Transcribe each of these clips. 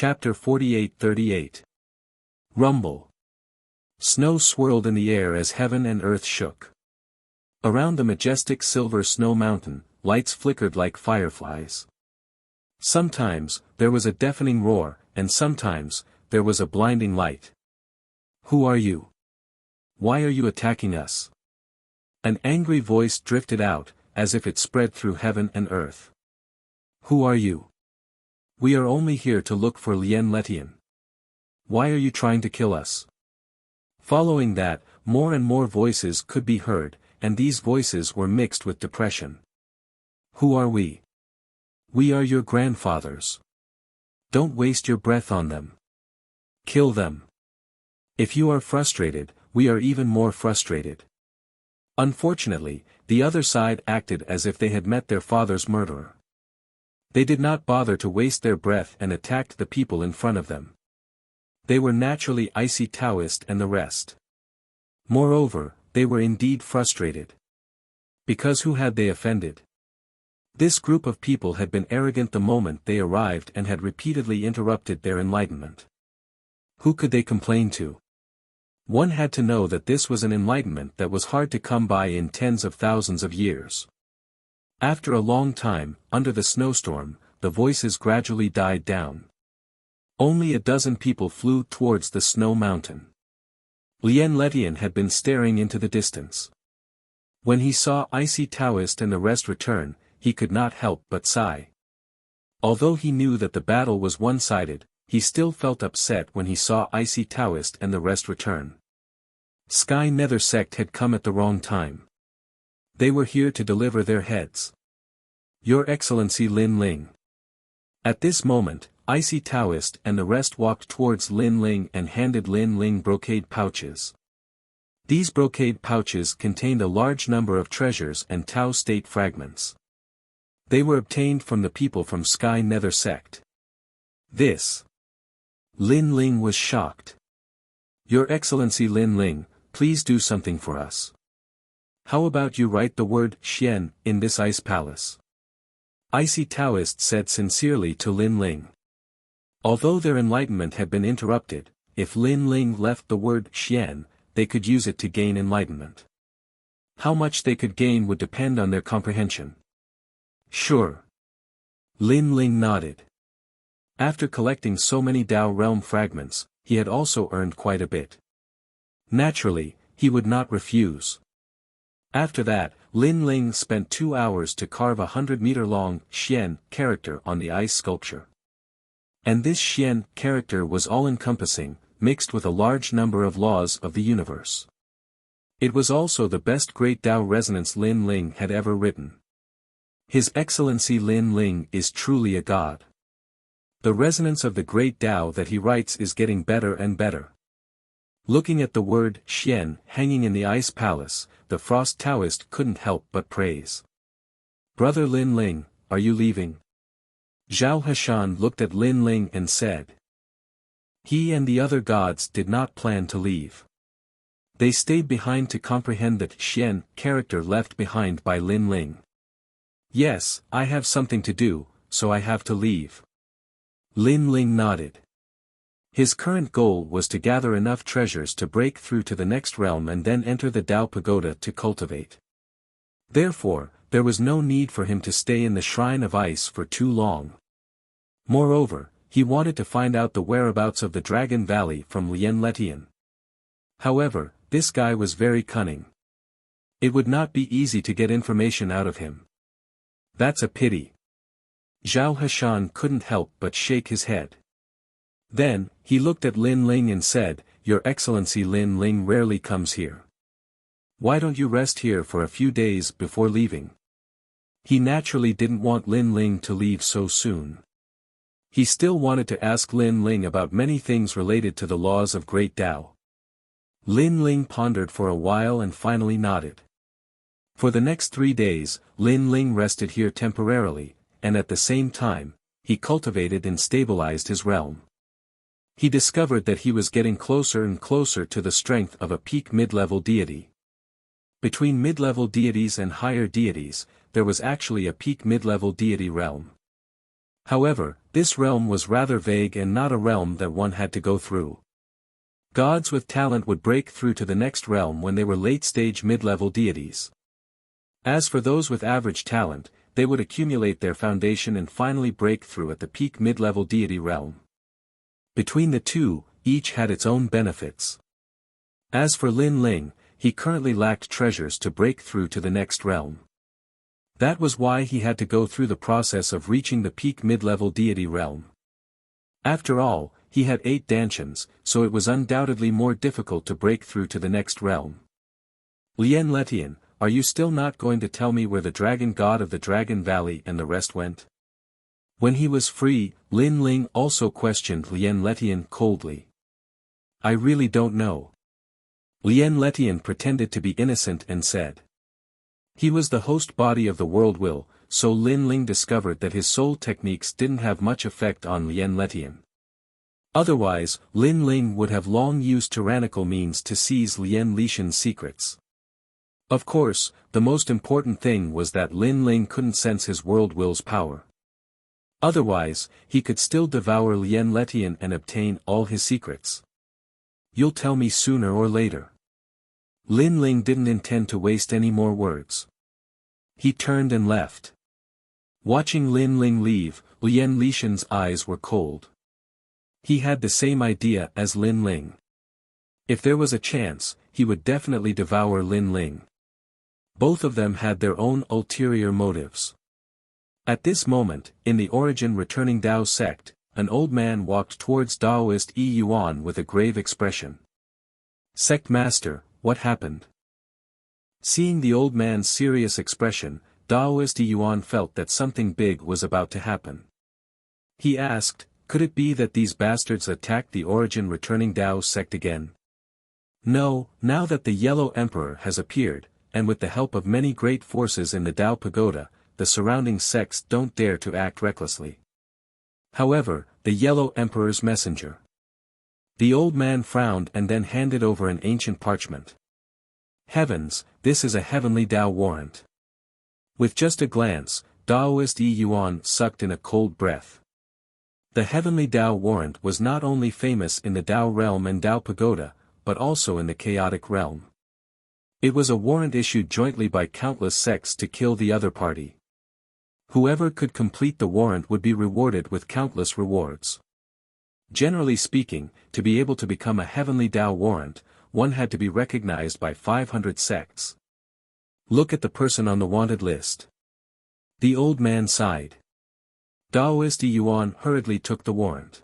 Chapter 48-38. Rumble. Snow swirled in the air as heaven and earth shook. Around the majestic silver snow mountain, lights flickered like fireflies. Sometimes, there was a deafening roar, and sometimes, there was a blinding light. Who are you? Why are you attacking us? An angry voice drifted out, as if it spread through heaven and earth. Who are you? We are only here to look for Lien Letian. Why are you trying to kill us? Following that, more and more voices could be heard, and these voices were mixed with depression. Who are we? We are your grandfathers. Don't waste your breath on them. Kill them. If you are frustrated, we are even more frustrated. Unfortunately, the other side acted as if they had met their father's murderer. They did not bother to waste their breath and attacked the people in front of them. They were naturally icy Taoist and the rest. Moreover, they were indeed frustrated. Because who had they offended? This group of people had been arrogant the moment they arrived and had repeatedly interrupted their enlightenment. Who could they complain to? One had to know that this was an enlightenment that was hard to come by in tens of thousands of years. After a long time, under the snowstorm, the voices gradually died down. Only a dozen people flew towards the snow mountain. Lien Letian had been staring into the distance. When he saw Icy Taoist and the rest return, he could not help but sigh. Although he knew that the battle was one-sided, he still felt upset when he saw Icy Taoist and the rest return. Sky Nether sect had come at the wrong time. They were here to deliver their heads. Your Excellency Lin Ling. At this moment, Icy Taoist and the rest walked towards Lin Ling and handed Lin Ling brocade pouches. These brocade pouches contained a large number of treasures and Tao state fragments. They were obtained from the people from Sky Nether sect. This. Lin Ling was shocked. Your Excellency Lin Ling, please do something for us. How about you write the word Xian in this ice palace? Icy Taoist said sincerely to Lin Ling. Although their enlightenment had been interrupted, if Lin Ling left the word Xian, they could use it to gain enlightenment. How much they could gain would depend on their comprehension. Sure. Lin Ling nodded. After collecting so many Dao realm fragments, he had also earned quite a bit. Naturally, he would not refuse. After that, Lin Ling spent 2 hours to carve a 100-meter-long Xian character on the ice sculpture. And this Xian character was all-encompassing, mixed with a large number of laws of the universe. It was also the best Great Dao resonance Lin Ling had ever written. His Excellency Lin Ling is truly a god. The resonance of the Great Dao that he writes is getting better and better. Looking at the word Xian hanging in the ice palace, the Frost Taoist couldn't help but praise. Brother Lin Ling, are you leaving? Zhao Hashan looked at Lin Ling and said. He and the other gods did not plan to leave. They stayed behind to comprehend that Xian character left behind by Lin Ling. Yes, I have something to do, so I have to leave. Lin Ling nodded. His current goal was to gather enough treasures to break through to the next realm and then enter the Dao Pagoda to cultivate. Therefore, there was no need for him to stay in the Shrine of Ice for too long. Moreover, he wanted to find out the whereabouts of the Dragon Valley from Lien Letian. However, this guy was very cunning. It would not be easy to get information out of him. That's a pity. Zhao Hashan couldn't help but shake his head. Then, he looked at Lin Ling and said, Your Excellency Lin Ling rarely comes here. Why don't you rest here for a few days before leaving? He naturally didn't want Lin Ling to leave so soon. He still wanted to ask Lin Ling about many things related to the laws of Great Dao. Lin Ling pondered for a while and finally nodded. For the next 3 days, Lin Ling rested here temporarily, and at the same time, he cultivated and stabilized his realm. He discovered that he was getting closer and closer to the strength of a peak mid-level deity. Between mid-level deities and higher deities, there was actually a peak mid-level deity realm. However, this realm was rather vague and not a realm that one had to go through. Gods with talent would break through to the next realm when they were late-stage mid-level deities. As for those with average talent, they would accumulate their foundation and finally break through at the peak mid-level deity realm. Between the two, each had its own benefits. As for Lin Ling, he currently lacked treasures to break through to the next realm. That was why he had to go through the process of reaching the peak mid-level deity realm. After all, he had 8 dantians, so it was undoubtedly more difficult to break through to the next realm. Lien Letian, are you still not going to tell me where the dragon god of the Dragon Valley and the rest went? When he was free, Lin Ling also questioned Lien Letian coldly. I really don't know. Lien Letian pretended to be innocent and said. He was the host body of the world will, so Lin Ling discovered that his soul techniques didn't have much effect on Lien Letian. Otherwise, Lin Ling would have long used tyrannical means to seize Lien Letian's secrets. Of course, the most important thing was that Lin Ling couldn't sense his world will's power. Otherwise, he could still devour Lien Letian and obtain all his secrets. You'll tell me sooner or later. Lin Ling didn't intend to waste any more words. He turned and left. Watching Lin Ling leave, Lien Letian's eyes were cold. He had the same idea as Lin Ling. If there was a chance, he would definitely devour Lin Ling. Both of them had their own ulterior motives. At this moment, in the Origin Returning Tao sect, an old man walked towards Daoist Yi Yuan with a grave expression. Sect Master, what happened? Seeing the old man's serious expression, Daoist Yi Yuan felt that something big was about to happen. He asked, could it be that these bastards attacked the Origin Returning Tao sect again? No, now that the Yellow Emperor has appeared, and with the help of many great forces in the Tao Pagoda, the surrounding sects don't dare to act recklessly. However, the Yellow Emperor's messenger. The old man frowned and then handed over an ancient parchment. Heavens, this is a heavenly Tao warrant. With just a glance, Daoist Yi Yuan sucked in a cold breath. The heavenly Tao warrant was not only famous in the Tao realm and Tao Pagoda, but also in the chaotic realm. It was a warrant issued jointly by countless sects to kill the other party. Whoever could complete the warrant would be rewarded with countless rewards. Generally speaking, to be able to become a heavenly Tao warrant, one had to be recognized by 500 sects. Look at the person on the wanted list. The old man sighed. Daoist Yi Yuan hurriedly took the warrant.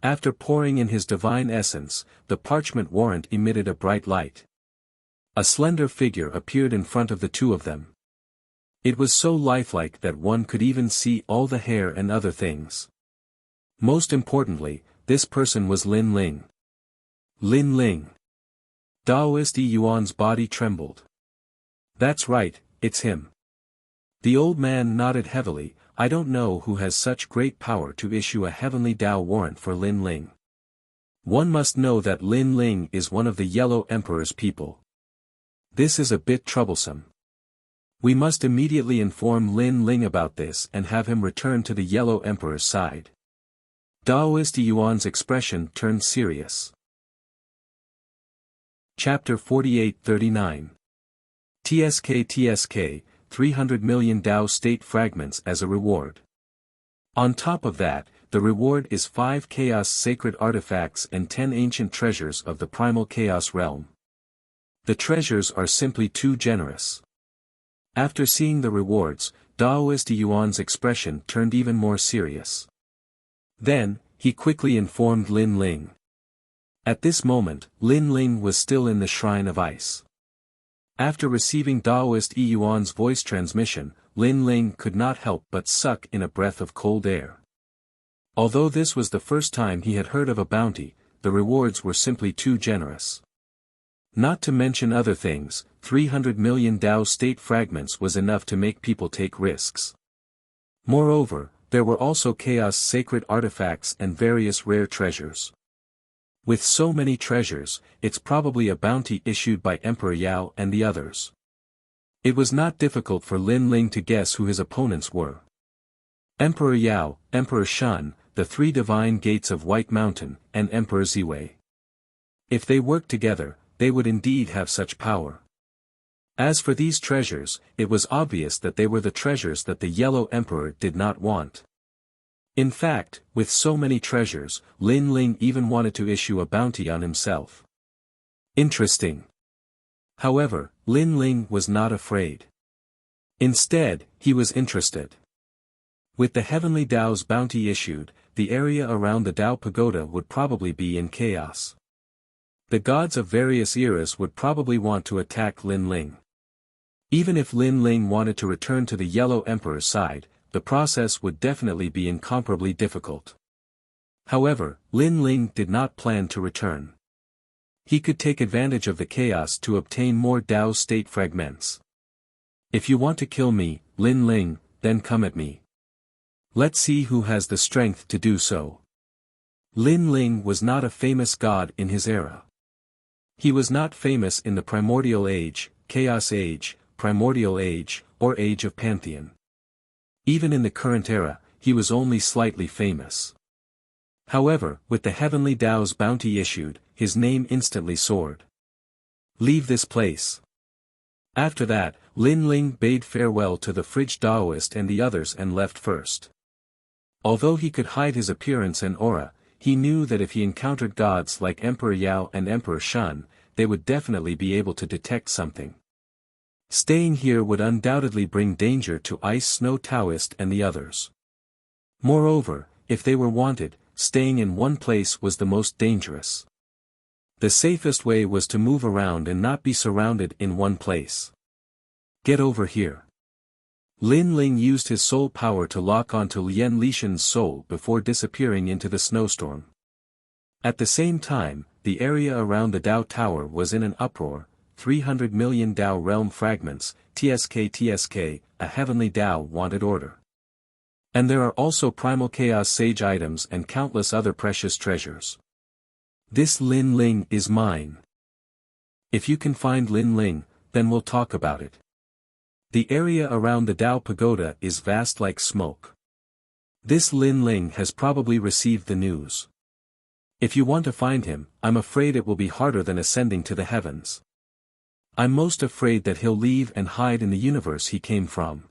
After pouring in his divine essence, the parchment warrant emitted a bright light. A slender figure appeared in front of the two of them. It was so lifelike that one could even see all the hair and other things. Most importantly, this person was Lin Ling. Lin Ling. Daoist Yi Yuan's body trembled. That's right, it's him. The old man nodded heavily. I don't know who has such great power to issue a heavenly Tao warrant for Lin Ling. One must know that Lin Ling is one of the Yellow Emperor's people. This is a bit troublesome. We must immediately inform Lin Ling about this and have him return to the Yellow Emperor's side. Daoist Yi Yuan's expression turned serious. Chapter 48-39. TSK 300 million Tao state fragments as a reward. On top of that, the reward is 5 chaos sacred artifacts and 10 ancient treasures of the primal chaos realm. The treasures are simply too generous. After seeing the rewards, Daoist Yi Yuan's expression turned even more serious. Then, he quickly informed Lin Ling. At this moment, Lin Ling was still in the Shrine of Ice. After receiving Daoist Yi Yuan's voice transmission, Lin Ling could not help but suck in a breath of cold air. Although this was the first time he had heard of a bounty, the rewards were simply too generous. Not to mention other things, 300 million Tao state fragments was enough to make people take risks. Moreover, there were also chaos sacred artifacts and various rare treasures. With so many treasures, it's probably a bounty issued by Emperor Yao and the others. It was not difficult for Lin Ling to guess who his opponents were. Emperor Yao, Emperor Shun, the three divine gates of White Mountain, and Emperor Ziwei. If they worked together, they would indeed have such power. As for these treasures, it was obvious that they were the treasures that the Yellow Emperor did not want. In fact, with so many treasures, Lin Ling even wanted to issue a bounty on himself. Interesting. However, Lin Ling was not afraid. Instead, he was interested. With the Heavenly Tao's bounty issued, the area around the Tao Pagoda would probably be in chaos. The gods of various eras would probably want to attack Lin Ling. Even if Lin Ling wanted to return to the Yellow Emperor's side, the process would definitely be incomparably difficult. However, Lin Ling did not plan to return. He could take advantage of the chaos to obtain more Tao state fragments. If you want to kill me, Lin Ling, then come at me. Let's see who has the strength to do so. Lin Ling was not a famous god in his era. He was not famous in the Primordial Age, Chaos Age, Primordial Age, or Age of Pantheon. Even in the current era, he was only slightly famous. However, with the Heavenly Tao's bounty issued, his name instantly soared. Leave this place. After that, Lin Ling bade farewell to the Fridge Taoist and the others and left first. Although he could hide his appearance and aura, he knew that if he encountered gods like Emperor Yao and Emperor Shun, they would definitely be able to detect something. Staying here would undoubtedly bring danger to Ice Snow Taoist and the others. Moreover, if they were wanted, staying in one place was the most dangerous. The safest way was to move around and not be surrounded in one place. Get over here. Lin Ling used his soul power to lock onto Lien Lishan's soul before disappearing into the snowstorm. At the same time, the area around the Tao Tower was in an uproar. 300 million Tao realm fragments, TSK, a heavenly Tao wanted order. And there are also primal chaos sage items and countless other precious treasures. This Lin Ling is mine. If you can find Lin Ling, then we'll talk about it. The area around the Tao Pagoda is vast like smoke. This Lin Ling has probably received the news. If you want to find him, I'm afraid it will be harder than ascending to the heavens. I'm most afraid that he'll leave and hide in the universe he came from.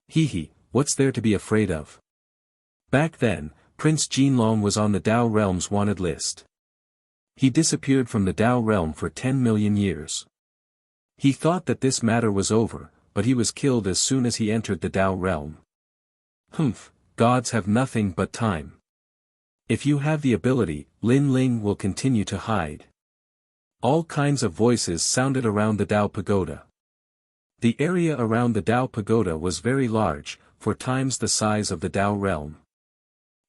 Hee, what's there to be afraid of? Back then, Prince Jinlong was on the Tao realm's wanted list. He disappeared from the Tao realm for 10 million years. He thought that this matter was over, but he was killed as soon as he entered the Tao realm. Humph, gods have nothing but time. If you have the ability, Lin Ling will continue to hide. All kinds of voices sounded around the Tao Pagoda. The area around the Tao Pagoda was very large, 4 times the size of the Tao realm.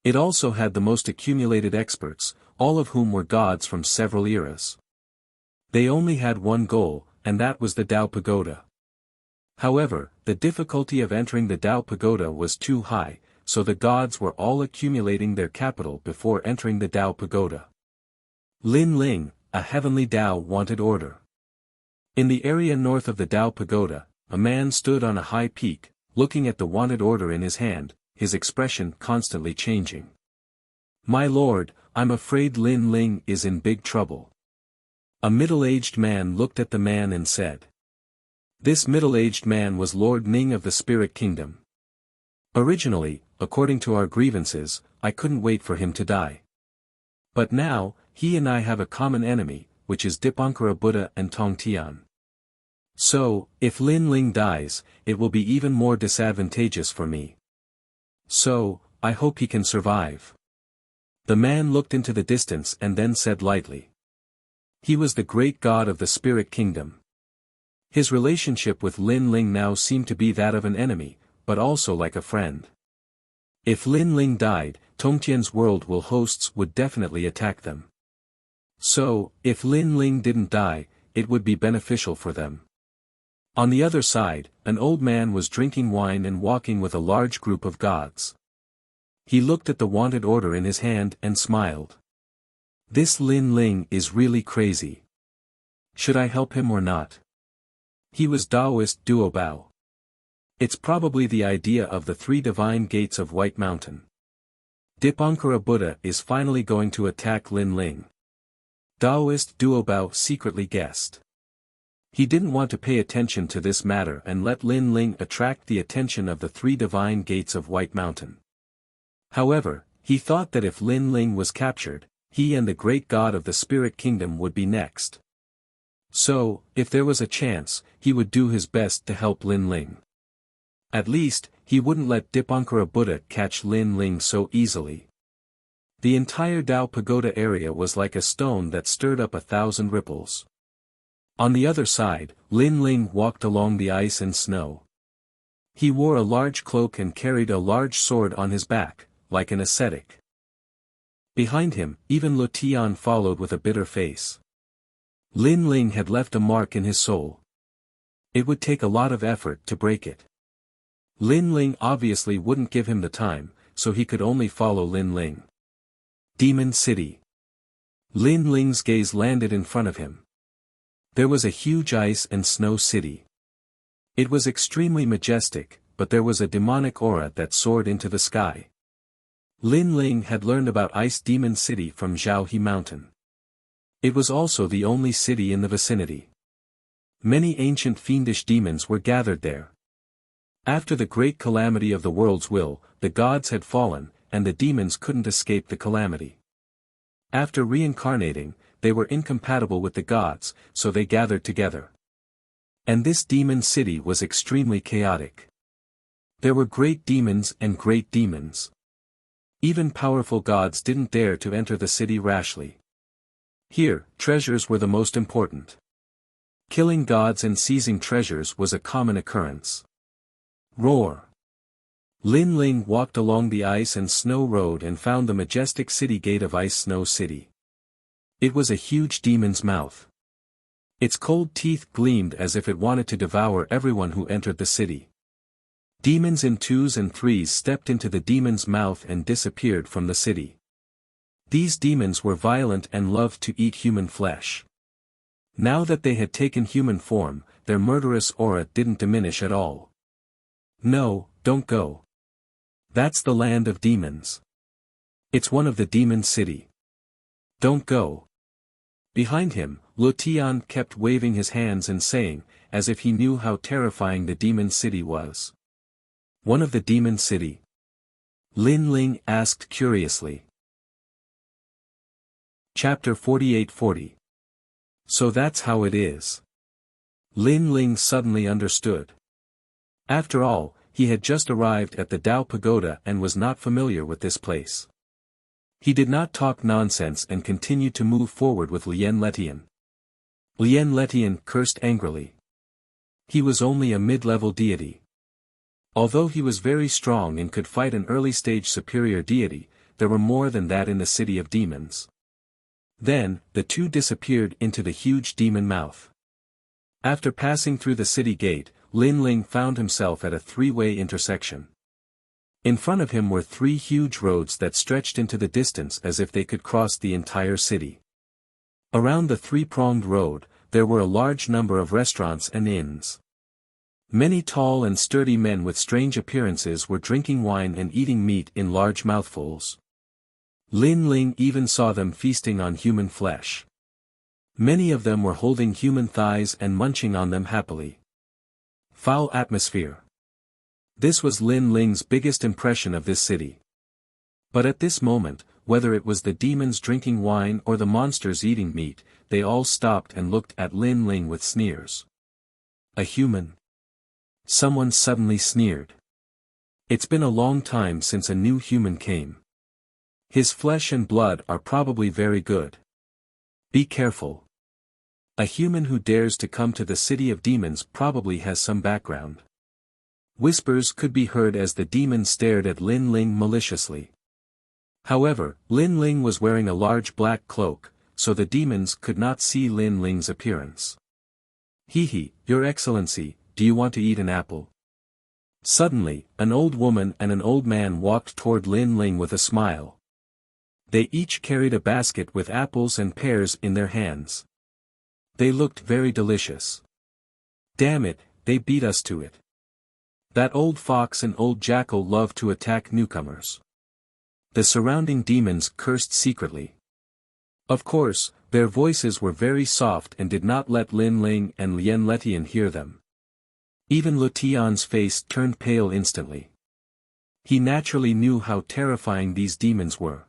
It also had the most accumulated experts, all of whom were gods from several eras. They only had one goal, and that was the Tao Pagoda. However, the difficulty of entering the Tao Pagoda was too high, so the gods were all accumulating their capital before entering the Tao Pagoda. Lin Ling, a heavenly Tao wanted order. In the area north of the Tao Pagoda, a man stood on a high peak, looking at the wanted order in his hand, his expression constantly changing. My lord, I'm afraid Lin Ling is in big trouble. A middle-aged man looked at the man and said. This middle-aged man was Lord Ning of the Spirit Kingdom. Originally, according to our grievances, I couldn't wait for him to die. But now, he and I have a common enemy, which is Dipankara Buddha and Tong Tian. So, if Lin Ling dies, it will be even more disadvantageous for me. So, I hope he can survive. The man looked into the distance and then said lightly. He was the great god of the Spirit Kingdom. His relationship with Lin Ling now seemed to be that of an enemy, but also like a friend. If Lin Ling died, Tongtian's world will hosts would definitely attack them. So, if Lin Ling didn't die, it would be beneficial for them. On the other side, an old man was drinking wine and walking with a large group of gods. He looked at the wanted order in his hand and smiled. This Lin Ling is really crazy. Should I help him or not? He was Taoist Duo Bao. It's probably the idea of the three divine gates of White Mountain. Dipankara Buddha is finally going to attack Lin Ling. Taoist Duobao secretly guessed. He didn't want to pay attention to this matter and let Lin Ling attract the attention of the three divine gates of White Mountain. However, he thought that if Lin Ling was captured, he and the great god of the spirit kingdom would be next. So, if there was a chance, he would do his best to help Lin Ling. At least, he wouldn't let Dipankara Buddha catch Lin Ling so easily. The entire Dao Pagoda area was like a stone that stirred up 1,000 ripples. On the other side, Lin Ling walked along the ice and snow. He wore a large cloak and carried a large sword on his back, like an ascetic. Behind him, even Lu Tian followed with a bitter face. Lin Ling had left a mark in his soul. It would take a lot of effort to break it. Lin Ling obviously wouldn't give him the time, so he could only follow Lin Ling. Demon City. Lin Ling's gaze landed in front of him. There was a huge ice and snow city. It was extremely majestic, but there was a demonic aura that soared into the sky. Lin Ling had learned about Ice Demon City from Zhaohe Mountain. It was also the only city in the vicinity. Many ancient fiendish demons were gathered there. After the great calamity of the world's will, the gods had fallen, and the demons couldn't escape the calamity. After reincarnating, they were incompatible with the gods, so they gathered together. And this demon city was extremely chaotic. There were great demons and great demons. Even powerful gods didn't dare to enter the city rashly. Here, treasures were the most important. Killing gods and seizing treasures was a common occurrence. Roar! Lin Ling walked along the ice and snow road and found the majestic city gate of Ice Snow City. It was a huge demon's mouth. Its cold teeth gleamed as if it wanted to devour everyone who entered the city. Demons in 2s and 3s stepped into the demon's mouth and disappeared from the city. These demons were violent and loved to eat human flesh. Now that they had taken human form, their murderous aura didn't diminish at all. No, don't go. That's the land of demons. It's one of the demon city. Don't go. Behind him, Lu Tian kept waving his hands and saying, as if he knew how terrifying the demon city was. One of the demon city? Lin Ling asked curiously. Chapter 48-40. So that's how it is. Lin Ling suddenly understood. After all, he had just arrived at the Dao Pagoda and was not familiar with this place. He did not talk nonsense and continued to move forward with Lien Letian. Lien Letian cursed angrily. He was only a mid-level deity. Although he was very strong and could fight an early-stage superior deity, there were more than that in the city of demons. Then, the two disappeared into the huge demon mouth. After passing through the city gate, Lin Ling found himself at a three-way intersection. In front of him were three huge roads that stretched into the distance as if they could cross the entire city. Around the three-pronged road, there were a large number of restaurants and inns. Many tall and sturdy men with strange appearances were drinking wine and eating meat in large mouthfuls. Lin Ling even saw them feasting on human flesh. Many of them were holding human thighs and munching on them happily. Foul atmosphere. This was Lin Ling's biggest impression of this city. But at this moment, whether it was the demons drinking wine or the monsters eating meat, they all stopped and looked at Lin Ling with sneers. A human? Someone suddenly sneered. It's been a long time since a new human came. His flesh and blood are probably very good. Be careful. A human who dares to come to the city of demons probably has some background. Whispers could be heard as the demon stared at Lin Ling maliciously. However, Lin Ling was wearing a large black cloak, so the demons could not see Lin Ling's appearance. Hee, Your Excellency, do you want to eat an apple? Suddenly, an old woman and an old man walked toward Lin Ling with a smile. They each carried a basket with apples and pears in their hands. They looked very delicious. Damn it, they beat us to it. That old fox and old jackal loved to attack newcomers. The surrounding demons cursed secretly. Of course, their voices were very soft and did not let Lin Ling and Lien Letian hear them. Even Lutian's face turned pale instantly. He naturally knew how terrifying these demons were.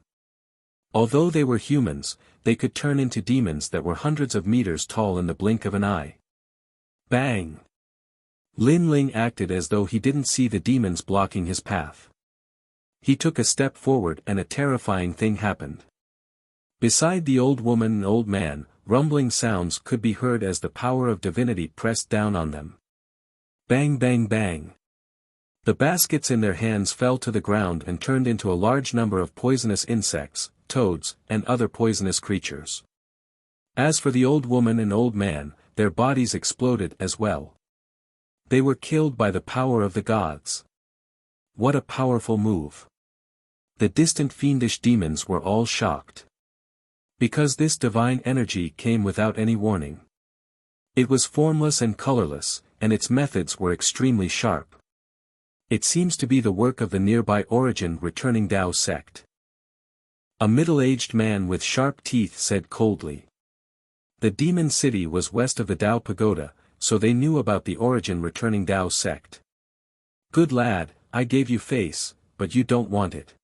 Although they were humans, they could turn into demons that were hundreds of meters tall in the blink of an eye. Bang! Lin Ling acted as though he didn't see the demons blocking his path. He took a step forward and a terrifying thing happened. Beside the old woman and old man, rumbling sounds could be heard as the power of divinity pressed down on them. Bang bang bang. The baskets in their hands fell to the ground and turned into a large number of poisonous insects, toads, and other poisonous creatures. As for the old woman and old man, their bodies exploded as well. They were killed by the power of the gods. What a powerful move. The distant fiendish demons were all shocked. Because this divine energy came without any warning. It was formless and colorless, and its methods were extremely sharp. It seems to be the work of the nearby Origin returning Tao sect. A middle-aged man with sharp teeth said coldly. The demon city was west of the Tao Pagoda, so they knew about the Origin returning Tao sect. Good lad, I gave you face, but you don't want it.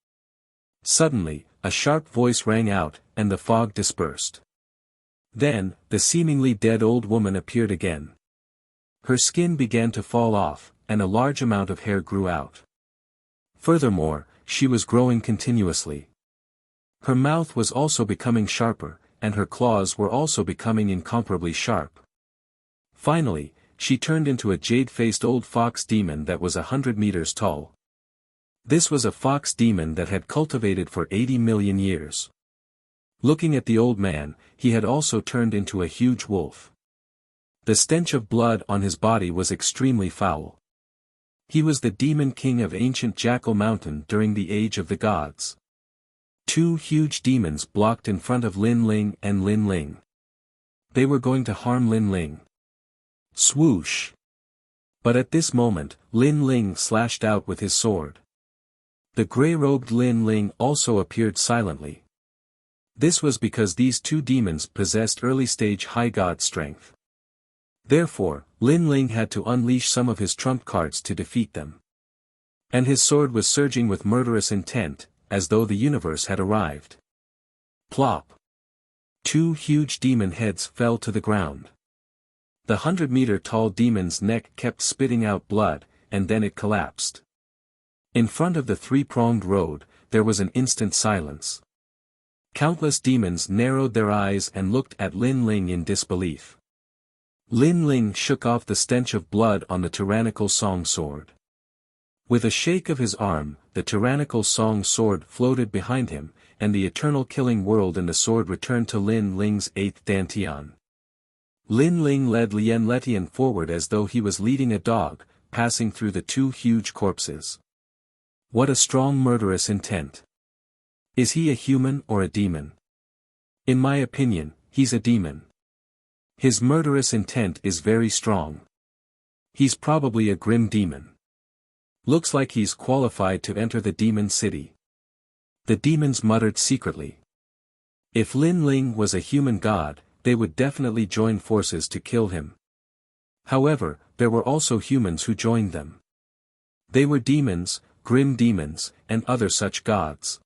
Suddenly, a sharp voice rang out, and the fog dispersed. Then, the seemingly dead old woman appeared again. Her skin began to fall off, and a large amount of hair grew out. Furthermore, she was growing continuously. Her mouth was also becoming sharper, and her claws were also becoming incomparably sharp. Finally, she turned into a jade-faced old fox demon that was 100 meters tall. This was a fox demon that had cultivated for 80 million years. Looking at the old man, he had also turned into a huge wolf. The stench of blood on his body was extremely foul. He was the demon king of ancient Jackal Mountain during the Age of the Gods. Two huge demons blocked in front of Lin Ling and Lin Ling. They were going to harm Lin Ling. Swoosh! But at this moment, Lin Ling slashed out with his sword. The grey-robed Lin Ling also appeared silently. This was because these two demons possessed early-stage high god strength. Therefore, Lin Ling had to unleash some of his trump cards to defeat them. And his sword was surging with murderous intent, as though the universe had arrived. Plop! Two huge demon heads fell to the ground. The 100-meter-tall demon's neck kept spitting out blood, and then it collapsed. In front of the three-pronged road, there was an instant silence. Countless demons narrowed their eyes and looked at Lin Ling in disbelief. Lin Ling shook off the stench of blood on the tyrannical song sword. With a shake of his arm, the tyrannical song sword floated behind him, and the eternal killing world and the sword returned to Lin Ling's eighth dantian. Lin Ling led Lien Letian forward as though he was leading a dog, passing through the two huge corpses. What a strong murderous intent. Is he a human or a demon? In my opinion, he's a demon. His murderous intent is very strong. He's probably a grim demon. Looks like he's qualified to enter the demon city. The demons muttered secretly. If Lin Ling was a human god, they would definitely join forces to kill him. However, there were also humans who joined them. They were demons, grim demons, and other such gods.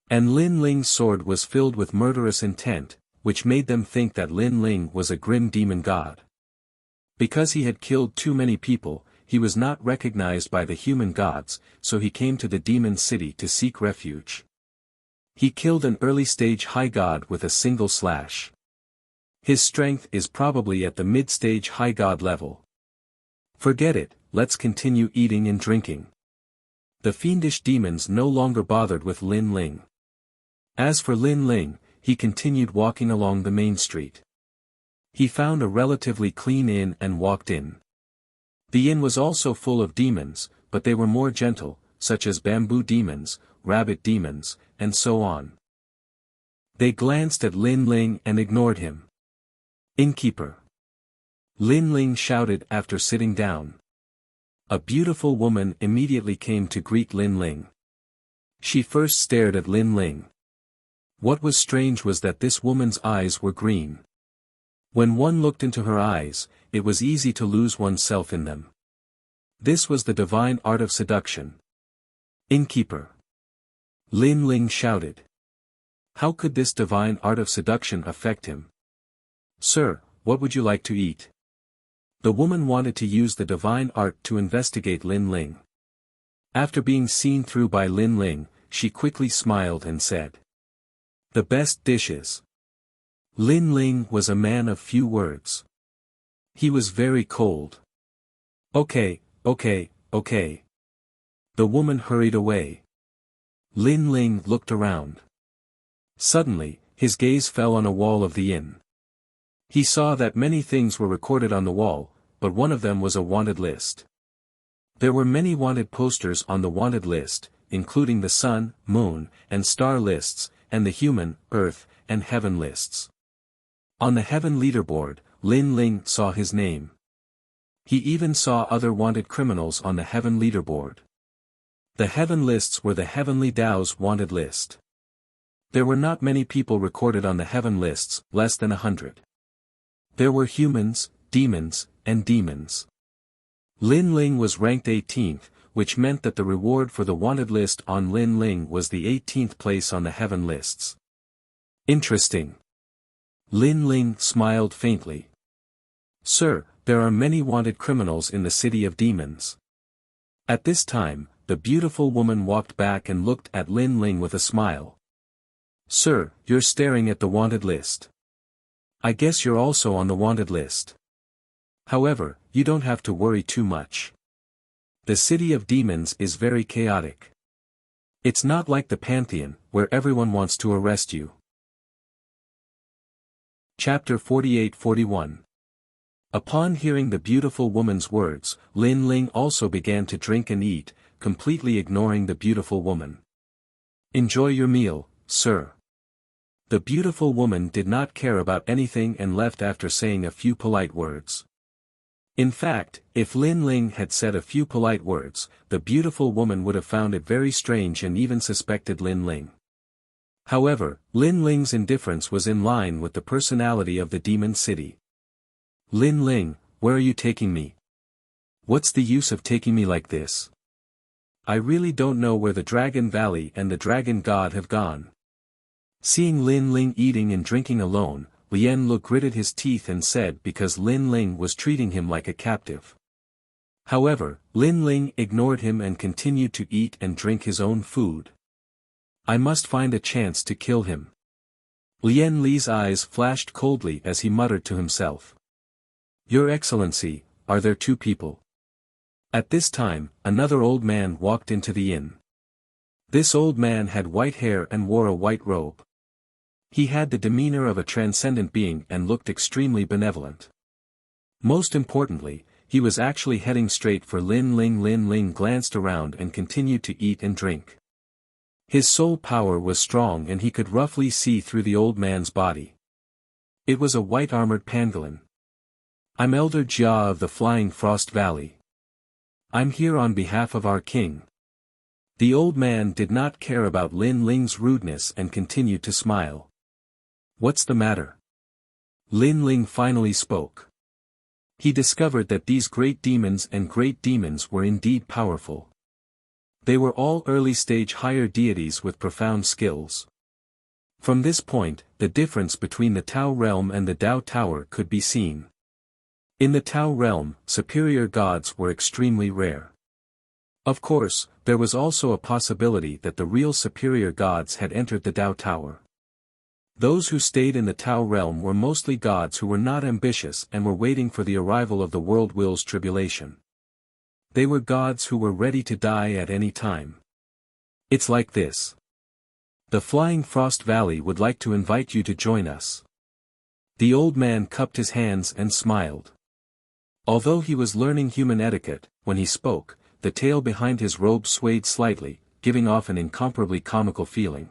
And Lin Ling's sword was filled with murderous intent, which made them think that Lin Ling was a grim demon god. Because he had killed too many people, he was not recognized by the human gods, so he came to the demon city to seek refuge. He killed an early-stage high god with a single slash. His strength is probably at the mid-stage high god level. Forget it, let's continue eating and drinking. The fiendish demons no longer bothered with Lin Ling. As for Lin Ling, he continued walking along the main street. He found a relatively clean inn and walked in. The inn was also full of demons, but they were more gentle, such as bamboo demons, rabbit demons, and so on. They glanced at Lin Ling and ignored him. Innkeeper! Lin Ling shouted after sitting down. A beautiful woman immediately came to greet Lin Ling. She first stared at Lin Ling. What was strange was that this woman's eyes were green. When one looked into her eyes, it was easy to lose oneself in them. This was the divine art of seduction. Innkeeper! Lin Ling shouted. How could this divine art of seduction affect him? Sir, what would you like to eat? The woman wanted to use the divine art to investigate Lin Ling. After being seen through by Lin Ling, she quickly smiled and said, "The best dishes." Lin Ling was a man of few words. He was very cold. Okay. The woman hurried away. Lin Ling looked around. Suddenly, his gaze fell on a wall of the inn. He saw that many things were recorded on the wall, but one of them was a wanted list. There were many wanted posters on the wanted list, including the sun, moon, and star lists, and the human, earth, and heaven lists. On the heaven leaderboard, Lin Ling saw his name. He even saw other wanted criminals on the heaven leaderboard. The heaven lists were the heavenly Tao's wanted list. There were not many people recorded on the heaven lists, less than 100. There were humans, demons, and demons. Lin Ling was ranked 18th, which meant that the reward for the wanted list on Lin Ling was the 18th place on the heaven lists. Interesting. Lin Ling smiled faintly. Sir, there are many wanted criminals in the city of demons. At this time, the beautiful woman walked back and looked at Lin Ling with a smile. Sir, you're staring at the wanted list. I guess you're also on the wanted list. However, you don't have to worry too much. The city of demons is very chaotic. It's not like the Pantheon, where everyone wants to arrest you. Chapter 48-41. Upon hearing the beautiful woman's words, Lin Ling also began to drink and eat, completely ignoring the beautiful woman. Enjoy your meal, sir. The beautiful woman did not care about anything and left after saying a few polite words. In fact, if Lin Ling had said a few polite words, the beautiful woman would have found it very strange and even suspected Lin Ling. However, Lin Ling's indifference was in line with the personality of the demon city. Lin Ling, where are you taking me? What's the use of taking me like this? I really don't know where the Dragon Valley and the Dragon God have gone. Seeing Lin Ling eating and drinking alone, Lien Lu gritted his teeth and said because Lin Ling was treating him like a captive. However, Lin Ling ignored him and continued to eat and drink his own food. I must find a chance to kill him. Lien Li's eyes flashed coldly as he muttered to himself. Your Excellency, are there two people? At this time, another old man walked into the inn. This old man had white hair and wore a white robe. He had the demeanor of a transcendent being and looked extremely benevolent. Most importantly, he was actually heading straight for Lin Ling. Lin Ling glanced around and continued to eat and drink. His soul power was strong and he could roughly see through the old man's body. It was a white-armored pangolin. I'm Elder Jia of the Flying Frost Valley. I'm here on behalf of our king. The old man did not care about Lin Ling's rudeness and continued to smile. What's the matter? Lin Ling finally spoke. He discovered that these great demons and great demons were indeed powerful. They were all early-stage higher deities with profound skills. From this point, the difference between the Tao realm and the Tao Tower could be seen. In the Tao realm, superior gods were extremely rare. Of course, there was also a possibility that the real superior gods had entered the Tao Tower. Those who stayed in the Tao realm were mostly gods who were not ambitious and were waiting for the arrival of the world will's tribulation. They were gods who were ready to die at any time. It's like this. The Flying Frost Valley would like to invite you to join us. The old man cupped his hands and smiled. Although he was learning human etiquette, when he spoke, the tail behind his robe swayed slightly, giving off an incomparably comical feeling.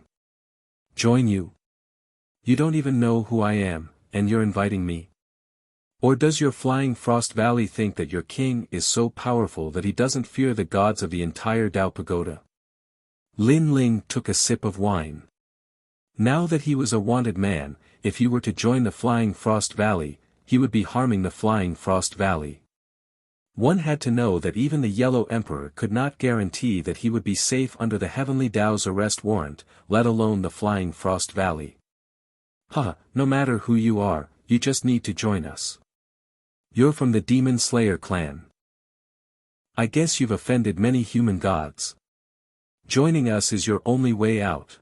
Join you? You don't even know who I am, and you're inviting me? Or does your flying Frost Valley think that your king is so powerful that he doesn't fear the gods of the entire Tao Pagoda? Lin Ling took a sip of wine. Now that he was a wanted man, if he were to join the Flying Frost Valley, he would be harming the Flying Frost Valley. One had to know that even the Yellow Emperor could not guarantee that he would be safe under the Heavenly Tao's arrest warrant, let alone the Flying Frost Valley. No matter who you are, you just need to join us. You're from the Demon Slayer clan. I guess you've offended many human gods. Joining us is your only way out.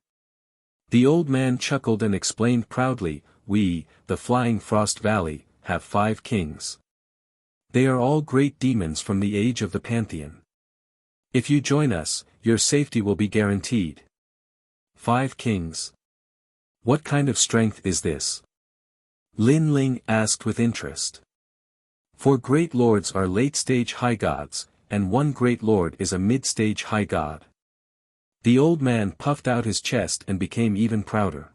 The old man chuckled and explained proudly, we, the Flying Frost Valley, have 5 kings. They are all great demons from the age of the Pantheon. If you join us, your safety will be guaranteed. 5 kings. What kind of strength is this? Lin Ling asked with interest. 4 great lords are late-stage high gods, and 1 great lord is a mid-stage high god. The old man puffed out his chest and became even prouder.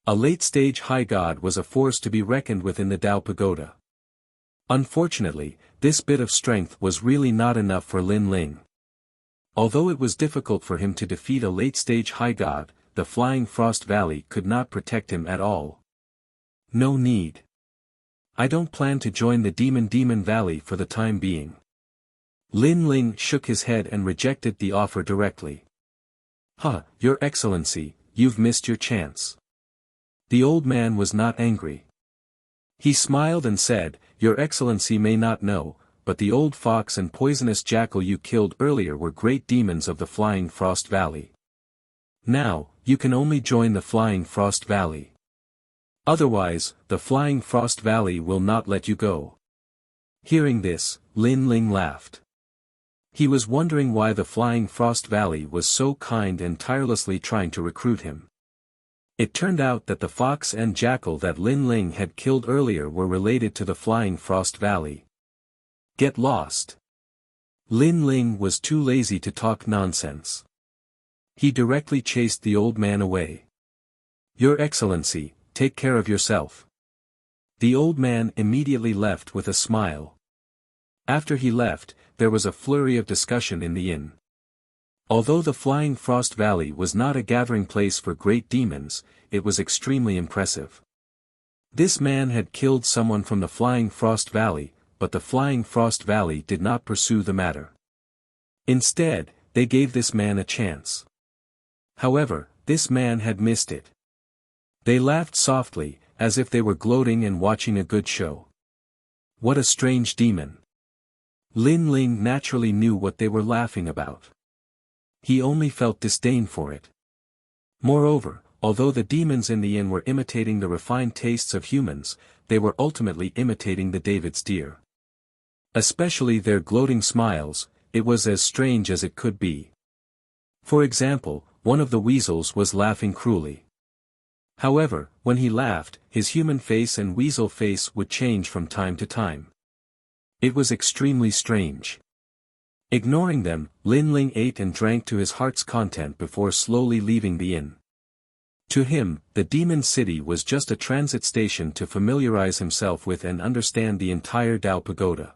A late-stage high god was a force to be reckoned with in the Tao Pagoda. Unfortunately, this bit of strength was really not enough for Lin Ling. Although it was difficult for him to defeat a late-stage high god, the Flying Frost Valley could not protect him at all. No need. I don't plan to join the Demon Valley for the time being. Lin Ling shook his head and rejected the offer directly. Your Excellency, you've missed your chance. The old man was not angry. He smiled and said, Your Excellency may not know, but the old fox and poisonous jackal you killed earlier were great demons of the Flying Frost Valley. Now, you can only join the Flying Frost Valley. Otherwise, the Flying Frost Valley will not let you go. Hearing this, Lin Ling laughed. He was wondering why the Flying Frost Valley was so kind and tirelessly trying to recruit him. It turned out that the fox and jackal that Lin Ling had killed earlier were related to the Flying Frost Valley. Get lost. Lin Ling was too lazy to talk nonsense. He directly chased the old man away. Your Excellency, take care of yourself. The old man immediately left with a smile. After he left, there was a flurry of discussion in the inn. Although the Flying Frost Valley was not a gathering place for great demons, it was extremely impressive. This man had killed someone from the Flying Frost Valley, but the Flying Frost Valley did not pursue the matter. Instead, they gave this man a chance. However, this man had missed it. They laughed softly, as if they were gloating and watching a good show. What a strange demon. Lin Ling naturally knew what they were laughing about. He only felt disdain for it. Moreover, although the demons in the inn were imitating the refined tastes of humans, they were ultimately imitating the David's deer. Especially their gloating smiles, it was as strange as it could be. For example, one of the weasels was laughing cruelly. However, when he laughed, his human face and weasel face would change from time to time. It was extremely strange. Ignoring them, Lin Ling ate and drank to his heart's content before slowly leaving the inn. To him, the Demon City was just a transit station to familiarize himself with and understand the entire Tao Pagoda.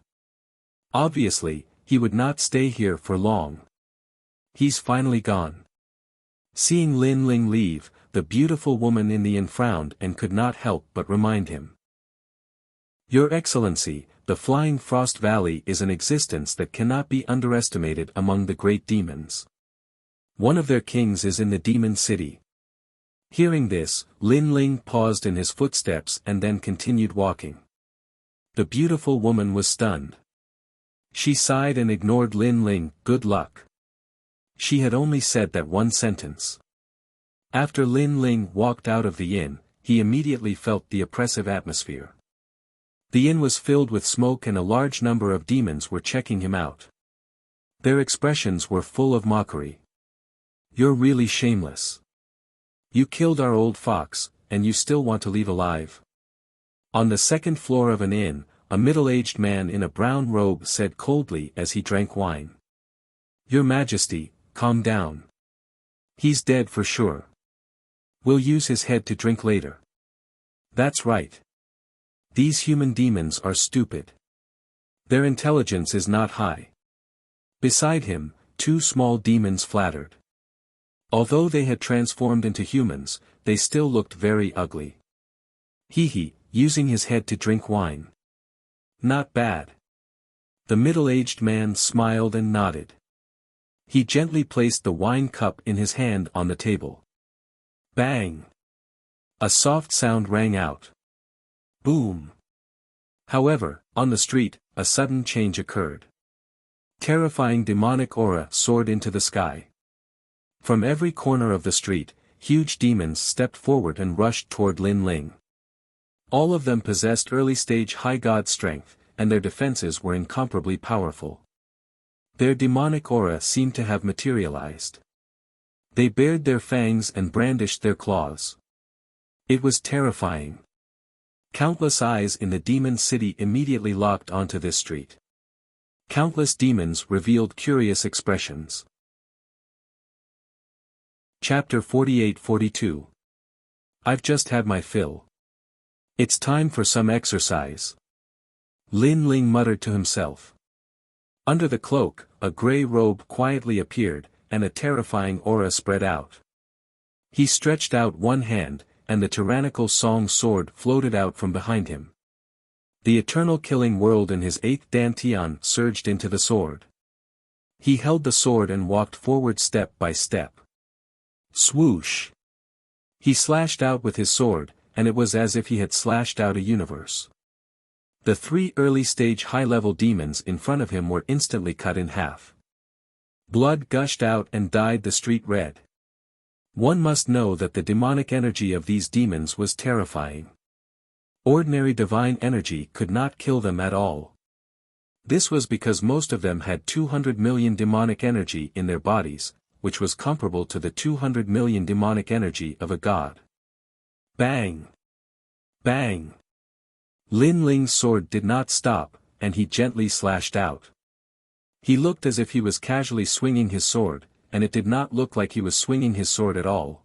Obviously, he would not stay here for long. He's finally gone. Seeing Lin Ling leave, the beautiful woman in the inn frowned and could not help but remind him. Your Excellency, the Flying Frost Valley is an existence that cannot be underestimated among the great demons. One of their kings is in the Demon City. Hearing this, Lin Ling paused in his footsteps and then continued walking. The beautiful woman was stunned. She sighed and ignored Lin Ling, good luck. She had only said that one sentence. After Lin Ling walked out of the inn, he immediately felt the oppressive atmosphere. The inn was filled with smoke and a large number of demons were checking him out. Their expressions were full of mockery. You're really shameless. You killed our old fox, and you still want to leave alive. On the second floor of an inn, a middle-aged man in a brown robe said coldly as he drank wine. Your Majesty, calm down. He's dead for sure. We'll use his head to drink later. That's right. These human demons are stupid. Their intelligence is not high. Beside him, two small demons flattered. Although they had transformed into humans, they still looked very ugly. He, using his head to drink wine. Not bad. The middle-aged man smiled and nodded. He gently placed the wine cup in his hand on the table. Bang! A soft sound rang out. Boom! However, on the street, a sudden change occurred. Terrifying demonic aura soared into the sky. From every corner of the street, huge demons stepped forward and rushed toward Lin Ling. All of them possessed early-stage high god strength, and their defenses were incomparably powerful. Their demonic aura seemed to have materialized. They bared their fangs and brandished their claws. It was terrifying. Countless eyes in the demon city immediately locked onto this street. Countless demons revealed curious expressions. Chapter 48-42. I've just had my fill. It's time for some exercise. Lin Ling muttered to himself. Under the cloak, a grey robe quietly appeared, and a terrifying aura spread out. He stretched out one hand, and the tyrannical song sword floated out from behind him. The eternal killing world in his eighth dantian surged into the sword. He held the sword and walked forward step by step. Swoosh! He slashed out with his sword, and it was as if he had slashed out a universe. The three early-stage high-level demons in front of him were instantly cut in half. Blood gushed out and dyed the street red. One must know that the demonic energy of these demons was terrifying. Ordinary divine energy could not kill them at all. This was because most of them had 200 million demonic energy in their bodies, which was comparable to the 200 million demonic energy of a god. Bang! Bang! Lin Ling's sword did not stop, and he gently slashed out. He looked as if he was casually swinging his sword, and it did not look like he was swinging his sword at all.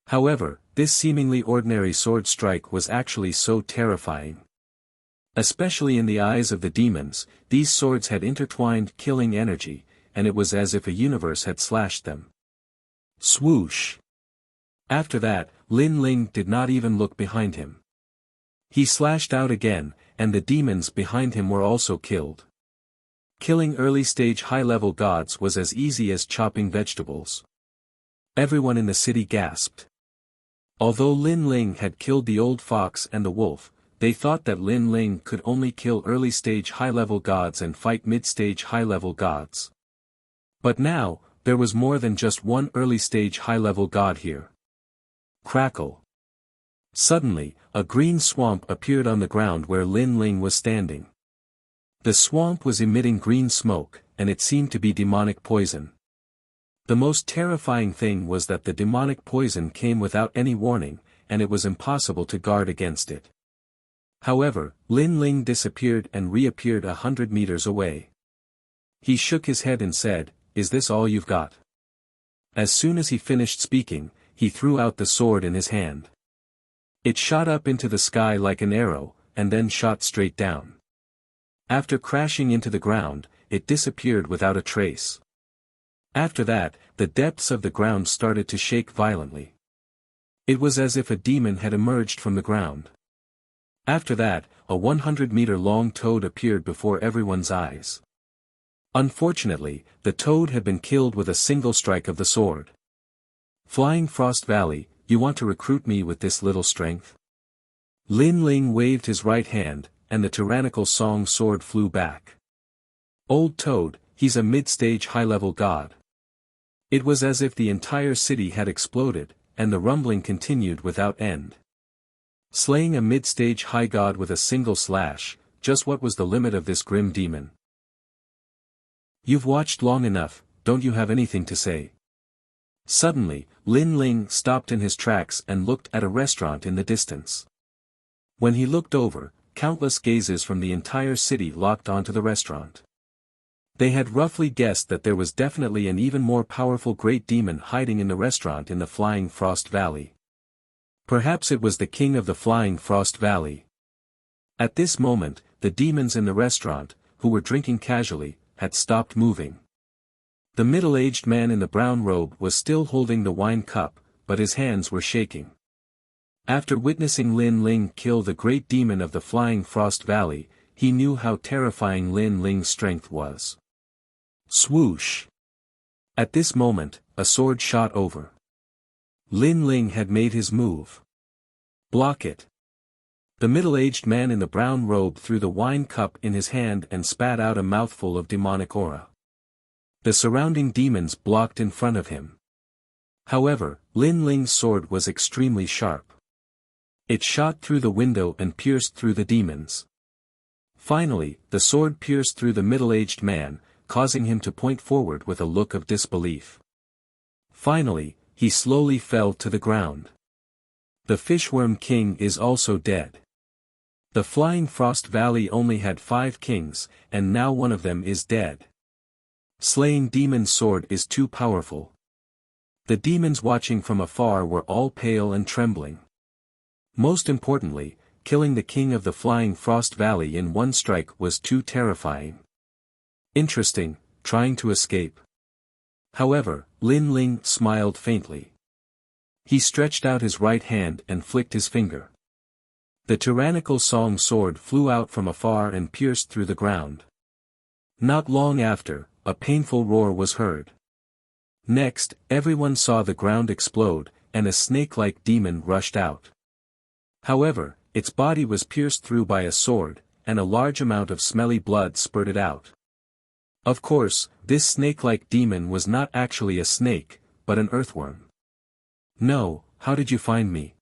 However, this seemingly ordinary sword strike was actually so terrifying. Especially in the eyes of the demons, these swords had intertwined killing energy, and it was as if a universe had slashed them. Swoosh! After that, Lin Ling did not even look behind him. He slashed out again, and the demons behind him were also killed. Killing early-stage high-level gods was as easy as chopping vegetables. Everyone in the city gasped. Although Lin Ling had killed the old fox and the wolf, they thought that Lin Ling could only kill early-stage high-level gods and fight mid-stage high-level gods. But now, there was more than just one early-stage high-level god here. Crackle! Suddenly, a green swamp appeared on the ground where Lin Ling was standing. The swamp was emitting green smoke, and it seemed to be demonic poison. The most terrifying thing was that the demonic poison came without any warning, and it was impossible to guard against it. However, Lin Ling disappeared and reappeared 100 meters away. He shook his head and said, "Is this all you've got?" As soon as he finished speaking, he threw out the sword in his hand. It shot up into the sky like an arrow, and then shot straight down. After crashing into the ground, it disappeared without a trace. After that, the depths of the ground started to shake violently. It was as if a demon had emerged from the ground. After that, a 100-meter-long toad appeared before everyone's eyes. Unfortunately, the toad had been killed with a single strike of the sword. Flying Frost Valley, you want to recruit me with this little strength? Lin Ling waved his right hand, and the tyrannical song sword flew back. Old toad, he's a mid-stage high-level god. It was as if the entire city had exploded, and the rumbling continued without end. Slaying a mid-stage high god with a single slash, just what was the limit of this grim demon? You've watched long enough, don't you have anything to say? Suddenly, Lin Ling stopped in his tracks and looked at a restaurant in the distance. When he looked over, countless gazes from the entire city locked onto the restaurant. They had roughly guessed that there was definitely an even more powerful great demon hiding in the restaurant in the Flying Frost Valley. Perhaps it was the king of the Flying Frost Valley. At this moment, the demons in the restaurant, who were drinking casually, had stopped moving. The middle-aged man in the brown robe was still holding the wine cup, but his hands were shaking. After witnessing Lin Ling kill the great demon of the Flying Frost Valley, he knew how terrifying Lin Ling's strength was. Swoosh! At this moment, a sword shot over. Lin Ling had made his move. Block it! The middle-aged man in the brown robe threw the wine cup in his hand and spat out a mouthful of demonic aura. The surrounding demons blocked in front of him. However, Lin Ling's sword was extremely sharp. It shot through the window and pierced through the demons. Finally, the sword pierced through the middle-aged man, causing him to point forward with a look of disbelief. Finally, he slowly fell to the ground. The Fishworm King is also dead. The Flying Frost Valley only had 5 kings, and now one of them is dead. Slaying Demon's sword is too powerful. The demons watching from afar were all pale and trembling. Most importantly, killing the king of the Flying Frost Valley in one strike was too terrifying. Interesting, trying to escape. However, Lin Ling smiled faintly. He stretched out his right hand and flicked his finger. The tyrannical song sword flew out from afar and pierced through the ground. Not long after, a painful roar was heard. Next, everyone saw the ground explode, and a snake-like demon rushed out. However, its body was pierced through by a sword, and a large amount of smelly blood spurted out. Of course, this snake-like demon was not actually a snake, but an earthworm. No, how did you find me?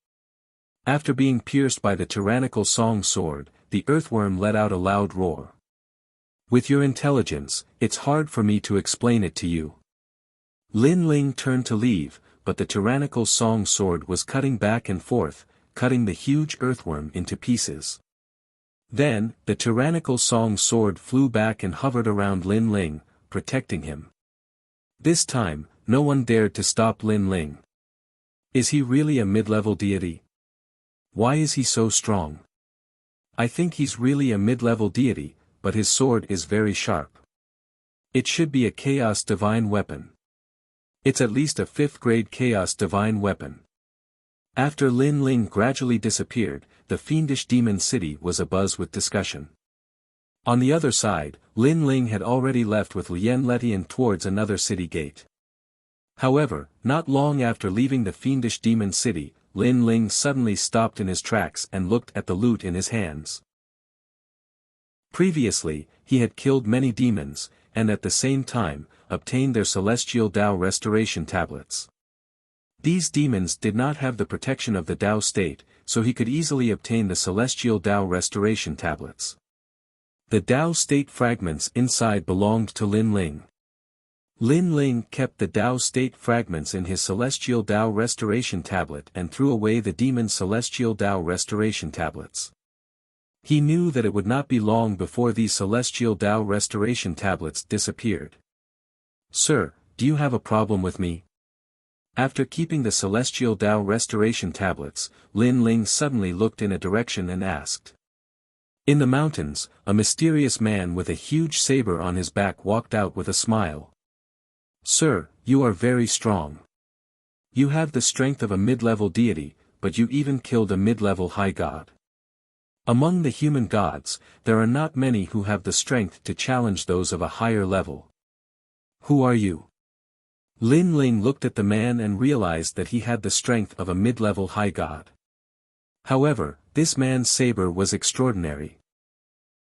After being pierced by the tyrannical song sword, the earthworm let out a loud roar. With your intelligence, it's hard for me to explain it to you. Lin Ling turned to leave, but the tyrannical song sword was cutting back and forth, cutting the huge earthworm into pieces. Then, the tyrannical song sword flew back and hovered around Lin Ling, protecting him. This time, no one dared to stop Lin Ling. Is he really a mid-level deity? Why is he so strong? I think he's really a mid-level deity, but his sword is very sharp. It should be a Chaos Divine weapon. It's at least a 5th-grade Chaos Divine weapon. After Lin Ling gradually disappeared, the fiendish demon city was abuzz with discussion. On the other side, Lin Ling had already left with Lien Letian towards another city gate. However, not long after leaving the fiendish demon city, Lin Ling suddenly stopped in his tracks and looked at the loot in his hands. Previously, he had killed many demons, and at the same time, obtained their celestial Tao restoration tablets. These demons did not have the protection of the Tao state, so he could easily obtain the celestial Tao restoration tablets. The Tao state fragments inside belonged to Lin Ling. Lin Ling kept the Tao state fragments in his celestial Tao restoration tablet and threw away the demon's celestial Tao restoration tablets. He knew that it would not be long before these celestial Tao restoration tablets disappeared. Sir, do you have a problem with me? After keeping the celestial Tao restoration tablets, Lin Ling suddenly looked in a direction and asked. In the mountains, a mysterious man with a huge saber on his back walked out with a smile. Sir, you are very strong. You have the strength of a mid-level deity, but you even killed a mid-level high god. Among the human gods, there are not many who have the strength to challenge those of a higher level. Who are you? Lin Ling looked at the man and realized that he had the strength of a mid-level high god. However, this man's saber was extraordinary.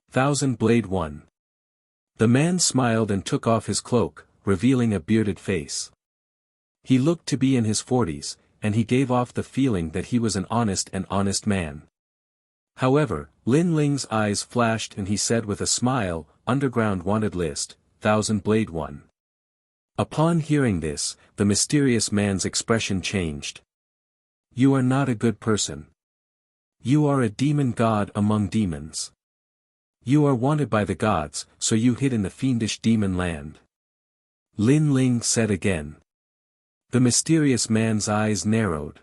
Thousand Blade 1. The man smiled and took off his cloak, revealing a bearded face. He looked to be in his 40s, and he gave off the feeling that he was an honest man. However, Lin Ling's eyes flashed and he said with a smile, Underground Wanted List, Thousand Blade 1. Upon hearing this, the mysterious man's expression changed. You are not a good person. You are a demon god among demons. You are wanted by the gods, so you hid in the fiendish demon land. Lin Ling said again. The mysterious man's eyes narrowed.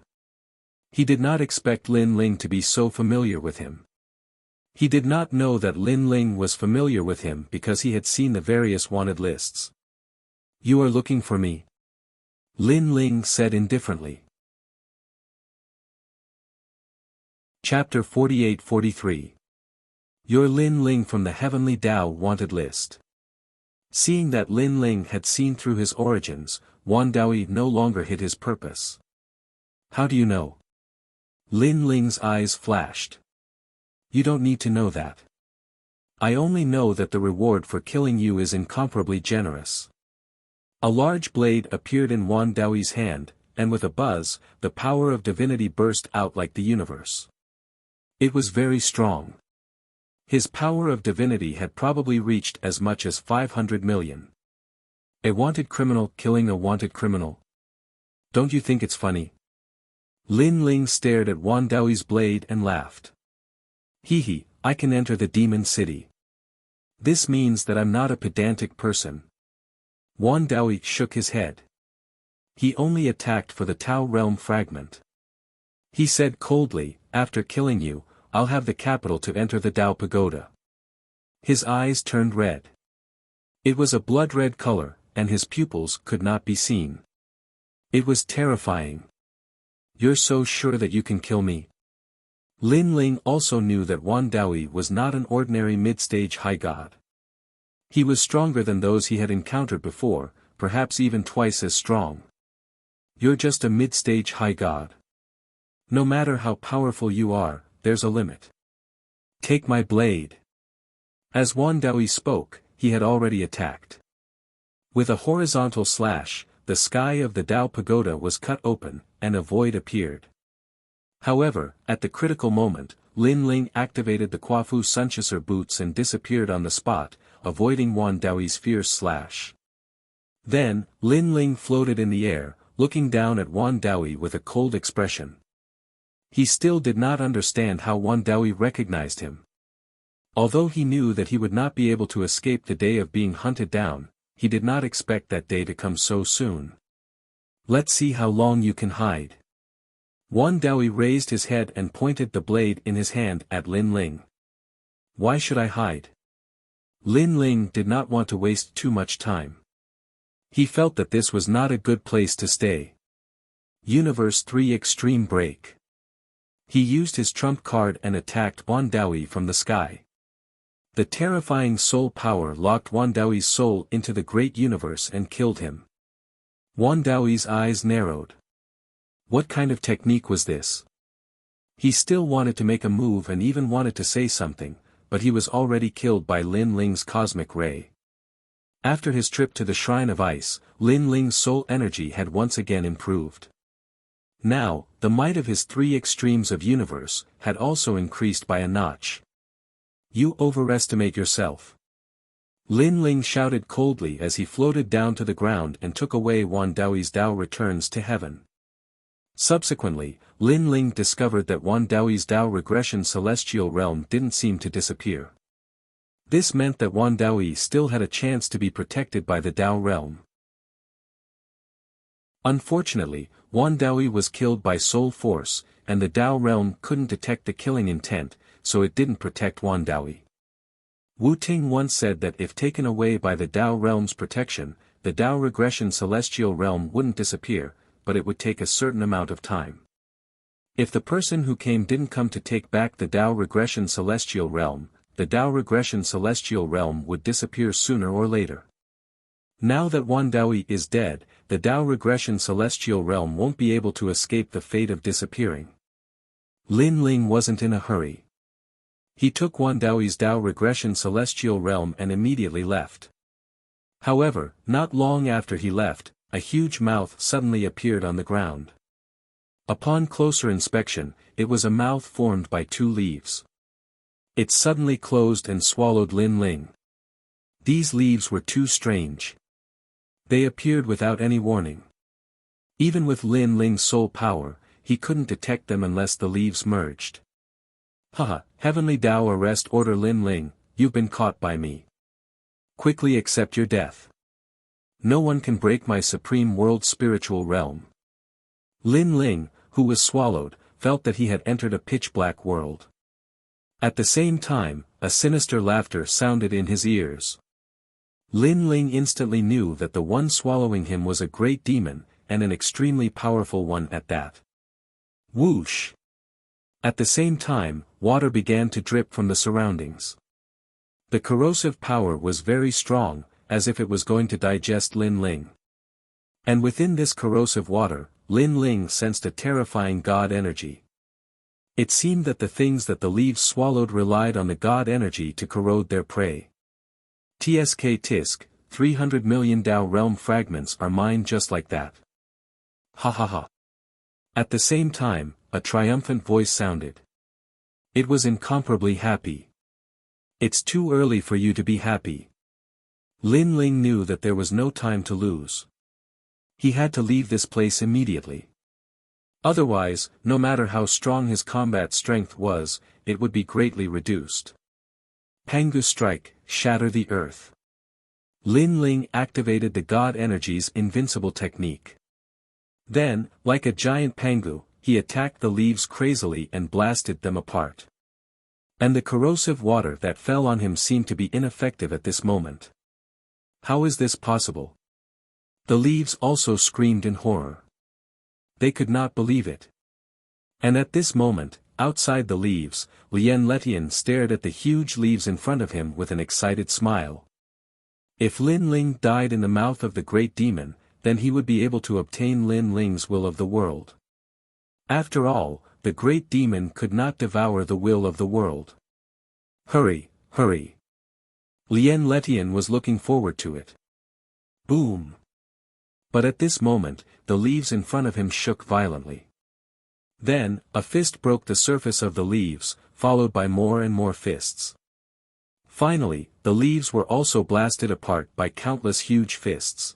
He did not expect Lin Ling to be so familiar with him. He did not know that Lin Ling was familiar with him because he had seen the various wanted lists. "You are looking for me?" Lin Ling said indifferently. Chapter 48-43. You're Lin Ling from the Heavenly Tao wanted list. Seeing that Lin Ling had seen through his origins, Wan Daoyi no longer hid his purpose. "How do you know?" Lin Ling's eyes flashed. "You don't need to know that. I only know that the reward for killing you is incomparably generous." A large blade appeared in Wan Daoyi's hand, and with a buzz, the power of divinity burst out like the universe. It was very strong. His power of divinity had probably reached as much as 500 million. A wanted criminal killing a wanted criminal. Don't you think it's funny? Lin Ling stared at Wan Daoyi's blade and laughed. Hee, I can enter the demon city. This means that I'm not a pedantic person. Wan Daoyi shook his head. He only attacked for the Tao realm fragment. He said coldly, "After killing you, I'll have the capital to enter the Tao pagoda." His eyes turned red. It was a blood-red color, and his pupils could not be seen. It was terrifying. "You're so sure that you can kill me?" Lin Ling also knew that Wan Daoyi was not an ordinary mid-stage high god. He was stronger than those he had encountered before, perhaps even twice as strong. "You're just a mid-stage high god. No matter how powerful you are, there's a limit. Take my blade." As Wan Daoyi spoke, he had already attacked. With a horizontal slash, the sky of the Tao pagoda was cut open, and a void appeared. However, at the critical moment, Lin Ling activated the Quafu Sunchaser boots and disappeared on the spot, avoiding Wan Daoyi's fierce slash. Then, Lin Ling floated in the air, looking down at Wan Daoyi with a cold expression. He still did not understand how Wan Daoyi recognized him. Although he knew that he would not be able to escape the day of being hunted down, he did not expect that day to come so soon. "Let's see how long you can hide." Wan Daoyi raised his head and pointed the blade in his hand at Lin Ling. "Why should I hide?" Lin Ling did not want to waste too much time. He felt that this was not a good place to stay. Universe 3 Extreme Break. He used his trump card and attacked Wan Daoyi from the sky. The terrifying soul power locked Wan Daoyi's soul into the great universe and killed him. Wan Daoyi's eyes narrowed. What kind of technique was this? He still wanted to make a move and even wanted to say something, but he was already killed by Lin Ling's cosmic ray. After his trip to the Shrine of Ice, Lin Ling's soul energy had once again improved. Now, the might of his 3 extremes of universe had also increased by a notch. "You overestimate yourself." Lin Ling shouted coldly as he floated down to the ground and took away Wan Daoyi's Tao returns to heaven. Subsequently, Lin Ling discovered that Wan Daoyi's Tao regression celestial realm didn't seem to disappear. This meant that Wan Daoyi still had a chance to be protected by the Tao realm. Unfortunately, Wan Daoyi was killed by soul force, and the Tao realm couldn't detect the killing intent, so it didn't protect Wan Daoyi. Wu Ting once said that if taken away by the Tao realm's protection, the Tao regression celestial realm wouldn't disappear, but it would take a certain amount of time. If the person who came didn't come to take back the Tao regression celestial realm, the Tao regression celestial realm would disappear sooner or later. Now that Wan Daoyi is dead, the Tao regression celestial realm won't be able to escape the fate of disappearing. Lin Ling wasn't in a hurry. He took Wan Daoyi's Tao regression celestial realm and immediately left. However, not long after he left, a huge mouth suddenly appeared on the ground. Upon closer inspection, it was a mouth formed by 2 leaves. It suddenly closed and swallowed Lin Ling. These leaves were too strange. They appeared without any warning. Even with Lin Ling's soul power, he couldn't detect them unless the leaves merged. Haha, Heavenly Tao arrest order Lin Ling, you've been caught by me. Quickly accept your death. No one can break my supreme world spiritual realm. Lin Ling, who was swallowed, felt that he had entered a pitch-black world. At the same time, a sinister laughter sounded in his ears. Lin Ling instantly knew that the one swallowing him was a great demon, and an extremely powerful one at that. Whoosh! At the same time, water began to drip from the surroundings. The corrosive power was very strong, as if it was going to digest Lin Ling. And within this corrosive water, Lin Ling sensed a terrifying god energy. It seemed that the things that the leaves swallowed relied on the god energy to corrode their prey. Tsk tisk, 300 million Tao realm fragments are mine just like that. Ha ha ha. At the same time, a triumphant voice sounded. It was incomparably happy. It's too early for you to be happy. Lin Ling knew that there was no time to lose. He had to leave this place immediately. Otherwise, no matter how strong his combat strength was, it would be greatly reduced. Pangu strike, shatter the earth. Lin Ling activated the god energy's invincible technique. Then, like a giant Pangu, he attacked the leaves crazily and blasted them apart. And the corrosive water that fell on him seemed to be ineffective at this moment. How is this possible? The leaves also screamed in horror. They could not believe it. And at this moment, outside the leaves, Lien Letian stared at the huge leaves in front of him with an excited smile. If Lin Ling died in the mouth of the great demon, then he would be able to obtain Lin Ling's will of the world. After all, the great demon could not devour the will of the world. Hurry, hurry. Lien Letian was looking forward to it. Boom. But at this moment, the leaves in front of him shook violently. Then, a fist broke the surface of the leaves, followed by more and more fists. Finally, the leaves were also blasted apart by countless huge fists.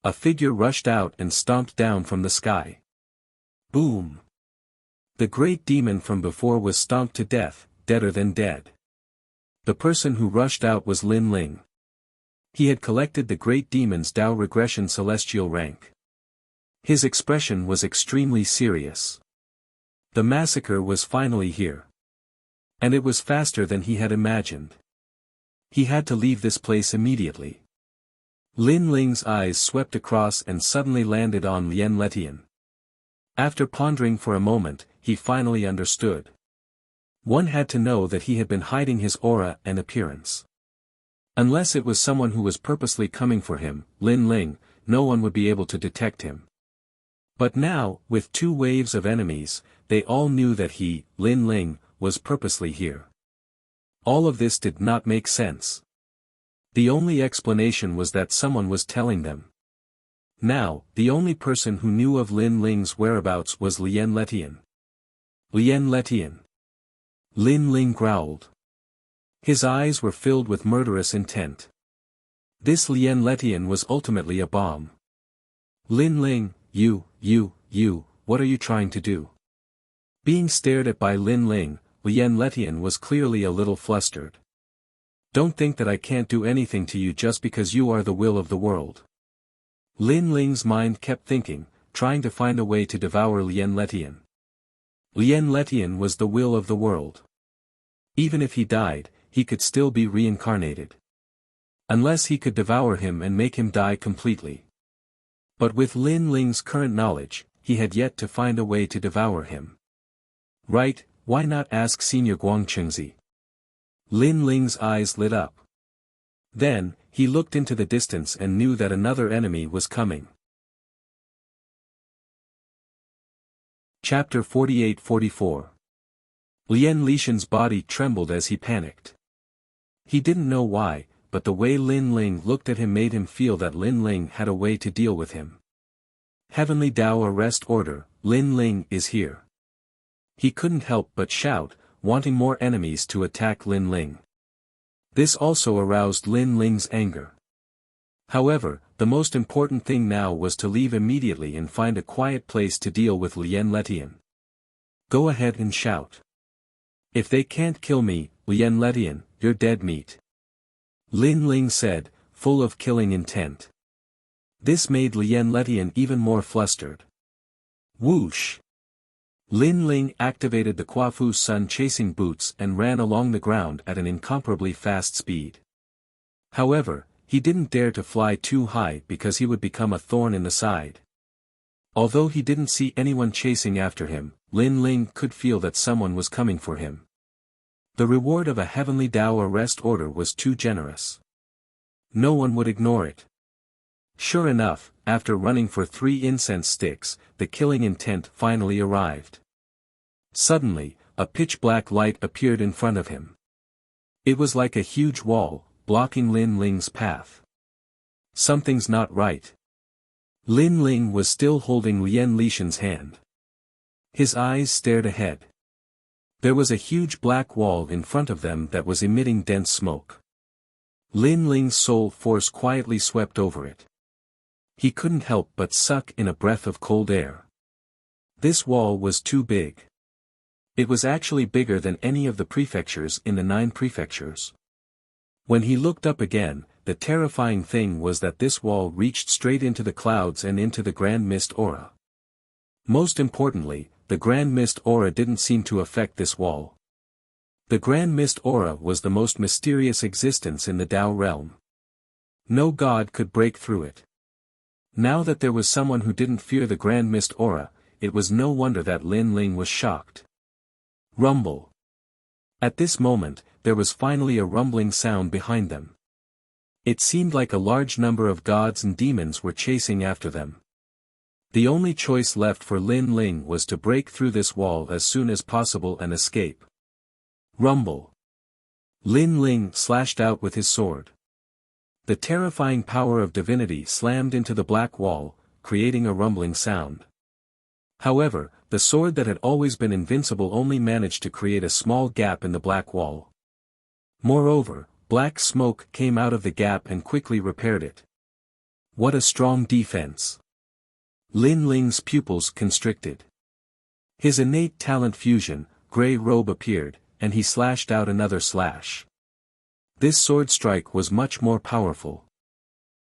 A figure rushed out and stomped down from the sky. Boom! The great demon from before was stomped to death, deader than dead. The person who rushed out was Lin Ling. He had collected the great demon's Tao regression celestial rank. His expression was extremely serious. The massacre was finally here. And it was faster than he had imagined. He had to leave this place immediately. Lin Ling's eyes swept across and suddenly landed on Lien Letian. After pondering for a moment, he finally understood. One had to know that he had been hiding his aura and appearance. Unless it was someone who was purposely coming for him, Lin Ling, no one would be able to detect him. But now, with two waves of enemies, they all knew that he, Lin Ling, was purposely here. All of this did not make sense. The only explanation was that someone was telling them. Now, the only person who knew of Lin Ling's whereabouts was Lien Letian. Lien Letian. Lin Ling growled. His eyes were filled with murderous intent. This Lien Letian was ultimately a bomb. Lin Ling, you, what are you trying to do? Being stared at by Lin Ling, Lien Letian was clearly a little flustered. Don't think that I can't do anything to you just because you are the will of the world. Lin Ling's mind kept thinking, trying to find a way to devour Lien Letian. Lien Letian was the will of the world. Even if he died, he could still be reincarnated. Unless he could devour him and make him die completely. But with Lin Ling's current knowledge, he had yet to find a way to devour him. Right, why not ask Senior Guangchengzi? Lin Ling's eyes lit up. Then, he looked into the distance and knew that another enemy was coming. Chapter 48-44. Lien Lishan's body trembled as he panicked. He didn't know why, but the way Lin Ling looked at him made him feel that Lin Ling had a way to deal with him. Heavenly Tao arrest order, Lin Ling is here. He couldn't help but shout, wanting more enemies to attack Lin Ling. This also aroused Lin Ling's anger. However, the most important thing now was to leave immediately and find a quiet place to deal with Lien Letian. Go ahead and shout. If they can't kill me, Lien Letian, you're dead meat. Lin Ling said, full of killing intent. This made Lien Letian even more flustered. Whoosh! Lin Ling activated the Kuafu sun chasing boots and ran along the ground at an incomparably fast speed. However, he didn't dare to fly too high because he would become a thorn in the side. Although he didn't see anyone chasing after him, Lin Ling could feel that someone was coming for him. The reward of a heavenly Dao arrest order was too generous. No one would ignore it. Sure enough, after running for 3 incense sticks, the killing intent finally arrived. Suddenly, a pitch-black light appeared in front of him. It was like a huge wall, blocking Lin Ling's path. Something's not right. Lin Ling was still holding Lien Lishan's hand. His eyes stared ahead. There was a huge black wall in front of them that was emitting dense smoke. Lin Ling's soul force quietly swept over it. He couldn't help but suck in a breath of cold air. This wall was too big. It was actually bigger than any of the prefectures in the 9 prefectures. When he looked up again, the terrifying thing was that this wall reached straight into the clouds and into the Grand Mist aura. Most importantly, the Grand Mist aura didn't seem to affect this wall. The Grand Mist aura was the most mysterious existence in the Tao realm. No god could break through it. Now that there was someone who didn't fear the Grand Mist aura, it was no wonder that Lin Ling was shocked. Rumble. At this moment, there was finally a rumbling sound behind them. It seemed like a large number of gods and demons were chasing after them. The only choice left for Lin Ling was to break through this wall as soon as possible and escape. Rumble. Lin Ling slashed out with his sword. The terrifying power of divinity slammed into the black wall, creating a rumbling sound. However, the sword that had always been invincible only managed to create a small gap in the black wall. Moreover, black smoke came out of the gap and quickly repaired it. What a strong defense! Lin Ling's pupils constricted. His innate talent fusion, Grey Robe appeared, and he slashed out another slash. This sword strike was much more powerful.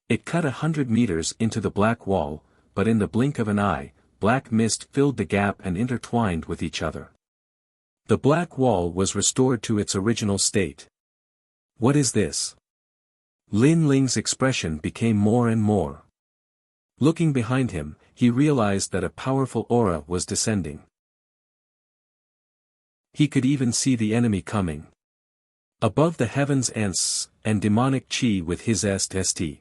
It cut 100 meters into the black wall, but in the blink of an eye, black mist filled the gap and intertwined with each other. The black wall was restored to its original state. What is this? Lin Ling's expression became more and more. Looking behind him, he realized that a powerful aura was descending. He could even see the enemy coming. Above the heavens and demonic chi with his st.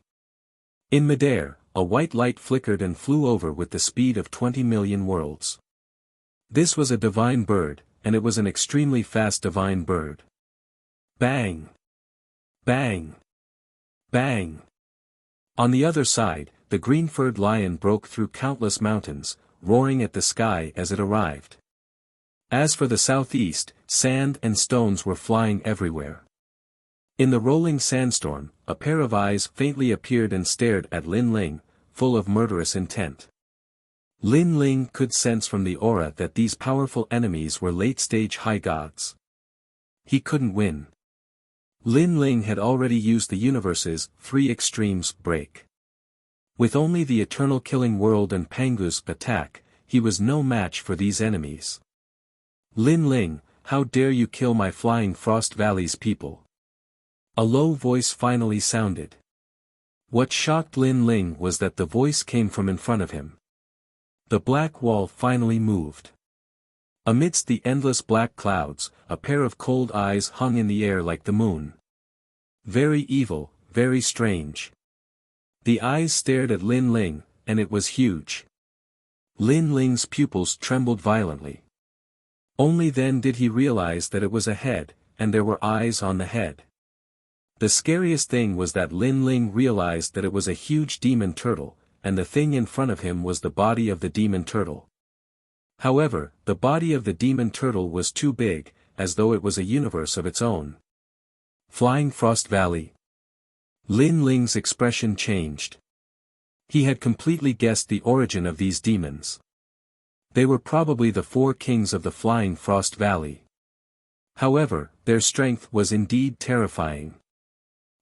In midair, a white light flickered and flew over with the speed of 20 million worlds. This was a divine bird, and it was an extremely fast divine bird. Bang! Bang! Bang! On the other side, the green-furred lion broke through countless mountains, roaring at the sky as it arrived. As for the southeast, sand and stones were flying everywhere. In the rolling sandstorm, a pair of eyes faintly appeared and stared at Lin Ling, full of murderous intent. Lin Ling could sense from the aura that these powerful enemies were late-stage high gods. He couldn't win. Lin Ling had already used the universe's 3 extremes break. With only the eternal killing world and Pangu's attack, he was no match for these enemies. Lin Ling, how dare you kill my Flying Frost Valley's people? A low voice finally sounded. What shocked Lin Ling was that the voice came from in front of him. The black wall finally moved. Amidst the endless black clouds, a pair of cold eyes hung in the air like the moon. Very evil, very strange. The eyes stared at Lin Ling, and it was huge. Lin Ling's pupils trembled violently. Only then did he realize that it was a head, and there were eyes on the head. The scariest thing was that Lin Ling realized that it was a huge demon turtle, and the thing in front of him was the body of the demon turtle. However, the body of the demon turtle was too big, as though it was a universe of its own. Flying Frost Valley. Lin Ling's expression changed. He had completely guessed the origin of these demons. They were probably the 4 kings of the Flying Frost Valley. However, their strength was indeed terrifying.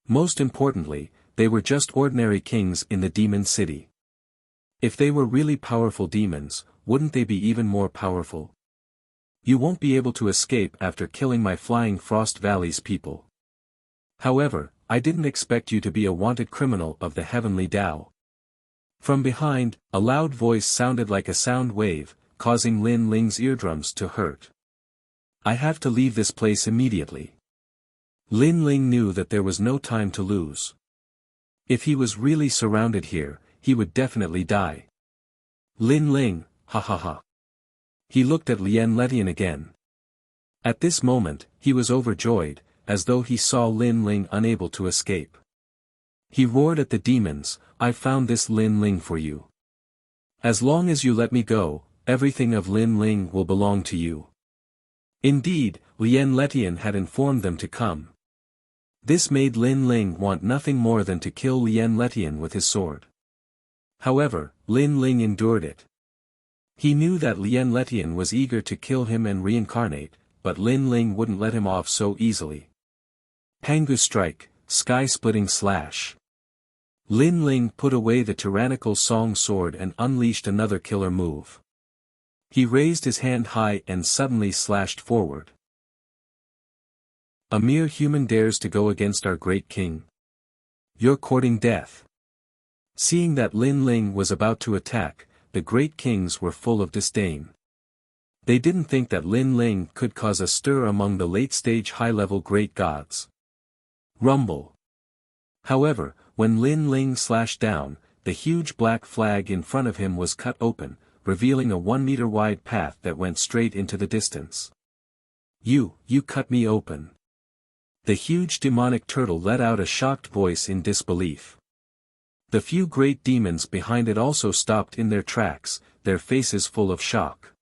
Most importantly, they were just ordinary kings in the demon city. If they were really powerful demons, wouldn't they be even more powerful? You won't be able to escape after killing my Flying Frost Valley's people. However, I didn't expect you to be a wanted criminal of the heavenly Tao. From behind, a loud voice sounded like a sound wave, causing Lin Ling's eardrums to hurt. I have to leave this place immediately. Lin Ling knew that there was no time to lose. If he was really surrounded here, he would definitely die. Lin Ling, ha ha ha. He looked at Lien Letian again. At this moment, he was overjoyed, as though he saw Lin Ling unable to escape. He roared at the demons, I found this Lin Ling for you. As long as you let me go, everything of Lin Ling will belong to you. Indeed, Lien Letian had informed them to come. This made Lin Ling want nothing more than to kill Lien Letian with his sword. However, Lin Ling endured it. He knew that Lien Letian was eager to kill him and reincarnate, but Lin Ling wouldn't let him off so easily. Pangu Strike, Sky-Splitting Slash. Lin Ling put away the tyrannical Song sword and unleashed another killer move. He raised his hand high and suddenly slashed forward. A mere human dares to go against our great king. You're courting death. Seeing that Lin Ling was about to attack, the great kings were full of disdain. They didn't think that Lin Ling could cause a stir among the late-stage high-level great gods. Rumble. However, when Lin Ling slashed down, the huge black flag in front of him was cut open, revealing a 1-meter-wide path that went straight into the distance. You cut me open. The huge demonic turtle let out a shocked voice in disbelief. The few great demons behind it also stopped in their tracks, their faces full of shock.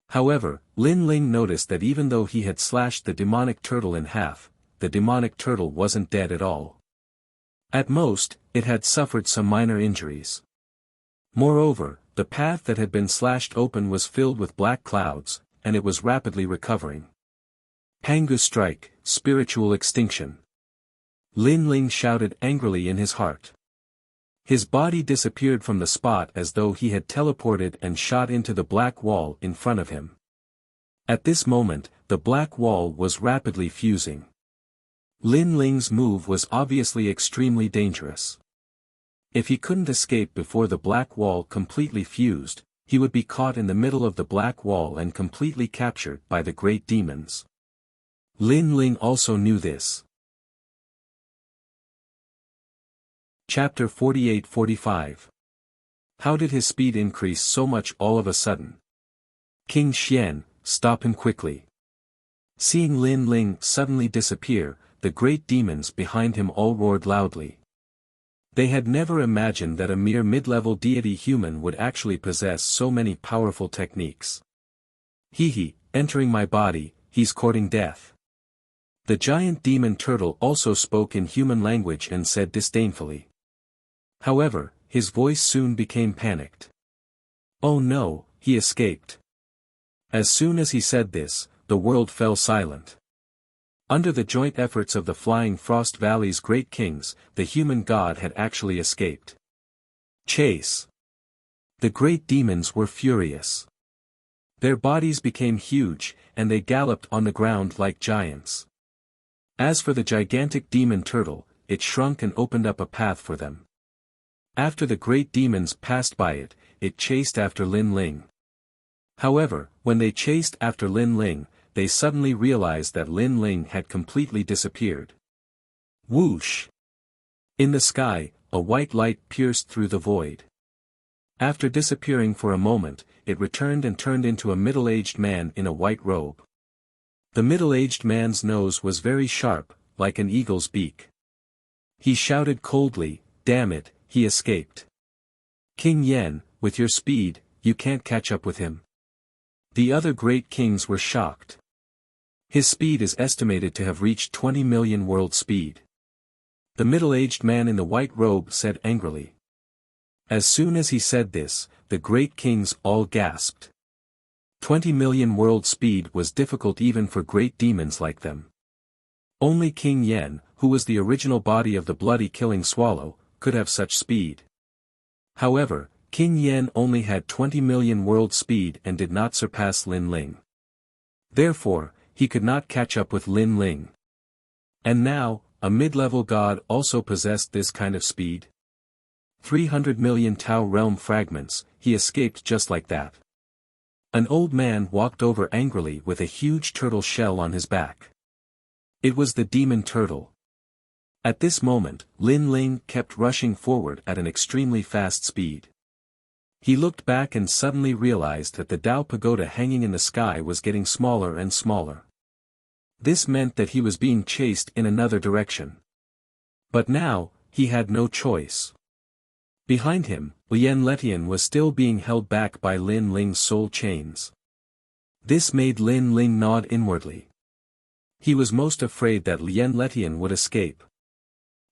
However, Lin Ling noticed that even though he had slashed the demonic turtle in half, the demonic turtle wasn't dead at all. At most, it had suffered some minor injuries. Moreover, the path that had been slashed open was filled with black clouds, and it was rapidly recovering. Pangu Strike, Spiritual Extinction. Lin Ling shouted angrily in his heart. His body disappeared from the spot as though he had teleported and shot into the black wall in front of him. At this moment, the black wall was rapidly fusing. Lin Ling's move was obviously extremely dangerous. If he couldn't escape before the black wall completely fused, he would be caught in the middle of the black wall and completely captured by the great demons. Lin Ling also knew this. Chapter 48-45. How did his speed increase so much all of a sudden? King Xian, stop him quickly. Seeing Lin Ling suddenly disappear, the great demons behind him all roared loudly. They had never imagined that a mere mid-level deity human would actually possess so many powerful techniques. He, entering my body, he's courting death. The giant demon turtle also spoke in human language and said disdainfully. However, his voice soon became panicked. Oh no, he escaped. As soon as he said this, the world fell silent. Under the joint efforts of the Flying Frost Valley's great kings, the human god had actually escaped. Chase. The great demons were furious. Their bodies became huge, and they galloped on the ground like giants. As for the gigantic demon turtle, it shrunk and opened up a path for them. After the great demons passed by it, it chased after Lin Ling. However, when they chased after Lin Ling, they suddenly realized that Lin Ling had completely disappeared. Whoosh! In the sky, a white light pierced through the void. After disappearing for a moment, it returned and turned into a middle-aged man in a white robe. The middle-aged man's nose was very sharp, like an eagle's beak. He shouted coldly, damn it, he escaped. King Yen, with your speed, you can't catch up with him. The other great kings were shocked. His speed is estimated to have reached 20 million world speed. The middle-aged man in the white robe said angrily. As soon as he said this, the great kings all gasped. 20 million world speed was difficult even for great demons like them. Only King Yen, who was the original body of the bloody killing swallow, could have such speed. However, King Yen only had 20 million world speed and did not surpass Lin Ling. Therefore, he could not catch up with Lin Ling. And now, a mid-level god also possessed this kind of speed? 300 million Tau realm fragments, he escaped just like that. An old man walked over angrily with a huge turtle shell on his back. It was the demon turtle. At this moment, Lin Ling kept rushing forward at an extremely fast speed. He looked back and suddenly realized that the Tao pagoda hanging in the sky was getting smaller and smaller. This meant that he was being chased in another direction. But now, he had no choice. Behind him, Lien Letian was still being held back by Lin Ling's soul chains. This made Lin Ling nod inwardly. He was most afraid that Lien Letian would escape.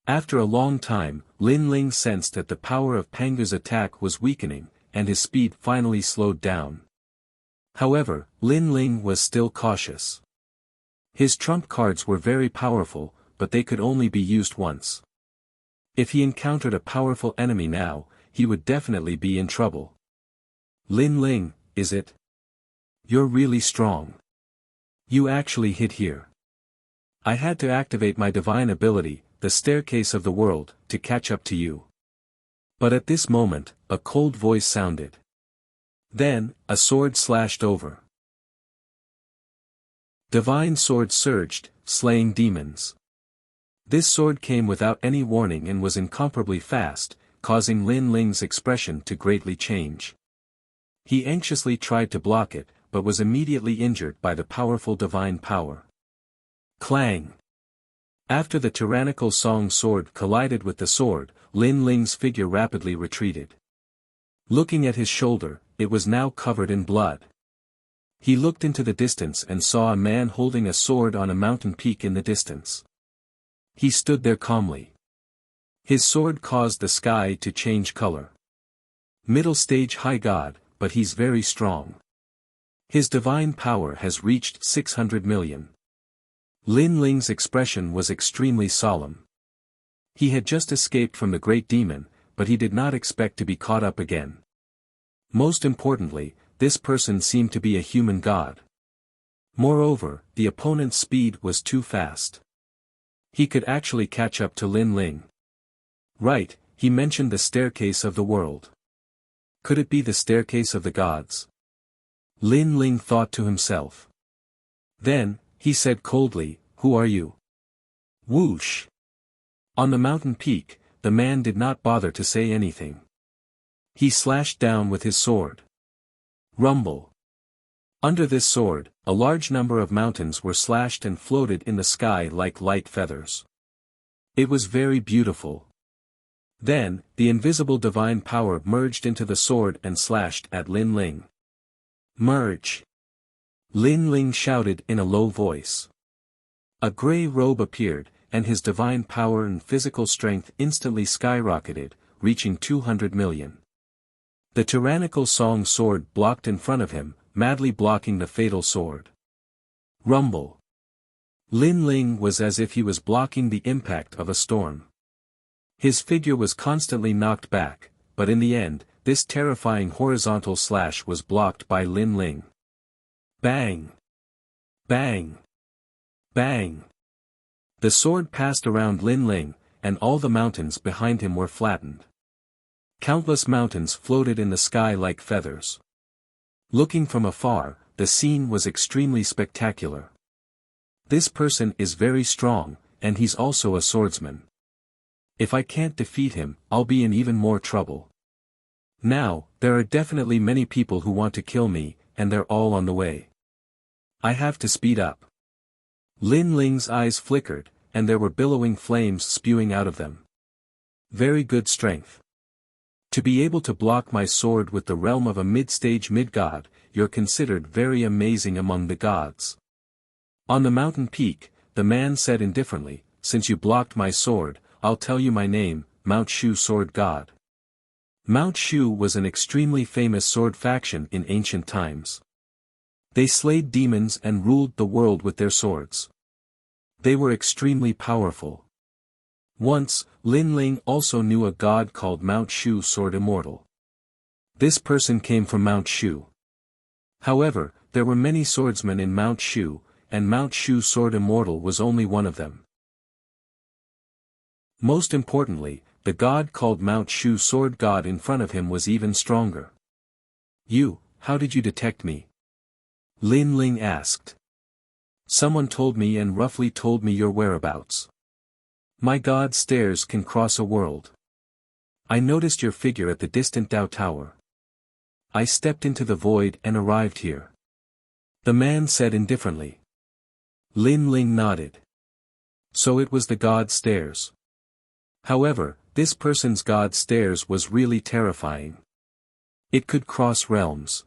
After a long time, Lin Ling sensed that the power of Pangu's attack was weakening, and his speed finally slowed down. However, Lin Ling was still cautious. His trump cards were very powerful, but they could only be used once. If he encountered a powerful enemy now, he would definitely be in trouble. Lin Ling, is it? You're really strong. You actually hit here. I had to activate my divine ability, the staircase of the world, to catch up to you. But at this moment, a cold voice sounded. Then, a sword slashed over. Divine sword surged, slaying demons. This sword came without any warning and was incomparably fast, causing Lin Ling's expression to greatly change. He anxiously tried to block it, but was immediately injured by the powerful divine power. Clang! After the tyrannical song sword collided with the sword, Lin Ling's figure rapidly retreated. Looking at his shoulder, it was now covered in blood. He looked into the distance and saw a man holding a sword on a mountain peak in the distance. He stood there calmly. His sword caused the sky to change color. Middle stage high god, but he's very strong. His divine power has reached 600 million. Lin Ling's expression was extremely solemn. He had just escaped from the great demon, but he did not expect to be caught up again. Most importantly, this person seemed to be a human god. Moreover, the opponent's speed was too fast. He could actually catch up to Lin Ling. Right, he mentioned the staircase of the world. Could it be the staircase of the gods? Lin Ling thought to himself. Then, he said coldly, "Who are you?" Whoosh! On the mountain peak, the man did not bother to say anything. He slashed down with his sword. Rumble! Under this sword, a large number of mountains were slashed and floated in the sky like light feathers. It was very beautiful. Then, the invisible divine power merged into the sword and slashed at Lin Ling. Merge! Lin Ling shouted in a low voice. A gray robe appeared, and his divine power and physical strength instantly skyrocketed, reaching 200 million. The tyrannical song sword blocked in front of him, madly blocking the fatal sword. Rumble! Lin Ling was as if he was blocking the impact of a storm. His figure was constantly knocked back, but in the end, this terrifying horizontal slash was blocked by Lin Ling. Bang! Bang! Bang! The sword passed around Lin Ling, and all the mountains behind him were flattened. Countless mountains floated in the sky like feathers. Looking from afar, the scene was extremely spectacular. This person is very strong, and he's also a swordsman. If I can't defeat him, I'll be in even more trouble. Now, there are definitely many people who want to kill me, and they're all on the way. I have to speed up. Lin Ling's eyes flickered, and there were billowing flames spewing out of them. Very good strength. To be able to block my sword with the realm of a mid-stage mid-god, you're considered very amazing among the gods. On the mountain peak, the man said indifferently, "Since you blocked my sword, I'll tell you my name, Mount Shu Sword God." Mount Shu was an extremely famous sword faction in ancient times. They slayed demons and ruled the world with their swords. They were extremely powerful. Once, Lin Ling also knew a god called Mount Shu Sword Immortal. This person came from Mount Shu. However, there were many swordsmen in Mount Shu, and Mount Shu Sword Immortal was only one of them. Most importantly, the god called Mount Shu Sword God in front of him was even stronger. "You, how did you detect me?" Lin Ling asked. "Someone told me and roughly told me your whereabouts. My god stairs can cross a world. I noticed your figure at the distant Dao Tower. I stepped into the void and arrived here," the man said indifferently. Lin Ling nodded. So it was the god stairs. However, this person's god stairs was really terrifying. It could cross realms.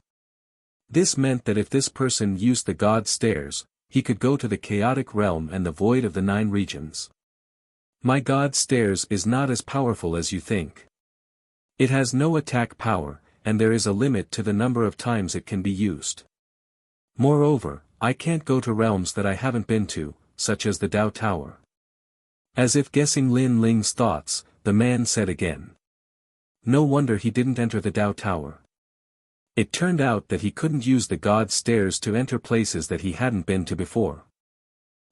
This meant that if this person used the god stairs, he could go to the chaotic realm and the void of the 9 regions. My god stairs is not as powerful as you think. It has no attack power, and there is a limit to the number of times it can be used. Moreover, I can't go to realms that I haven't been to, such as the Dao Tower. As if guessing Lin Ling's thoughts, the man said again. No wonder he didn't enter the Dao Tower. It turned out that he couldn't use the god stairs to enter places that he hadn't been to before.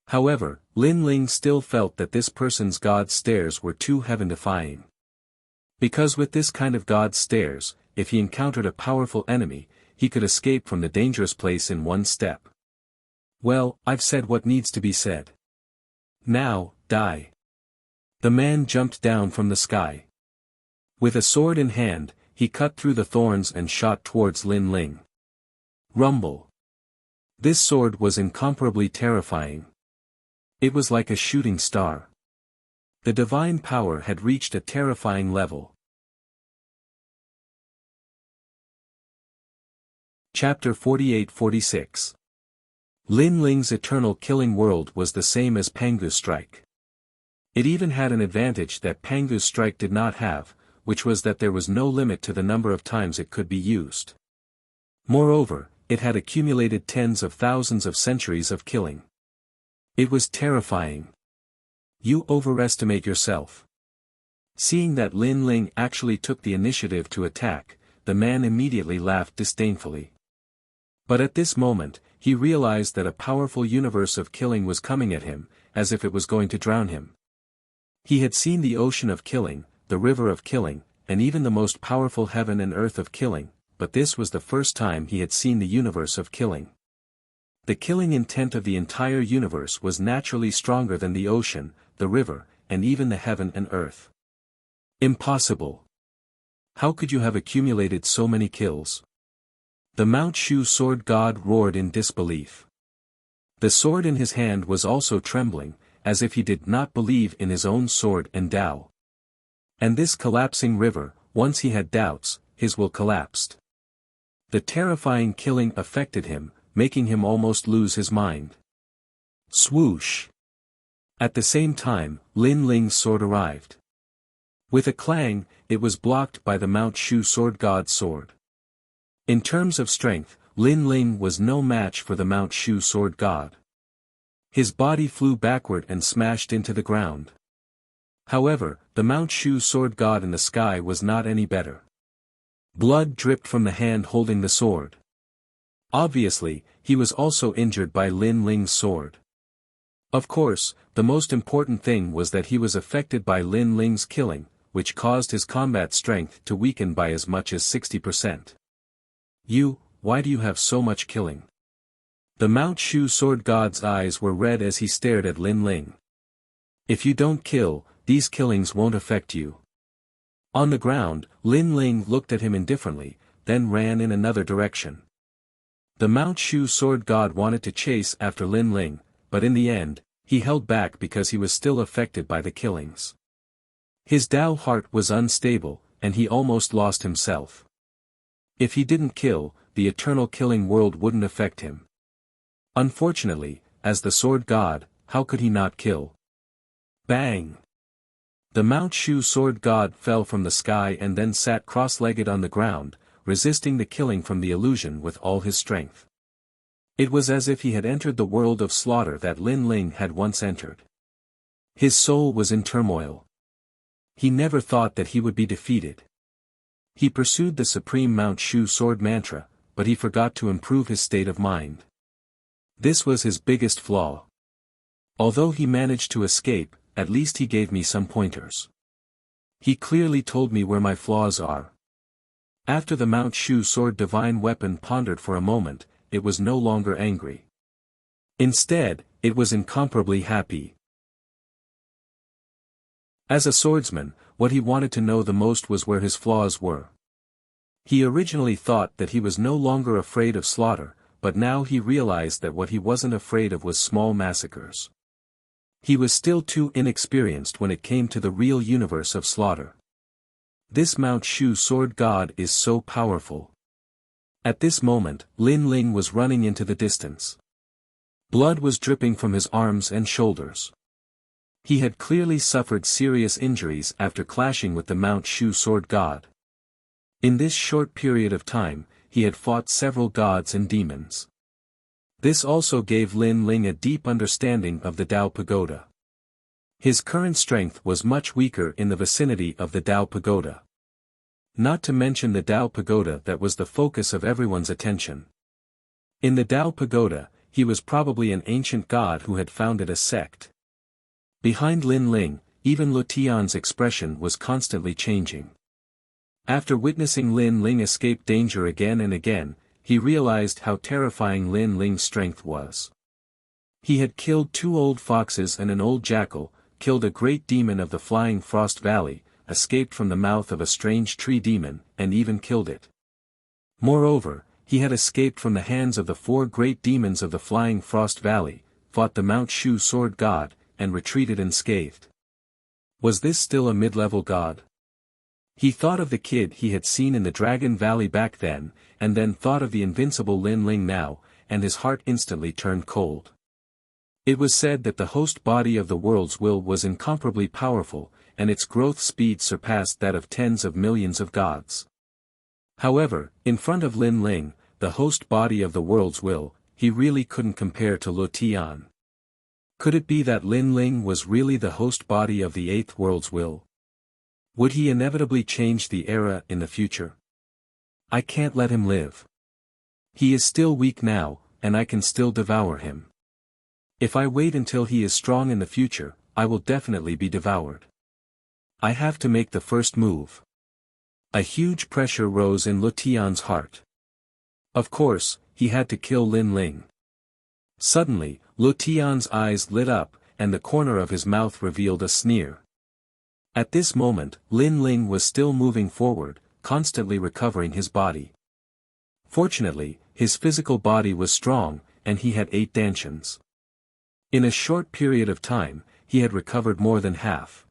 However, Lin Ling still felt that this person's god stairs were too heaven-defying. Because with this kind of god stairs, if he encountered a powerful enemy, he could escape from the dangerous place in one step. Well, I've said what needs to be said. Now, die. The man jumped down from the sky. With a sword in hand, he cut through the thorns and shot towards Lin Ling. Rumble. This sword was incomparably terrifying. It was like a shooting star. The divine power had reached a terrifying level. Chapter 48-46. Lin Ling's eternal killing world was the same as Pangu's strike. It even had an advantage that Pangu's strike did not have, which was that there was no limit to the number of times it could be used. Moreover, it had accumulated tens of thousands of centuries of killing. It was terrifying. You overestimate yourself. Seeing that Lin Ling actually took the initiative to attack, the man immediately laughed disdainfully. But at this moment, he realized that a powerful universe of killing was coming at him, as if it was going to drown him. He had seen the ocean of killing, the river of killing, and even the most powerful heaven and earth of killing, but this was the first time he had seen the universe of killing. The killing intent of the entire universe was naturally stronger than the ocean, the river, and even the heaven and earth. Impossible. How could you have accumulated so many kills? The Mount Shu sword god roared in disbelief. The sword in his hand was also trembling, as if he did not believe in his own sword and Tao. And this collapsing river, once he had doubts, his will collapsed. The terrifying killing affected him, making him almost lose his mind. Swoosh! At the same time, Lin Ling's sword arrived. With a clang, it was blocked by the Mount Shu sword god's sword. In terms of strength, Lin Ling was no match for the Mount Shu sword god. His body flew backward and smashed into the ground. However, the Mount Shu sword god in the sky was not any better. Blood dripped from the hand holding the sword. Obviously, he was also injured by Lin Ling's sword. Of course, the most important thing was that he was affected by Lin Ling's killing, which caused his combat strength to weaken by as much as 60%. Why do you have so much killing? The Mount Shu sword god's eyes were red as he stared at Lin Ling. If you don't kill, these killings won't affect you. On the ground, Lin Ling looked at him indifferently, then ran in another direction. The Mount Shu sword god wanted to chase after Lin Ling, but in the end, he held back because he was still affected by the killings. His Tao heart was unstable, and he almost lost himself. If he didn't kill, the eternal killing world wouldn't affect him. Unfortunately, as the sword god, how could he not kill? Bang! The Mount Shu sword god fell from the sky and then sat cross-legged on the ground, resisting the killing from the illusion with all his strength. It was as if he had entered the world of slaughter that Lin Ling had once entered. His soul was in turmoil. He never thought that he would be defeated. He pursued the supreme Mount Shu sword mantra, but he forgot to improve his state of mind. This was his biggest flaw. Although he managed to escape, at least he gave me some pointers. He clearly told me where my flaws are. After the Mount Shu sword divine weapon pondered for a moment, it was no longer angry. Instead, it was incomparably happy. As a swordsman, what he wanted to know the most was where his flaws were. He originally thought that he was no longer afraid of slaughter, but now he realized that what he wasn't afraid of was small massacres. He was still too inexperienced when it came to the real universe of slaughter. This Mount Shu sword god is so powerful. At this moment, Lin Ling was running into the distance. Blood was dripping from his arms and shoulders. He had clearly suffered serious injuries after clashing with the Mount Shu sword god. In this short period of time, he had fought several gods and demons. This also gave Lin Ling a deep understanding of the Tao Pagoda. His current strength was much weaker in the vicinity of the Tao Pagoda. Not to mention the Tao Pagoda that was the focus of everyone's attention. In the Tao Pagoda, he was probably an ancient god who had founded a sect. Behind Lin Ling, even Lu Tian's expression was constantly changing. After witnessing Lin Ling escape danger again and again, he realized how terrifying Lin Ling's strength was. He had killed 2 old foxes and an old jackal, killed a great demon of the flying Frost Valley, escaped from the mouth of a strange tree demon, and even killed it. Moreover, he had escaped from the hands of the 4 great demons of the flying Frost Valley, fought the Mount Shu sword god, and retreated unscathed. Was this still a mid-level god? He thought of the kid he had seen in the Dragon Valley back then, and then thought of the invincible Lin Ling now, and his heart instantly turned cold. It was said that the host body of the world's will was incomparably powerful, and its growth speed surpassed that of tens of millions of gods. However, in front of Lin Ling, the host body of the world's will, he really couldn't compare to Lu Tian. Could it be that Lin Ling was really the host body of the 8th world's will? Would he inevitably change the era in the future? I can't let him live. He is still weak now, and I can still devour him. If I wait until he is strong in the future, I will definitely be devoured. I have to make the first move. A huge pressure rose in Lu Tian's heart. Of course, he had to kill Lin Ling. Suddenly, Lu Tian's eyes lit up, and the corner of his mouth revealed a sneer. At this moment, Lin Ling was still moving forward, constantly recovering his body. Fortunately, his physical body was strong, and he had 8 dantians. In a short period of time, he had recovered more than half.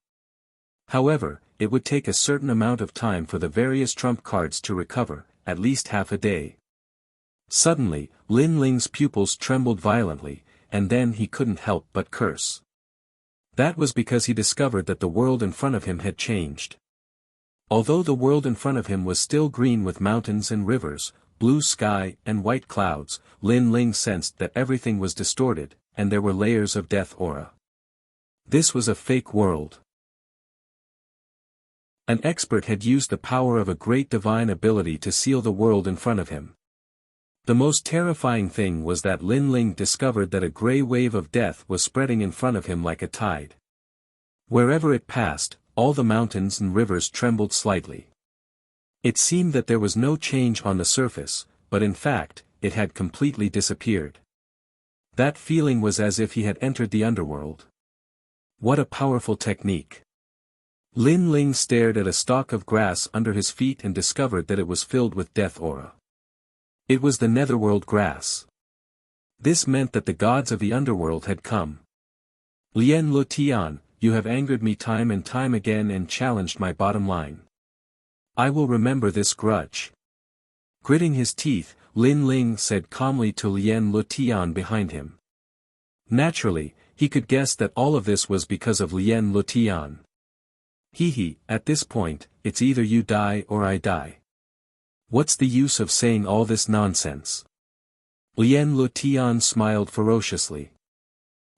However, it would take a certain amount of time for the various trump cards to recover, at least half a day. Suddenly, Lin Ling's pupils trembled violently, and then he couldn't help but curse. That was because he discovered that the world in front of him had changed. Although the world in front of him was still green with mountains and rivers, blue sky and white clouds, Lin Ling sensed that everything was distorted, and there were layers of death aura. This was a fake world. An expert had used the power of a great divine ability to seal the world in front of him. The most terrifying thing was that Lin Ling discovered that a grey wave of death was spreading in front of him like a tide. Wherever it passed, all the mountains and rivers trembled slightly. It seemed that there was no change on the surface, but in fact, it had completely disappeared. That feeling was as if he had entered the underworld. What a powerful technique. Lin Ling stared at a stalk of grass under his feet and discovered that it was filled with death aura. It was the netherworld grass. This meant that the gods of the underworld had come. Lien Lu Tian, you have angered me time and time again and challenged my bottom line. I will remember this grudge. Gritting his teeth, Lin Ling said calmly to Lien Lu Tian behind him. Naturally, he could guess that all of this was because of Lien Lu Tian. At this point, it's either you die or I die. What's the use of saying all this nonsense? Lien Lu Tian smiled ferociously.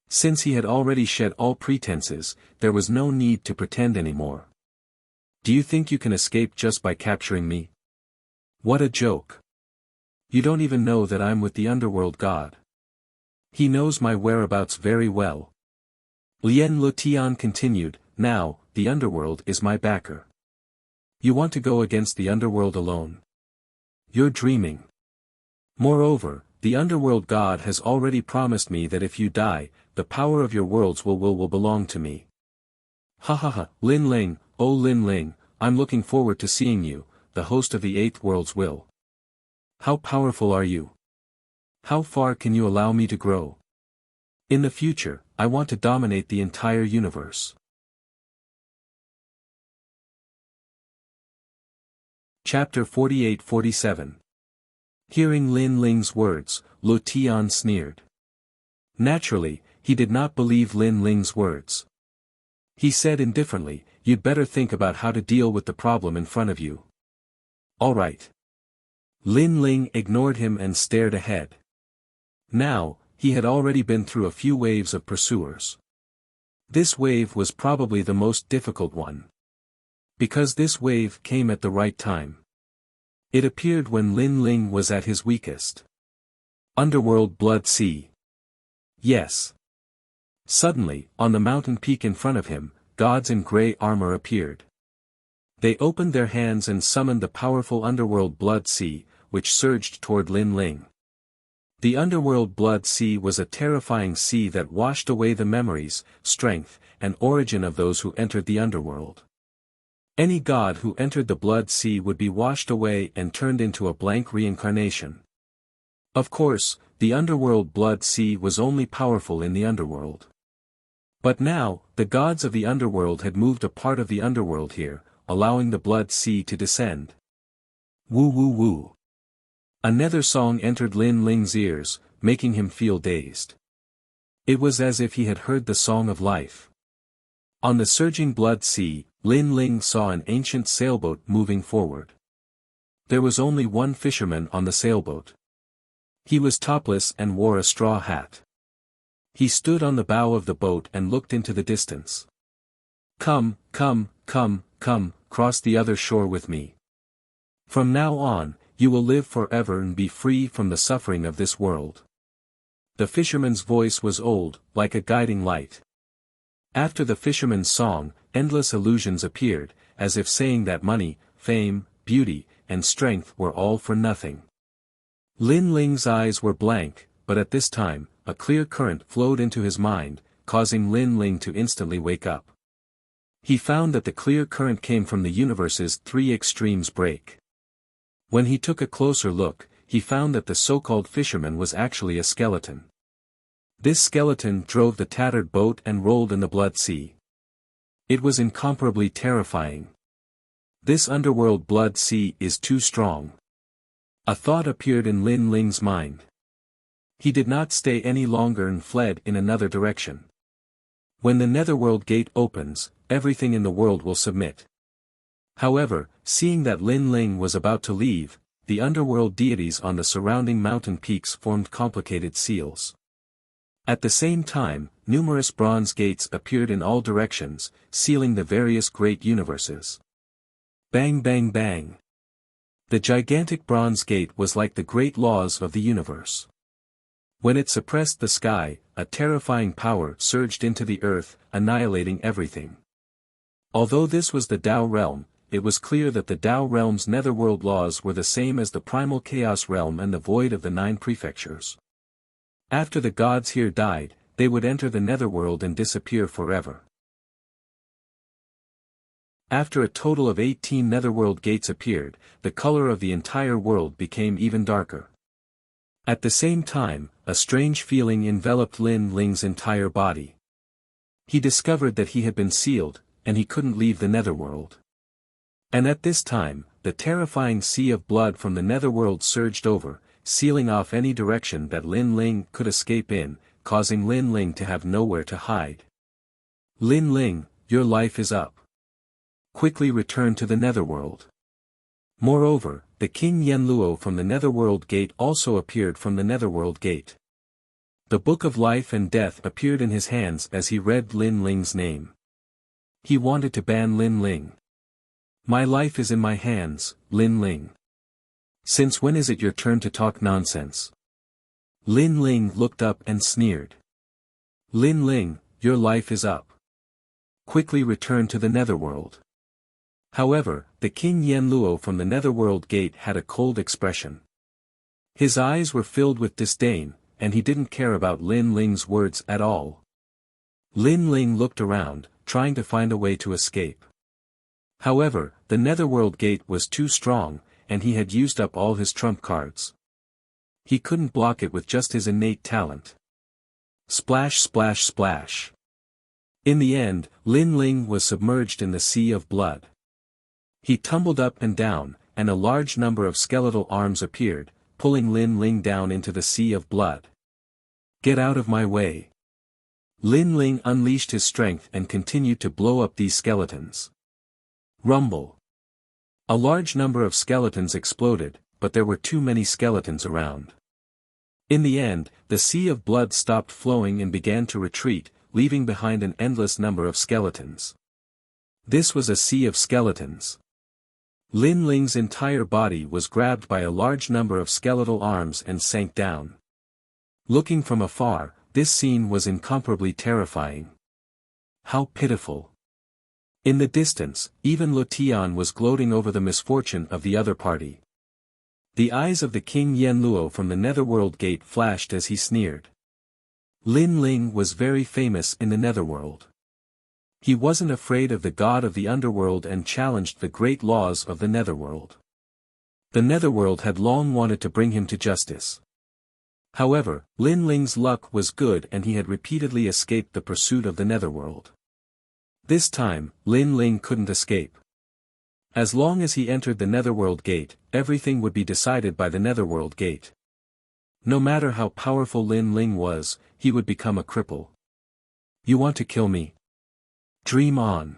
Since he had already shed all pretenses, there was no need to pretend anymore. Do you think you can escape just by capturing me? What a joke. You don't even know that I'm with the underworld god. He knows my whereabouts very well. Lien Lutian continued, now, the underworld is my backer. You want to go against the underworld alone? You're dreaming. Moreover, the underworld god has already promised me that if you die, the power of your worlds will belong to me. Ha ha ha, Lin Ling, oh Lin Ling, I'm looking forward to seeing you, the host of the eighth world's will. How powerful are you? How far can you allow me to grow? In the future, I want to dominate the entire universe. Chapter 48-47. Hearing Lin Ling's words, Lu Tian sneered. Naturally, he did not believe Lin Ling's words. He said indifferently, you'd better think about how to deal with the problem in front of you. All right. Lin Ling ignored him and stared ahead. Now, he had already been through a few waves of pursuers. This wave was probably the most difficult one. Because this wave came at the right time. It appeared when Lin Ling was at his weakest. Underworld Blood Sea. Yes. Suddenly, on the mountain peak in front of him, gods in grey armor appeared. They opened their hands and summoned the powerful Underworld Blood Sea, which surged toward Lin Ling. The Underworld Blood Sea was a terrifying sea that washed away the memories, strength, and origin of those who entered the underworld. Any god who entered the Blood Sea would be washed away and turned into a blank reincarnation. Of course, the Underworld Blood Sea was only powerful in the underworld. But now, the gods of the underworld had moved a part of the underworld here, allowing the Blood Sea to descend. Woo woo woo. A nether song entered Lin Ling's ears, making him feel dazed. It was as if he had heard the song of life. On the surging Blood Sea, Lin Ling saw an ancient sailboat moving forward. There was only one fisherman on the sailboat. He was topless and wore a straw hat. He stood on the bow of the boat and looked into the distance. Come, come, come, come, cross the other shore with me. From now on, you will live forever and be free from the suffering of this world. The fisherman's voice was old, like a guiding light. After the fisherman's song, endless illusions appeared, as if saying that money, fame, beauty, and strength were all for nothing. Lin Ling's eyes were blank, but at this time, a clear current flowed into his mind, causing Lin Ling to instantly wake up. He found that the clear current came from the universe's three extremes break. When he took a closer look, he found that the so-called fisherman was actually a skeleton. This skeleton drove the tattered boat and rolled in the Blood Sea. It was incomparably terrifying. This underworld Blood Sea is too strong. A thought appeared in Lin Ling's mind. He did not stay any longer and fled in another direction. When the netherworld gate opens, everything in the world will submit. However, seeing that Lin Ling was about to leave, the underworld deities on the surrounding mountain peaks formed complicated seals. At the same time, numerous bronze gates appeared in all directions, sealing the various great universes. Bang bang bang. The gigantic bronze gate was like the great laws of the universe. When it suppressed the sky, a terrifying power surged into the earth, annihilating everything. Although this was the Tao realm, it was clear that the Tao realm's netherworld laws were the same as the primal chaos realm and the void of the 9 prefectures. After the gods here died, they would enter the netherworld and disappear forever. After a total of 18 netherworld gates appeared, the color of the entire world became even darker. At the same time, a strange feeling enveloped Lin Ling's entire body. He discovered that he had been sealed, and he couldn't leave the netherworld. And at this time, the terrifying sea of blood from the netherworld surged over, sealing off any direction that Lin Ling could escape in, causing Lin Ling to have nowhere to hide. Lin Ling, your life is up. Quickly return to the netherworld. Moreover, the King Yenluo from the netherworld gate also appeared from the netherworld gate. The Book of Life and Death appeared in his hands as he read Lin Ling's name. He wanted to ban Lin Ling. My life is in my hands, Lin Ling. Since when is it your turn to talk nonsense? Lin Ling looked up and sneered. Lin Ling, your life is up. Quickly return to the netherworld. However, the King Yenluo from the netherworld gate had a cold expression. His eyes were filled with disdain, and he didn't care about Lin Ling's words at all. Lin Ling looked around, trying to find a way to escape. However, the netherworld gate was too strong, and he had used up all his trump cards. He couldn't block it with just his innate talent. Splash splash splash. In the end, Lin Ling was submerged in the sea of blood. He tumbled up and down, and a large number of skeletal arms appeared, pulling Lin Ling down into the sea of blood. Get out of my way. Lin Ling unleashed his strength and continued to blow up these skeletons. Rumble. A large number of skeletons exploded, but there were too many skeletons around. In the end, the sea of blood stopped flowing and began to retreat, leaving behind an endless number of skeletons. This was a sea of skeletons. Lin Ling's entire body was grabbed by a large number of skeletal arms and sank down. Looking from afar, this scene was incomparably terrifying. How pitiful. In the distance, even Lutian was gloating over the misfortune of the other party. The eyes of the King Yenluo from the netherworld gate flashed as he sneered. Lin Ling was very famous in the netherworld. He wasn't afraid of the god of the underworld and challenged the great laws of the netherworld. The netherworld had long wanted to bring him to justice. However, Lin Ling's luck was good and he had repeatedly escaped the pursuit of the netherworld. This time, Lin Ling couldn't escape. As long as he entered the netherworld gate, everything would be decided by the netherworld gate. No matter how powerful Lin Ling was, he would become a cripple. You want to kill me? Dream on.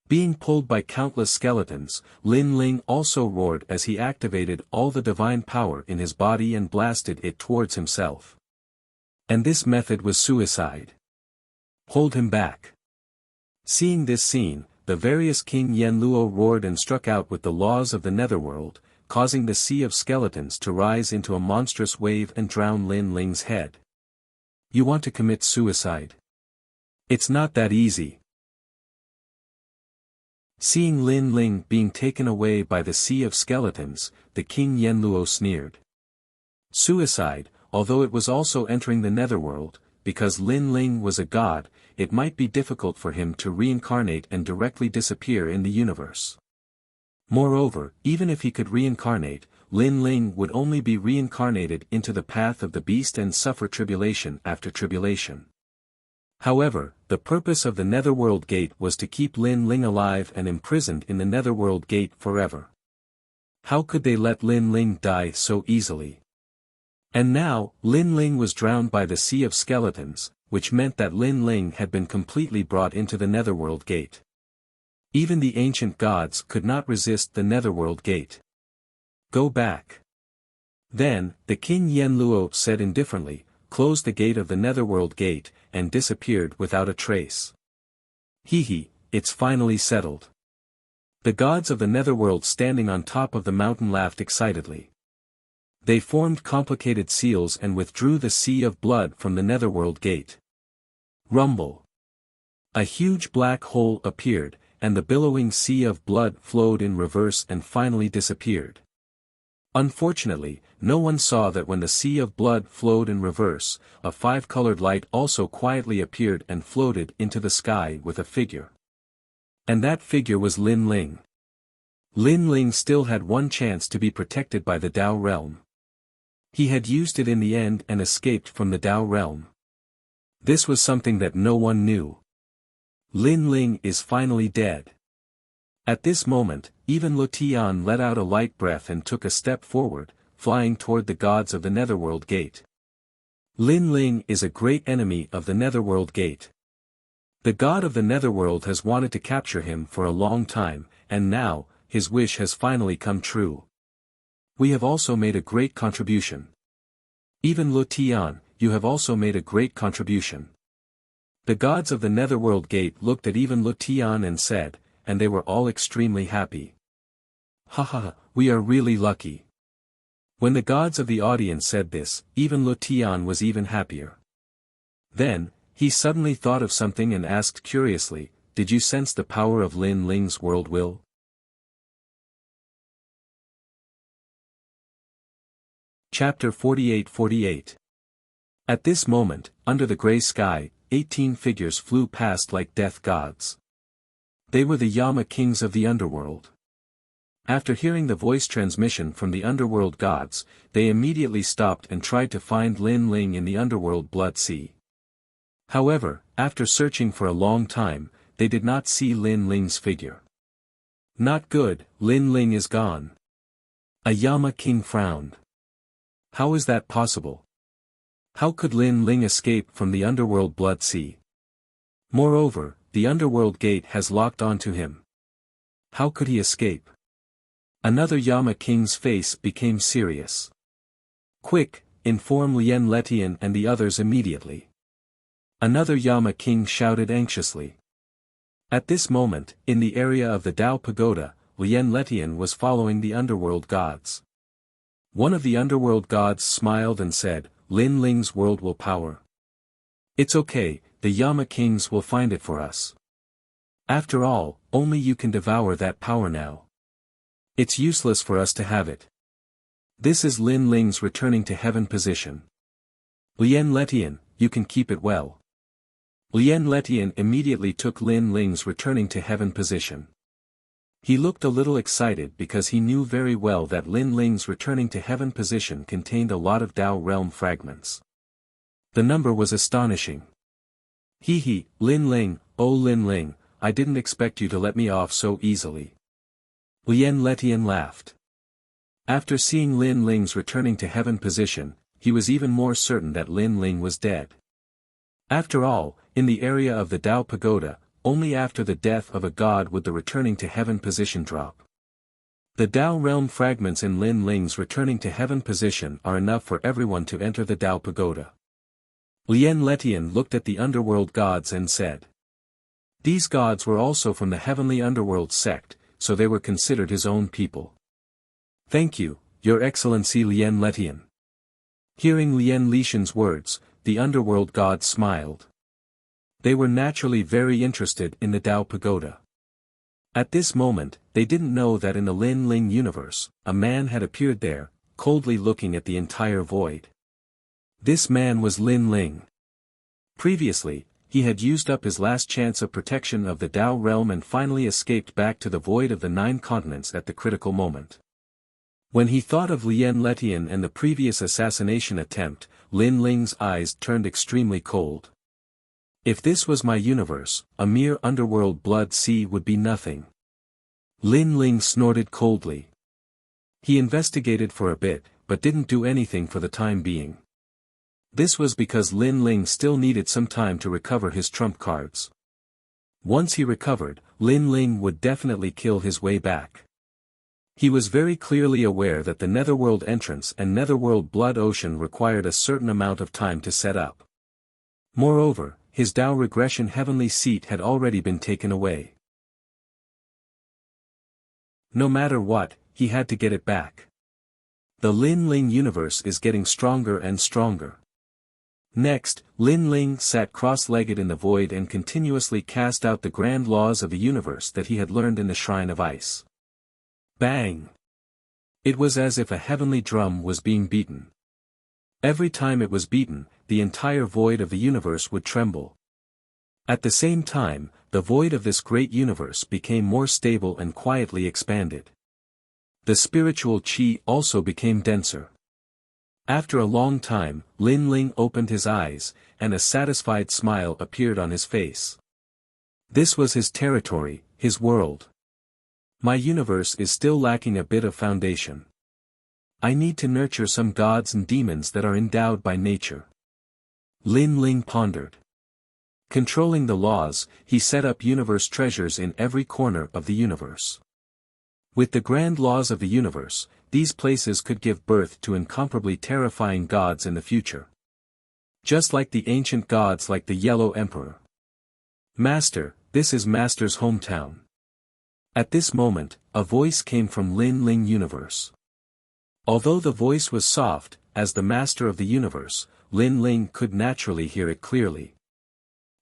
Being pulled by countless skeletons, Lin Ling also roared as he activated all the divine power in his body and blasted it towards himself. And this method was suicide. Hold him back. Seeing this scene, the various King Yenluo roared and struck out with the laws of the netherworld, causing the sea of skeletons to rise into a monstrous wave and drown Lin Ling's head. You want to commit suicide? It's not that easy. Seeing Lin Ling being taken away by the sea of skeletons, the King Yenluo sneered. Suicide, although it was also entering the netherworld, because Lin Ling was a god, it might be difficult for him to reincarnate and directly disappear in the universe. Moreover, even if he could reincarnate, Lin Ling would only be reincarnated into the path of the beast and suffer tribulation after tribulation. However, the purpose of the netherworld gate was to keep Lin Ling alive and imprisoned in the netherworld gate forever. How could they let Lin Ling die so easily? And now, Lin Ling was drowned by the sea of skeletons, which meant that Lin Ling had been completely brought into the netherworld gate. Even the ancient gods could not resist the netherworld gate. Go back. Then, the King Yenluo said indifferently, closed the gate of the netherworld gate, and disappeared without a trace. Hee, it's finally settled. The gods of the netherworld standing on top of the mountain laughed excitedly. They formed complicated seals and withdrew the sea of blood from the netherworld gate. Rumble. A huge black hole appeared, and the billowing sea of blood flowed in reverse and finally disappeared. Unfortunately, no one saw that when the sea of blood flowed in reverse, a five-colored light also quietly appeared and floated into the sky with a figure. And that figure was Lin Ling. Lin Ling still had one chance to be protected by the Dao realm. He had used it in the end and escaped from the Dao realm. This was something that no one knew. Lin Ling is finally dead. At this moment, even Lutian let out a light breath and took a step forward, flying toward the gods of the netherworld gate. Lin Ling is a great enemy of the netherworld gate. The god of the netherworld has wanted to capture him for a long time, and now, his wish has finally come true. We have also made a great contribution. Even Lutian, you have also made a great contribution. The gods of the netherworld gate looked at even Lutian and said, and they were all extremely happy. Haha, we are really lucky. When the gods of the audience said this, even Lu Tian was even happier. Then, he suddenly thought of something and asked curiously, "Did you sense the power of Lin Ling's world will?" Chapter 48-48. At this moment, under the grey sky, 18 figures flew past like death gods. They were the Yama kings of the underworld. After hearing the voice transmission from the underworld gods, they immediately stopped and tried to find Lin Ling in the underworld blood sea. However, after searching for a long time, they did not see Lin Ling's figure. "Not good, Lin Ling is gone." A Yama king frowned. How is that possible? How could Lin Ling escape from the underworld blood sea? Moreover, the underworld gate has locked onto him. How could he escape? Another Yama king's face became serious. "Quick, inform Lien Letian and the others immediately." Another Yama king shouted anxiously. At this moment, in the area of the Dao Pagoda, Lien Letian was following the underworld gods. One of the underworld gods smiled and said, "Lin Ling's world will power. It's okay, the Yama kings will find it for us. After all, only you can devour that power now. It's useless for us to have it. This is Lin Ling's returning to heaven position. Lien Letian, you can keep it well." Lien Letian immediately took Lin Ling's returning to heaven position. He looked a little excited because he knew very well that Lin Ling's returning to heaven position contained a lot of Dao realm fragments. The number was astonishing. "Hee, Lin Ling, oh Lin Ling, I didn't expect you to let me off so easily." Lien Letian laughed. After seeing Lin Ling's returning to heaven position, he was even more certain that Lin Ling was dead. After all, in the area of the Dao Pagoda, only after the death of a god would the returning to heaven position drop. The Dao realm fragments in Lin Ling's returning to heaven position are enough for everyone to enter the Dao Pagoda. Lien Letian looked at the underworld gods and said. These gods were also from the heavenly underworld sect, so they were considered his own people. "Thank you, Your Excellency Lien Letian." Hearing Lien Lishan's words, the underworld gods smiled. They were naturally very interested in the Dao Pagoda. At this moment, they didn't know that in the Lin Ling universe, a man had appeared there, coldly looking at the entire void. This man was Lin Ling. Previously, he had used up his last chance of protection of the Dao realm and finally escaped back to the void of the 9 continents at the critical moment. When he thought of Lien Letian and the previous assassination attempt, Lin Ling's eyes turned extremely cold. If this was my universe, a mere underworld blood sea would be nothing. Lin Ling snorted coldly. He investigated for a bit, but didn't do anything for the time being. This was because Lin Ling still needed some time to recover his trump cards. Once he recovered, Lin Ling would definitely kill his way back. He was very clearly aware that the Netherworld entrance and Netherworld blood ocean required a certain amount of time to set up. Moreover, his Dao regression heavenly seat had already been taken away. No matter what, he had to get it back. The Lin Ling universe is getting stronger and stronger. Next, Lin Ling sat cross-legged in the void and continuously cast out the grand laws of the universe that he had learned in the Shrine of Ice. Bang! It was as if a heavenly drum was being beaten. Every time it was beaten, the entire void of the universe would tremble. At the same time, the void of this great universe became more stable and quietly expanded. The spiritual qi also became denser. After a long time, Lin Ling opened his eyes, and a satisfied smile appeared on his face. This was his territory, his world. My universe is still lacking a bit of foundation. I need to nurture some gods and demons that are endowed by nature. Lin Ling pondered. Controlling the laws, he set up universe treasures in every corner of the universe. With the grand laws of the universe, these places could give birth to incomparably terrifying gods in the future. Just like the ancient gods like the Yellow Emperor. Master, this is Master's hometown. At this moment, a voice came from Lin Ling universe. Although the voice was soft, as the master of the universe, Lin Ling could naturally hear it clearly.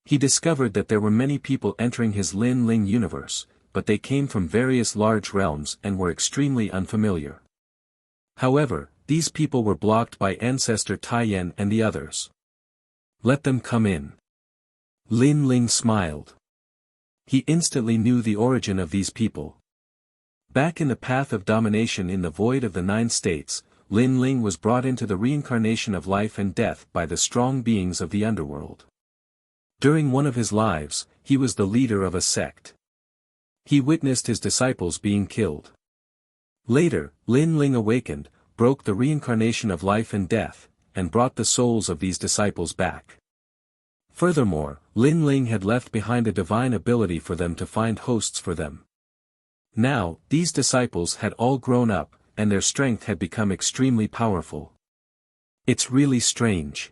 He discovered that there were many people entering his Lin Ling universe, but they came from various large realms and were extremely unfamiliar. However, these people were blocked by Ancestor Taiyan and the others. Let them come in. Lin Ling smiled. He instantly knew the origin of these people. Back in the path of domination in the void of the 9 states, Lin Ling was brought into the reincarnation of life and death by the strong beings of the underworld. During one of his lives, he was the leader of a sect. He witnessed his disciples being killed. Later, Lin Ling awakened, broke the reincarnation of life and death, and brought the souls of these disciples back. Furthermore, Lin Ling had left behind a divine ability for them to find hosts for them. Now, these disciples had all grown up, and their strength had become extremely powerful. It's really strange.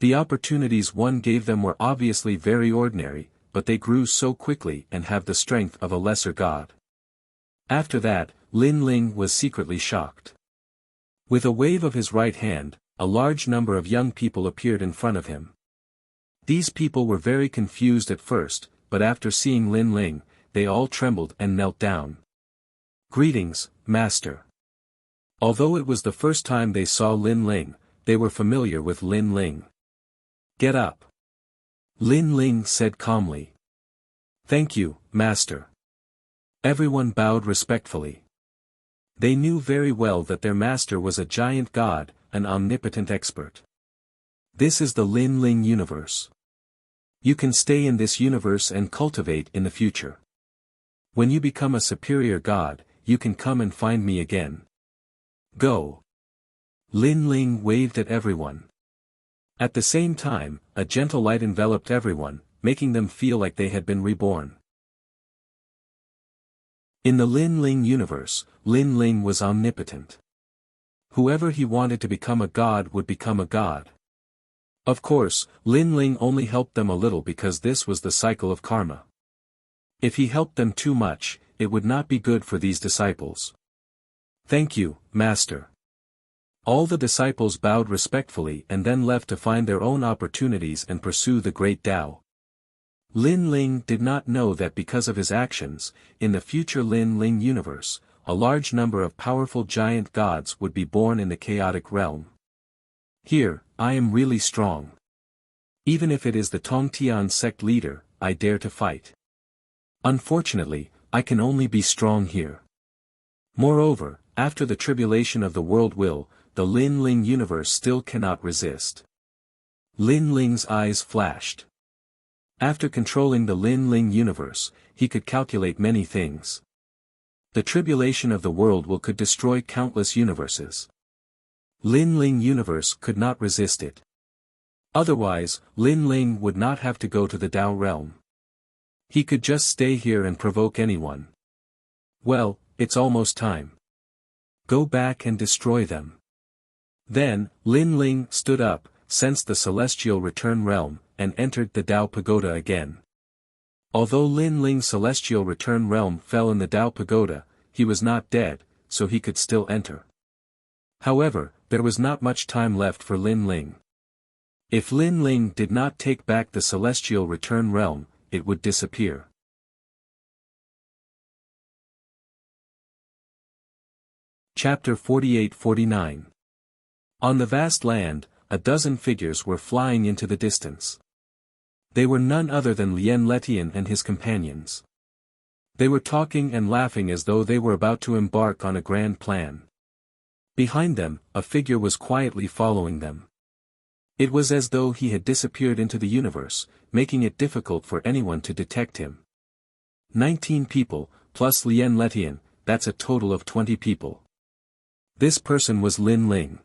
The opportunities one gave them were obviously very ordinary, but they grew so quickly and have the strength of a lesser god. After that, Lin Ling was secretly shocked. With a wave of his right hand, a large number of young people appeared in front of him. These people were very confused at first, but after seeing Lin Ling, they all trembled and knelt down. Greetings, Master. Although it was the first time they saw Lin Ling, they were familiar with Lin Ling. Get up. Lin Ling said calmly. Thank you, Master. Everyone bowed respectfully. They knew very well that their master was a giant god, an omnipotent expert. This is the Lin Ling universe. You can stay in this universe and cultivate in the future. When you become a superior god, you can come and find me again. Go. Lin Ling waved at everyone. At the same time, a gentle light enveloped everyone, making them feel like they had been reborn. In the Lin Ling universe, Lin Ling was omnipotent. Whoever he wanted to become a god would become a god. Of course, Lin Ling only helped them a little because this was the cycle of karma. If he helped them too much, it would not be good for these disciples. Thank you, Master. All the disciples bowed respectfully and then left to find their own opportunities and pursue the great Tao. Lin Ling did not know that because of his actions, in the future Lin Ling universe, a large number of powerful giant gods would be born in the chaotic realm. Here, I am really strong. Even if it is the Tongtian sect leader, I dare to fight. Unfortunately, I can only be strong here. Moreover, after the tribulation of the world will, the Lin Ling universe still cannot resist. Lin Ling's eyes flashed. After controlling the Lin Ling universe, he could calculate many things. The tribulation of the world will could destroy countless universes. Lin Ling universe could not resist it. Otherwise, Lin Ling would not have to go to the Tao realm. He could just stay here and provoke anyone. Well, it's almost time. Go back and destroy them. Then, Lin Ling stood up, sensed the celestial return realm, and entered the Tao Pagoda again. Although Lin Ling's celestial return realm fell in the Tao Pagoda, he was not dead, so he could still enter. However, there was not much time left for Lin Ling. If Lin Ling did not take back the celestial return realm, it would disappear. Chapter 48-49. On the vast land, a dozen figures were flying into the distance. They were none other than Lien Letian and his companions. They were talking and laughing as though they were about to embark on a grand plan. Behind them, a figure was quietly following them. It was as though he had disappeared into the universe, making it difficult for anyone to detect him. 19 people, plus Lien Letian, that's a total of 20 people. This person was Lin Ling.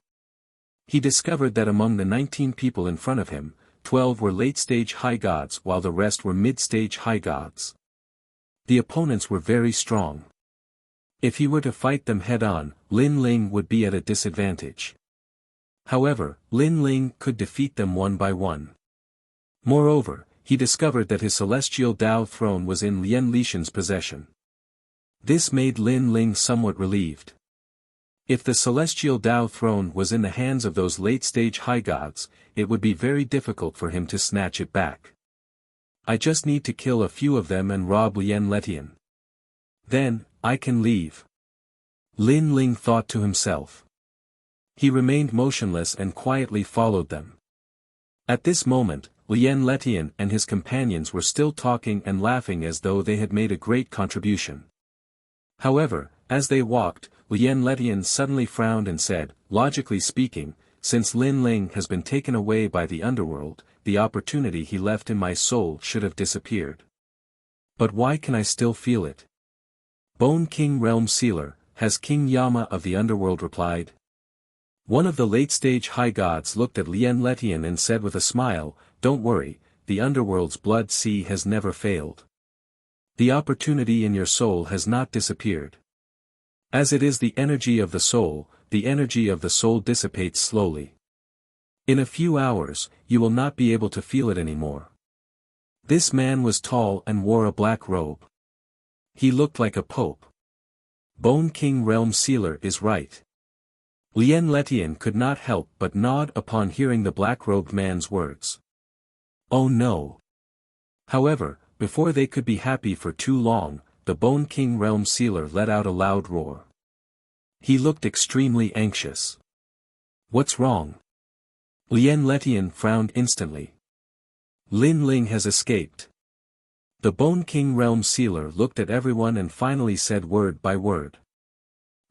He discovered that among the 19 people in front of him, 12 were late-stage high gods while the rest were mid-stage high gods. The opponents were very strong. If he were to fight them head-on, Lin Ling would be at a disadvantage. However, Lin Ling could defeat them one by one. Moreover, he discovered that his celestial Tao throne was in Lien Lishan's possession. This made Lin Ling somewhat relieved. If the celestial Tao throne was in the hands of those late-stage high gods, it would be very difficult for him to snatch it back. I just need to kill a few of them and rob Lien Letian. Then, I can leave. Lin Ling thought to himself. He remained motionless and quietly followed them. At this moment, Lien Letian and his companions were still talking and laughing as though they had made a great contribution. However, as they walked, Lien Letian suddenly frowned and said, logically speaking, since Lin Ling has been taken away by the underworld, the opportunity he left in my soul should have disappeared. But why can I still feel it? Bone King Realm Sealer, has King Yama of the underworld replied. One of the late-stage high gods looked at Lien Letian and said with a smile, don't worry, the underworld's blood sea has never failed. The opportunity in your soul has not disappeared. As it is the energy of the soul dissipates slowly. In a few hours, you will not be able to feel it anymore. This man was tall and wore a black robe. He looked like a pope. Bone King Realm Sealer is right. Lien Letian could not help but nod upon hearing the black-robed man's words. Oh no! However, before they could be happy for too long, the Bone King Realm Sealer let out a loud roar. He looked extremely anxious. What's wrong? Lien Letian frowned instantly. Lin Ling has escaped. The Bone King Realm Sealer looked at everyone and finally said word by word.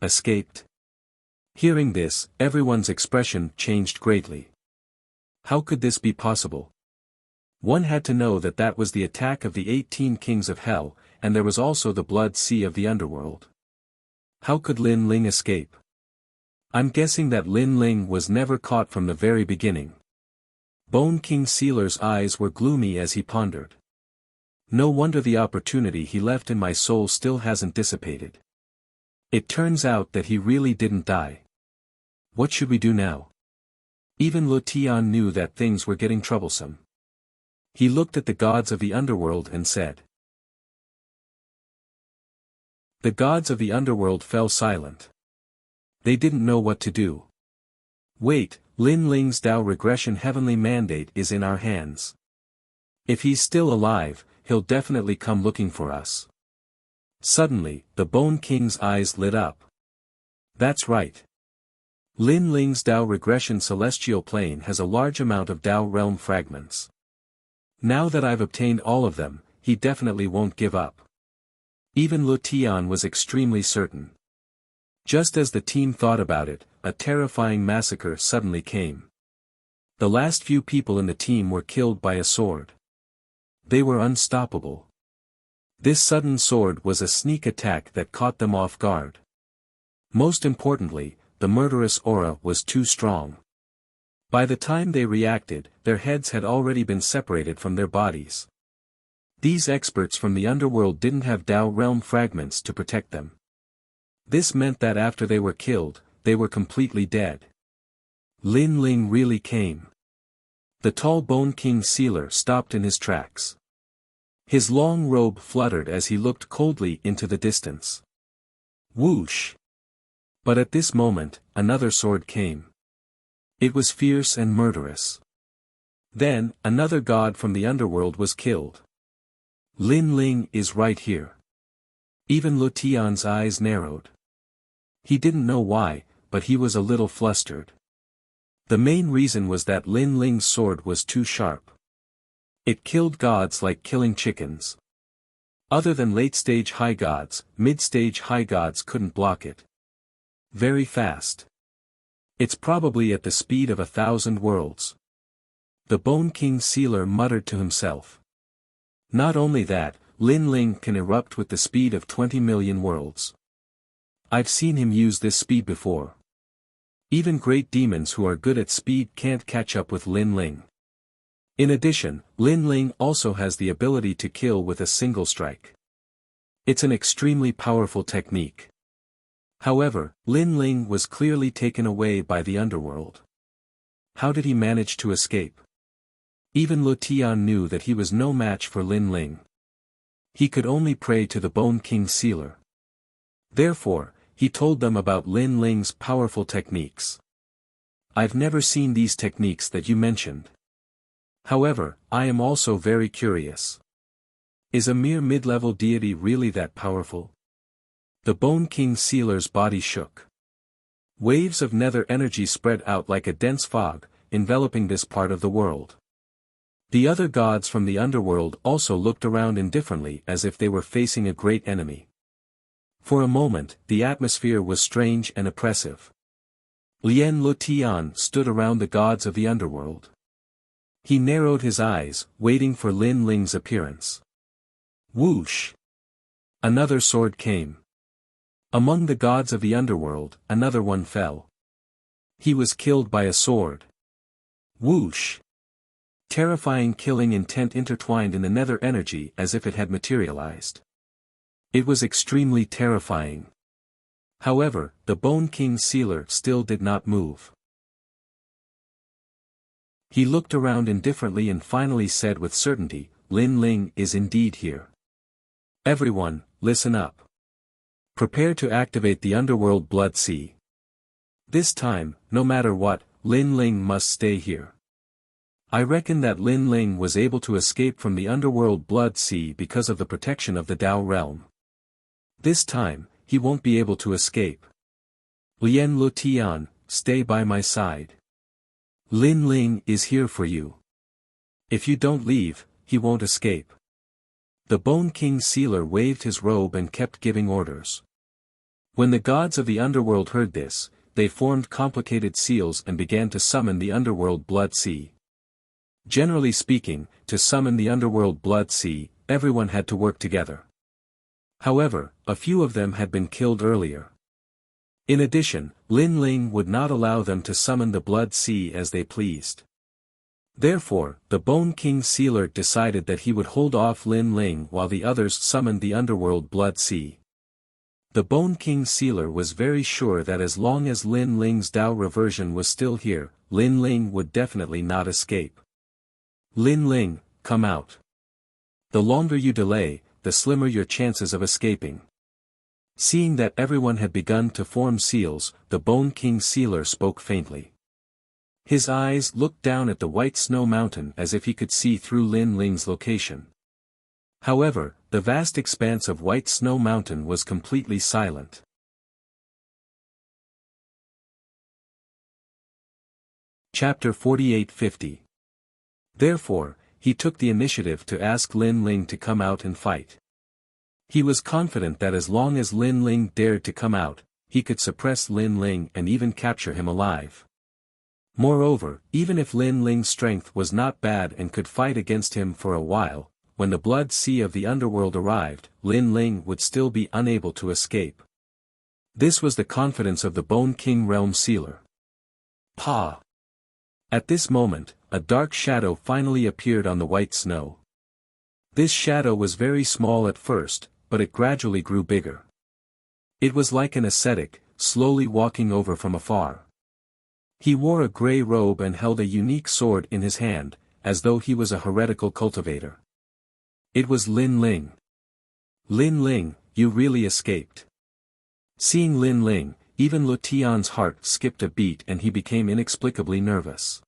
Escaped? Hearing this, everyone's expression changed greatly. How could this be possible? One had to know that that was the attack of the 18 kings of hell, and there was also the blood sea of the underworld. How could Lin Ling escape? I'm guessing that Lin Ling was never caught from the very beginning. Bone King Sealer's eyes were gloomy as he pondered. No wonder the opportunity he left in my soul still hasn't dissipated. It turns out that he really didn't die. What should we do now? Even Lu Tian knew that things were getting troublesome. He looked at the gods of the underworld and said. The gods of the underworld fell silent. They didn't know what to do. Wait, Lin Ling's Tao regression heavenly mandate is in our hands. If he's still alive, he'll definitely come looking for us. Suddenly, the Bone King's eyes lit up. That's right. Lin Ling's Tao regression celestial plane has a large amount of Tao realm fragments. Now that I've obtained all of them, he definitely won't give up. Even Lu Tian was extremely certain. Just as the team thought about it, a terrifying massacre suddenly came. The last few people in the team were killed by a sword. They were unstoppable. This sudden sword was a sneak attack that caught them off guard. Most importantly, the murderous aura was too strong. By the time they reacted, their heads had already been separated from their bodies. These experts from the underworld didn't have Tao realm fragments to protect them. This meant that after they were killed, they were completely dead. Lin Ling really came. The tall Bone King Sealer stopped in his tracks. His long robe fluttered as he looked coldly into the distance. Whoosh! But at this moment, another sword came. It was fierce and murderous. Then, another god from the underworld was killed. Lin Ling is right here. Even Lu Tian's eyes narrowed. He didn't know why, but he was a little flustered. The main reason was that Lin Ling's sword was too sharp. It killed gods like killing chickens. Other than late-stage high gods, mid-stage high gods couldn't block it. Very fast. It's probably at the speed of 1,000 worlds. The Bone King Sealer muttered to himself. Not only that, Lin Ling can erupt with the speed of 20 million worlds. I've seen him use this speed before. Even great demons who are good at speed can't catch up with Lin Ling. In addition, Lin Ling also has the ability to kill with a single strike. It's an extremely powerful technique. However, Lin Ling was clearly taken away by the underworld. How did he manage to escape? Even Lu Tian knew that he was no match for Lin Ling. He could only pray to the Bone King Sealer. Therefore, he told them about Lin Ling's powerful techniques. I've never seen these techniques that you mentioned. However, I am also very curious. Is a mere mid-level deity really that powerful? The Bone King Sealer's body shook. Waves of nether energy spread out like a dense fog, enveloping this part of the world. The other gods from the underworld also looked around indifferently as if they were facing a great enemy. For a moment, the atmosphere was strange and oppressive. Lien Lutian stood around the gods of the underworld. He narrowed his eyes, waiting for Lin Ling's appearance. Whoosh! Another sword came. Among the gods of the underworld, another one fell. He was killed by a sword. Whoosh! Terrifying killing intent intertwined in the nether energy as if it had materialized. It was extremely terrifying. However, the Bone King Sealer still did not move. He looked around indifferently and finally said with certainty, Lin Ling is indeed here. Everyone, listen up. Prepare to activate the underworld blood sea. This time, no matter what, Lin Ling must stay here. I reckon that Lin Ling was able to escape from the underworld blood sea because of the protection of the Dao realm. This time, he won't be able to escape. Lien Lutian, stay by my side. Lin Ling is here for you. If you don't leave, he won't escape. The Bone King Sealer waved his robe and kept giving orders. When the gods of the underworld heard this, they formed complicated seals and began to summon the underworld blood sea. Generally speaking, to summon the underworld blood sea, everyone had to work together. However, a few of them had been killed earlier. In addition, Lin Ling would not allow them to summon the blood sea as they pleased. Therefore, the Bone King Sealer decided that he would hold off Lin Ling while the others summoned the underworld blood sea. The Bone King Sealer was very sure that as long as Lin Ling's Dao reversion was still here, Lin Ling would definitely not escape. Lin Ling, come out. The longer you delay, the slimmer your chances of escaping. Seeing that everyone had begun to form seals, the Bone King Sealer spoke faintly. His eyes looked down at the white snow mountain as if he could see through Lin Ling's location. However, the vast expanse of white snow mountain was completely silent. Chapter 48-50. Therefore, he took the initiative to ask Lin Ling to come out and fight. He was confident that as long as Lin Ling dared to come out, he could suppress Lin Ling and even capture him alive. Moreover, even if Lin Ling's strength was not bad and could fight against him for a while, when the blood sea of the underworld arrived, Lin Ling would still be unable to escape. This was the confidence of the Bone King Realm Sealer. Pa! At this moment, a dark shadow finally appeared on the white snow. This shadow was very small at first, but it gradually grew bigger. It was like an ascetic, slowly walking over from afar. He wore a grey robe and held a unique sword in his hand, as though he was a heretical cultivator. It was Lin Ling. Lin Ling, you really escaped. Seeing Lin Ling, even Lutian's heart skipped a beat and he became inexplicably nervous.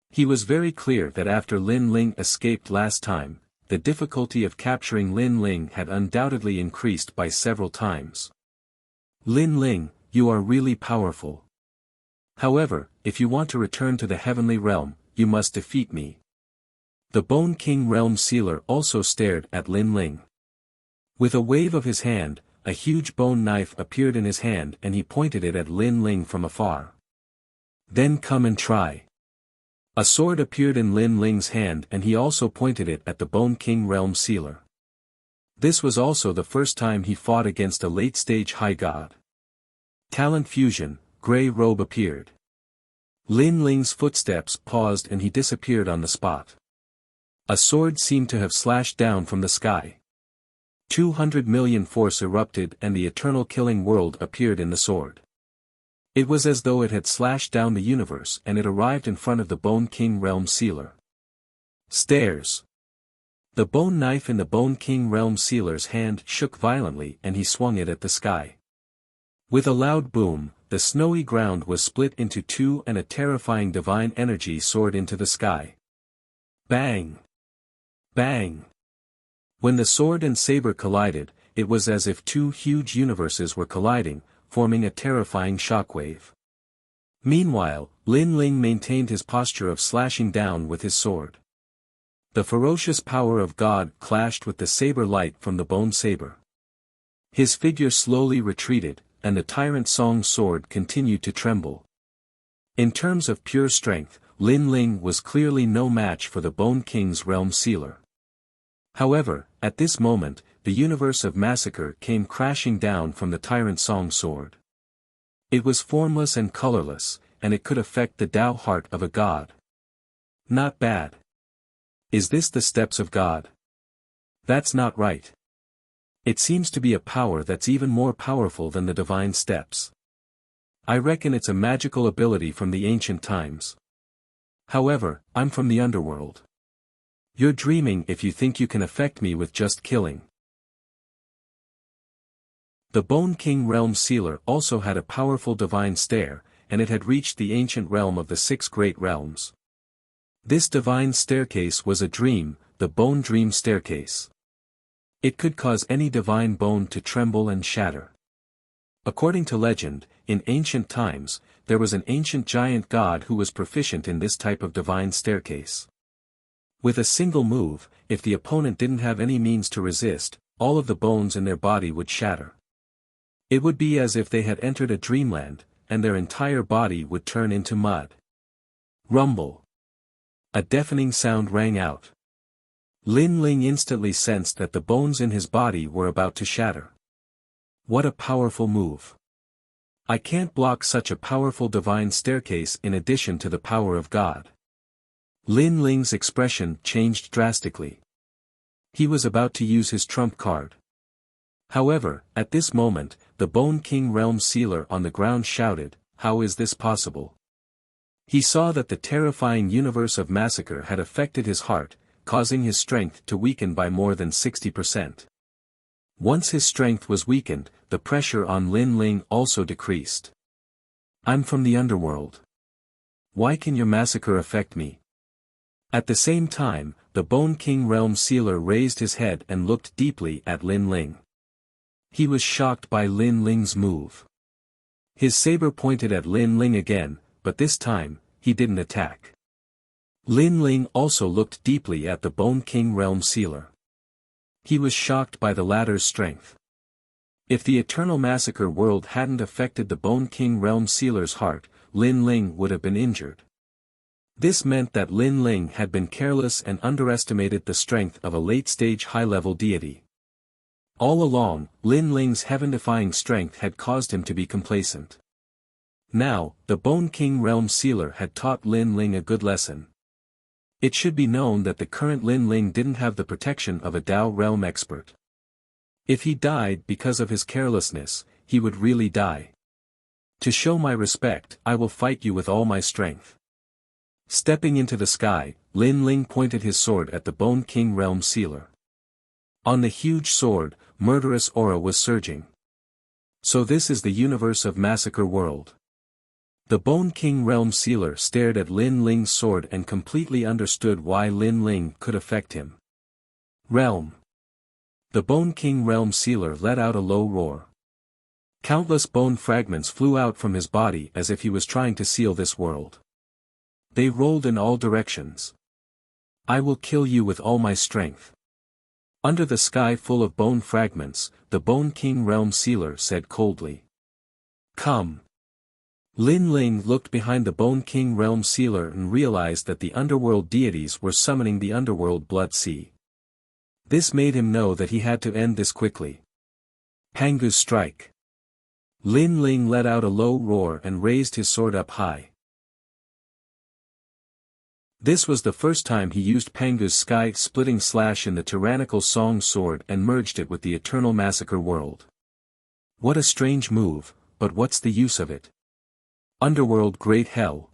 He was very clear that after Lin Ling escaped last time, the difficulty of capturing Lin Ling had undoubtedly increased by several times. Lin Ling, you are really powerful. However, if you want to return to the heavenly realm, you must defeat me. The Bone King Realm Sealer also stared at Lin Ling. With a wave of his hand, a huge bone knife appeared in his hand and he pointed it at Lin Ling from afar. Then come and try. A sword appeared in Lin Ling's hand and he also pointed it at the Bone King Realm Sealer. This was also the first time he fought against a late-stage high god. Talent fusion, grey robe appeared. Lin Ling's footsteps paused and he disappeared on the spot. A sword seemed to have slashed down from the sky. 200 million force erupted and the eternal killing world appeared in the sword. It was as though it had slashed down the universe and it arrived in front of the Bone King Realm Sealer. Stairs. The bone knife in the Bone King Realm Sealer's hand shook violently and he swung it at the sky. With a loud boom, the snowy ground was split into two and a terrifying divine energy soared into the sky. Bang! Bang! When the sword and saber collided, it was as if two huge universes were colliding, forming a terrifying shockwave. Meanwhile, Lin Ling maintained his posture of slashing down with his sword. The ferocious power of God clashed with the saber light from the bone saber. His figure slowly retreated, and the tyrant Song's sword continued to tremble. In terms of pure strength, Lin Ling was clearly no match for the Bone King's realm sealer. However, at this moment, the universe of massacre came crashing down from the tyrant Song's sword. It was formless and colorless, and it could affect the Tao heart of a god. Not bad. Is this the steps of God? That's not right. It seems to be a power that's even more powerful than the divine steps. I reckon it's a magical ability from the ancient times. However, I'm from the underworld. You're dreaming if you think you can affect me with just killing. The Bone King Realm Sealer also had a powerful divine stare, and it had reached the ancient realm of the six great realms. This divine staircase was a dream, the Bone Dream Staircase. It could cause any divine bone to tremble and shatter. According to legend, in ancient times, there was an ancient giant god who was proficient in this type of divine staircase. With a single move, if the opponent didn't have any means to resist, all of the bones in their body would shatter. It would be as if they had entered a dreamland, and their entire body would turn into mud. Rumble. A deafening sound rang out. Lin Ling instantly sensed that the bones in his body were about to shatter. What a powerful move. I can't block such a powerful divine staircase in addition to the power of God. Lin Ling's expression changed drastically. He was about to use his trump card. However, at this moment, the Bone King Realm Sealer on the ground shouted, "How is this possible?" He saw that the terrifying universe of massacre had affected his heart, causing his strength to weaken by more than 60%. Once his strength was weakened, the pressure on Lin Ling also decreased. I'm from the underworld. Why can your massacre affect me? At the same time, the Bone King Realm Sealer raised his head and looked deeply at Lin Ling. He was shocked by Lin Ling's move. His saber pointed at Lin Ling again, but this time, he didn't attack. Lin Ling also looked deeply at the Bone King Realm Sealer. He was shocked by the latter's strength. If the Eternal Massacre world hadn't affected the Bone King Realm Sealer's heart, Lin Ling would have been injured. This meant that Lin Ling had been careless and underestimated the strength of a late-stage high-level deity. All along, Lin Ling's heaven-defying strength had caused him to be complacent. Now, the Bone King Realm Sealer had taught Lin Ling a good lesson. It should be known that the current Lin Ling didn't have the protection of a Tao realm expert. If he died because of his carelessness, he would really die. To show my respect, I will fight you with all my strength. Stepping into the sky, Lin Ling pointed his sword at the Bone King Realm Sealer. On the huge sword, murderous aura was surging. So this is the universe of Massacre World. The Bone King Realm Sealer stared at Lin Ling's sword and completely understood why Lin Ling could affect him. Realm. The Bone King Realm Sealer let out a low roar. Countless bone fragments flew out from his body as if he was trying to seal this world. They rolled in all directions. I will kill you with all my strength. Under the sky full of bone fragments, the Bone King Realm Sealer said coldly. Come. Lin Ling looked behind the Bone King Realm Sealer and realized that the underworld deities were summoning the underworld blood sea. This made him know that he had to end this quickly. Pangu's strike. Lin Ling let out a low roar and raised his sword up high. This was the first time he used Pangu's sky-splitting slash in the tyrannical Song's sword and merged it with the Eternal Massacre world. What a strange move, but what's the use of it? Underworld Great Hell.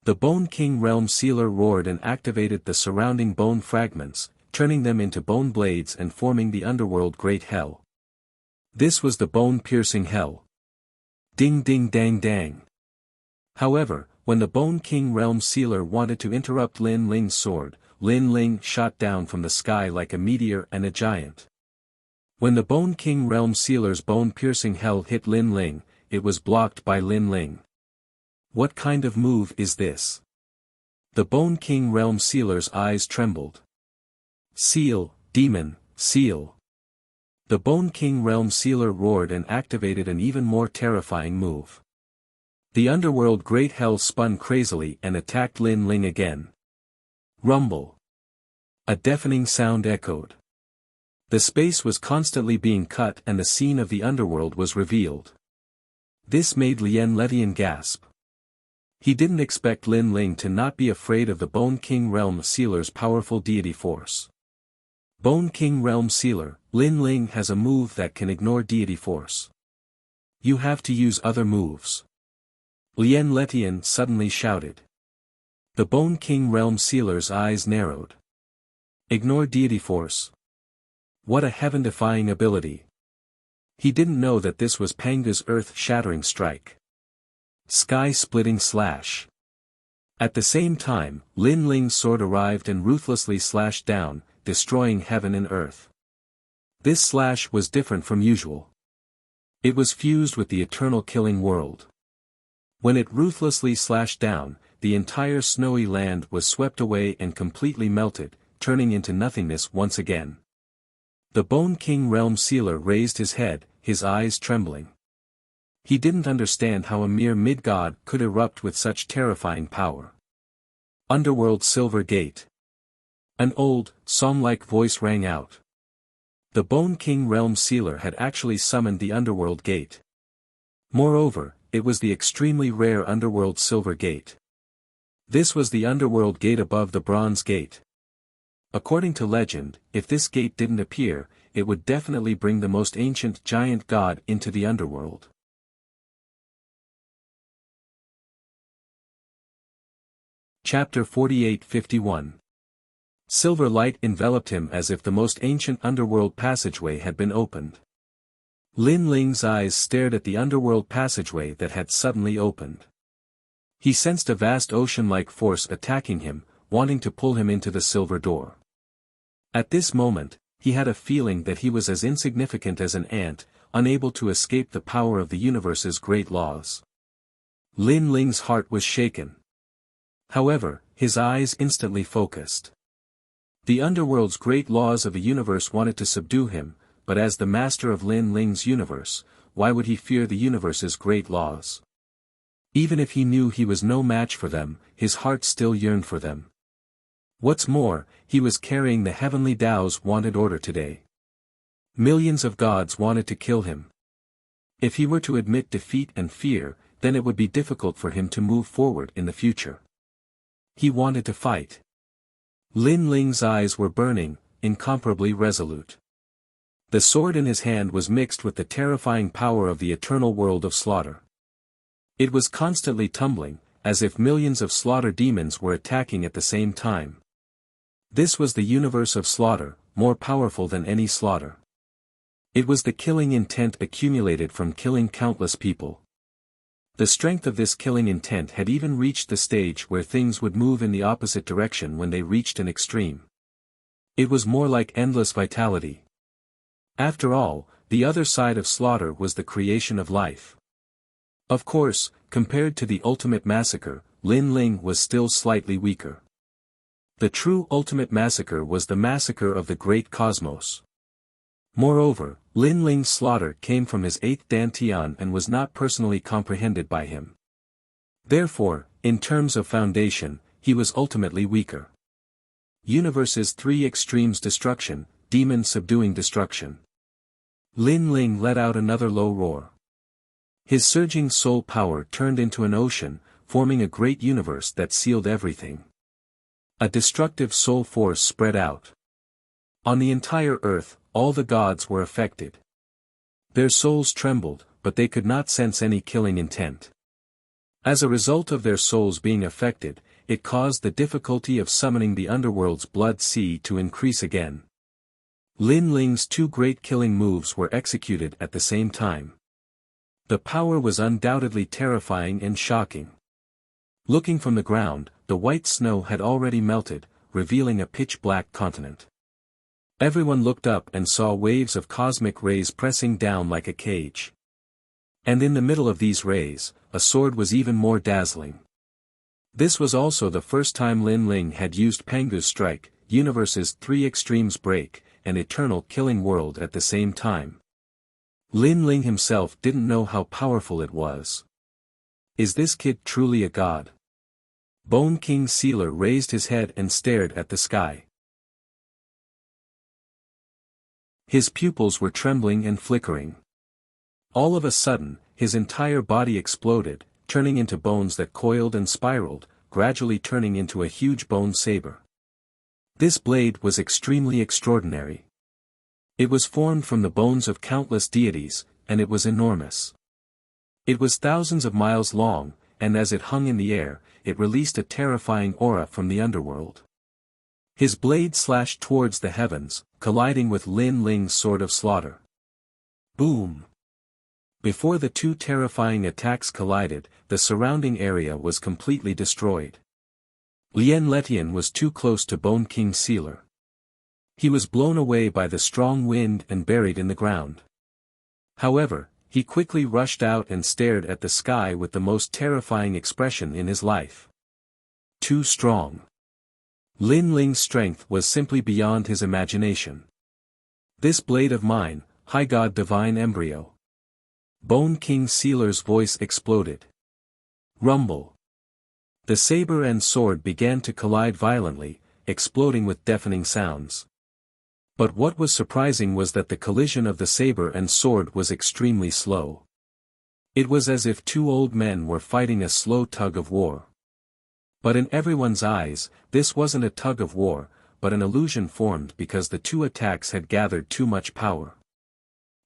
The Bone King Realm Sealer roared and activated the surrounding bone fragments, turning them into bone blades and forming the Underworld Great Hell. This was the bone-piercing hell. Ding ding dang dang. However, when the Bone King Realm Sealer wanted to interrupt Lin Ling's sword, Lin Ling shot down from the sky like a meteor and a giant. When the Bone King Realm Sealer's bone-piercing hell hit Lin Ling, it was blocked by Lin Ling. What kind of move is this? The Bone King Realm Sealer's eyes trembled. Seal, demon, seal. The Bone King Realm Sealer roared and activated an even more terrifying move. The underworld Great Hell spun crazily and attacked Lin Ling again. Rumble. A deafening sound echoed. The space was constantly being cut and the scene of the underworld was revealed. This made Lien Letian gasp. He didn't expect Lin Ling to not be afraid of the Bone King Realm Sealer's powerful deity force. Bone King Realm Sealer, Lin Ling has a move that can ignore deity force. You have to use other moves. Lien Letian suddenly shouted. The Bone King Realm Sealer's eyes narrowed. Ignore deity force. What a heaven-defying ability. He didn't know that this was Panga's earth-shattering strike. Sky-splitting slash. At the same time, Lin Ling's sword arrived and ruthlessly slashed down, destroying heaven and earth. This slash was different from usual. It was fused with the eternal killing world. When it ruthlessly slashed down, the entire snowy land was swept away and completely melted, turning into nothingness once again. The Bone King Realm Sealer raised his head, his eyes trembling. He didn't understand how a mere mid-god could erupt with such terrifying power. Underworld Silver Gate. An old, song-like voice rang out. The Bone King Realm Sealer had actually summoned the Underworld Gate. Moreover, it was the extremely rare Underworld Silver Gate. This was the Underworld Gate above the Bronze Gate. According to legend, if this gate didn't appear, it would definitely bring the most ancient giant god into the underworld. Chapter 48-51. Silver light enveloped him as if the most ancient underworld passageway had been opened. Lin Ling's eyes stared at the underworld passageway that had suddenly opened. He sensed a vast ocean-like force attacking him, wanting to pull him into the silver door. At this moment, he had a feeling that he was as insignificant as an ant, unable to escape the power of the universe's great laws. Lin Ling's heart was shaken. However, his eyes instantly focused. The underworld's great laws of the universe wanted to subdue him, but as the master of Lin Ling's universe, why would he fear the universe's great laws? Even if he knew he was no match for them, his heart still yearned for them. What's more, he was carrying the heavenly Tao's wanted order today. Millions of gods wanted to kill him. If he were to admit defeat and fear, then it would be difficult for him to move forward in the future. He wanted to fight. Lin Ling's eyes were burning, incomparably resolute. The sword in his hand was mixed with the terrifying power of the eternal world of slaughter. It was constantly tumbling, as if millions of slaughter demons were attacking at the same time. This was the universe of slaughter, more powerful than any slaughter. It was the killing intent accumulated from killing countless people. The strength of this killing intent had even reached the stage where things would move in the opposite direction when they reached an extreme. It was more like endless vitality. After all, the other side of slaughter was the creation of life. Of course, compared to the ultimate massacre, Lin Ling was still slightly weaker. The true ultimate massacre was the massacre of the great cosmos. Moreover, Lin Ling's slaughter came from his eighth dantian and was not personally comprehended by him. Therefore, in terms of foundation, he was ultimately weaker. Universe's three extremes: destruction, demon subduing destruction. Lin Ling let out another low roar. His surging soul power turned into an ocean, forming a great universe that sealed everything. A destructive soul force spread out. On the entire earth, all the gods were affected. Their souls trembled, but they could not sense any killing intent. As a result of their souls being affected, it caused the difficulty of summoning the underworld's blood sea to increase again. Lin Ling's two great killing moves were executed at the same time. The power was undoubtedly terrifying and shocking. Looking from the ground, the white snow had already melted, revealing a pitch-black continent. Everyone looked up and saw waves of cosmic rays pressing down like a cage. And in the middle of these rays, a sword was even more dazzling. This was also the first time Lin Ling had used Pengu's strike, universe's three extremes break, an eternal killing world at the same time. Lin Ling himself didn't know how powerful it was. Is this kid truly a god? Bone King Sealer raised his head and stared at the sky. His pupils were trembling and flickering. All of a sudden, his entire body exploded, turning into bones that coiled and spiraled, gradually turning into a huge bone saber. This blade was extremely extraordinary. It was formed from the bones of countless deities, and it was enormous. It was thousands of miles long, and as it hung in the air, it released a terrifying aura from the underworld. His blade slashed towards the heavens, colliding with Lin Ling's sword of slaughter. Boom! Before the two terrifying attacks collided, the surrounding area was completely destroyed. Lien Letian was too close to Bone King Sealer. He was blown away by the strong wind and buried in the ground. However, he quickly rushed out and stared at the sky with the most terrifying expression in his life. Too strong. Lin Ling's strength was simply beyond his imagination. This blade of mine, High God Divine Embryo. Bone King Sealer's voice exploded. Rumble. The saber and sword began to collide violently, exploding with deafening sounds. But what was surprising was that the collision of the saber and sword was extremely slow. It was as if two old men were fighting a slow tug of war. But in everyone's eyes, this wasn't a tug of war, but an illusion formed because the two attacks had gathered too much power.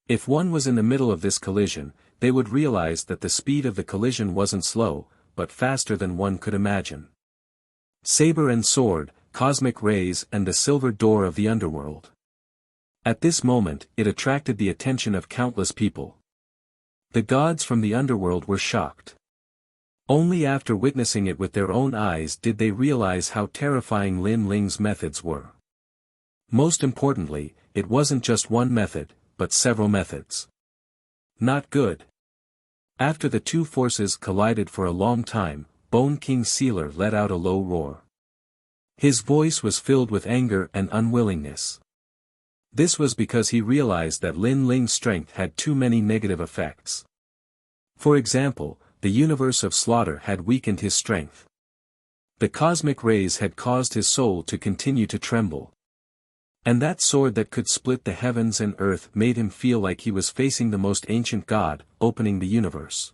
If one was in the middle of this collision, they would realize that the speed of the collision wasn't slow, but faster than one could imagine. Saber and sword, cosmic rays and the silver door of the underworld. At this moment, it attracted the attention of countless people. The gods from the underworld were shocked. Only after witnessing it with their own eyes did they realize how terrifying Lin Ling's methods were. Most importantly, it wasn't just one method, but several methods. Not good. After the two forces collided for a long time, Bone King Sealer let out a low roar. His voice was filled with anger and unwillingness. This was because he realized that Lin Ling's strength had too many negative effects. For example, the universe of slaughter had weakened his strength. The cosmic rays had caused his soul to continue to tremble. And that sword that could split the heavens and earth made him feel like he was facing the most ancient god, opening the universe.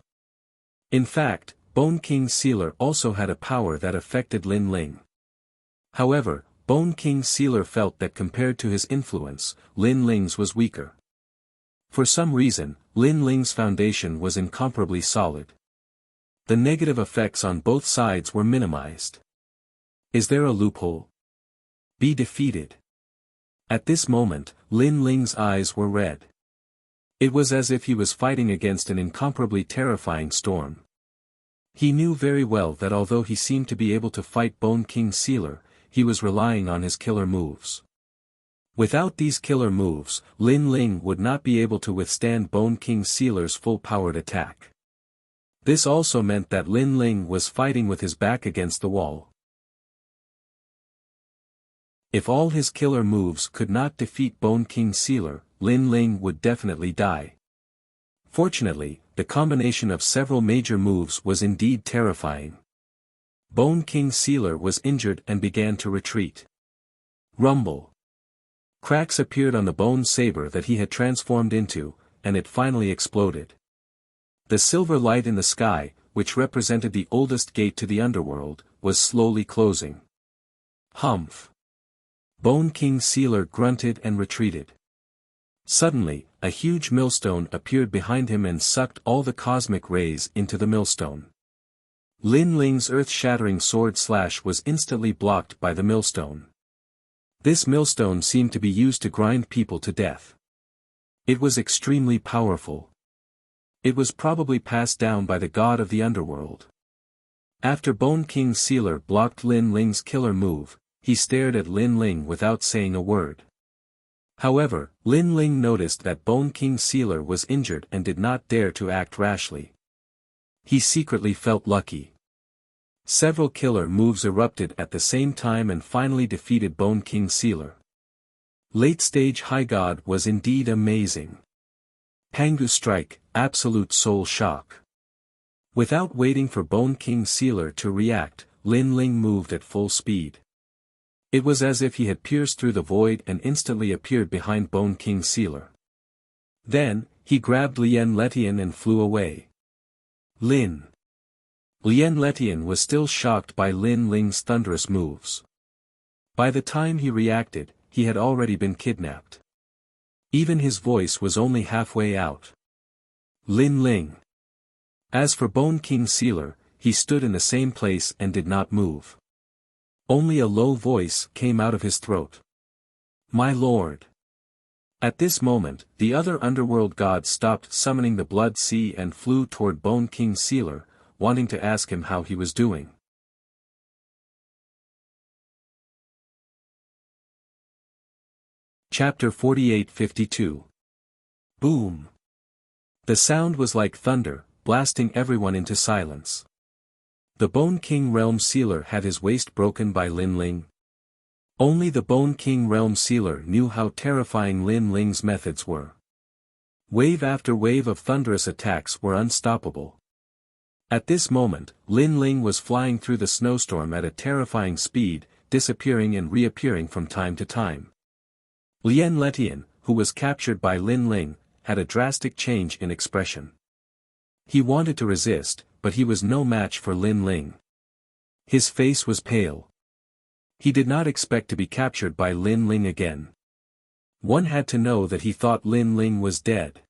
In fact, Bone King Sealer also had a power that affected Lin Ling. However, Bone King Sealer felt that compared to his influence, Lin Ling's was weaker. For some reason, Lin Ling's foundation was incomparably solid. The negative effects on both sides were minimized. Is there a loophole? Be defeated. At this moment, Lin Ling's eyes were red. It was as if he was fighting against an incomparably terrifying storm. He knew very well that although he seemed to be able to fight Bone King Sealer, he was relying on his killer moves. Without these killer moves, Lin Ling would not be able to withstand Bone King Sealer's full-powered attack. This also meant that Lin Ling was fighting with his back against the wall. If all his killer moves could not defeat Bone King Sealer, Lin Ling would definitely die. Fortunately, the combination of several major moves was indeed terrifying. Bone King Sealer was injured and began to retreat. Rumble. Cracks appeared on the bone saber that he had transformed into, and it finally exploded. The silver light in the sky, which represented the oldest gate to the underworld, was slowly closing. Humph. Bone King Sealer grunted and retreated. Suddenly, a huge millstone appeared behind him and sucked all the cosmic rays into the millstone. Lin Ling's earth-shattering sword slash was instantly blocked by the millstone. This millstone seemed to be used to grind people to death. It was extremely powerful. It was probably passed down by the god of the underworld. After Bone King Sealer blocked Lin Ling's killer move, he stared at Lin Ling without saying a word. However, Lin Ling noticed that Bone King Sealer was injured and did not dare to act rashly. He secretly felt lucky. Several killer moves erupted at the same time and finally defeated Bone King Sealer. Late-stage High God was indeed amazing. Pangu Strike, absolute soul shock. Without waiting for Bone King Sealer to react, Lin Ling moved at full speed. It was as if he had pierced through the void and instantly appeared behind Bone King Sealer. Then, he grabbed Lien Letian and flew away. Lien Letian was still shocked by Lin Ling's thunderous moves. By the time he reacted, he had already been kidnapped. Even his voice was only halfway out. Lin Ling. As for Bone King Sealer, he stood in the same place and did not move. Only a low voice came out of his throat. My lord. At this moment, the other underworld gods stopped summoning the Blood Sea and flew toward Bone King Sealer, wanting to ask him how he was doing. Chapter 48-52. Boom. The sound was like thunder, blasting everyone into silence. The Bone King Realm Sealer had his waist broken by Lin Ling. Only the Bone King Realm Sealer knew how terrifying Lin Ling's methods were. Wave after wave of thunderous attacks were unstoppable. At this moment, Lin Ling was flying through the snowstorm at a terrifying speed, disappearing and reappearing from time to time. Lien Letian, who was captured by Lin Ling, had a drastic change in expression. He wanted to resist, but he was no match for Lin Ling. His face was pale. He did not expect to be captured by Lin Ling again. One had to know that he thought Lin Ling was dead.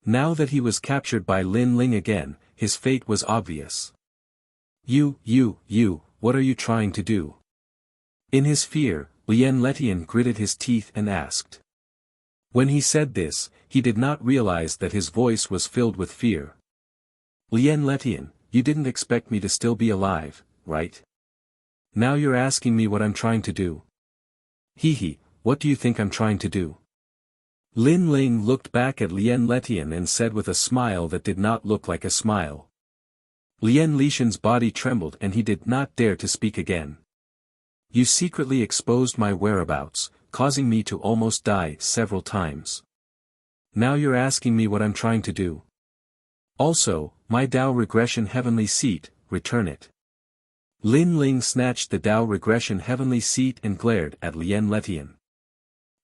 Now that he was captured by Lin Ling again, his fate was obvious. You, what are you trying to do? In his fear, Lien Letian gritted his teeth and asked. When he said this, he did not realize that his voice was filled with fear. Lien Letian, you didn't expect me to still be alive, right? Now you're asking me what I'm trying to do. Hee, what do you think I'm trying to do? Lin Ling looked back at Lien Letian and said with a smile that did not look like a smile. Lien Letian's body trembled and he did not dare to speak again. You secretly exposed my whereabouts, causing me to almost die several times. Now you're asking me what I'm trying to do. Also, my Dao Regression Heavenly Seat, return it. Lin Ling snatched the Dao Regression Heavenly Seat and glared at Lien Letian.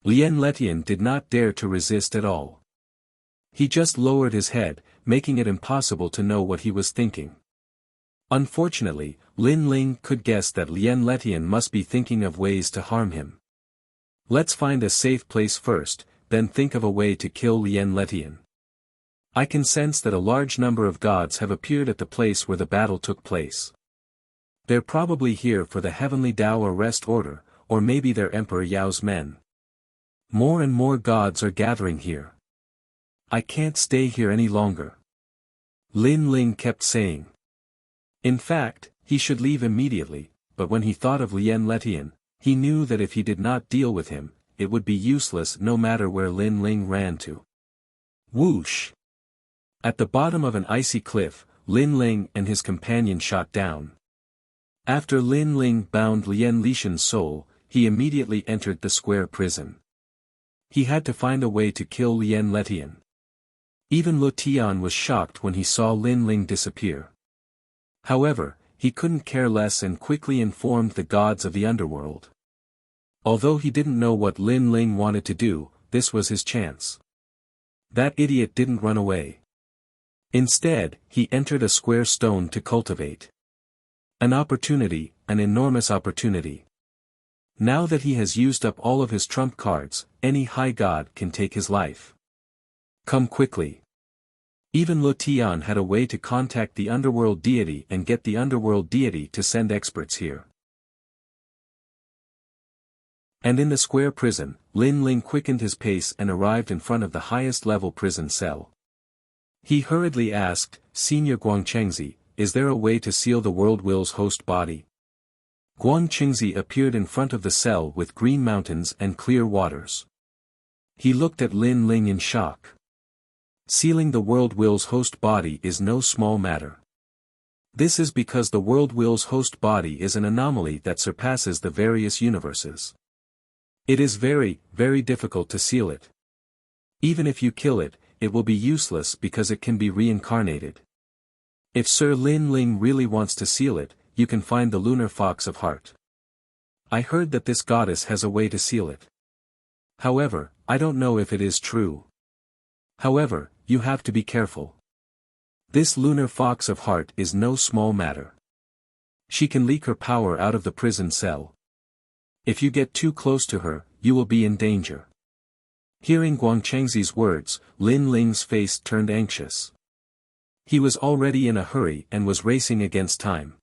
Lien Letian did not dare to resist at all. He just lowered his head, making it impossible to know what he was thinking. Unfortunately, Lin Ling could guess that Lien Letian must be thinking of ways to harm him. Let's find a safe place first, then think of a way to kill Lien Letian. I can sense that a large number of gods have appeared at the place where the battle took place. They're probably here for the Heavenly Dao Arrest Order, or maybe they're Emperor Yao's men. More and more gods are gathering here. I can't stay here any longer. Lin Ling kept saying. In fact, he should leave immediately, but when he thought of Lien Letian, he knew that if he did not deal with him, it would be useless no matter where Lin Ling ran to. Whoosh! At the bottom of an icy cliff, Lin Ling and his companion shot down. After Lin Ling bound Lien Letian's soul, he immediately entered the square prison. He had to find a way to kill Lien Letian. Even Lu Tian was shocked when he saw Lin Ling disappear. However, he couldn't care less and quickly informed the gods of the underworld. Although he didn't know what Lin Ling wanted to do, this was his chance. That idiot didn't run away. Instead, he entered a square stone to cultivate. An opportunity, an enormous opportunity. Now that he has used up all of his trump cards, any high god can take his life. Come quickly. Even Lu Tian had a way to contact the underworld deity and get the underworld deity to send experts here. And in the square prison, Lin Ling quickened his pace and arrived in front of the highest level prison cell. He hurriedly asked, Senior Guangchengzi, is there a way to seal the world will's host body? Guangchengzi appeared in front of the cell with green mountains and clear waters. He looked at Lin Ling in shock. Sealing the world will's host body is no small matter. This is because the world will's host body is an anomaly that surpasses the various universes. It is very, very difficult to seal it. Even if you kill it, it will be useless because it can be reincarnated. If Sir Lin Ling really wants to seal it, you can find the lunar fox of heart. I heard that this goddess has a way to seal it. However, I don't know if it is true. However, you have to be careful. This lunar fox of heart is no small matter. She can leak her power out of the prison cell. If you get too close to her, you will be in danger. Hearing Guangchengzi's words, Lin Ling's face turned anxious. He was already in a hurry and was racing against time.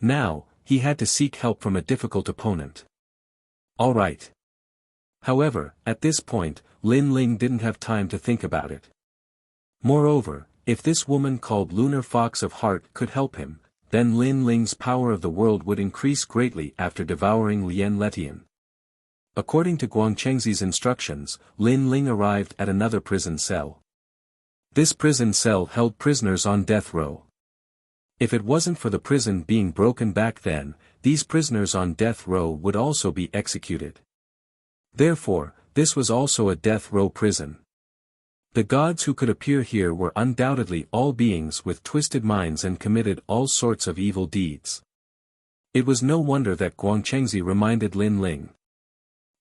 Now, he had to seek help from a difficult opponent. All right. However, at this point, Lin Ling didn't have time to think about it. Moreover, if this woman called Lunar Fox of Heart could help him, then Lin Ling's power of the world would increase greatly after devouring Lien Letian. According to Guangchengzi's instructions, Lin Ling arrived at another prison cell. This prison cell held prisoners on death row. If it wasn't for the prison being broken back then, these prisoners on death row would also be executed. Therefore, this was also a death row prison. The gods who could appear here were undoubtedly all beings with twisted minds and committed all sorts of evil deeds. It was no wonder that Guangchengzi reminded Lin Ling.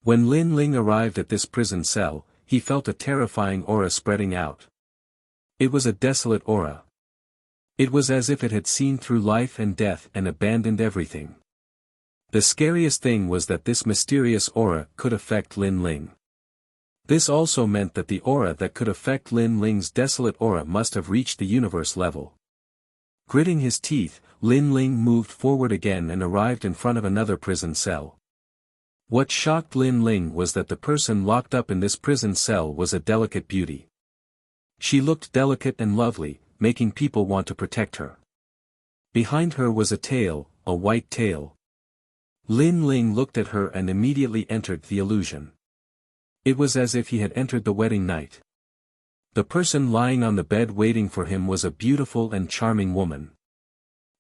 When Lin Ling arrived at this prison cell, he felt a terrifying aura spreading out. It was a desolate aura. It was as if it had seen through life and death and abandoned everything. The scariest thing was that this mysterious aura could affect Lin Ling. This also meant that the aura that could affect Lin Ling's desolate aura must have reached the universe level. Gritting his teeth, Lin Ling moved forward again and arrived in front of another prison cell. What shocked Lin Ling was that the person locked up in this prison cell was a delicate beauty. She looked delicate and lovely, making people want to protect her. Behind her was a tail, a white tail. Lin Ling looked at her and immediately entered the illusion. It was as if he had entered the wedding night. The person lying on the bed waiting for him was a beautiful and charming woman.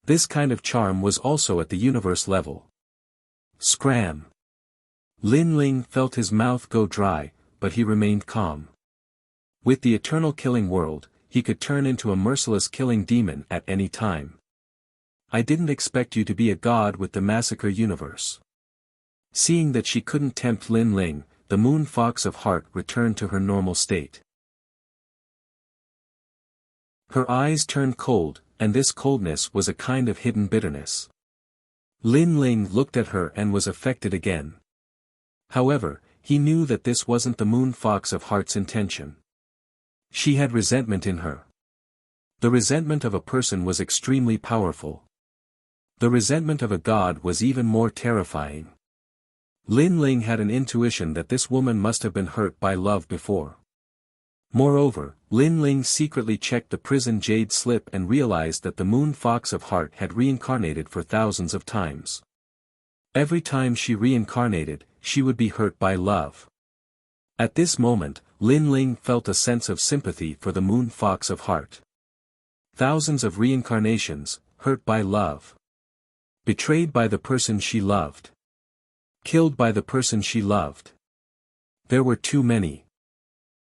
This kind of charm was also at the universe level. Scram! Lin Ling felt his mouth go dry, but he remained calm. With the eternal killing world, he could turn into a merciless killing demon at any time. I didn't expect you to be a god with the massacre universe. Seeing that she couldn't tempt Lin Ling, the moon fox of heart returned to her normal state. Her eyes turned cold, and this coldness was a kind of hidden bitterness. Lin Ling looked at her and was affected again. However, he knew that this wasn't the moon fox of heart's intention. She had resentment in her. The resentment of a person was extremely powerful. The resentment of a god was even more terrifying. Lin Ling had an intuition that this woman must have been hurt by love before. Moreover, Lin Ling secretly checked the prison jade slip and realized that the moon fox of heart had reincarnated for thousands of times. Every time she reincarnated, she would be hurt by love. At this moment, Lin Ling felt a sense of sympathy for the moon fox of heart. Thousands of reincarnations, hurt by love. Betrayed by the person she loved. Killed by the person she loved. There were too many.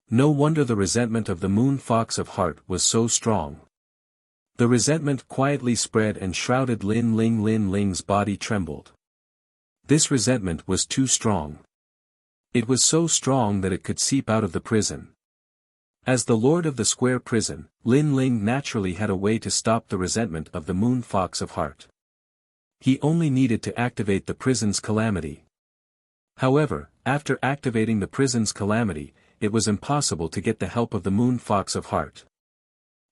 No wonder the resentment of the moon fox of heart was so strong. The resentment quietly spread and shrouded Lin Ling. Lin Ling's body trembled. This resentment was too strong. It was so strong that it could seep out of the prison. As the lord of the square prison, Lin Ling naturally had a way to stop the resentment of the moon fox of heart. He only needed to activate the prison's calamity. However, after activating the prison's calamity, it was impossible to get the help of the moon fox of heart.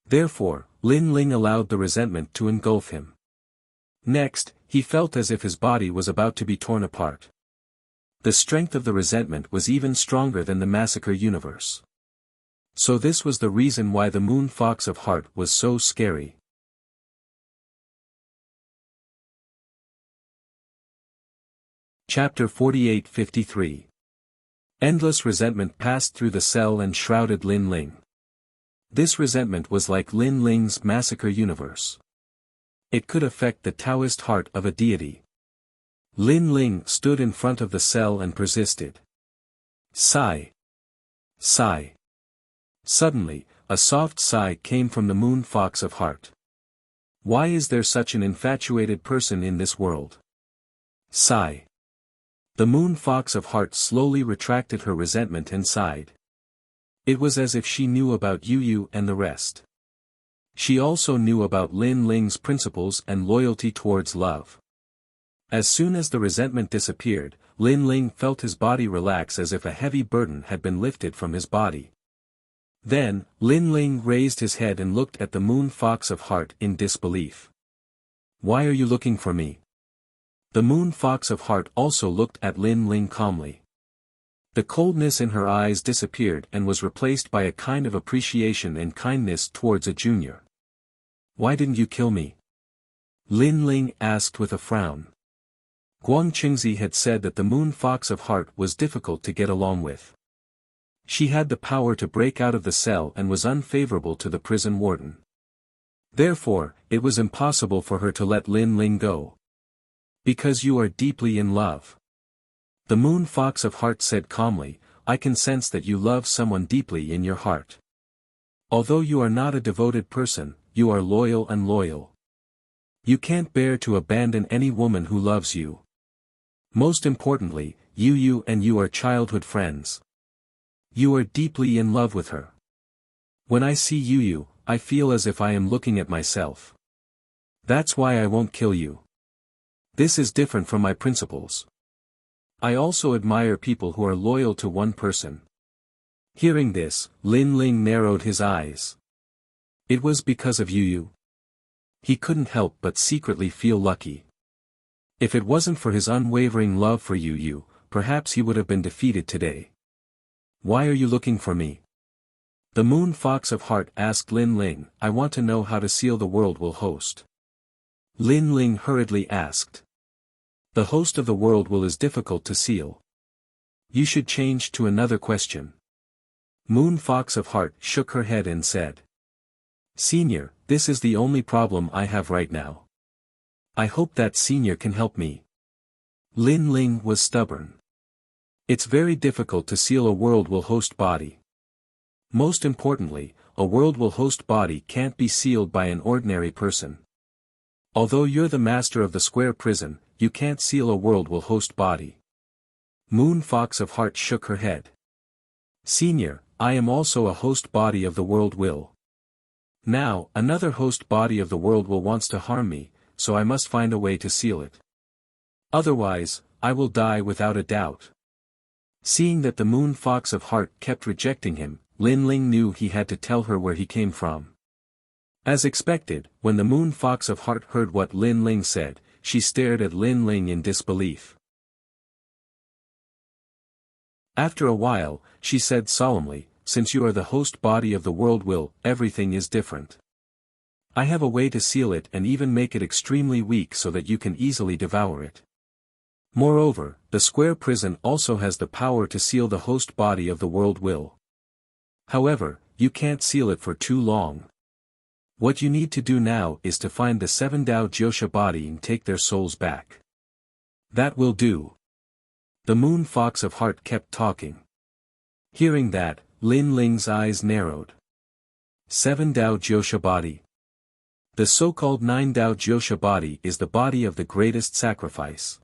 Therefore, Lin Ling allowed the resentment to engulf him. Next, he felt as if his body was about to be torn apart. The strength of the resentment was even stronger than the massacre universe. So this was the reason why the moon fox of heart was so scary. Chapter 48-53. Endless resentment passed through the cell and shrouded Lin Ling. This resentment was like Lin Ling's massacre universe. It could affect the Taoist heart of a deity. Lin Ling stood in front of the cell and persisted. Sigh. Sigh. Suddenly, a soft sigh came from the moon fox of heart. Why is there such an infatuated person in this world? Sigh. The moon fox of heart slowly retracted her resentment and sighed. It was as if she knew about Yu and the rest. She also knew about Lin Ling's principles and loyalty towards love. As soon as the resentment disappeared, Lin Ling felt his body relax as if a heavy burden had been lifted from his body. Then, Lin Ling raised his head and looked at the moon fox of heart in disbelief. Why are you looking for me? The moon fox of heart also looked at Lin Ling calmly. The coldness in her eyes disappeared and was replaced by a kind of appreciation and kindness towards a junior. Why didn't you kill me? Lin Ling asked with a frown. Guang Qingzi had said that the moon fox of heart was difficult to get along with. She had the power to break out of the cell and was unfavorable to the prison warden. Therefore, it was impossible for her to let Lin Ling go. Because you are deeply in love. The moon fox of heart said calmly, I can sense that you love someone deeply in your heart. Although you are not a devoted person, you are loyal and loyal. You can't bear to abandon any woman who loves you. Most importantly, Yu and you are childhood friends. You are deeply in love with her. When I see Yu, I feel as if I am looking at myself. That's why I won't kill you. This is different from my principles. I also admire people who are loyal to one person. Hearing this, Lin Ling narrowed his eyes. It was because of Yu. He couldn't help but secretly feel lucky. If it wasn't for his unwavering love for Yu, perhaps he would have been defeated today. Why are you looking for me? The moon fox of heart asked Lin Ling. I want to know how to seal the world will host. Lin Ling hurriedly asked. The host of the world will is difficult to seal. You should change to another question. Moon fox of heart shook her head and said. Senior, this is the only problem I have right now. I hope that Senior can help me. Lin Ling was stubborn. It's very difficult to seal a world will host body. Most importantly, a world will host body can't be sealed by an ordinary person. Although you're the master of the square prison, you can't seal a world will host body. Moon fox of heart shook her head. Senior, I am also a host body of the world will. Now, another host body of the world will wants to harm me, so I must find a way to seal it. Otherwise, I will die without a doubt. Seeing that the moon fox of heart kept rejecting him, Lin Ling knew he had to tell her where he came from. As expected, when the moon fox of heart heard what Lin Ling said, she stared at Lin Ling in disbelief. After a while, she said solemnly, since you are the host body of the world will, everything is different. I have a way to seal it and even make it extremely weak so that you can easily devour it. Moreover, the square prison also has the power to seal the host body of the world will. However, you can't seal it for too long. What you need to do now is to find the 7 Dao Jiosha body and take their souls back. That will do. The moon fox of heart kept talking. Hearing that, Lin Ling's eyes narrowed. 7 Dao Jiosha body. The so-called 9 Dao Jiosha body is the body of the greatest sacrifice.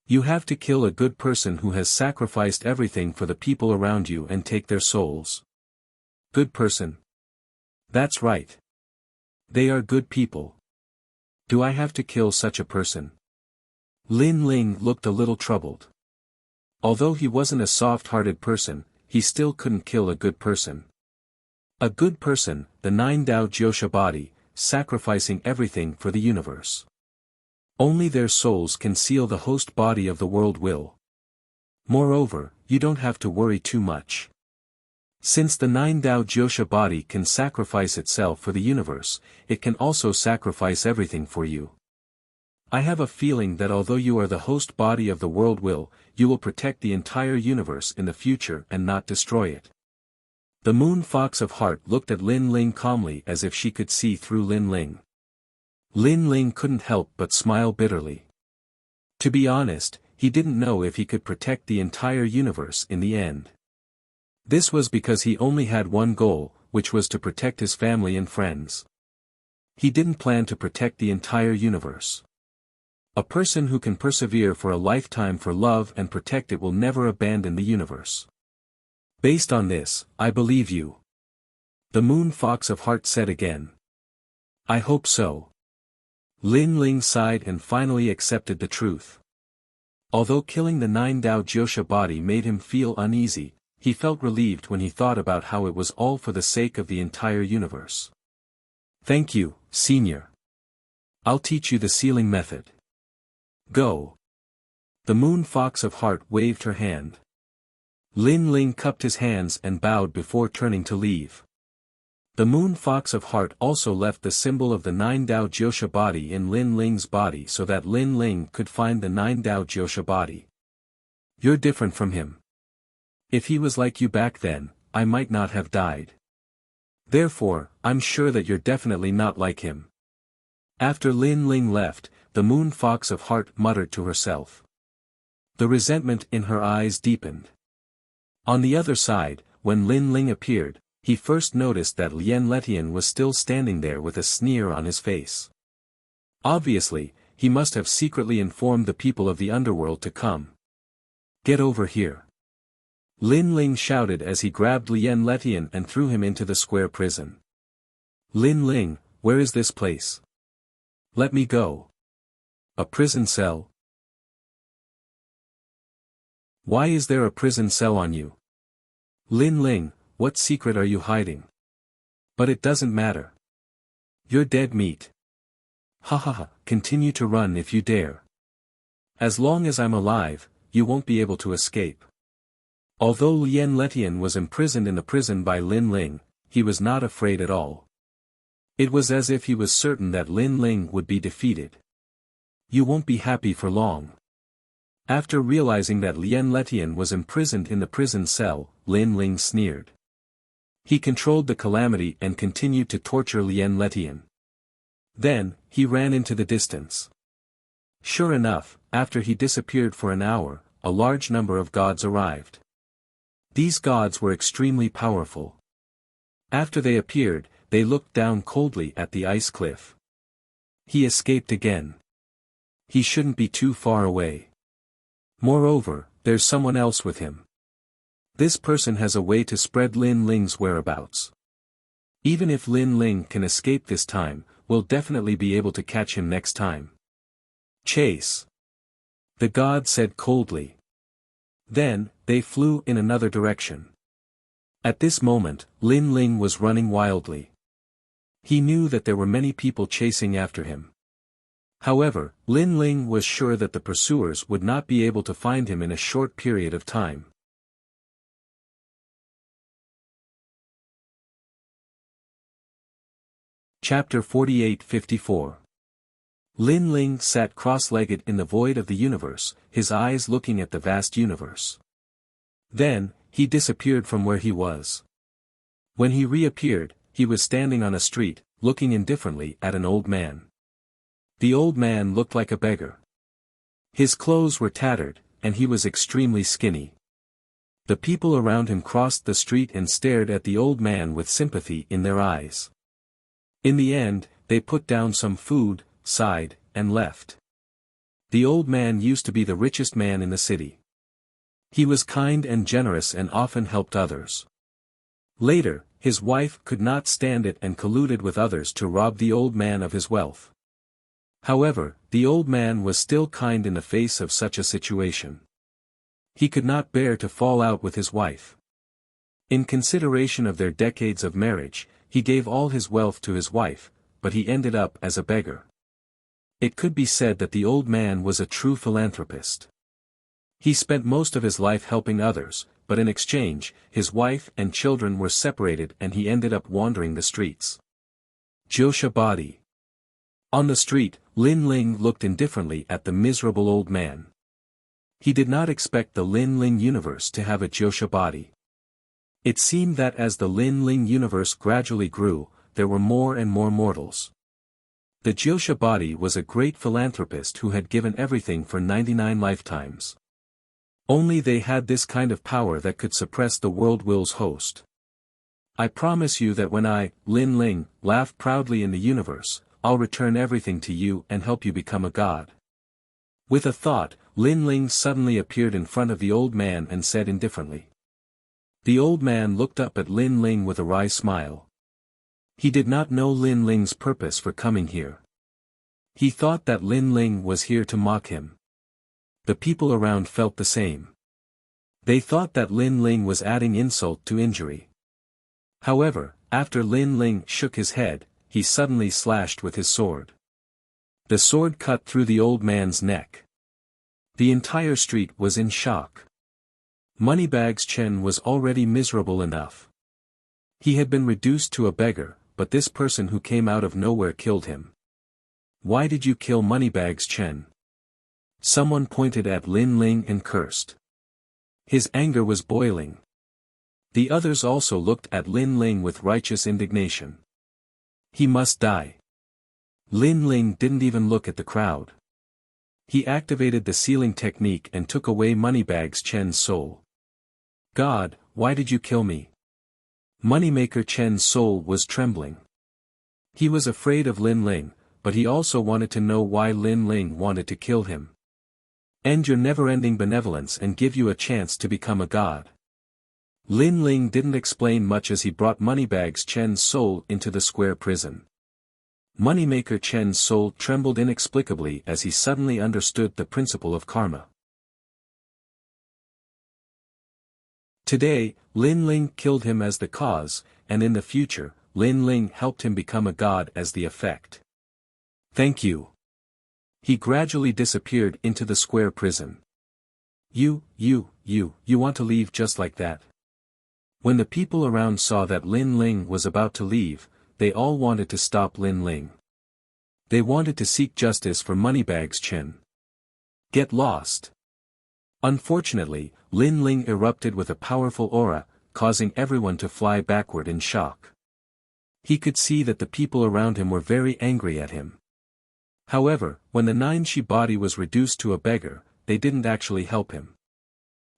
You have to kill a good person who has sacrificed everything for the people around you and take their souls. Good person. That's right. They are good people. Do I have to kill such a person? Lin Ling looked a little troubled. Although he wasn't a soft-hearted person, he still couldn't kill a good person. A good person, the 9 Dao Jiosha body, sacrificing everything for the universe. Only their souls can seal the host body of the world will. Moreover, you don't have to worry too much. Since the 9 Tao Jiosha body can sacrifice itself for the universe, it can also sacrifice everything for you. I have a feeling that although you are the host body of the world you will protect the entire universe in the future and not destroy it. The Moon Fox of Heart looked at Lin Ling calmly as if she could see through Lin Ling. Lin Ling couldn't help but smile bitterly. To be honest, he didn't know if he could protect the entire universe in the end. This was because he only had one goal, which was to protect his family and friends. He didn't plan to protect the entire universe. A person who can persevere for a lifetime for love and protect it will never abandon the universe. Based on this, I believe you. The Moon Fox of Heart said again. I hope so. Lin Ling sighed and finally accepted the truth. Although killing the 9 Tao Jiosha body made him feel uneasy, he felt relieved when he thought about how it was all for the sake of the entire universe. Thank you, Senior. I'll teach you the sealing method. Go. The Moon Fox of Heart waved her hand. Lin Ling cupped his hands and bowed before turning to leave. The Moon Fox of Heart also left the symbol of the 9 Tao Jiosha body in Lin Ling's body so that Lin Ling could find the 9 Tao Jiosha body. You're different from him. If he was like you back then, I might not have died. Therefore, I'm sure that you're definitely not like him. After Lin Ling left, the Moon Fox of Heart muttered to herself. The resentment in her eyes deepened. On the other side, when Lin Ling appeared, he first noticed that Lien Letian was still standing there with a sneer on his face. Obviously, he must have secretly informed the people of the underworld to come. Get over here. Lin Ling shouted as he grabbed Lien Letian and threw him into the square prison. Lin Ling, where is this place? Let me go. A prison cell? Why is there a prison cell on you? Lin Ling, what secret are you hiding? But it doesn't matter. You're dead meat. Ha ha ha, continue to run if you dare. As long as I'm alive, you won't be able to escape. Although Lien Letian was imprisoned in the prison by Lin Ling, he was not afraid at all. It was as if he was certain that Lin Ling would be defeated. You won't be happy for long. After realizing that Lien Letian was imprisoned in the prison cell, Lin Ling sneered. He controlled the calamity and continued to torture Lien Letian. Then, he ran into the distance. Sure enough, after he disappeared for an hour, a large number of gods arrived. These gods were extremely powerful. After they appeared, they looked down coldly at the ice cliff. He escaped again. He shouldn't be too far away. Moreover, there's someone else with him. This person has a way to spread Lin Ling's whereabouts. Even if Lin Ling can escape this time, we'll definitely be able to catch him next time. Chase. The god said coldly. Then, they flew in another direction. At this moment, Lin Ling was running wildly. He knew that there were many people chasing after him. However, Lin Ling was sure that the pursuers would not be able to find him in a short period of time. Chapter 48-54. Lin Ling sat cross-legged in the void of the universe, his eyes looking at the vast universe. Then, he disappeared from where he was. When he reappeared, he was standing on a street, looking indifferently at an old man. The old man looked like a beggar. His clothes were tattered, and he was extremely skinny. The people around him crossed the street and stared at the old man with sympathy in their eyes. In the end, they put down some food, sighed, and left. The old man used to be the richest man in the city. He was kind and generous and often helped others. Later, his wife could not stand it and colluded with others to rob the old man of his wealth. However, the old man was still kind in the face of such a situation. He could not bear to fall out with his wife. In consideration of their decades of marriage, he gave all his wealth to his wife, but he ended up as a beggar. It could be said that the old man was a true philanthropist. He spent most of his life helping others, but in exchange, his wife and children were separated and he ended up wandering the streets. Jiuxia body. On the street, Lin Ling looked indifferently at the miserable old man. He did not expect the Lin Ling universe to have a Jiuxia body. It seemed that as the Lin Ling universe gradually grew, there were more and more mortals. The Jiuxia body was a great philanthropist who had given everything for 99 lifetimes. Only they had this kind of power that could suppress the world will's host. I promise you that when I, Lin Ling, laugh proudly in the universe, I'll return everything to you and help you become a god. With a thought, Lin Ling suddenly appeared in front of the old man and said indifferently. The old man looked up at Lin Ling with a wry smile. He did not know Lin Ling's purpose for coming here. He thought that Lin Ling was here to mock him. The people around felt the same. They thought that Lin Ling was adding insult to injury. However, after Lin Ling shook his head, he suddenly slashed with his sword. The sword cut through the old man's neck. The entire street was in shock. Moneybags Chen was already miserable enough. He had been reduced to a beggar, but this person who came out of nowhere killed him. Why did you kill Moneybags Chen? Someone pointed at Lin Ling and cursed. His anger was boiling. The others also looked at Lin Ling with righteous indignation. He must die. Lin Ling didn't even look at the crowd. He activated the sealing technique and took away Moneybags Chen's soul. God, why did you kill me? Moneymaker Chen's soul was trembling. He was afraid of Lin Ling, but he also wanted to know why Lin Ling wanted to kill him. End your never-ending benevolence and give you a chance to become a god. Lin Ling didn't explain much as he brought Moneybags Chen's soul into the square prison. Moneymaker Chen's soul trembled inexplicably as he suddenly understood the principle of karma. Today, Lin Ling killed him as the cause, and in the future, Lin Ling helped him become a god as the effect. Thank you. He gradually disappeared into the square prison. You want to leave just like that? When the people around saw that Lin Ling was about to leave, they all wanted to stop Lin Ling. They wanted to seek justice for Moneybags Chen. Get lost. Unfortunately, Lin Ling erupted with a powerful aura, causing everyone to fly backward in shock. He could see that the people around him were very angry at him. However, when the 9-Shi body was reduced to a beggar, they didn't actually help him.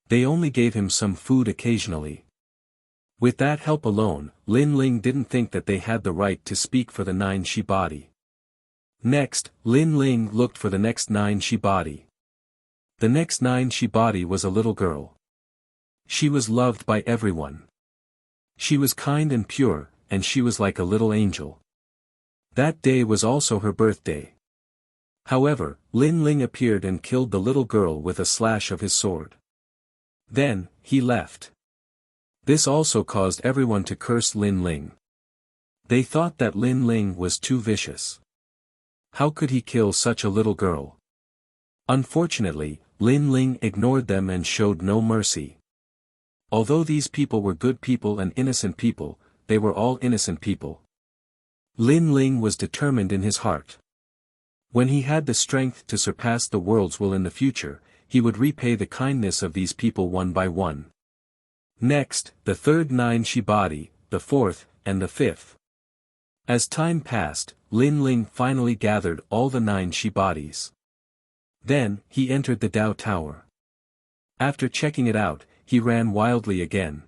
They only gave him some food occasionally. With that help alone, Lin Ling didn't think that they had the right to speak for the 9-Shi body. Next, Lin Ling looked for the next 9-Shi body. The next 9-Shi body was a little girl. She was loved by everyone. She was kind and pure, and she was like a little angel. That day was also her birthday. However, Lin Ling appeared and killed the little girl with a slash of his sword. Then, he left. This also caused everyone to curse Lin Ling. They thought that Lin Ling was too vicious. How could he kill such a little girl? Unfortunately, Lin Ling ignored them and showed no mercy. Although these people were good people and innocent people, they were all innocent people. Lin Ling was determined in his heart. When he had the strength to surpass the world's will in the future, he would repay the kindness of these people one by one. Next, the third 9-Shi body, the fourth, and the fifth. As time passed, Lin Ling finally gathered all the 9-Shi bodies. Then, he entered the Dao Tower. After checking it out, he ran wildly again.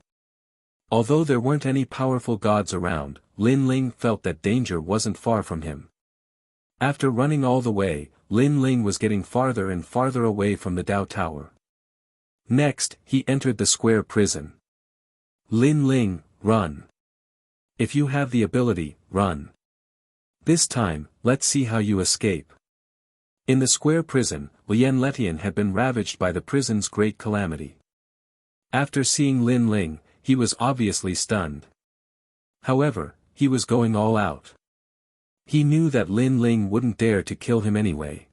Although there weren't any powerful gods around, Lin Ling felt that danger wasn't far from him. After running all the way, Lin Ling was getting farther and farther away from the Dao Tower. Next, he entered the square prison. Lin Ling, run. If you have the ability, run. This time, let's see how you escape. In the square prison, Lian Letian had been ravaged by the prison's great calamity. After seeing Lin Ling, he was obviously stunned. However, he was going all out. He knew that Lin Ling wouldn't dare to kill him anyway.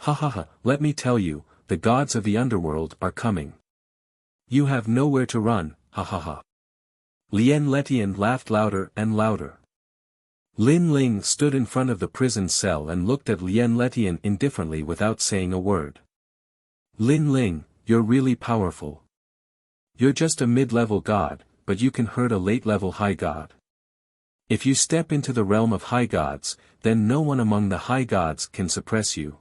Ha ha ha, let me tell you, the gods of the underworld are coming. You have nowhere to run, ha ha ha. Lien Letian laughed louder and louder. Lin Ling stood in front of the prison cell and looked at Lien Letian indifferently without saying a word. Lin Ling, you're really powerful. You're just a mid-level god, but you can hurt a late-level high god. If you step into the realm of high gods, then no one among the high gods can suppress you.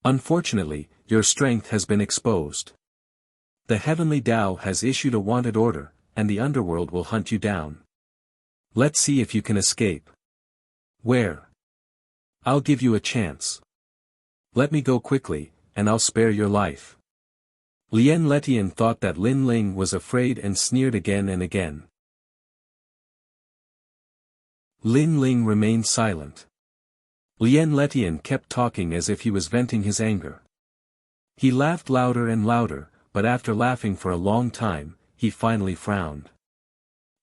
Unfortunately, your strength has been exposed. The heavenly Tao has issued a wanted order, and the underworld will hunt you down. Let's see if you can escape. Where? I'll give you a chance. Let me go quickly, and I'll spare your life. Lien Letian thought that Lin Ling was afraid and sneered again and again. Lin Ling remained silent. Lien Letian kept talking as if he was venting his anger. He laughed louder and louder, but after laughing for a long time, he finally frowned.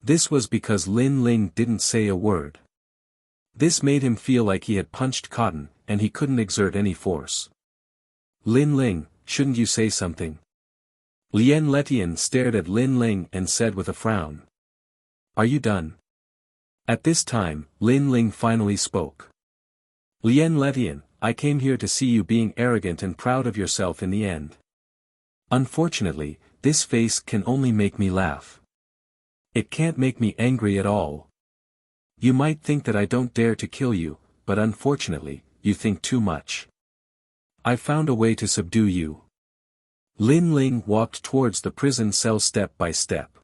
This was because Lin Ling didn't say a word. This made him feel like he had punched cotton, and he couldn't exert any force. Lin Ling, shouldn't you say something? Lien Letian stared at Lin Ling and said with a frown. Are you done? At this time, Lin Ling finally spoke. Lien Letian, I came here to see you being arrogant and proud of yourself in the end. Unfortunately, this face can only make me laugh. It can't make me angry at all. You might think that I don't dare to kill you, but unfortunately, you think too much. I found a way to subdue you. Lin Ling walked towards the prison cell step by step.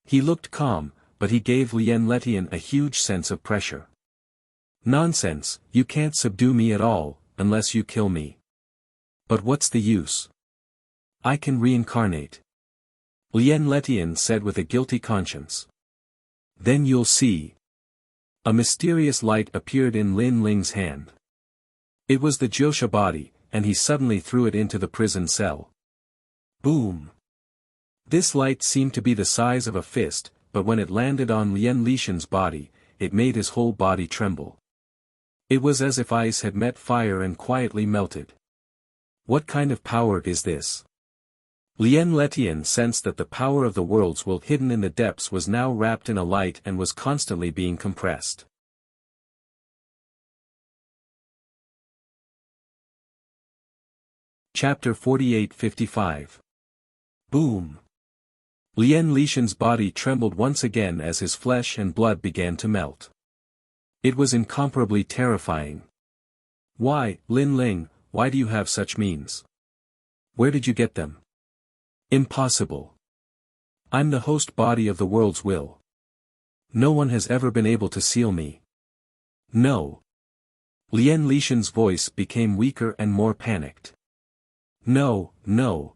He looked calm, but he gave Lien Letian a huge sense of pressure. Nonsense, you can't subdue me at all, unless you kill me. But what's the use? I can reincarnate. Lien Letian said with a guilty conscience. Then you'll see. A mysterious light appeared in Lin Ling's hand. It was the Jiosha body, and he suddenly threw it into the prison cell. Boom! This light seemed to be the size of a fist, but when it landed on Lien Lishan's body, it made his whole body tremble. It was as if ice had met fire and quietly melted. What kind of power is this? Lien Letian sensed that the power of the world's will hidden in the depths was now wrapped in a light and was constantly being compressed. Chapter 48-55. Boom! Lien Lishan's body trembled once again as his flesh and blood began to melt. It was incomparably terrifying. Why, Lin Ling, why do you have such means? Where did you get them? Impossible. I'm the host body of the world's will. No one has ever been able to seal me. No. Lien Lishan's voice became weaker and more panicked. No, no.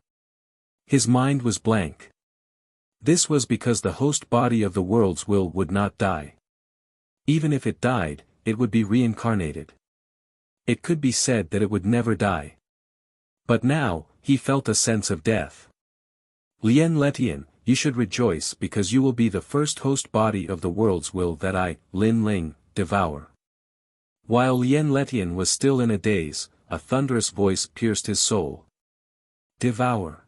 His mind was blank. This was because the host body of the world's will would not die. Even if it died, it would be reincarnated. It could be said that it would never die. But now, he felt a sense of death. Lien Letian, you should rejoice because you will be the first host body of the world's will that I, Lin Ling, devour. While Lien Letian was still in a daze, a thunderous voice pierced his soul. Devour.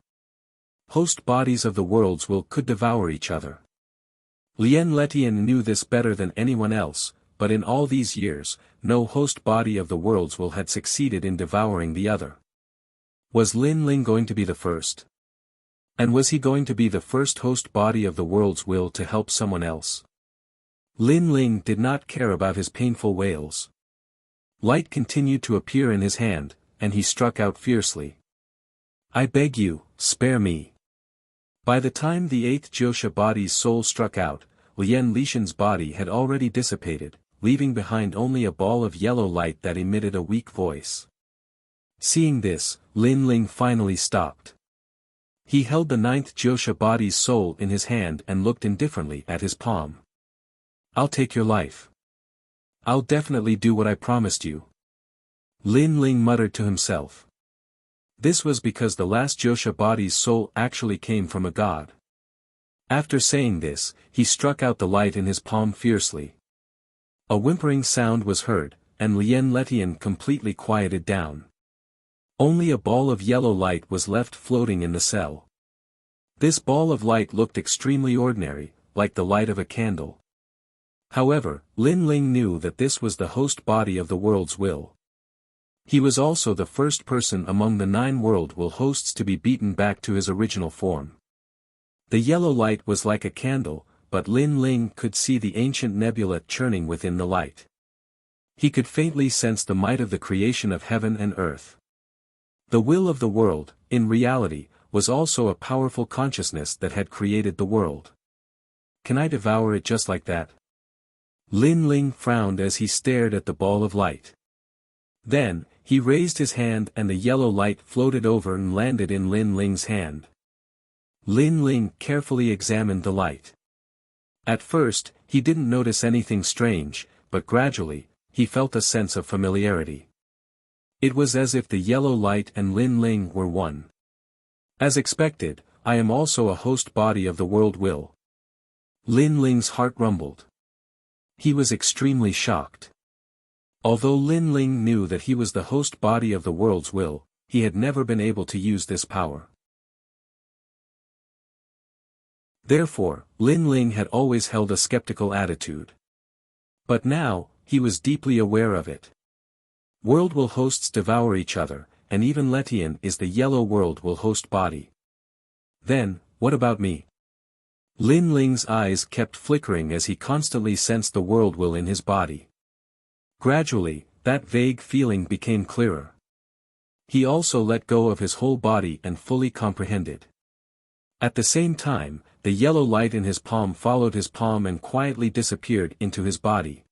Host bodies of the world's will could devour each other. Lien Letian knew this better than anyone else, but in all these years, no host body of the world's will had succeeded in devouring the other. Was Lin Ling going to be the first? And was he going to be the first host body of the world's will to help someone else? Lin Ling did not care about his painful wails. Light continued to appear in his hand, and he struck out fiercely. I beg you, spare me. By the time the eighth Jiosha body's soul struck out, Lien Lishan's body had already dissipated, leaving behind only a ball of yellow light that emitted a weak voice. Seeing this, Lin Ling finally stopped. He held the ninth Jiosha body's soul in his hand and looked indifferently at his palm. I'll take your life. I'll definitely do what I promised you. Lin Ling muttered to himself. This was because the last Jiosha body's soul actually came from a god. After saying this, he struck out the light in his palm fiercely. A whimpering sound was heard, and Lien Letian completely quieted down. Only a ball of yellow light was left floating in the cell. This ball of light looked extremely ordinary, like the light of a candle. However, Lin Ling knew that this was the host body of the world's will. He was also the first person among the 9 world will hosts to be beaten back to his original form. The yellow light was like a candle, but Lin Ling could see the ancient nebula churning within the light. He could faintly sense the might of the creation of heaven and earth. The will of the world, in reality, was also a powerful consciousness that had created the world. Can I devour it just like that? Lin Ling frowned as he stared at the ball of light. Then, he raised his hand and the yellow light floated over and landed in Lin Ling's hand. Lin Ling carefully examined the light. At first, he didn't notice anything strange, but gradually, he felt a sense of familiarity. It was as if the yellow light and Lin Ling were one. As expected, I am also a host body of the world will. Lin Ling's heart rumbled. He was extremely shocked. Although Lin Ling knew that he was the host body of the world's will, he had never been able to use this power. Therefore, Lin Ling had always held a skeptical attitude. But now, he was deeply aware of it. World will hosts devour each other, and even Letian is the yellow world will host body. Then, what about me? Lin Ling's eyes kept flickering as he constantly sensed the world will in his body. Gradually, that vague feeling became clearer. He also let go of his whole body and fully comprehended. At the same time, the yellow light in his palm followed his palm and quietly disappeared into his body.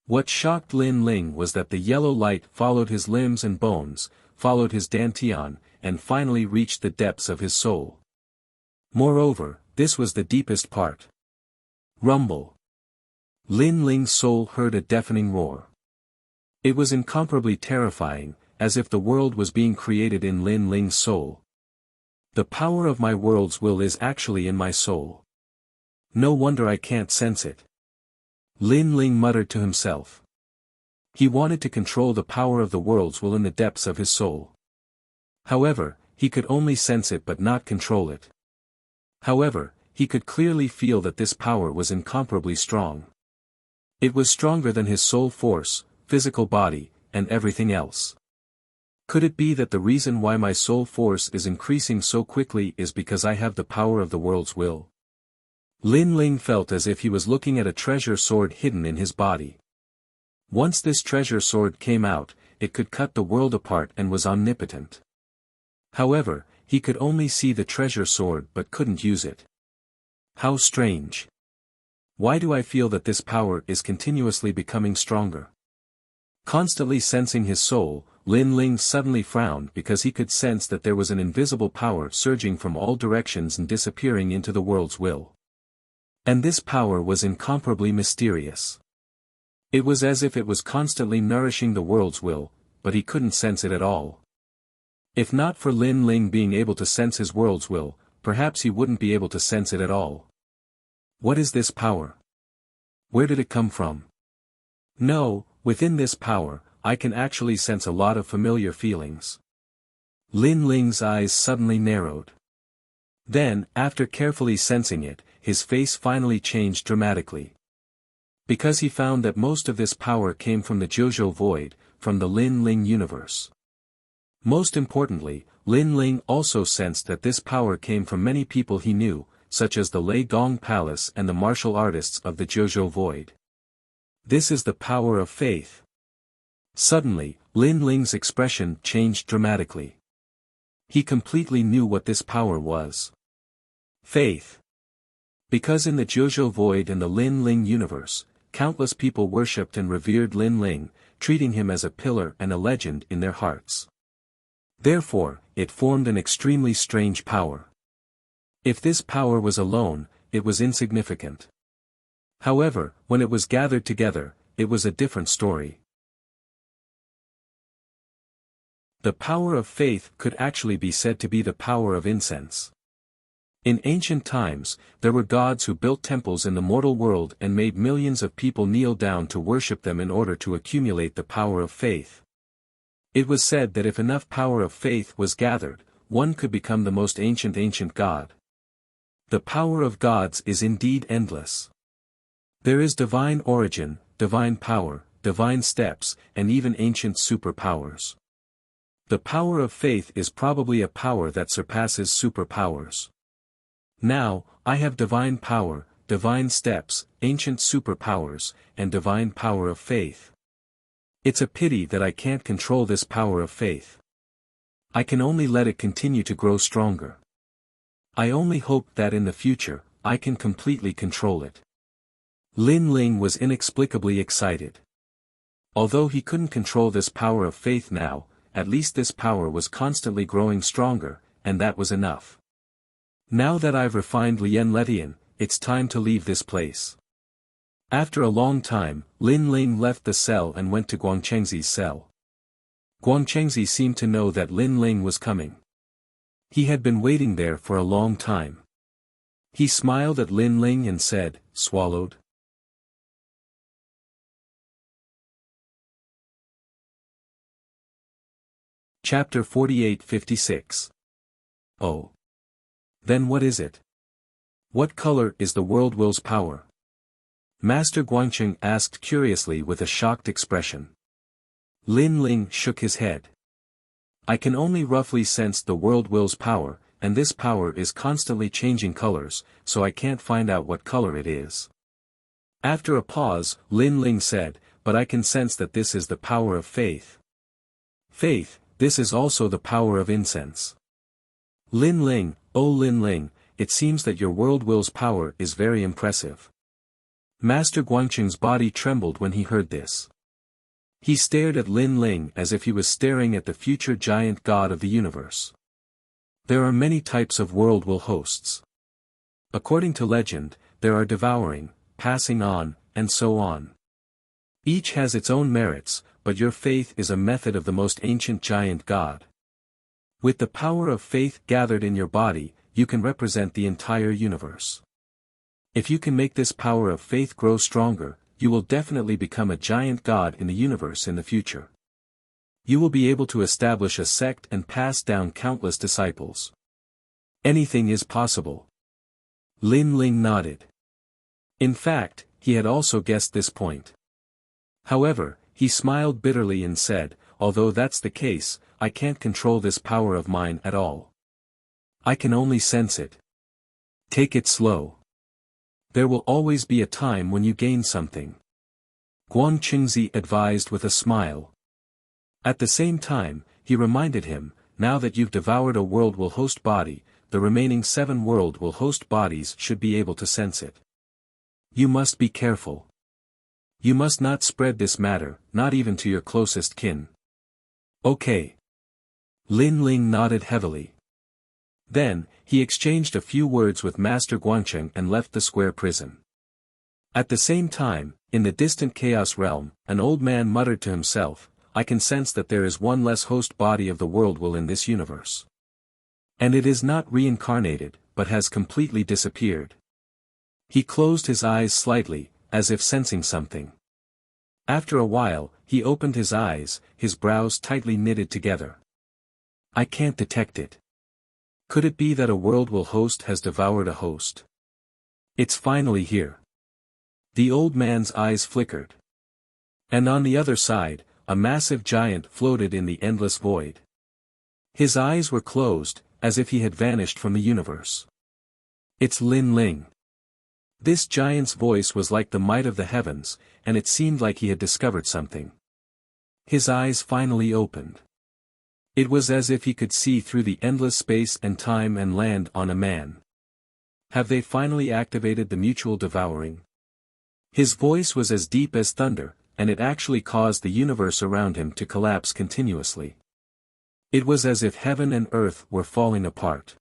What shocked Lin Ling was that the yellow light followed his limbs and bones, followed his dantian, and finally reached the depths of his soul. Moreover, this was the deepest part. Rumble. Lin Ling's soul heard a deafening roar. It was incomparably terrifying, as if the world was being created in Lin Ling's soul. The power of my world's will is actually in my soul. No wonder I can't sense it. Lin Ling muttered to himself. He wanted to control the power of the world's will in the depths of his soul. However, he could only sense it but not control it. However, he could clearly feel that this power was incomparably strong. It was stronger than his soul force, physical body, and everything else. Could it be that the reason why my soul force is increasing so quickly is because I have the power of the world's will? Lin Ling felt as if he was looking at a treasure sword hidden in his body. Once this treasure sword came out, it could cut the world apart and was omnipotent. However, he could only see the treasure sword but couldn't use it. How strange. Why do I feel that this power is continuously becoming stronger? Constantly sensing his soul, Lin Ling suddenly frowned because he could sense that there was an invisible power surging from all directions and disappearing into the world's will. And this power was incomparably mysterious. It was as if it was constantly nourishing the world's will, but he couldn't sense it at all. If not for Lin Ling being able to sense his world's will, perhaps he wouldn't be able to sense it at all. What is this power? Where did it come from? No, within this power, I can actually sense a lot of familiar feelings. Lin Ling's eyes suddenly narrowed. Then, after carefully sensing it, his face finally changed dramatically. Because he found that most of this power came from the Jojo Void, from the Lin Ling universe. Most importantly, Lin Ling also sensed that this power came from many people he knew, such as the Lei Gong Palace and the martial artists of the Jojo Void. This is the power of faith. Suddenly, Lin Ling's expression changed dramatically. He completely knew what this power was. Faith. Because in the Jojo Void and the Lin Ling universe, countless people worshipped and revered Lin Ling, treating him as a pillar and a legend in their hearts. Therefore, it formed an extremely strange power. If this power was alone, it was insignificant. However, when it was gathered together, it was a different story. The power of faith could actually be said to be the power of incense. In ancient times, there were gods who built temples in the mortal world and made millions of people kneel down to worship them in order to accumulate the power of faith. It was said that if enough power of faith was gathered, one could become the most ancient god. The power of gods is indeed endless. There is divine origin, divine power, divine steps, and even ancient superpowers. The power of faith is probably a power that surpasses superpowers. Now, I have divine power, divine steps, ancient superpowers, and divine power of faith. It's a pity that I can't control this power of faith. I can only let it continue to grow stronger. I only hope that in the future, I can completely control it. Lin Ling was inexplicably excited. Although he couldn't control this power of faith now, at least this power was constantly growing stronger, and that was enough. Now that I've refined Lien Letian, it's time to leave this place. After a long time, Lin Ling left the cell and went to Guangchengzi's cell. Guangchengzi seemed to know that Lin Ling was coming. He had been waiting there for a long time. He smiled at Lin Ling and said, "Swallowed?" Chapter 48-56. Oh. Then what is it? What color is the world will's power? Master Guangcheng asked curiously with a shocked expression. Lin Ling shook his head. I can only roughly sense the world will's power, and this power is constantly changing colors, so I can't find out what color it is. After a pause, Lin Ling said, but I can sense that this is the power of faith. Faith, this is also the power of incense. Lin Ling, oh Lin Ling, it seems that your world will's power is very impressive. Master Guangcheng's body trembled when he heard this. He stared at Lin Ling as if he was staring at the future giant god of the universe. There are many types of world will hosts. According to legend, there are devouring, passing on, and so on. Each has its own merits, but your faith is a method of the most ancient giant god. With the power of faith gathered in your body, you can represent the entire universe. If you can make this power of faith grow stronger, you will definitely become a giant god in the universe in the future. You will be able to establish a sect and pass down countless disciples. Anything is possible. Lin Ling nodded. In fact, he had also guessed this point. However, he smiled bitterly and said, although that's the case, I can't control this power of mine at all. I can only sense it. Take it slow. There will always be a time when you gain something. Guangchengzi advised with a smile. At the same time, he reminded him, now that you've devoured a world will host body, the remaining 7 world will host bodies should be able to sense it. You must be careful. You must not spread this matter, not even to your closest kin. Okay. Lin Ling nodded heavily. Then, he exchanged a few words with Master Guangcheng and left the square prison. At the same time, in the distant chaos realm, an old man muttered to himself, I can sense that there is one less host body of the world will in this universe. And it is not reincarnated, but has completely disappeared. He closed his eyes slightly, as if sensing something. After a while, he opened his eyes, his brows tightly knitted together. I can't detect it. Could it be that a world will host has devoured a host? It's finally here. The old man's eyes flickered. And on the other side, a massive giant floated in the endless void. His eyes were closed, as if he had vanished from the universe. It's Lin Ling. This giant's voice was like the might of the heavens, and it seemed like he had discovered something. His eyes finally opened. It was as if he could see through the endless space and time and land on a man. Have they finally activated the mutual devouring? His voice was as deep as thunder, and it actually caused the universe around him to collapse continuously. It was as if heaven and earth were falling apart.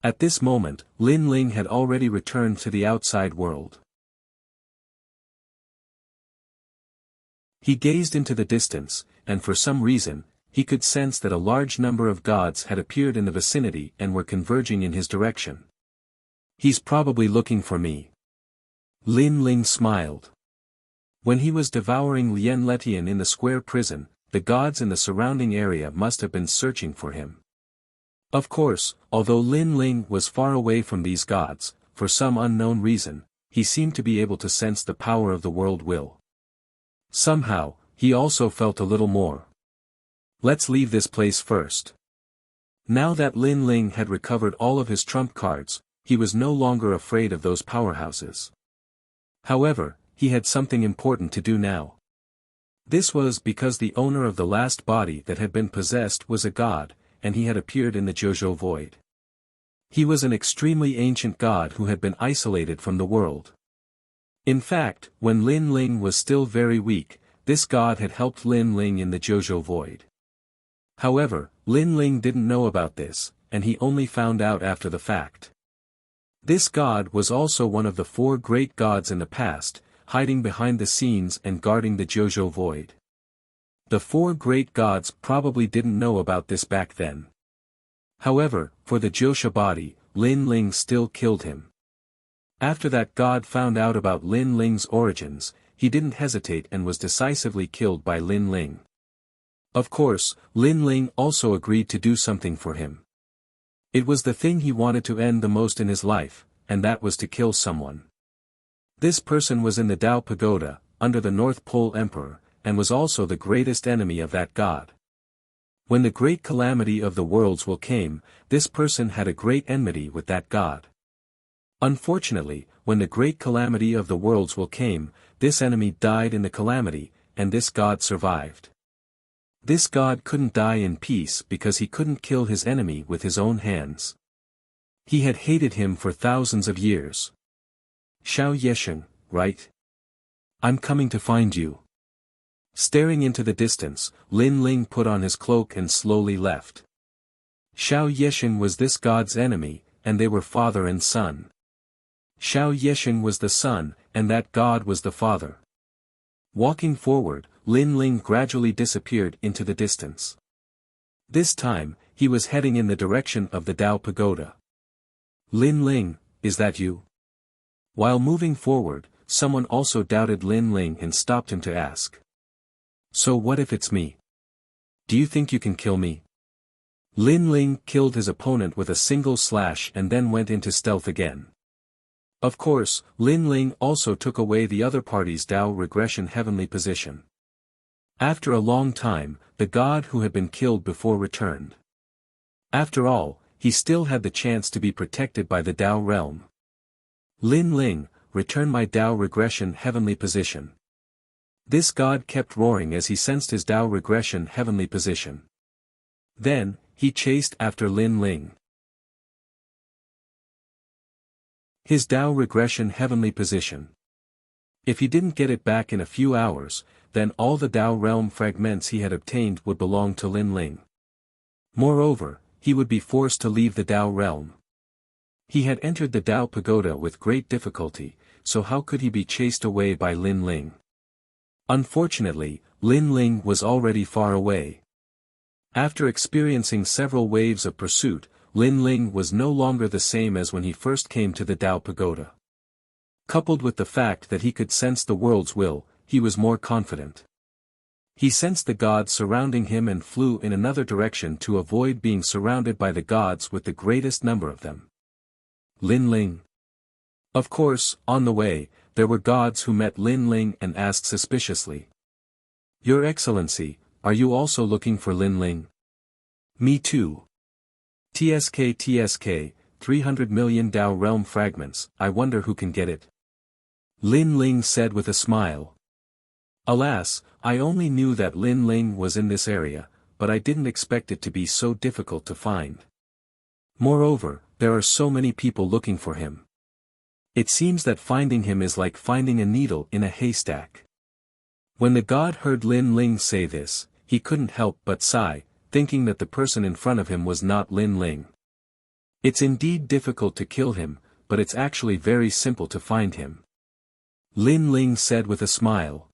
At this moment, Lin Ling had already returned to the outside world. He gazed into the distance, and for some reason, he could sense that a large number of gods had appeared in the vicinity and were converging in his direction. He's probably looking for me. Lin Ling smiled. When he was devouring Lien Letian in the square prison, the gods in the surrounding area must have been searching for him. Of course, although Lin Ling was far away from these gods, for some unknown reason, he seemed to be able to sense the power of the world will. Somehow, he also felt a little more. Let's leave this place first. Now that Lin Ling had recovered all of his trump cards, he was no longer afraid of those powerhouses. However, he had something important to do now. This was because the owner of the last body that had been possessed was a god, and he had appeared in the Jojo void. He was an extremely ancient god who had been isolated from the world. In fact, when Lin Ling was still very weak, this god had helped Lin Ling in the Jojo void. However, Lin Ling didn't know about this, and he only found out after the fact. This god was also one of the 4 great gods in the past, hiding behind the scenes and guarding the Jojo void. The 4 great gods probably didn't know about this back then. However, for the Josha body, Lin Ling still killed him. After that god found out about Lin Ling's origins, he didn't hesitate and was decisively killed by Lin Ling. Of course, Lin Ling also agreed to do something for him. It was the thing he wanted to end the most in his life, and that was to kill someone. This person was in the Tao Pagoda, under the North Pole Emperor, and was also the greatest enemy of that god. When the great calamity of the worlds will came, this person had a great enmity with that god. Unfortunately, when the great calamity of the worlds will came, this enemy died in the calamity, and this god survived. This god couldn't die in peace because he couldn't kill his enemy with his own hands. He had hated him for thousands of years. Xiao Yesheng, right? I'm coming to find you. Staring into the distance, Lin Ling put on his cloak and slowly left. Xiao Yesheng was this god's enemy, and they were father and son. Xiao Yesheng was the son, and that god was the father. Walking forward, Lin Ling gradually disappeared into the distance. This time, he was heading in the direction of the Tao Pagoda. Lin Ling, is that you? While moving forward, someone also doubted Lin Ling and stopped him to ask. So what if it's me? Do you think you can kill me? Lin Ling killed his opponent with a single slash and then went into stealth again. Of course, Lin Ling also took away the other party's Tao regression heavenly position. After a long time, the god who had been killed before returned. After all, he still had the chance to be protected by the Tao realm. Lin Ling, return my Tao regression heavenly position. This god kept roaring as he sensed his Tao regression heavenly position. Then, he chased after Lin Ling. His Tao regression heavenly position. If he didn't get it back in a few hours, then all the Tao realm fragments he had obtained would belong to Lin Ling. Moreover, he would be forced to leave the Tao realm. He had entered the Tao Pagoda with great difficulty, so how could he be chased away by Lin Ling? Unfortunately, Lin Ling was already far away. After experiencing several waves of pursuit, Lin Ling was no longer the same as when he first came to the Tao Pagoda. Coupled with the fact that he could sense the world's will, he was more confident. He sensed the gods surrounding him and flew in another direction to avoid being surrounded by the gods with the greatest number of them. Lin Ling. Of course, on the way, there were gods who met Lin Ling and asked suspiciously. Your Excellency, are you also looking for Lin Ling? Me too. TSK, 300 million Tao realm fragments, I wonder who can get it. Lin Ling said with a smile. Alas, I only knew that Lin Ling was in this area, but I didn't expect it to be so difficult to find. Moreover, there are so many people looking for him. It seems that finding him is like finding a needle in a haystack. When the god heard Lin Ling say this, he couldn't help but sigh, thinking that the person in front of him was not Lin Ling. It's indeed difficult to kill him, but it's actually very simple to find him. Lin Ling said with a smile.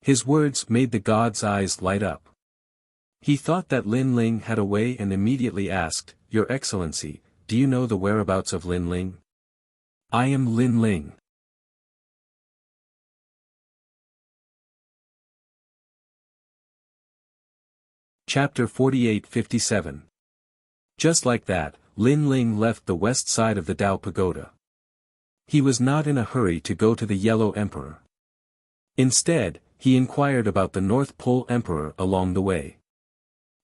His words made the god's eyes light up. He thought that Lin Ling had a way and immediately asked, Your Excellency, do you know the whereabouts of Lin Ling? I am Lin Ling. Chapter 48-57. Just like that, Lin Ling left the west side of the Tao Pagoda. He was not in a hurry to go to the Yellow Emperor. Instead, he inquired about the North Pole Emperor along the way.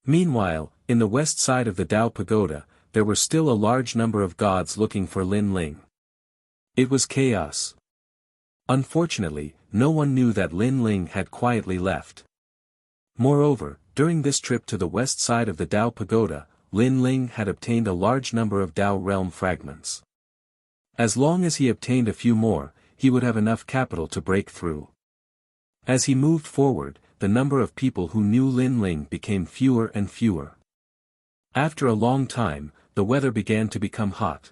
Meanwhile, in the west side of the Tao Pagoda, there were still a large number of gods looking for Lin Ling. It was chaos. Unfortunately, no one knew that Lin Ling had quietly left. Moreover, during this trip to the west side of the Tao Pagoda, Lin Ling had obtained a large number of Tao realm fragments. As long as he obtained a few more, he would have enough capital to break through. As he moved forward, the number of people who knew Lin Ling became fewer and fewer. After a long time, the weather began to become hot.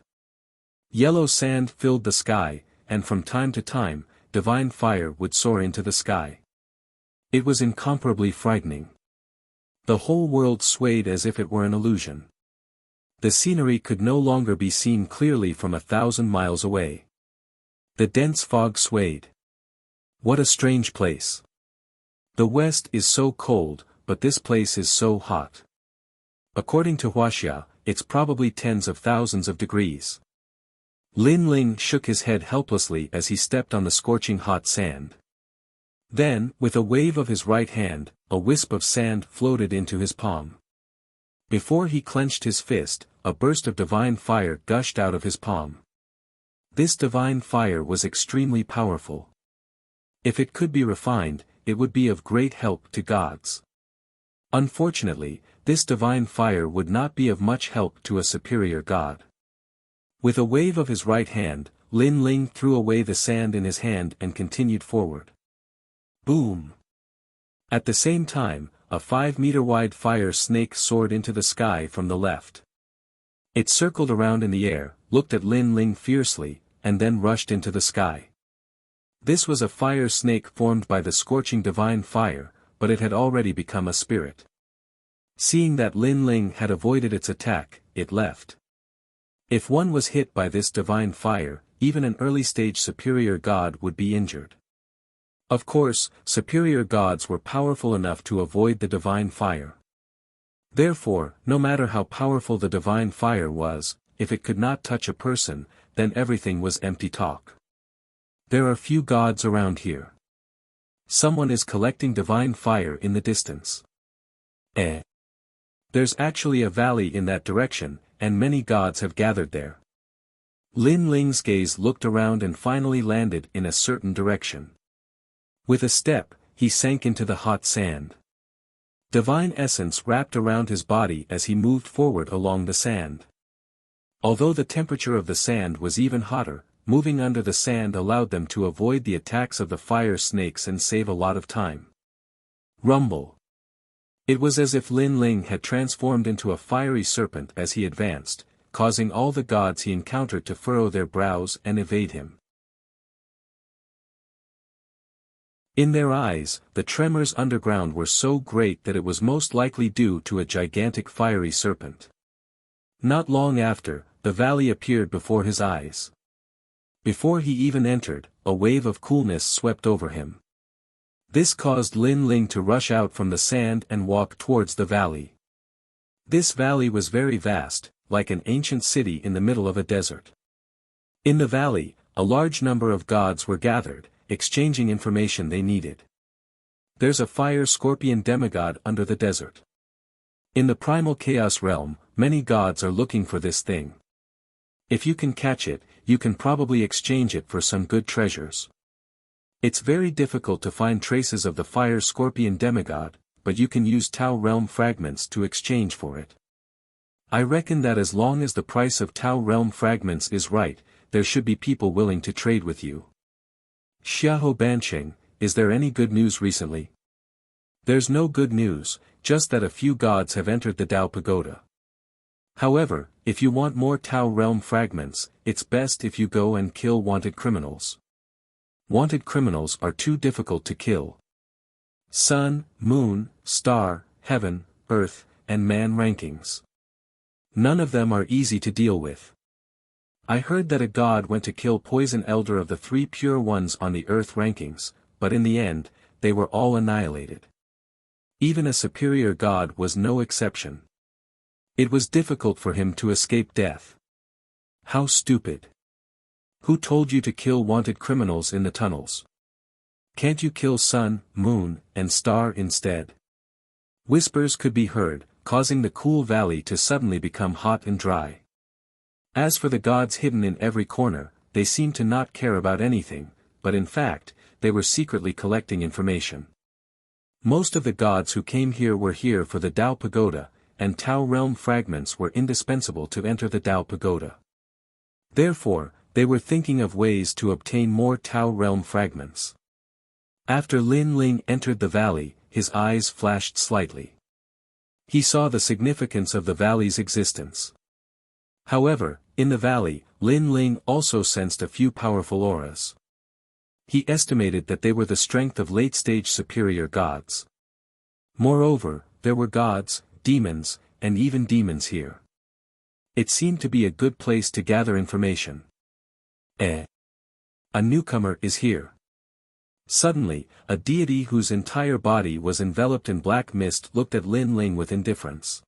Yellow sand filled the sky, and from time to time, divine fire would soar into the sky. It was incomparably frightening. The whole world swayed as if it were an illusion. The scenery could no longer be seen clearly from 1,000 miles away. The dense fog swayed. What a strange place. The west is so cold, but this place is so hot. According to Wuxia, it's probably tens of thousands of degrees. Lin Ling shook his head helplessly as he stepped on the scorching hot sand. Then, with a wave of his right hand, a wisp of sand floated into his palm. Before he clenched his fist, a burst of divine fire gushed out of his palm. This divine fire was extremely powerful. If it could be refined, it would be of great help to gods. Unfortunately, this divine fire would not be of much help to a superior god. With a wave of his right hand, Lin Ling threw away the sand in his hand and continued forward. Boom! At the same time, a 5-meter-wide fire snake soared into the sky from the left. It circled around in the air, looked at Lin Ling fiercely, and then rushed into the sky. This was a fire snake formed by the scorching divine fire, but it had already become a spirit. Seeing that Lin Ling had avoided its attack, it left. If one was hit by this divine fire, even an early-stage superior god would be injured. Of course, superior gods were powerful enough to avoid the divine fire. Therefore, no matter how powerful the divine fire was, if it could not touch a person, then everything was empty talk. There are few gods around here. Someone is collecting divine fire in the distance. There's actually a valley in that direction, and many gods have gathered there. Lin Ling's gaze looked around and finally landed in a certain direction. With a step, he sank into the hot sand. Divine essence wrapped around his body as he moved forward along the sand. Although the temperature of the sand was even hotter, moving under the sand allowed them to avoid the attacks of the fire snakes and save a lot of time. Rumble. It was as if Lin Ling had transformed into a fiery serpent as he advanced, causing all the gods he encountered to furrow their brows and evade him. In their eyes, the tremors underground were so great that it was most likely due to a gigantic fiery serpent. Not long after, the valley appeared before his eyes. Before he even entered, a wave of coolness swept over him. This caused Lin Ling to rush out from the sand and walk towards the valley. This valley was very vast, like an ancient city in the middle of a desert. In the valley, a large number of gods were gathered, exchanging information they needed. There's a fire scorpion demigod under the desert. In the primal chaos realm, many gods are looking for this thing. If you can catch it, you can probably exchange it for some good treasures. It's very difficult to find traces of the fire scorpion demigod, but you can use Tao realm fragments to exchange for it. I reckon that as long as the price of Tao realm fragments is right, there should be people willing to trade with you. Xiaoho Banqing, is there any good news recently? There's no good news, just that a few gods have entered the Tao Pagoda. However, if you want more Tao realm fragments, it's best if you go and kill wanted criminals. Wanted criminals are too difficult to kill. Sun, moon, star, heaven, earth, and man rankings. None of them are easy to deal with. I heard that a god went to kill Poison Elder of the 3 pure ones on the earth rankings, but in the end, they were all annihilated. Even a superior god was no exception. It was difficult for him to escape death. How stupid. Who told you to kill wanted criminals in the tunnels? Can't you kill sun, moon, and star instead? Whispers could be heard, causing the cool valley to suddenly become hot and dry. As for the gods hidden in every corner, they seemed to not care about anything, but in fact, they were secretly collecting information. Most of the gods who came here were here for the Tao Pagoda, and Tao realm fragments were indispensable to enter the Tao Pagoda. Therefore, they were thinking of ways to obtain more Tao realm fragments. After Lin Ling entered the valley, his eyes flashed slightly. He saw the significance of the valley's existence. However, in the valley, Lin Ling also sensed a few powerful auras. He estimated that they were the strength of late-stage superior gods. Moreover, there were gods, demons, and even demons here. It seemed to be a good place to gather information. A newcomer is here. Suddenly, a deity whose entire body was enveloped in black mist looked at Lin Ling with indifference.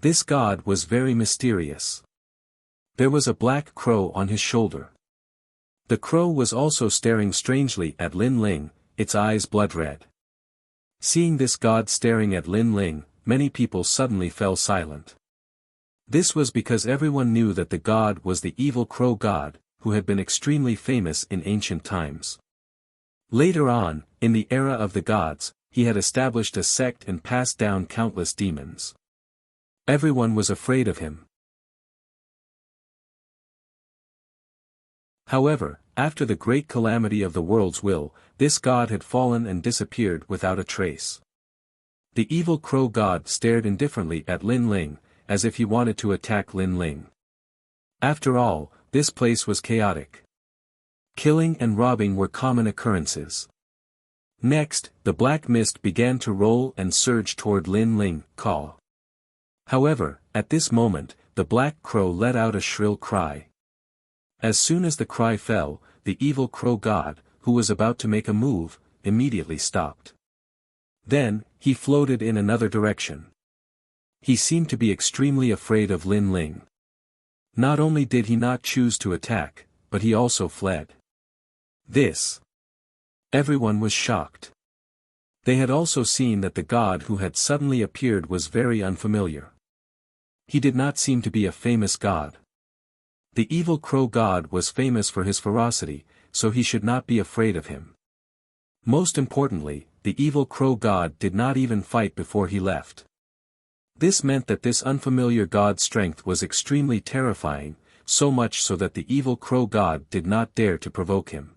This god was very mysterious. There was a black crow on his shoulder. The crow was also staring strangely at Lin Ling, its eyes blood-red. Seeing this god staring at Lin Ling, many people suddenly fell silent. This was because everyone knew that the god was the evil crow god, who had been extremely famous in ancient times. Later on, in the era of the gods, he had established a sect and passed down countless demons. Everyone was afraid of him. However, after the great calamity of the world's will, this god had fallen and disappeared without a trace. The evil crow god stared indifferently at Lin Ling, as if he wanted to attack Lin Ling. After all, this place was chaotic. Killing and robbing were common occurrences. Next, the black mist began to roll and surge toward Lin Ling, caw. However, at this moment, the black crow let out a shrill cry. As soon as the cry fell, the evil crow god, who was about to make a move, immediately stopped. Then, he floated in another direction. He seemed to be extremely afraid of Lin Ling. Not only did he not choose to attack, but he also fled. Everyone was shocked. They had also seen that the god who had suddenly appeared was very unfamiliar. He did not seem to be a famous god. The evil crow god was famous for his ferocity, so he should not be afraid of him. Most importantly, the evil crow god did not even fight before he left. This meant that this unfamiliar god's strength was extremely terrifying, so much so that the evil crow god did not dare to provoke him.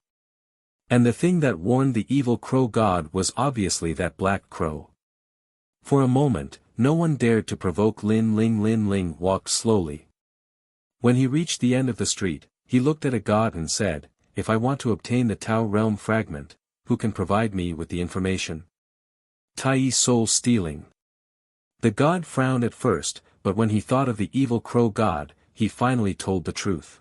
And the thing that warned the evil crow god was obviously that black crow. For a moment, no one dared to provoke Lin Ling. Lin Ling walked slowly. When he reached the end of the street, he looked at a god and said, "If I want to obtain the Tao realm fragment, who can provide me with the information?" Tai soul stealing. The god frowned at first, but when he thought of the evil crow god, he finally told the truth.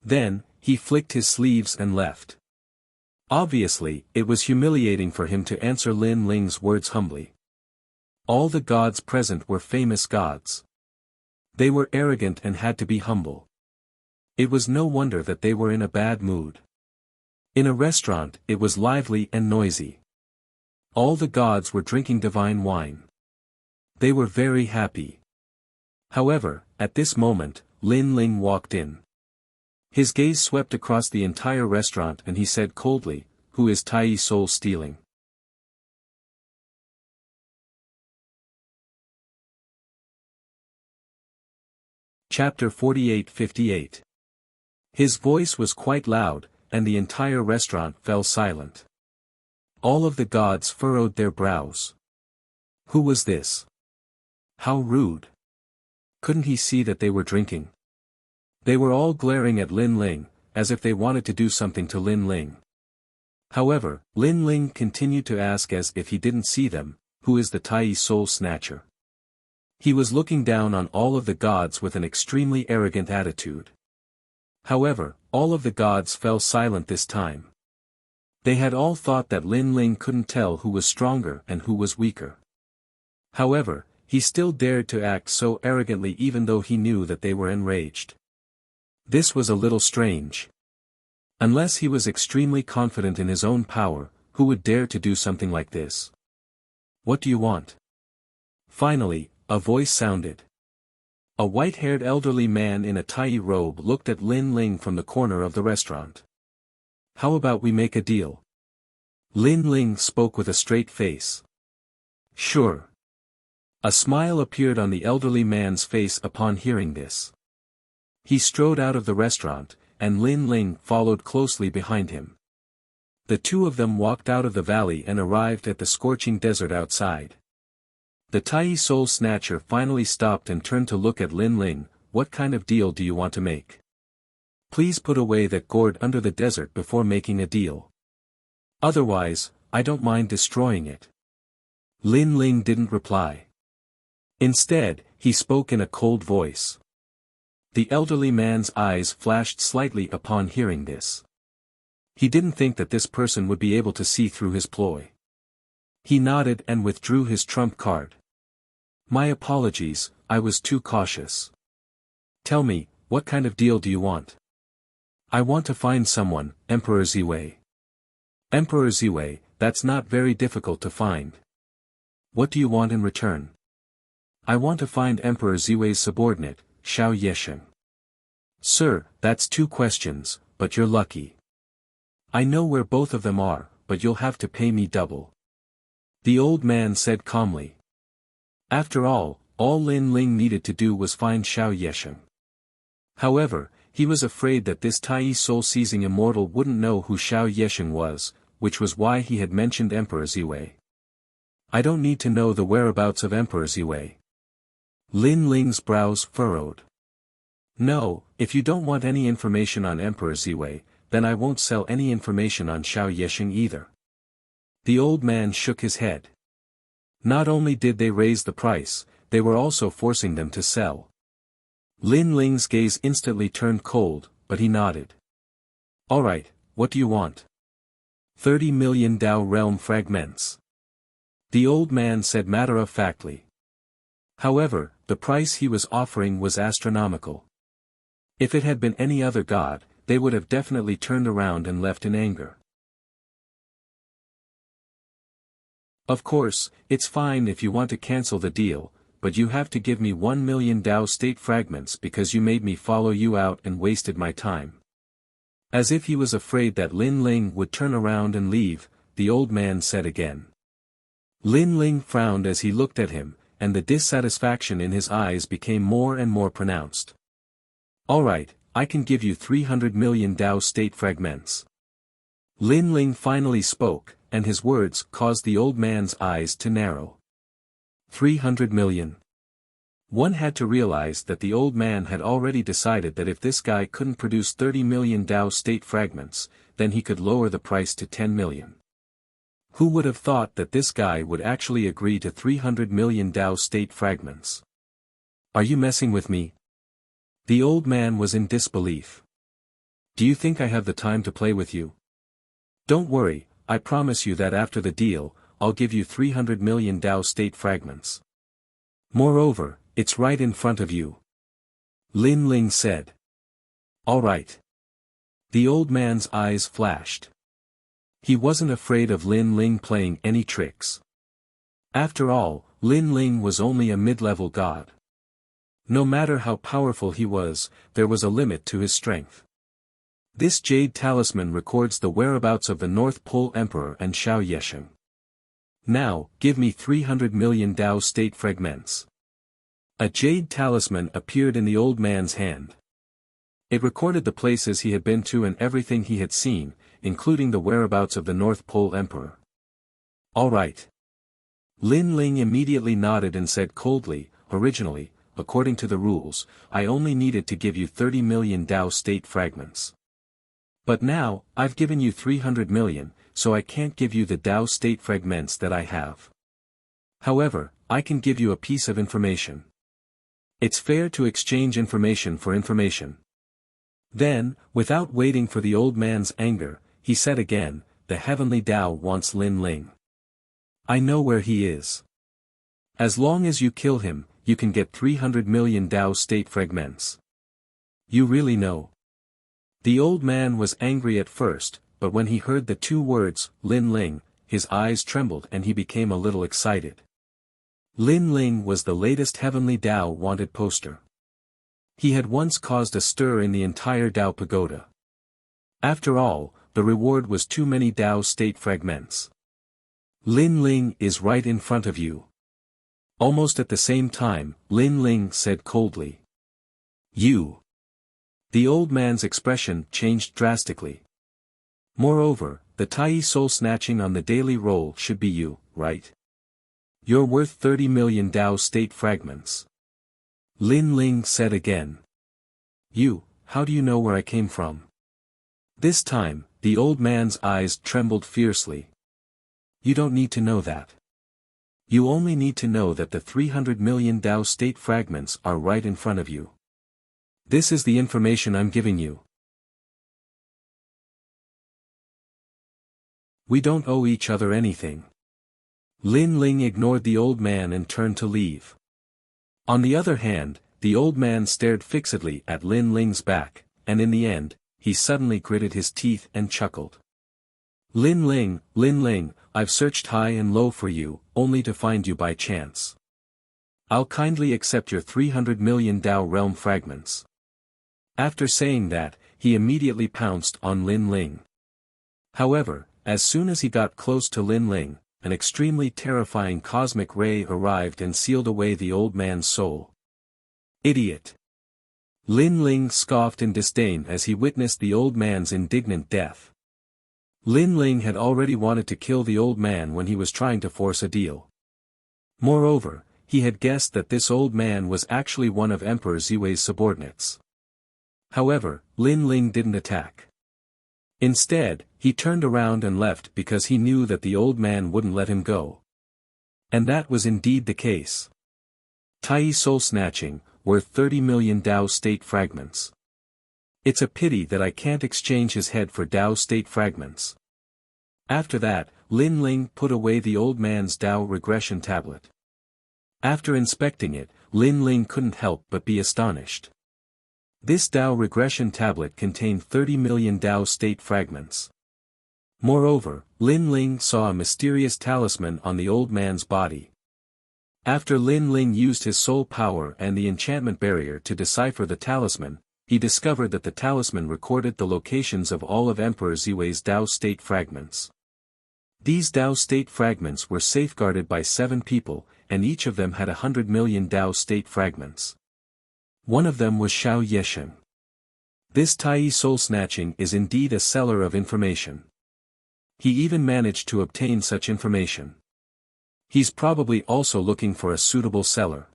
Then, he flicked his sleeves and left. Obviously, it was humiliating for him to answer Lin Ling's words humbly. All the gods present were famous gods. They were arrogant and had to be humble. It was no wonder that they were in a bad mood. In a restaurant, it was lively and noisy. All the gods were drinking divine wine. They were very happy. However, at this moment, Lin Ling walked in. His gaze swept across the entire restaurant and he said coldly, "Who is Tai soul stealing?" Chapter 48-58. His voice was quite loud, and the entire restaurant fell silent. All of the gods furrowed their brows. Who was this? How rude. Couldn't he see that they were drinking? They were all glaring at Lin Ling, as if they wanted to do something to Lin Ling. However, Lin Ling continued to ask as if he didn't see them, "Who is the Tai soul snatcher?" He was looking down on all of the gods with an extremely arrogant attitude. However, all of the gods fell silent this time. They had all thought that Lin Ling couldn't tell who was stronger and who was weaker. However, he still dared to act so arrogantly even though he knew that they were enraged. This was a little strange. Unless he was extremely confident in his own power, who would dare to do something like this? What do you want? Finally, a voice sounded. A white-haired elderly man in a Tai robe looked at Lin Ling from the corner of the restaurant. How about we make a deal? Lin Ling spoke with a straight face. Sure. A smile appeared on the elderly man's face upon hearing this. He strode out of the restaurant, and Lin Ling followed closely behind him. The two of them walked out of the valley and arrived at the scorching desert outside. The Tai Soul Snatcher finally stopped and turned to look at Lin Ling. What kind of deal do you want to make? Please put away that gourd under the desert before making a deal. Otherwise, I don't mind destroying it. Lin Ling didn't reply. Instead, he spoke in a cold voice. The elderly man's eyes flashed slightly upon hearing this. He didn't think that this person would be able to see through his ploy. He nodded and withdrew his trump card. My apologies, I was too cautious. Tell me, what kind of deal do you want? I want to find someone, Emperor Ziwei. Emperor Ziwei, that's not very difficult to find. What do you want in return? I want to find Emperor Ziwei's subordinate, Xiao Yesheng. Sir, that's 2 questions, but you're lucky. I know where both of them are, but you'll have to pay me double. The old man said calmly. After all Lin Ling needed to do was find Xiao Yesheng. However, he was afraid that this Tai soul-seizing immortal wouldn't know who Xiao Yesheng was, which was why he had mentioned Emperor Ziwei. I don't need to know the whereabouts of Emperor Ziwei. Lin Ling's brows furrowed. No, if you don't want any information on Emperor Ziwei, then I won't sell any information on Xiao Yesheng either. The old man shook his head. Not only did they raise the price, they were also forcing them to sell. Lin Ling's gaze instantly turned cold, but he nodded. Alright, what do you want? 30 million Dao realm fragments. The old man said matter-of-factly. However, the price he was offering was astronomical. If it had been any other god, they would have definitely turned around and left in anger. Of course, it's fine if you want to cancel the deal, but you have to give me 1 million Dao state fragments because you made me follow you out and wasted my time. As if he was afraid that Lin Ling would turn around and leave, the old man said again. Lin Ling frowned as he looked at him, and the dissatisfaction in his eyes became more and more pronounced. Alright, I can give you 300 million Dao state fragments. Lin Ling finally spoke, and his words caused the old man's eyes to narrow. 300 million. One had to realize that the old man had already decided that if this guy couldn't produce 30 million Dao state fragments, then he could lower the price to 10 million. Who would have thought that this guy would actually agree to 300 million Dao state fragments? Are you messing with me? The old man was in disbelief. Do you think I have the time to play with you? Don't worry, I promise you that after the deal, I'll give you 300 million Dao state fragments. Moreover, it's right in front of you. Lin Ling said. All right. The old man's eyes flashed. He wasn't afraid of Lin Ling playing any tricks. After all, Lin Ling was only a mid-level god. No matter how powerful he was, there was a limit to his strength. This jade talisman records the whereabouts of the North Pole Emperor and Xiao Yesheng. Now, give me 300 million Dao state fragments. A jade talisman appeared in the old man's hand. It recorded the places he had been to and everything he had seen, including the whereabouts of the North Pole Emperor. All right. Lin Ling immediately nodded and said coldly, originally, according to the rules, I only needed to give you 30 million Dao state fragments. But now, I've given you 300 million, so I can't give you the Dao state fragments that I have. However, I can give you a piece of information. It's fair to exchange information for information. Then, without waiting for the old man's anger, he said again, the heavenly Dao wants Lin Ling. I know where he is. As long as you kill him, you can get 300 million Tao state fragments. You really know? The old man was angry at first, but when he heard the two words, Lin Ling, his eyes trembled and he became a little excited. Lin Ling was the latest Heavenly Tao wanted poster. He had once caused a stir in the entire Tao pagoda. After all, the reward was too many Tao state fragments. Lin Ling is right in front of you. Almost at the same time, Lin Ling said coldly. You. The old man's expression changed drastically. Moreover, the Tai soul snatching on the daily roll should be you, right? You're worth 30 million Tao state fragments. Lin Ling said again. You, how do you know where I came from? This time, the old man's eyes trembled fiercely. You don't need to know that. You only need to know that the 300 million Tao state fragments are right in front of you. This is the information I'm giving you. We don't owe each other anything. Lin Ling ignored the old man and turned to leave. On the other hand, the old man stared fixedly at Lin Ling's back, and in the end, he suddenly gritted his teeth and chuckled. Lin Ling, I've searched high and low for you, only to find you by chance. I'll kindly accept your 300 million Tao realm fragments. After saying that, he immediately pounced on Lin Ling. However, as soon as he got close to Lin Ling, an extremely terrifying cosmic ray arrived and sealed away the old man's soul. Idiot! Lin Ling scoffed in disdain as he witnessed the old man's indignant death. Lin Ling had already wanted to kill the old man when he was trying to force a deal. Moreover, he had guessed that this old man was actually one of Emperor Ziwei's subordinates. However, Lin Ling didn't attack. Instead, he turned around and left because he knew that the old man wouldn't let him go. And that was indeed the case. Tai soul snatching, worth 30 million Tao state fragments. It's a pity that I can't exchange his head for Tao state fragments. After that, Lin Ling put away the old man's Tao regression tablet. After inspecting it, Lin Ling couldn't help but be astonished. This Tao regression tablet contained 30 million Tao state fragments. Moreover, Lin Ling saw a mysterious talisman on the old man's body. After Lin Ling used his soul power and the enchantment barrier to decipher the talisman, he discovered that the talisman recorded the locations of all of Emperor Ziwei's Tao state fragments. These Tao state fragments were safeguarded by 7 people, and each of them had 100 million Tao state fragments. One of them was Xiao Yesheng. This Tai soul snatching is indeed a seller of information. He even managed to obtain such information. He's probably also looking for a suitable seller.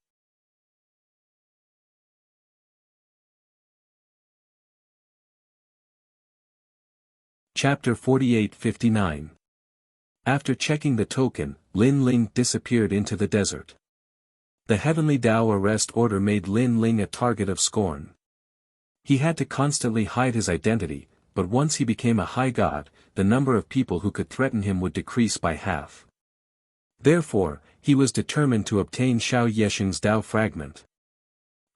Chapter 48-59. After checking the token, Lin Ling disappeared into the desert. The Heavenly Tao arrest order made Lin Ling a target of scorn. He had to constantly hide his identity, but once he became a high god, the number of people who could threaten him would decrease by half. Therefore, he was determined to obtain Xiao Yesheng's Tao fragment.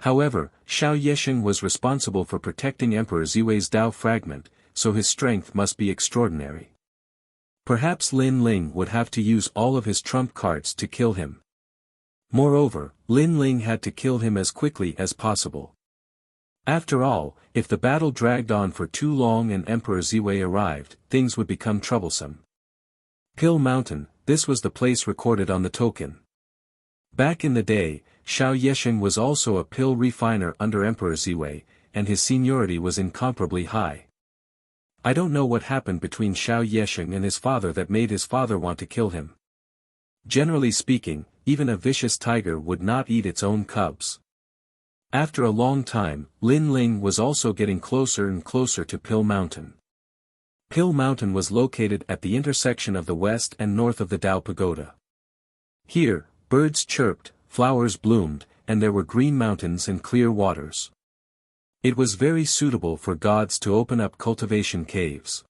However, Xiao Yesheng was responsible for protecting Emperor Ziwei's Tao fragment, so his strength must be extraordinary. Perhaps Lin Ling would have to use all of his trump cards to kill him. Moreover, Lin Ling had to kill him as quickly as possible. After all, if the battle dragged on for too long and Emperor Ziwei arrived, things would become troublesome. Pill Mountain, this was the place recorded on the token. Back in the day, Xiao Yesheng was also a pill refiner under Emperor Ziwei, and his seniority was incomparably high. I don't know what happened between Xiao Yesheng and his father that made his father want to kill him. Generally speaking, even a vicious tiger would not eat its own cubs. After a long time, Lin Ling was also getting closer and closer to Pill Mountain. Pill Mountain was located at the intersection of the west and north of the Tao Pagoda. Here, birds chirped, flowers bloomed, and there were green mountains and clear waters. It was very suitable for gods to open up cultivation caves.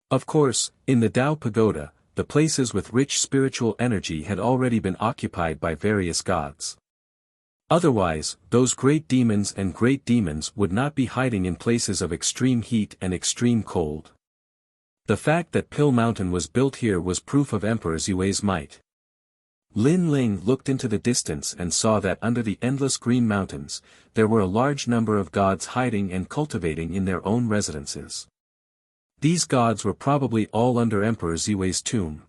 Of course, in the Tao Pagoda, the places with rich spiritual energy had already been occupied by various gods. Otherwise, those great demons and great demons would not be hiding in places of extreme heat and extreme cold. The fact that Pill Mountain was built here was proof of Emperor Xue's might. Lin Ling looked into the distance and saw that under the endless green mountains, there were a large number of gods hiding and cultivating in their own residences. These gods were probably all under Emperor Xue's tomb.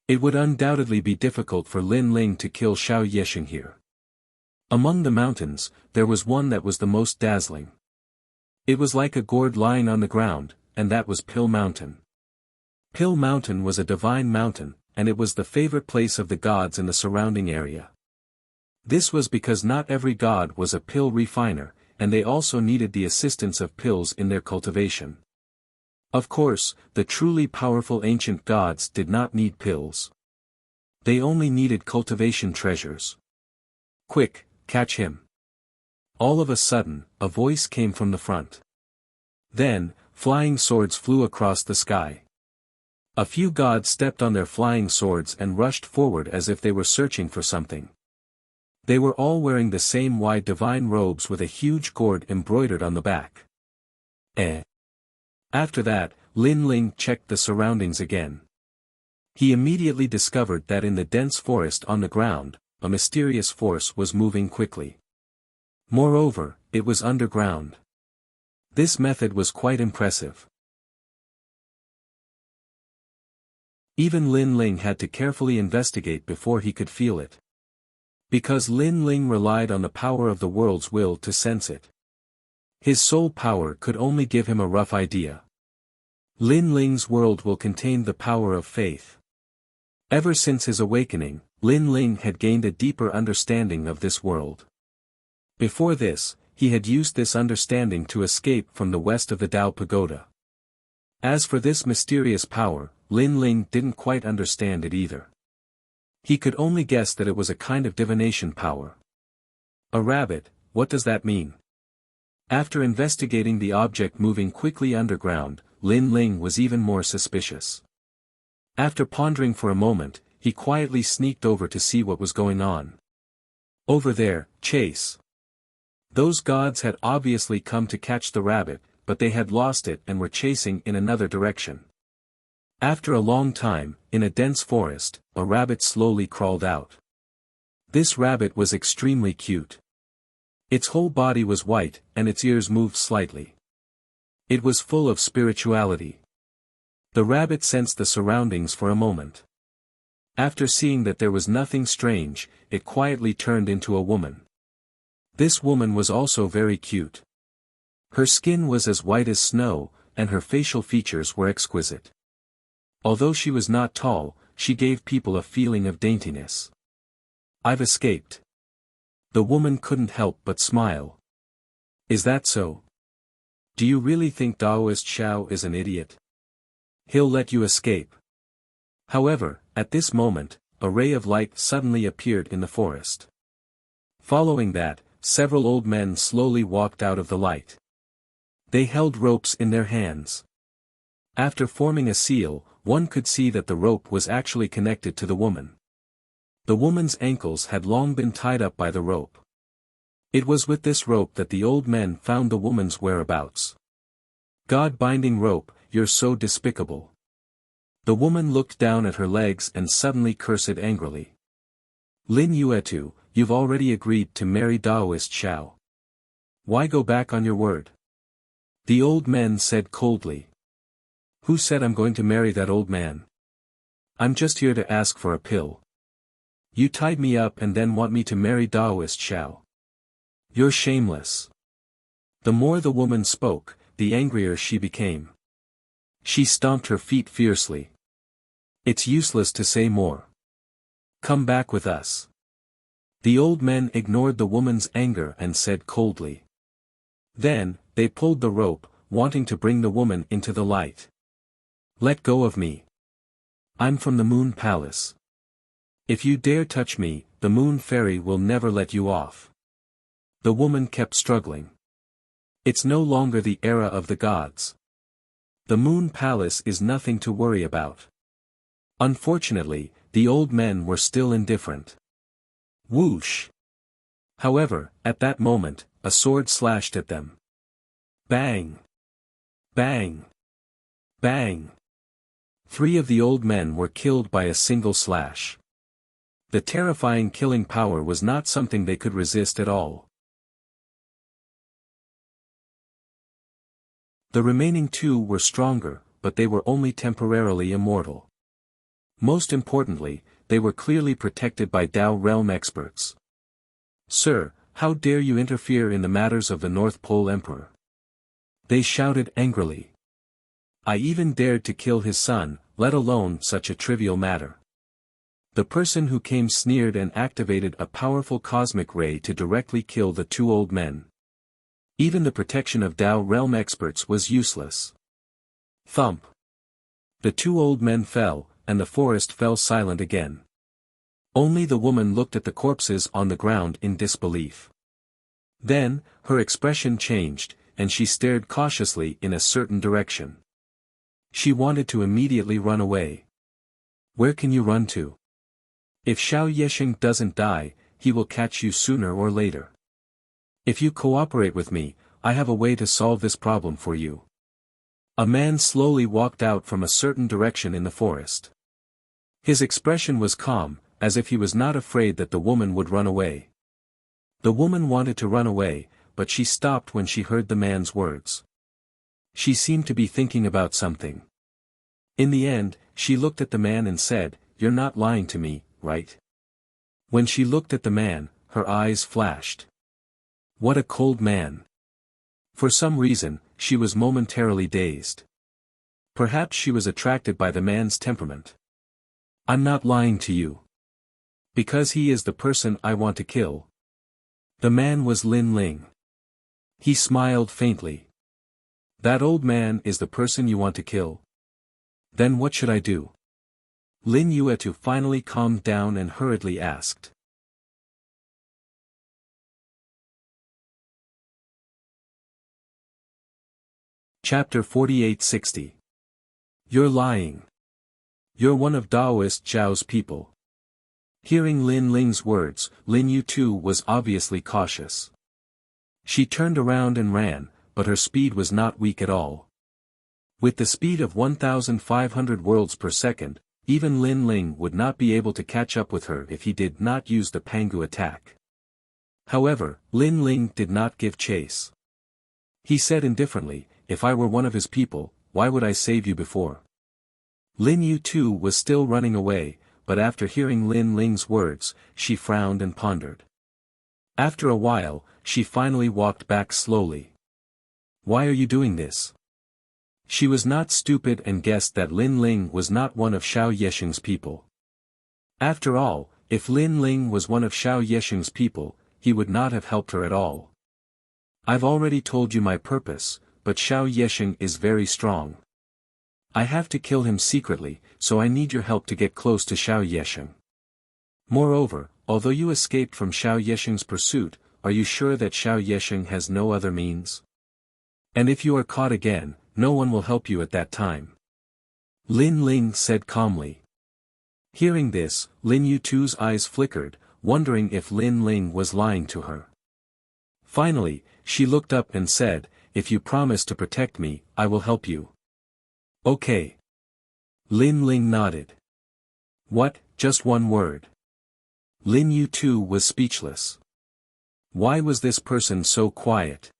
It would undoubtedly be difficult for Lin Ling to kill Xiao Yesheng here. Among the mountains, there was one that was the most dazzling. It was like a gourd lying on the ground, and that was Pill Mountain. Pill Mountain was a divine mountain, and it was the favorite place of the gods in the surrounding area. This was because not every god was a pill refiner, and they also needed the assistance of pills in their cultivation. Of course, the truly powerful ancient gods did not need pills. They only needed cultivation treasures. Quick, catch him. All of a sudden, a voice came from the front. Then, flying swords flew across the sky. A few gods stepped on their flying swords and rushed forward as if they were searching for something. They were all wearing the same wide divine robes with a huge gourd embroidered on the back. After that, Lin Ling checked the surroundings again. He immediately discovered that in the dense forest on the ground, a mysterious force was moving quickly. Moreover, it was underground. This method was quite impressive. Even Lin Ling had to carefully investigate before he could feel it. Because Lin Ling relied on the power of the world's will to sense it. His soul power could only give him a rough idea. Lin Ling's world will contain the power of faith. Ever since his awakening, Lin Ling had gained a deeper understanding of this world. Before this, he had used this understanding to escape from the west of the Tao Pagoda. As for this mysterious power, Lin Ling didn't quite understand it either. He could only guess that it was a kind of divination power. A rabbit, what does that mean? After investigating the object moving quickly underground, Lin Ling was even more suspicious. After pondering for a moment, he quietly sneaked over to see what was going on. Over there, chase. Those gods had obviously come to catch the rabbit, but they had lost it and were chasing in another direction. After a long time, in a dense forest, a rabbit slowly crawled out. This rabbit was extremely cute. Its whole body was white, and its ears moved slightly. It was full of spirituality. The rabbit sensed the surroundings for a moment. After seeing that there was nothing strange, it quietly turned into a woman. This woman was also very cute. Her skin was as white as snow, and her facial features were exquisite. Although she was not tall, she gave people a feeling of daintiness. I've escaped. The woman couldn't help but smile. Is that so? Do you really think Taoist Xiao is an idiot? He'll let you escape. However, at this moment, a ray of light suddenly appeared in the forest. Following that, several old men slowly walked out of the light. They held ropes in their hands. After forming a seal, one could see that the rope was actually connected to the woman. The woman's ankles had long been tied up by the rope. It was with this rope that the old men found the woman's whereabouts. God-binding rope, you're so despicable. The woman looked down at her legs and suddenly cursed angrily. Lin Yuetu, you've already agreed to marry Taoist Xiao. Why go back on your word? The old men said coldly. Who said I'm going to marry that old man? I'm just here to ask for a pill. You tied me up and then want me to marry Taoist Xiao. You're shameless. The more the woman spoke, the angrier she became. She stomped her feet fiercely. It's useless to say more. Come back with us. The old men ignored the woman's anger and said coldly. Then, they pulled the rope, wanting to bring the woman into the light. Let go of me. I'm from the Moon Palace. If you dare touch me, the Moon Fairy will never let you off. The woman kept struggling. It's no longer the era of the gods. The Moon Palace is nothing to worry about. Unfortunately, the old men were still indifferent. Whoosh! However, at that moment, a sword slashed at them. Bang! Bang! Bang! 3 of the old men were killed by a single slash. The terrifying killing power was not something they could resist at all. The remaining 2 were stronger, but they were only temporarily immortal. Most importantly, they were clearly protected by Dao realm experts. "Sir, how dare you interfere in the matters of the North Pole Emperor?" they shouted angrily. "I even dared to kill his son, let alone such a trivial matter." The person who came sneered and activated a powerful cosmic ray to directly kill the 2 old men. Even the protection of Dao realm experts was useless. Thump! The 2 old men fell, and the forest fell silent again. Only the woman looked at the corpses on the ground in disbelief. Then, her expression changed, and she stared cautiously in a certain direction. She wanted to immediately run away. Where can you run to? If Xiao Yesheng doesn't die, he will catch you sooner or later. If you cooperate with me, I have a way to solve this problem for you. A man slowly walked out from a certain direction in the forest. His expression was calm, as if he was not afraid that the woman would run away. The woman wanted to run away, but she stopped when she heard the man's words. She seemed to be thinking about something. In the end, she looked at the man and said, "You're not lying to me, right?" When she looked at the man, her eyes flashed. What a cold man! For some reason, she was momentarily dazed. Perhaps she was attracted by the man's temperament. "I'm not lying to you. Because he is the person I want to kill." The man was Lin Ling. He smiled faintly. "That old man is the person you want to kill? Then what should I do?" Lin Yuetu finally calmed down and hurriedly asked. Chapter 4860. You're lying. You're one of Daoist Zhao's people. Hearing Lin Ling's words, Lin Yu too was obviously cautious. She turned around and ran, but her speed was not weak at all. With the speed of 1,500 worlds per second, even Lin Ling would not be able to catch up with her if he did not use the Pangu attack. However, Lin Ling did not give chase. He said indifferently, "If I were one of his people, why would I save you before?" Lin Yu too was still running away, but after hearing Lin Ling's words, she frowned and pondered. After a while, she finally walked back slowly. "Why are you doing this?" She was not stupid and guessed that Lin Ling was not one of Xiao Yesheng's people. After all, if Lin Ling was one of Xiao Yesheng's people, he would not have helped her at all. "I've already told you my purpose, but Xiao Yesheng is very strong. I have to kill him secretly, so I need your help to get close to Xiao Yesheng. Moreover, although you escaped from Xiao Yesheng's pursuit, are you sure that Xiao Yesheng has no other means? And if you are caught again, no one will help you at that time." Lin Ling said calmly. Hearing this, Lin Yutu's eyes flickered, wondering if Lin Ling was lying to her. Finally, she looked up and said, "If you promise to protect me, I will help you." "Okay." Lin Ling nodded. "What, just one word?" Lin Yu too was speechless. Why was this person so quiet?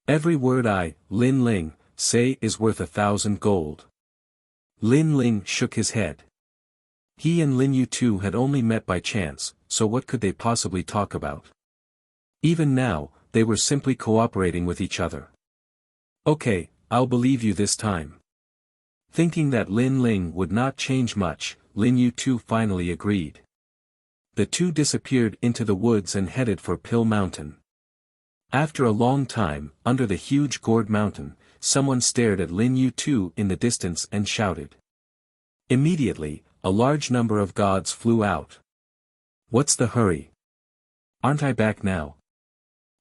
"Every word I, Lin Ling, say is worth 1,000 gold." Lin Ling shook his head. He and Lin Yu too had only met by chance, so what could they possibly talk about? Even now, they were simply cooperating with each other. "Okay, I'll believe you this time." Thinking that Lin Ling would not change much, Lin Yu too finally agreed. The two disappeared into the woods and headed for Pill Mountain. After a long time, under the huge gourd mountain, someone stared at Lin Yu too in the distance and shouted. Immediately, a large number of gods flew out. "What's the hurry? Aren't I back now?"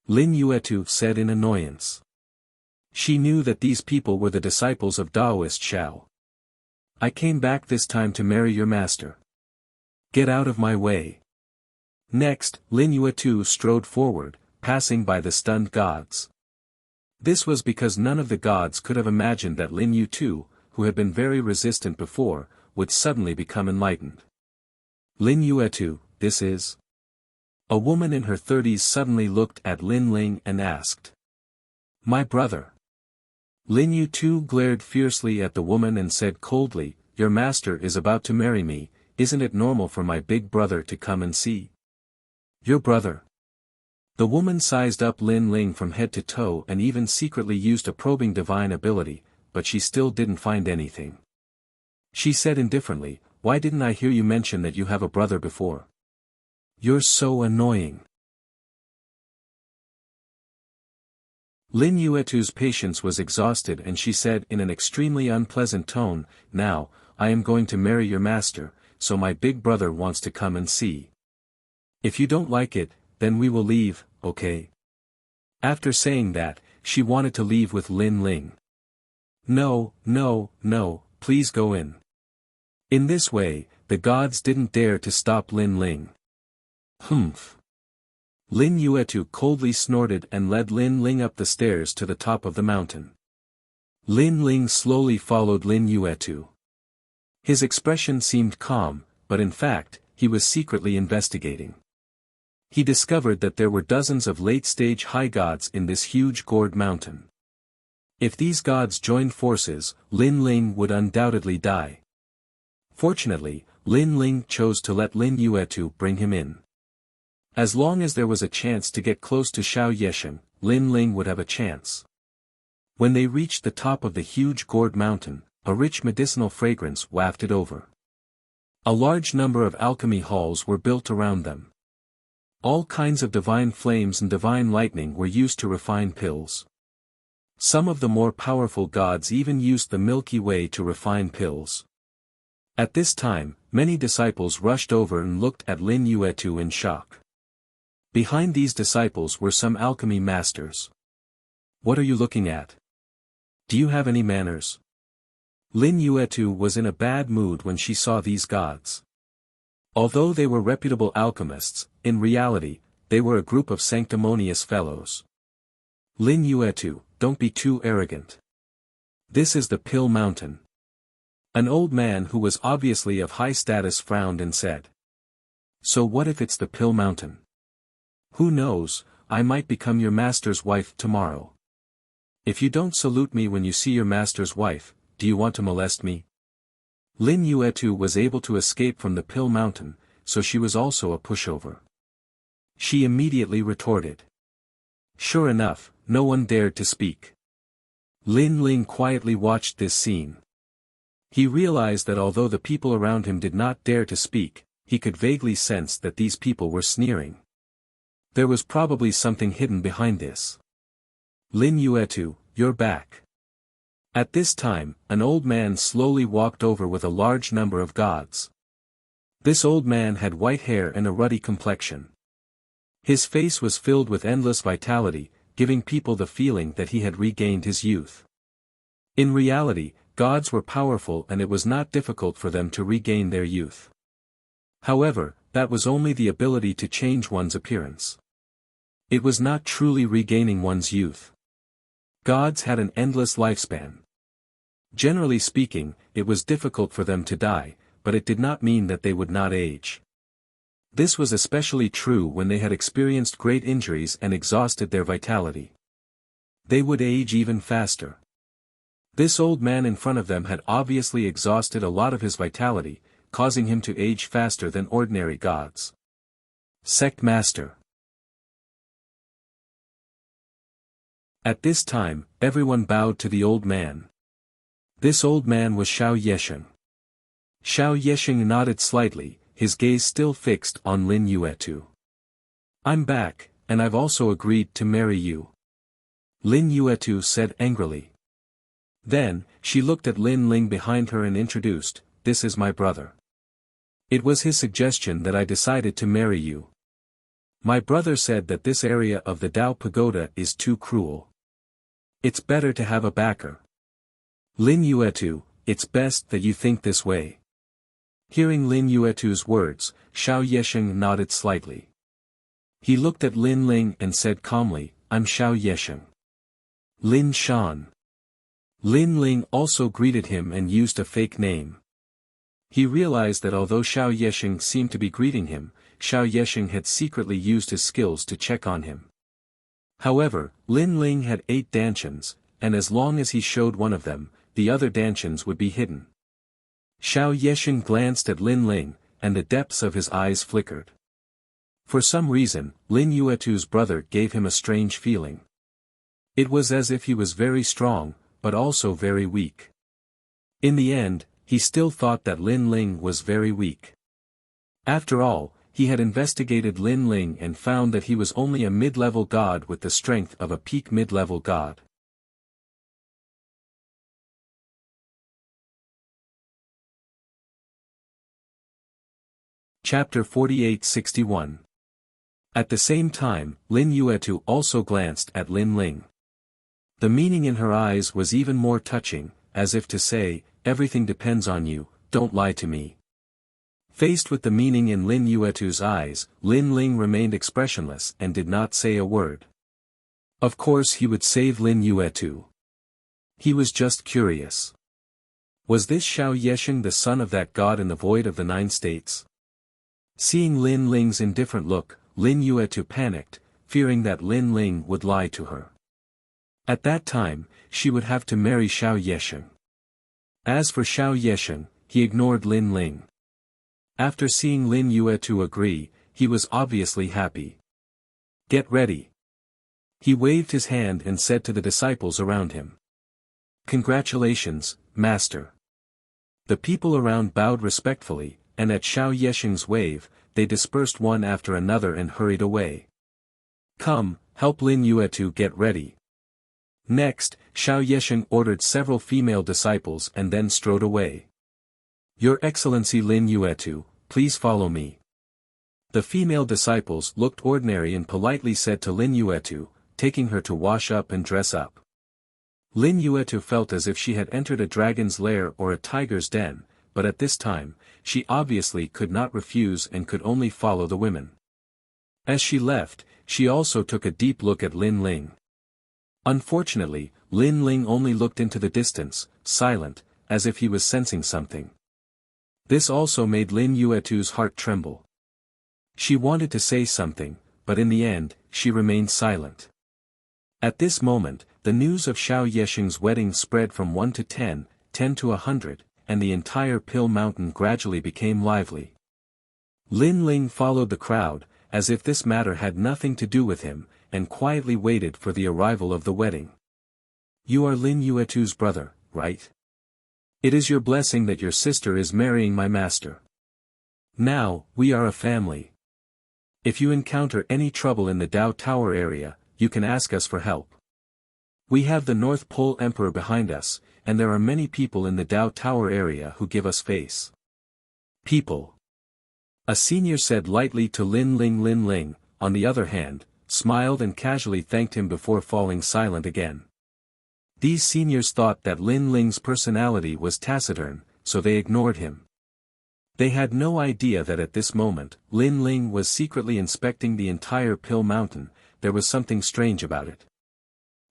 Lin Yuetu said in annoyance. She knew that these people were the disciples of Daoist Xiao. I came back this time to marry your master. Get out of my way. Next, Lin Yuetu strode forward, passing by the stunned gods. This was because none of the gods could have imagined that Lin Yuetu, who had been very resistant before, would suddenly become enlightened. Lin Yuetu, this is? A woman in her 30s suddenly looked at Lin Ling and asked. My brother. Lin Yuetu glared fiercely at the woman and said coldly, your master is about to marry me, isn't it normal for my big brother to come and see? Your brother. The woman sized up Lin Ling from head to toe and even secretly used a probing divine ability, but she still didn't find anything. She said indifferently, why didn't I hear you mention that you have a brother before? You're so annoying. Lin Yuetu's patience was exhausted and she said in an extremely unpleasant tone, now, I am going to marry your master, so my big brother wants to come and see. If you don't like it, then we will leave, okay? After saying that, she wanted to leave with Lin Ling. No, no, no, please go in. In this way, the gods didn't dare to stop Lin Ling. Humph. Lin Yuetu coldly snorted and led Lin Ling up the stairs to the top of the mountain. Lin Ling slowly followed Lin Yuetu. His expression seemed calm, but in fact, he was secretly investigating. He discovered that there were dozens of late-stage high gods in this huge gourd mountain. If these gods joined forces, Lin Ling would undoubtedly die. Fortunately, Lin Ling chose to let Lin Yuetu bring him in. As long as there was a chance to get close to Xiao Yesheng, Lin Ling would have a chance. When they reached the top of the huge gourd mountain, a rich medicinal fragrance wafted over. A large number of alchemy halls were built around them. All kinds of divine flames and divine lightning were used to refine pills. Some of the more powerful gods even used the Milky Way to refine pills. At this time, many disciples rushed over and looked at Lin Yuetu in shock. Behind these disciples were some alchemy masters. What are you looking at? Do you have any manners? Lin Yuetu was in a bad mood when she saw these gods. Although they were reputable alchemists, in reality, they were a group of sanctimonious fellows. Lin Yuetu, don't be too arrogant. This is the Pill Mountain. An old man who was obviously of high status frowned and said. So what if it's the Pill Mountain? Who knows, I might become your master's wife tomorrow. If you don't salute me when you see your master's wife, do you want to molest me? Lin Yuetu was able to escape from the Pill Mountain, so she was also a pushover. She immediately retorted. Sure enough, no one dared to speak. Lin Ling quietly watched this scene. He realized that although the people around him did not dare to speak, he could vaguely sense that these people were sneering. There was probably something hidden behind this. Lin Yuetu, you're back. At this time, an old man slowly walked over with a large number of gods. This old man had white hair and a ruddy complexion. His face was filled with endless vitality, giving people the feeling that he had regained his youth. In reality, gods were powerful and it was not difficult for them to regain their youth. However, that was only the ability to change one's appearance. It was not truly regaining one's youth. Gods had an endless lifespan. Generally speaking, it was difficult for them to die, but it did not mean that they would not age. This was especially true when they had experienced great injuries and exhausted their vitality. They would age even faster. This old man in front of them had obviously exhausted a lot of his vitality, causing him to age faster than ordinary gods. Sect Master. At this time, everyone bowed to the old man. This old man was Xiao Yesheng. Xiao Yesheng nodded slightly, his gaze still fixed on Lin Yuetu. I'm back, and I've also agreed to marry you. Lin Yuetu said angrily. Then, she looked at Lin Ling behind her and introduced, this is my brother. It was his suggestion that I decided to marry you. My brother said that this area of the Tao Pagoda is too cruel. It's better to have a backer. Lin Yuetu, it's best that you think this way. Hearing Lin Yuetu's words, Xiao Yesheng nodded slightly. He looked at Lin Ling and said calmly, I'm Xiao Yesheng. Lin Shan. Lin Ling also greeted him and used a fake name. He realized that although Xiao Yesheng seemed to be greeting him, Xiao Yesheng had secretly used his skills to check on him. However, Lin Ling had 8 dantians, and as long as he showed one of them, the other dantians would be hidden. Xiao Yesheng glanced at Lin Ling, and the depths of his eyes flickered. For some reason, Lin Yuetu's brother gave him a strange feeling. It was as if he was very strong, but also very weak. In the end, he still thought that Lin Ling was very weak. After all, he had investigated Lin Ling and found that he was only a mid-level god with the strength of a peak mid-level god. Chapter 48-61. At the same time, Lin Yuetu also glanced at Lin Ling. The meaning in her eyes was even more touching, as if to say, everything depends on you, don't lie to me. Faced with the meaning in Lin Yuetu's eyes, Lin Ling remained expressionless and did not say a word. Of course he would save Lin Yuetu. He was just curious. Was this Xiao Yesheng the son of that god in the void of the 9 states? Seeing Lin Ling's indifferent look, Lin Yuetu panicked, fearing that Lin Ling would lie to her. At that time, she would have to marry Xiao Yesheng. As for Xiao Yesheng, he ignored Lin Ling. After seeing Lin Yuetu agree, he was obviously happy. Get ready. He waved his hand and said to the disciples around him. Congratulations, Master. The people around bowed respectfully, and at Xiao Yesheng's wave, they dispersed one after another and hurried away. Come, help Lin Yuetu get ready. Next, Xiao Yesheng ordered several female disciples and then strode away. Your Excellency Lin Yuetu, please follow me. The female disciples looked ordinary and politely said to Lin Yuetu, taking her to wash up and dress up. Lin Yuetu felt as if she had entered a dragon's lair or a tiger's den, but at this time, she obviously could not refuse and could only follow the women. As she left, she also took a deep look at Lin Ling. Unfortunately, Lin Ling only looked into the distance, silent, as if he was sensing something. This also made Lin Yuetu's heart tremble. She wanted to say something, but in the end, she remained silent. At this moment, the news of Xiao Yesheng's wedding spread from 1 to 10, 10 to 100, and the entire Pill Mountain gradually became lively. Lin Ling followed the crowd, as if this matter had nothing to do with him, and quietly waited for the arrival of the wedding. You are Lin Yuetu's brother, right? It is your blessing that your sister is marrying my master. Now, we are a family. If you encounter any trouble in the Dao Tower area, you can ask us for help. We have the North Pole Emperor behind us, and there are many people in the Dao Tower area who give us face. People. A senior said lightly to Lin Ling. Lin Ling, on the other hand, smiled and casually thanked him before falling silent again. These seniors thought that Lin Ling's personality was taciturn, so they ignored him. They had no idea that at this moment, Lin Ling was secretly inspecting the entire Pill Mountain. There was something strange about it.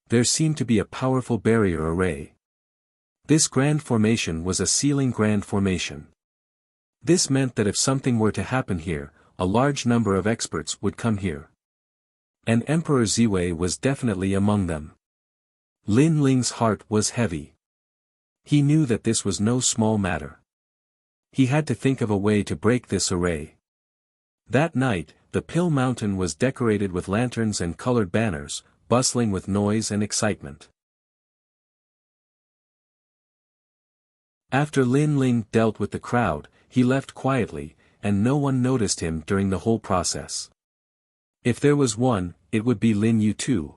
There seemed to be a powerful barrier array. This grand formation was a sealing grand formation. This meant that if something were to happen here, a large number of experts would come here. And Emperor Ziwei was definitely among them. Lin Ling's heart was heavy. He knew that this was no small matter. He had to think of a way to break this array. That night, the Pill Mountain was decorated with lanterns and colored banners, bustling with noise and excitement. After Lin Ling dealt with the crowd, he left quietly, and no one noticed him during the whole process. If there was one, it would be Lin Yuetu.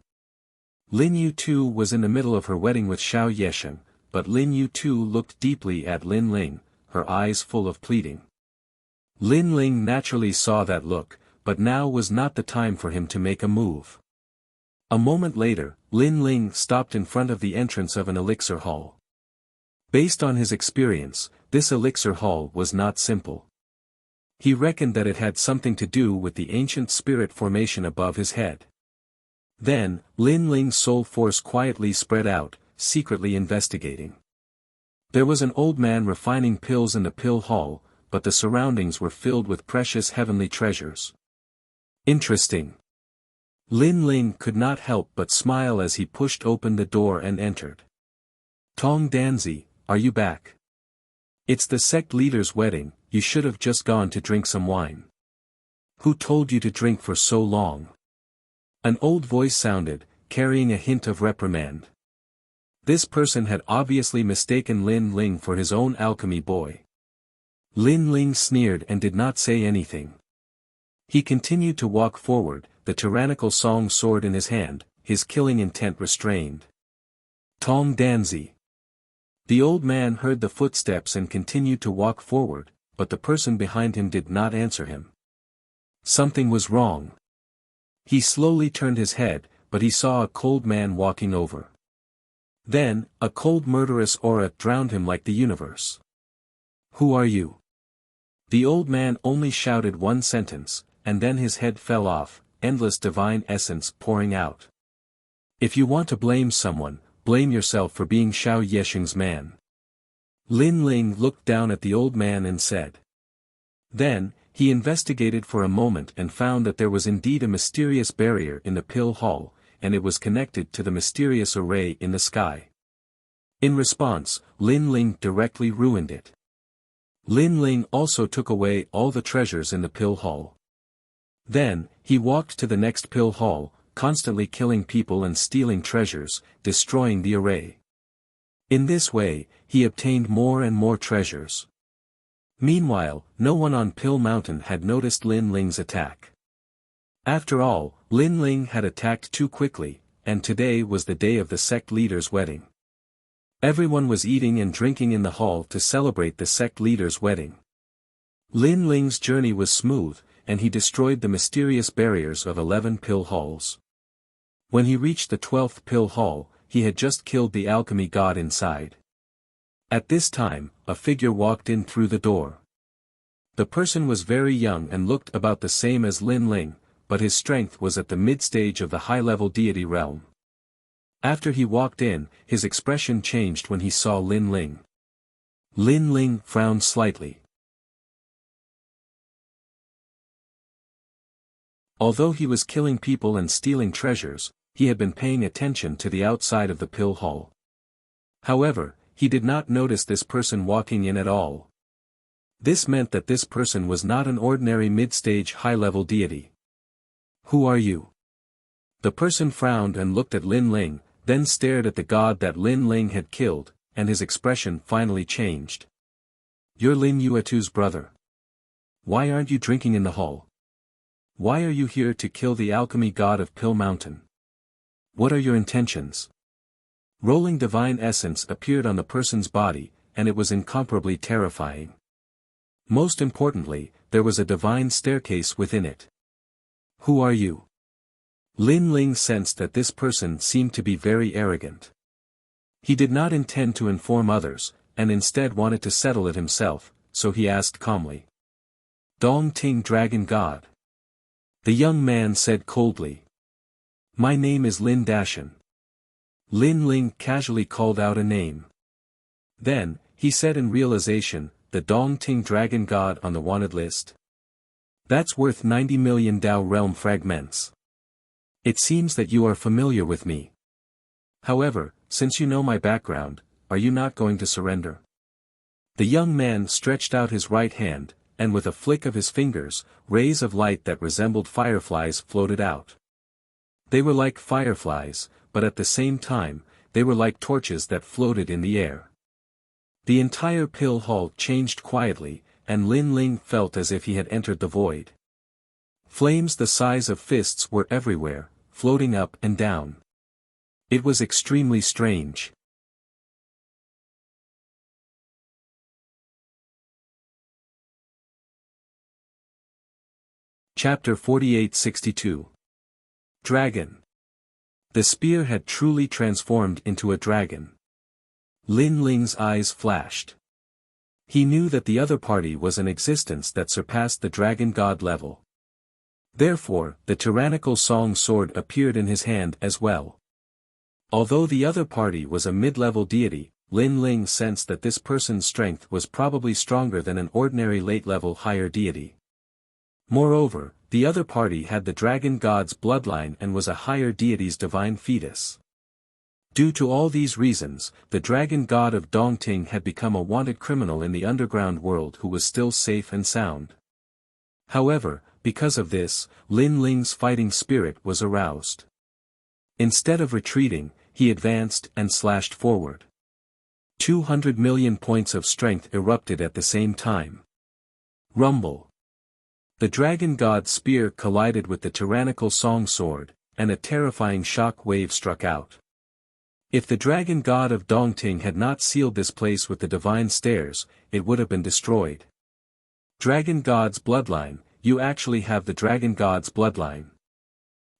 Lin Yuetu was in the middle of her wedding with Xiao Yesheng, but Lin Yuetu looked deeply at Lin Ling, her eyes full of pleading. Lin Ling naturally saw that look, but now was not the time for him to make a move. A moment later, Lin Ling stopped in front of the entrance of an elixir hall. Based on his experience, this elixir hall was not simple. He reckoned that it had something to do with the ancient spirit formation above his head. Then, Lin Ling's soul force quietly spread out, secretly investigating. There was an old man refining pills in the pill hall, but the surroundings were filled with precious heavenly treasures. Interesting. Lin Ling could not help but smile as he pushed open the door and entered. Tong Danzi, are you back? It's the sect leader's wedding, you should have just gone to drink some wine. Who told you to drink for so long? An old voice sounded, carrying a hint of reprimand. This person had obviously mistaken Lin Ling for his own alchemy boy. Lin Ling sneered and did not say anything. He continued to walk forward, the tyrannical song sword in his hand, his killing intent restrained. Tong Danzi. The old man heard the footsteps and continued to walk forward, but the person behind him did not answer him. Something was wrong. He slowly turned his head, but he saw a cold man walking over. Then, a cold murderous aura drowned him like the universe. Who are you? The old man only shouted one sentence, and then his head fell off, endless divine essence pouring out. If you want to blame someone, blame yourself for being Xiao Yesheng's man. Lin Ling looked down at the old man and said. Then, he investigated for a moment and found that there was indeed a mysterious barrier in the pill hall, and it was connected to the mysterious array in the sky. In response, Lin Ling directly ruined it. Lin Ling also took away all the treasures in the pill hall. Then, he walked to the next pill hall, constantly killing people and stealing treasures, destroying the array. In this way, he obtained more and more treasures. Meanwhile, no one on Pill Mountain had noticed Lin Ling's attack. After all, Lin Ling had attacked too quickly, and today was the day of the sect leader's wedding. Everyone was eating and drinking in the hall to celebrate the sect leader's wedding. Lin Ling's journey was smooth, and he destroyed the mysterious barriers of 11 pill halls. When he reached the 12th pill hall, he had just killed the alchemy god inside. At this time, a figure walked in through the door. The person was very young and looked about the same as Lin Ling, but his strength was at the mid-stage of the high-level deity realm. After he walked in, his expression changed when he saw Lin Ling. Lin Ling frowned slightly. Although he was killing people and stealing treasures, he had been paying attention to the outside of the pill hall. However, he did not notice this person walking in at all. This meant that this person was not an ordinary mid-stage high-level deity. Who are you? The person frowned and looked at Lin Ling, then stared at the god that Lin Ling had killed, and his expression finally changed. You're Lin Yuetu's brother. Why aren't you drinking in the hall? Why are you here to kill the alchemy god of Pill Mountain? What are your intentions? Rolling divine essence appeared on the person's body, and it was incomparably terrifying. Most importantly, there was a divine staircase within it. Who are you? Lin Ling sensed that this person seemed to be very arrogant. He did not intend to inform others, and instead wanted to settle it himself, so he asked calmly. Dong Ting Dragon God. The young man said coldly. My name is Lin Dashan. Lin Ling casually called out a name. Then, he said in realization, the Dong Ting Dragon God on the wanted list. That's worth 90 million Dao realm fragments. It seems that you are familiar with me. However, since you know my background, are you not going to surrender? The young man stretched out his right hand, and with a flick of his fingers, rays of light that resembled fireflies floated out. They were like fireflies, but at the same time, they were like torches that floated in the air. The entire pill hall changed quietly, and Lin Ling felt as if he had entered the void. Flames the size of fists were everywhere, floating up and down. It was extremely strange. Chapter 4862. Dragon. The spear had truly transformed into a dragon. Lin Ling's eyes flashed. He knew that the other party was an existence that surpassed the dragon god level. Therefore, the tyrannical song sword appeared in his hand as well. Although the other party was a mid-level deity, Lin Ling sensed that this person's strength was probably stronger than an ordinary late-level higher deity. Moreover, the other party had the dragon god's bloodline and was a higher deity's divine fetus. Due to all these reasons, the dragon god of Dongting had become a wanted criminal in the underground world who was still safe and sound. However, because of this, Lin Ling's fighting spirit was aroused. Instead of retreating, he advanced and slashed forward. 200 million points of strength erupted at the same time. Rumble. The dragon god's spear collided with the tyrannical song sword, and a terrifying shock wave struck out. If the dragon god of Dongting had not sealed this place with the divine stairs, it would have been destroyed. Dragon god's bloodline, you actually have the dragon god's bloodline.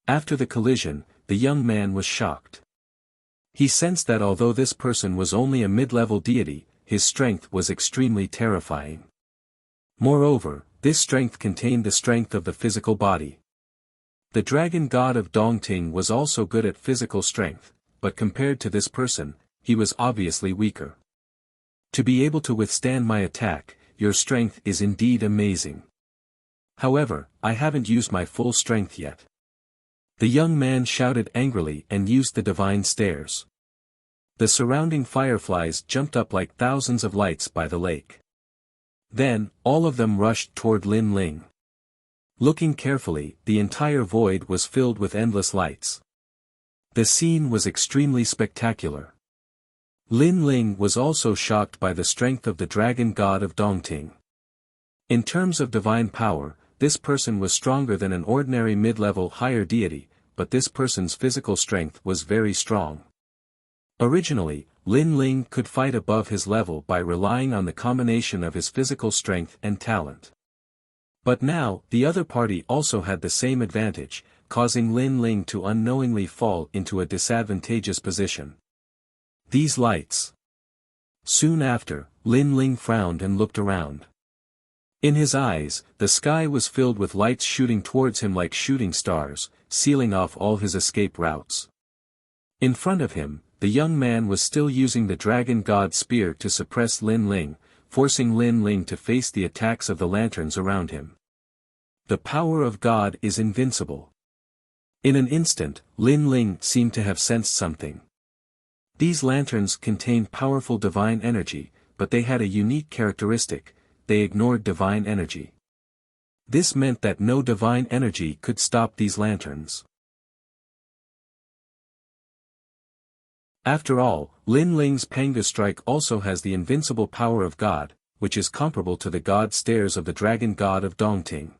After the collision, the young man was shocked. He sensed that although this person was only a mid-level deity, his strength was extremely terrifying. Moreover, this strength contained the strength of the physical body. The dragon god of Dongting was also good at physical strength, but compared to this person, he was obviously weaker. To be able to withstand my attack, your strength is indeed amazing. However, I haven't used my full strength yet. The young man shouted angrily and used the divine stairs. The surrounding fireflies jumped up like thousands of lights by the lake. Then, all of them rushed toward Lin Ling. Looking carefully, the entire void was filled with endless lights. The scene was extremely spectacular. Lin Ling was also shocked by the strength of the dragon god of Dongting. In terms of divine power, this person was stronger than an ordinary mid-level higher deity, but this person's physical strength was very strong. Originally, Lin Ling could fight above his level by relying on the combination of his physical strength and talent. But now, the other party also had the same advantage, causing Lin Ling to unknowingly fall into a disadvantageous position. These lights. Soon after, Lin Ling frowned and looked around. In his eyes, the sky was filled with lights shooting towards him like shooting stars, sealing off all his escape routes. In front of him, the young man was still using the dragon god's spear to suppress Lin Ling, forcing Lin Ling to face the attacks of the lanterns around him. The power of God is invincible. In an instant, Lin Ling seemed to have sensed something. These lanterns contained powerful divine energy, but they had a unique characteristic: they ignored divine energy. This meant that no divine energy could stop these lanterns. After all, Lin Ling's Panga Strike also has the invincible power of God, which is comparable to the god stairs of the dragon god of Dongting.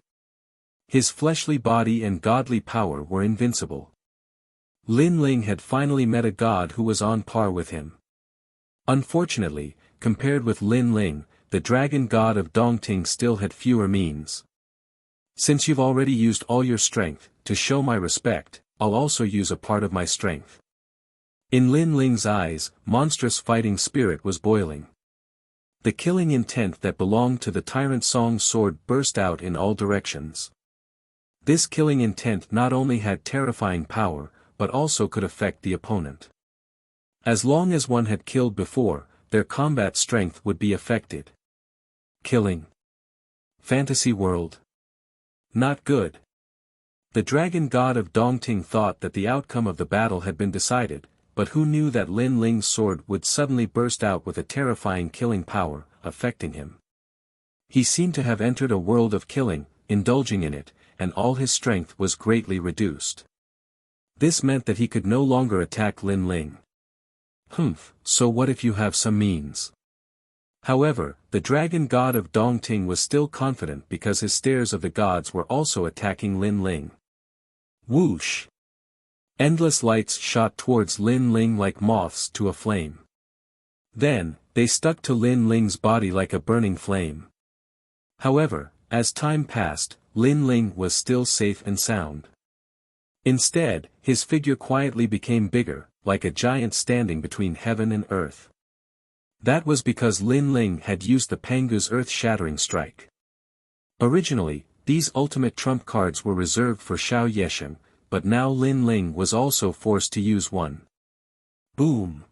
His fleshly body and godly power were invincible. Lin Ling had finally met a god who was on par with him. Unfortunately, compared with Lin Ling, the dragon god of Dongting still had fewer means. Since you've already used all your strength, to show my respect, I'll also use a part of my strength. In Lin Ling's eyes, monstrous fighting spirit was boiling. The killing intent that belonged to the tyrant Song's sword burst out in all directions. This killing intent not only had terrifying power, but also could affect the opponent. As long as one had killed before, their combat strength would be affected. Killing. Fantasy world. Not good. The dragon god of Dongting thought that the outcome of the battle had been decided, but who knew that Lin Ling's sword would suddenly burst out with a terrifying killing power, affecting him. He seemed to have entered a world of killing, indulging in it, and all his strength was greatly reduced. This meant that he could no longer attack Lin Ling. So what if you have some means? However, the dragon god of Dongting was still confident because his stairs of the gods were also attacking Lin Ling. Whoosh! Endless lights shot towards Lin Ling like moths to a flame. Then, they stuck to Lin Ling's body like a burning flame. However, as time passed, Lin Ling was still safe and sound. Instead, his figure quietly became bigger, like a giant standing between heaven and earth. That was because Lin Ling had used the Pangu's earth-shattering strike. Originally, these ultimate trump cards were reserved for Xiao Yesheng, but now Lin Ling was also forced to use one. Boom!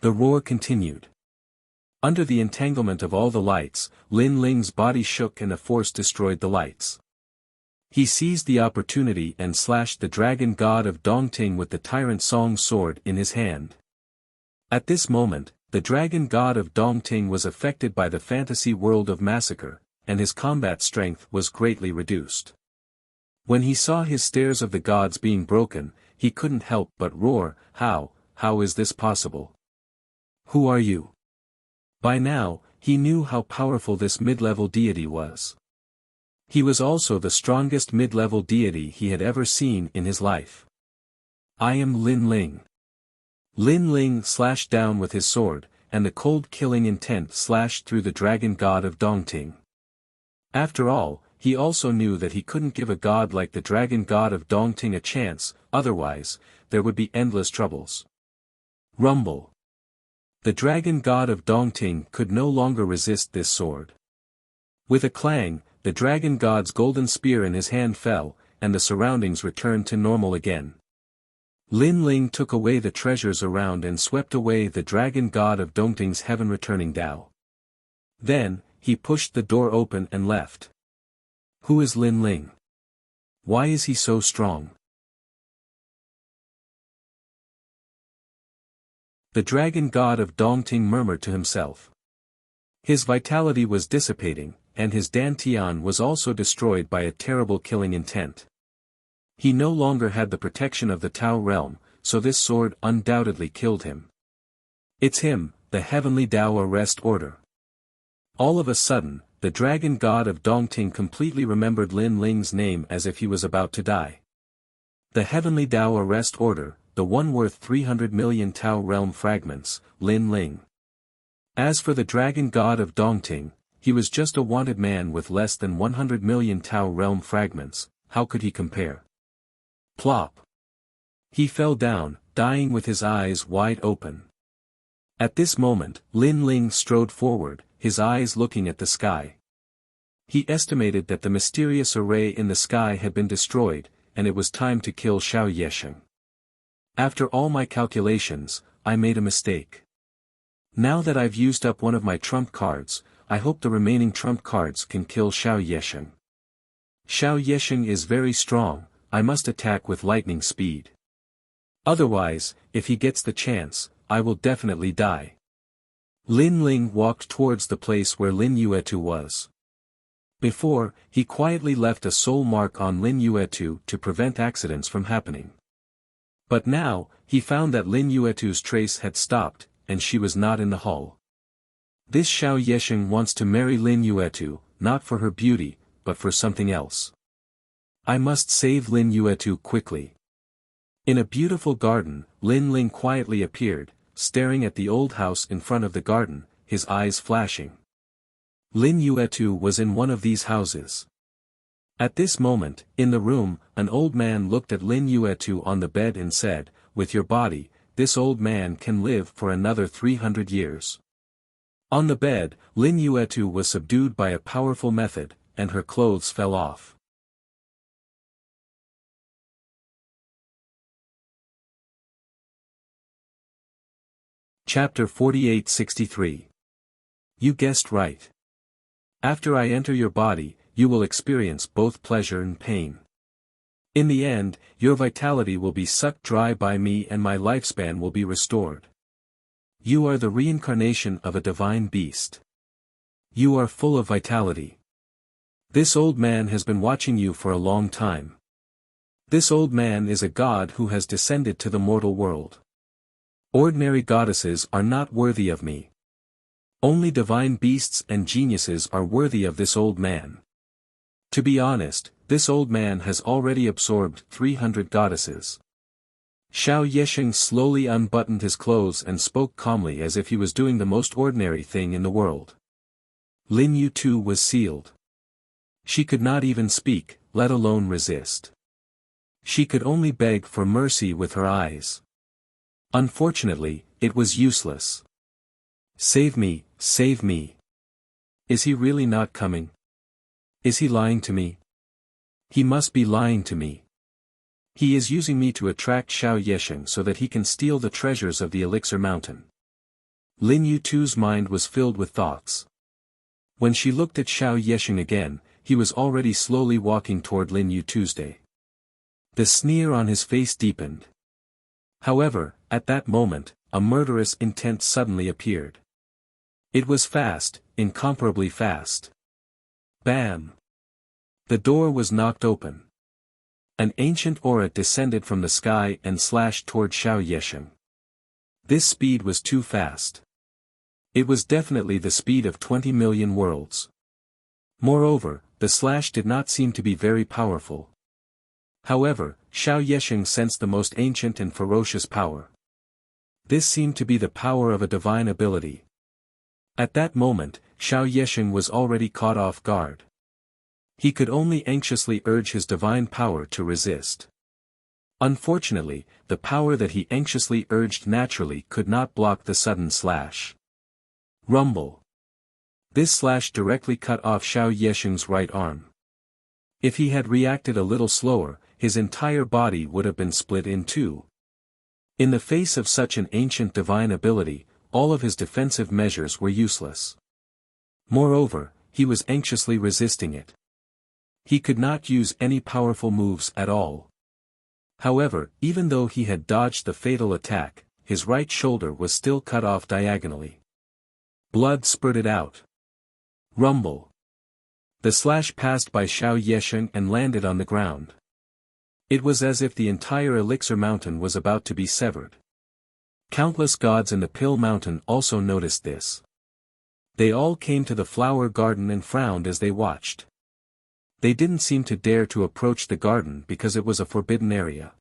The roar continued. Under the entanglement of all the lights, Lin Ling's body shook and a force destroyed the lights. He seized the opportunity and slashed the dragon god of Dongting with the tyrant Song sword in his hand. At this moment, the dragon god of Dongting was affected by the fantasy world of massacre, and his combat strength was greatly reduced. When he saw his stairs of the gods being broken, he couldn't help but roar, How is this possible? Who are you? By now, he knew how powerful this mid-level deity was. He was also the strongest mid-level deity he had ever seen in his life. I am Lin Ling. Lin Ling slashed down with his sword, and the cold killing intent slashed through the dragon god of Dongting. After all, he also knew that he couldn't give a god like the dragon god of Dongting a chance, otherwise, there would be endless troubles. Rumble. The dragon god of Dongting could no longer resist this sword. With a clang, the dragon god's golden spear in his hand fell, and the surroundings returned to normal again. Lin Ling took away the treasures around and swept away the dragon god of Dongting's heaven-returning Dao. Then, he pushed the door open and left. Who is Lin Ling? Why is he so strong? The dragon god of Dongting murmured to himself. His vitality was dissipating, and his dantian was also destroyed by a terrible killing intent. He no longer had the protection of the Tao realm, so this sword undoubtedly killed him. It's him, the heavenly Tao arrest order. All of a sudden, the dragon god of Dongting completely remembered Lin Ling's name as if he was about to die. The heavenly Tao arrest order, the one worth 300 million Tao realm fragments, Lin Ling. As for the dragon god of Dongting, he was just a wanted man with less than 100 million Tao realm fragments, how could he compare? Plop. He fell down, dying with his eyes wide open. At this moment, Lin Ling strode forward, his eyes looking at the sky. He estimated that the mysterious array in the sky had been destroyed, and it was time to kill Xiao Yesheng. After all my calculations, I made a mistake. Now that I've used up one of my trump cards, I hope the remaining trump cards can kill Xiao Yesheng. Xiao Yesheng is very strong, I must attack with lightning speed. Otherwise, if he gets the chance, I will definitely die. Lin Ling walked towards the place where Lin Yuetu was. Before, he quietly left a soul mark on Lin Yuetu to prevent accidents from happening. But now, he found that Lin Yuetu's trace had stopped, and she was not in the hall. This Xiao Yesheng wants to marry Lin Yuetu, not for her beauty, but for something else. I must save Lin Yuetu quickly. In a beautiful garden, Lin Ling quietly appeared, staring at the old house in front of the garden, his eyes flashing. Lin Yuetu was in one of these houses. At this moment, in the room, an old man looked at Lin Yuetu on the bed and said, "With your body, this old man can live for another 300 years. On the bed, Lin Yuetu was subdued by a powerful method, and her clothes fell off. Chapter 48-63. You guessed right. After I enter your body, you will experience both pleasure and pain. In the end, your vitality will be sucked dry by me and my lifespan will be restored. You are the reincarnation of a divine beast. You are full of vitality. This old man has been watching you for a long time. This old man is a god who has descended to the mortal world. Ordinary goddesses are not worthy of me. Only divine beasts and geniuses are worthy of this old man. To be honest, this old man has already absorbed 300 goddesses. Xiao Yesheng slowly unbuttoned his clothes and spoke calmly as if he was doing the most ordinary thing in the world. Lin Yu too was sealed. She could not even speak, let alone resist. She could only beg for mercy with her eyes. Unfortunately, it was useless. Save me, save me. Is he really not coming? Is he lying to me? He must be lying to me. He is using me to attract Xiao Yesheng so that he can steal the treasures of the Elixir Mountain. Lin Yutu's mind was filled with thoughts. When she looked at Xiao Yesheng again, he was already slowly walking toward Lin Yutu's day. The sneer on his face deepened. However, at that moment, a murderous intent suddenly appeared. It was fast, incomparably fast. Bam! The door was knocked open. An ancient aura descended from the sky and slashed toward Xiao Yesheng. This speed was too fast. It was definitely the speed of 20 million worlds. Moreover, the slash did not seem to be very powerful. However, Xiao Yesheng sensed the most ancient and ferocious power. This seemed to be the power of a divine ability. At that moment, Xiao Yesheng was already caught off guard. He could only anxiously urge his divine power to resist. Unfortunately, the power that he anxiously urged naturally could not block the sudden slash. Rumble. This slash directly cut off Xiao Yesheng's right arm. If he had reacted a little slower, his entire body would have been split in two. In the face of such an ancient divine ability, all of his defensive measures were useless. Moreover, he was anxiously resisting it. He could not use any powerful moves at all. However, even though he had dodged the fatal attack, his right shoulder was still cut off diagonally. Blood spurted out. Rumble. The slash passed by Xiao Yesheng and landed on the ground. It was as if the entire Elixir Mountain was about to be severed. Countless gods in the Pill Mountain also noticed this. They all came to the flower garden and frowned as they watched. They didn't seem to dare to approach the garden because it was a forbidden area.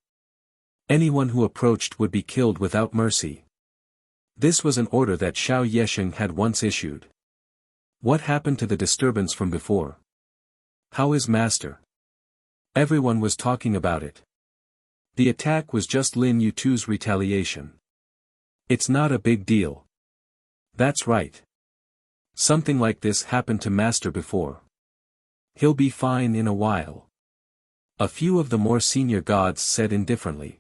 Anyone who approached would be killed without mercy. This was an order that Xiao Yesheng had once issued. What happened to the disturbance from before? How is Master? Everyone was talking about it. The attack was just Lin Yutu's retaliation. It's not a big deal. That's right. Something like this happened to Master before. He'll be fine in a while. A few of the more senior gods said indifferently.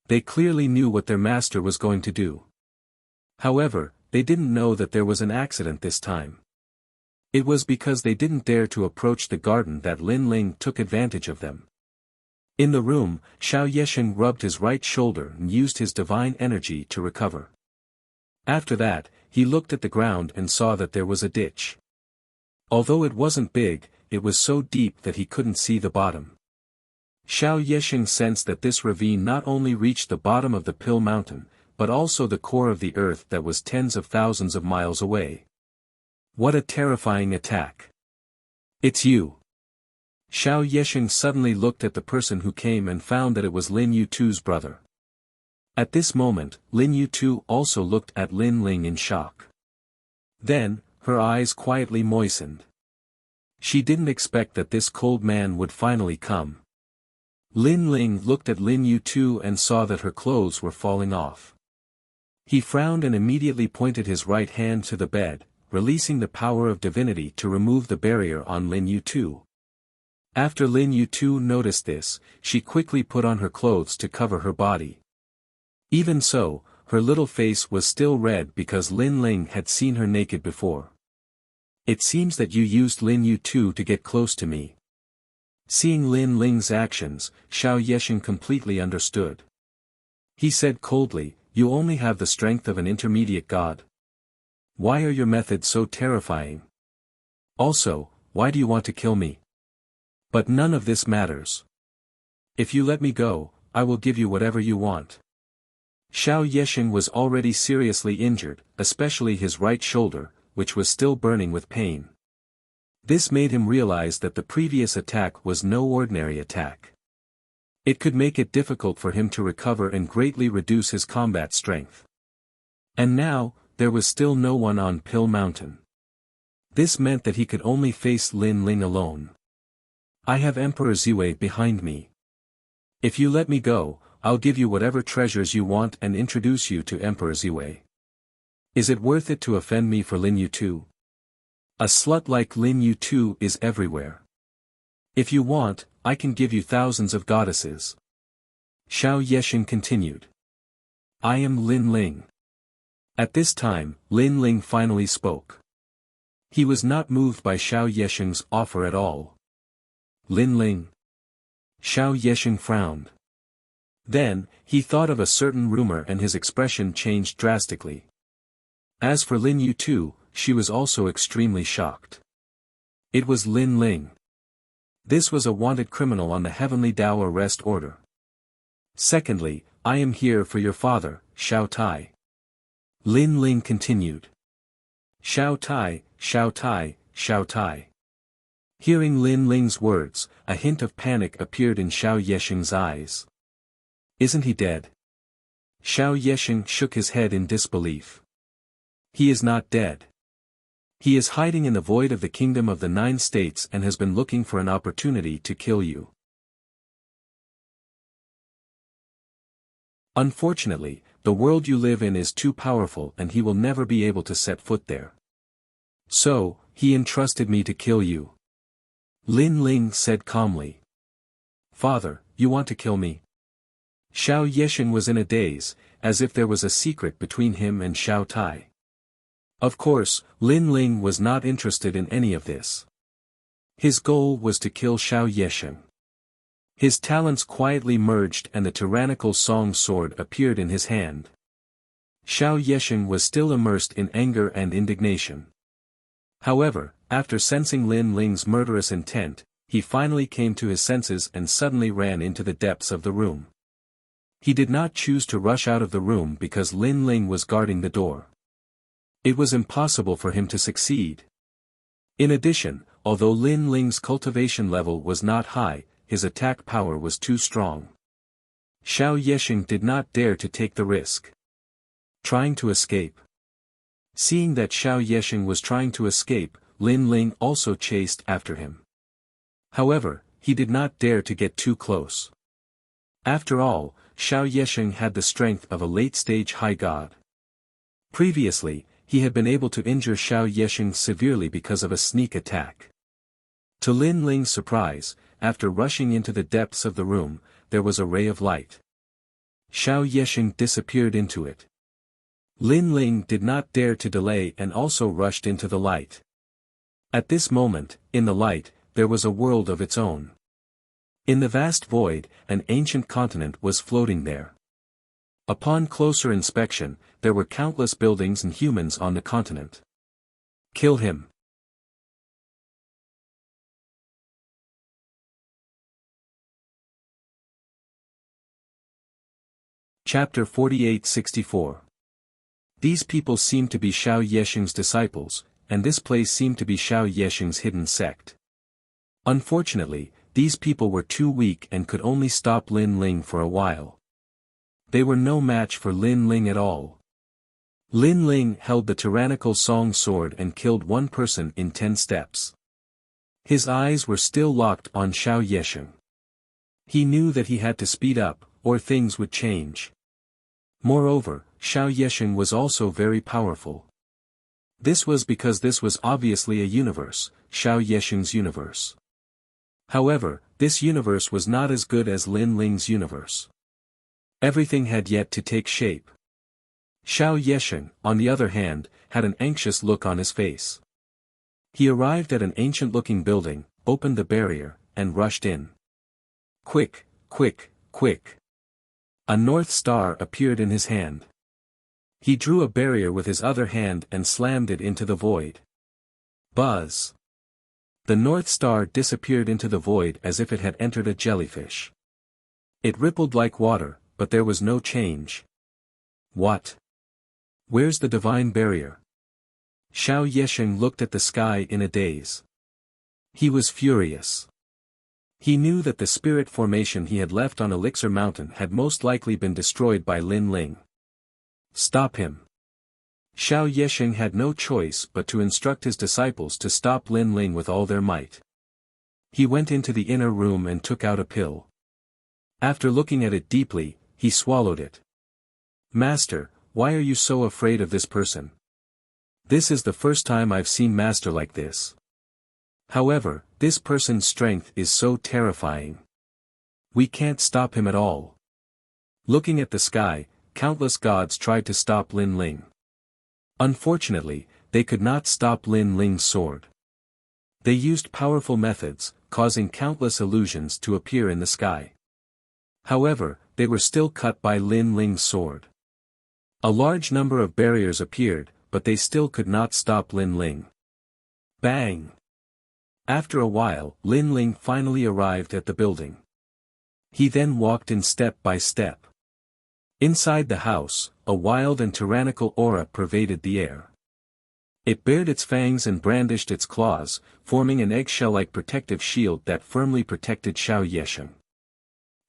They clearly knew what their master was going to do. However, they didn't know that there was an accident this time. It was because they didn't dare to approach the garden that Lin Ling took advantage of them. In the room, Xiao Yesheng rubbed his right shoulder and used his divine energy to recover. After that, he looked at the ground and saw that there was a ditch. Although it wasn't big, it was so deep that he couldn't see the bottom. Xiao Yesheng sensed that this ravine not only reached the bottom of the Pill Mountain, but also the core of the earth that was tens of thousands of miles away. What a terrifying attack! It's you! Xiao Yesheng suddenly looked at the person who came and found that it was Lin Yutu's brother. At this moment, Lin Yutu also looked at Lin Ling in shock. Then, her eyes quietly moistened. She didn't expect that this cold man would finally come. Lin Ling looked at Lin Yutu and saw that her clothes were falling off. He frowned and immediately pointed his right hand to the bed, releasing the power of divinity to remove the barrier on Lin Yutu. After Lin Yutu noticed this, she quickly put on her clothes to cover her body. Even so, her little face was still red because Lin Ling had seen her naked before. It seems that you used Lin Yutu to get close to me. Seeing Lin Ling's actions, Xiao Yesheng completely understood. He said coldly, "You only have the strength of an intermediate god. Why are your methods so terrifying? Also, why do you want to kill me? But none of this matters. If you let me go, I will give you whatever you want." Xiao Yesheng was already seriously injured, especially his right shoulder, which was still burning with pain. This made him realize that the previous attack was no ordinary attack. It could make it difficult for him to recover and greatly reduce his combat strength. And now, there was still no one on Pill Mountain. This meant that he could only face Lin Ling alone. I have Emperor Ziwei behind me. If you let me go, I'll give you whatever treasures you want and introduce you to Emperor Ziwei. Is it worth it to offend me for Lin Yu? A slut like Lin Yu is everywhere. If you want, I can give you thousands of goddesses. Xiao Yexing continued. I am Lin Ling. At this time, Lin Ling finally spoke. He was not moved by Xiao Yexing's offer at all. Lin Ling. Xiao Yexing frowned. Then, he thought of a certain rumor and his expression changed drastically. As for Lin Yu, she was also extremely shocked. It was Lin Ling. This was a wanted criminal on the Heavenly Dao arrest order. Secondly, I am here for your father, Xiao Tai. Lin Ling continued. Xiao Tai, Xiao Tai, Xiao Tai. Hearing Lin Ling's words, a hint of panic appeared in Xiao Yexing's eyes. Isn't he dead? Xiao Yexing shook his head in disbelief. He is not dead. He is hiding in the void of the kingdom of the 9 states and has been looking for an opportunity to kill you. Unfortunately, the world you live in is too powerful and he will never be able to set foot there. So, he entrusted me to kill you. Lin Ling said calmly. Father, you want to kill me? Xiao Yexing was in a daze, as if there was a secret between him and Xiao Tai. Of course, Lin Ling was not interested in any of this. His goal was to kill Xiao Yexing. His talents quietly merged and the tyrannical song sword appeared in his hand. Xiao Yexing was still immersed in anger and indignation. However, after sensing Lin Ling's murderous intent, he finally came to his senses and suddenly ran into the depths of the room. He did not choose to rush out of the room because Lin Ling was guarding the door. It was impossible for him to succeed. In addition, although Lin Ling's cultivation level was not high, his attack power was too strong. Xiao Yexing did not dare to take the risk. Trying to escape. Seeing that Xiao Yexing was trying to escape, Lin Ling also chased after him. However, he did not dare to get too close. After all, Xiao Yexing had the strength of a late-stage high god. Previously, he had been able to injure Xiao Yexing severely because of a sneak attack. To Lin Ling's surprise, after rushing into the depths of the room, there was a ray of light. Xiao Yexing disappeared into it. Lin Ling did not dare to delay and also rushed into the light. At this moment, in the light, there was a world of its own. In the vast void, an ancient continent was floating there. Upon closer inspection, there were countless buildings and humans on the continent. Kill him. Chapter 48-64. These people seemed to be Xiao Yexing's disciples, and this place seemed to be Xiao Yexing's hidden sect. Unfortunately, these people were too weak and could only stop Lin Ling for a while. They were no match for Lin Ling at all. Lin Ling held the tyrannical song sword and killed one person in 10 steps. His eyes were still locked on Xiao Yexing. He knew that he had to speed up, or things would change. Moreover, Xiao Yexing was also very powerful. This was because this was obviously a universe, Xiao Yexing's universe. However, this universe was not as good as Lin Ling's universe. Everything had yet to take shape. Xiao Yexing, on the other hand, had an anxious look on his face. He arrived at an ancient-looking building, opened the barrier, and rushed in. Quick, quick, quick. A North Star appeared in his hand. He drew a barrier with his other hand and slammed it into the void. Buzz. The North Star disappeared into the void as if it had entered a jellyfish. It rippled like water, but there was no change. What? Where's the divine barrier? Xiao Yexing looked at the sky in a daze. He was furious. He knew that the spirit formation he had left on Elixir Mountain had most likely been destroyed by Lin Ling. Stop him. Xiao Yexing had no choice but to instruct his disciples to stop Lin Ling with all their might. He went into the inner room and took out a pill. After looking at it deeply, he swallowed it. Master, why are you so afraid of this person? This is the first time I've seen Master like this. However, this person's strength is so terrifying. We can't stop him at all. Looking at the sky, countless gods tried to stop Lin Ling. Unfortunately, they could not stop Lin Ling's sword. They used powerful methods, causing countless illusions to appear in the sky. However, they were still cut by Lin Ling's sword. A large number of barriers appeared, but they still could not stop Lin Ling. Bang! After a while, Lin Ling finally arrived at the building. He then walked in step by step. Inside the house, a wild and tyrannical aura pervaded the air. It bared its fangs and brandished its claws, forming an eggshell-like protective shield that firmly protected Xiao Yesheng.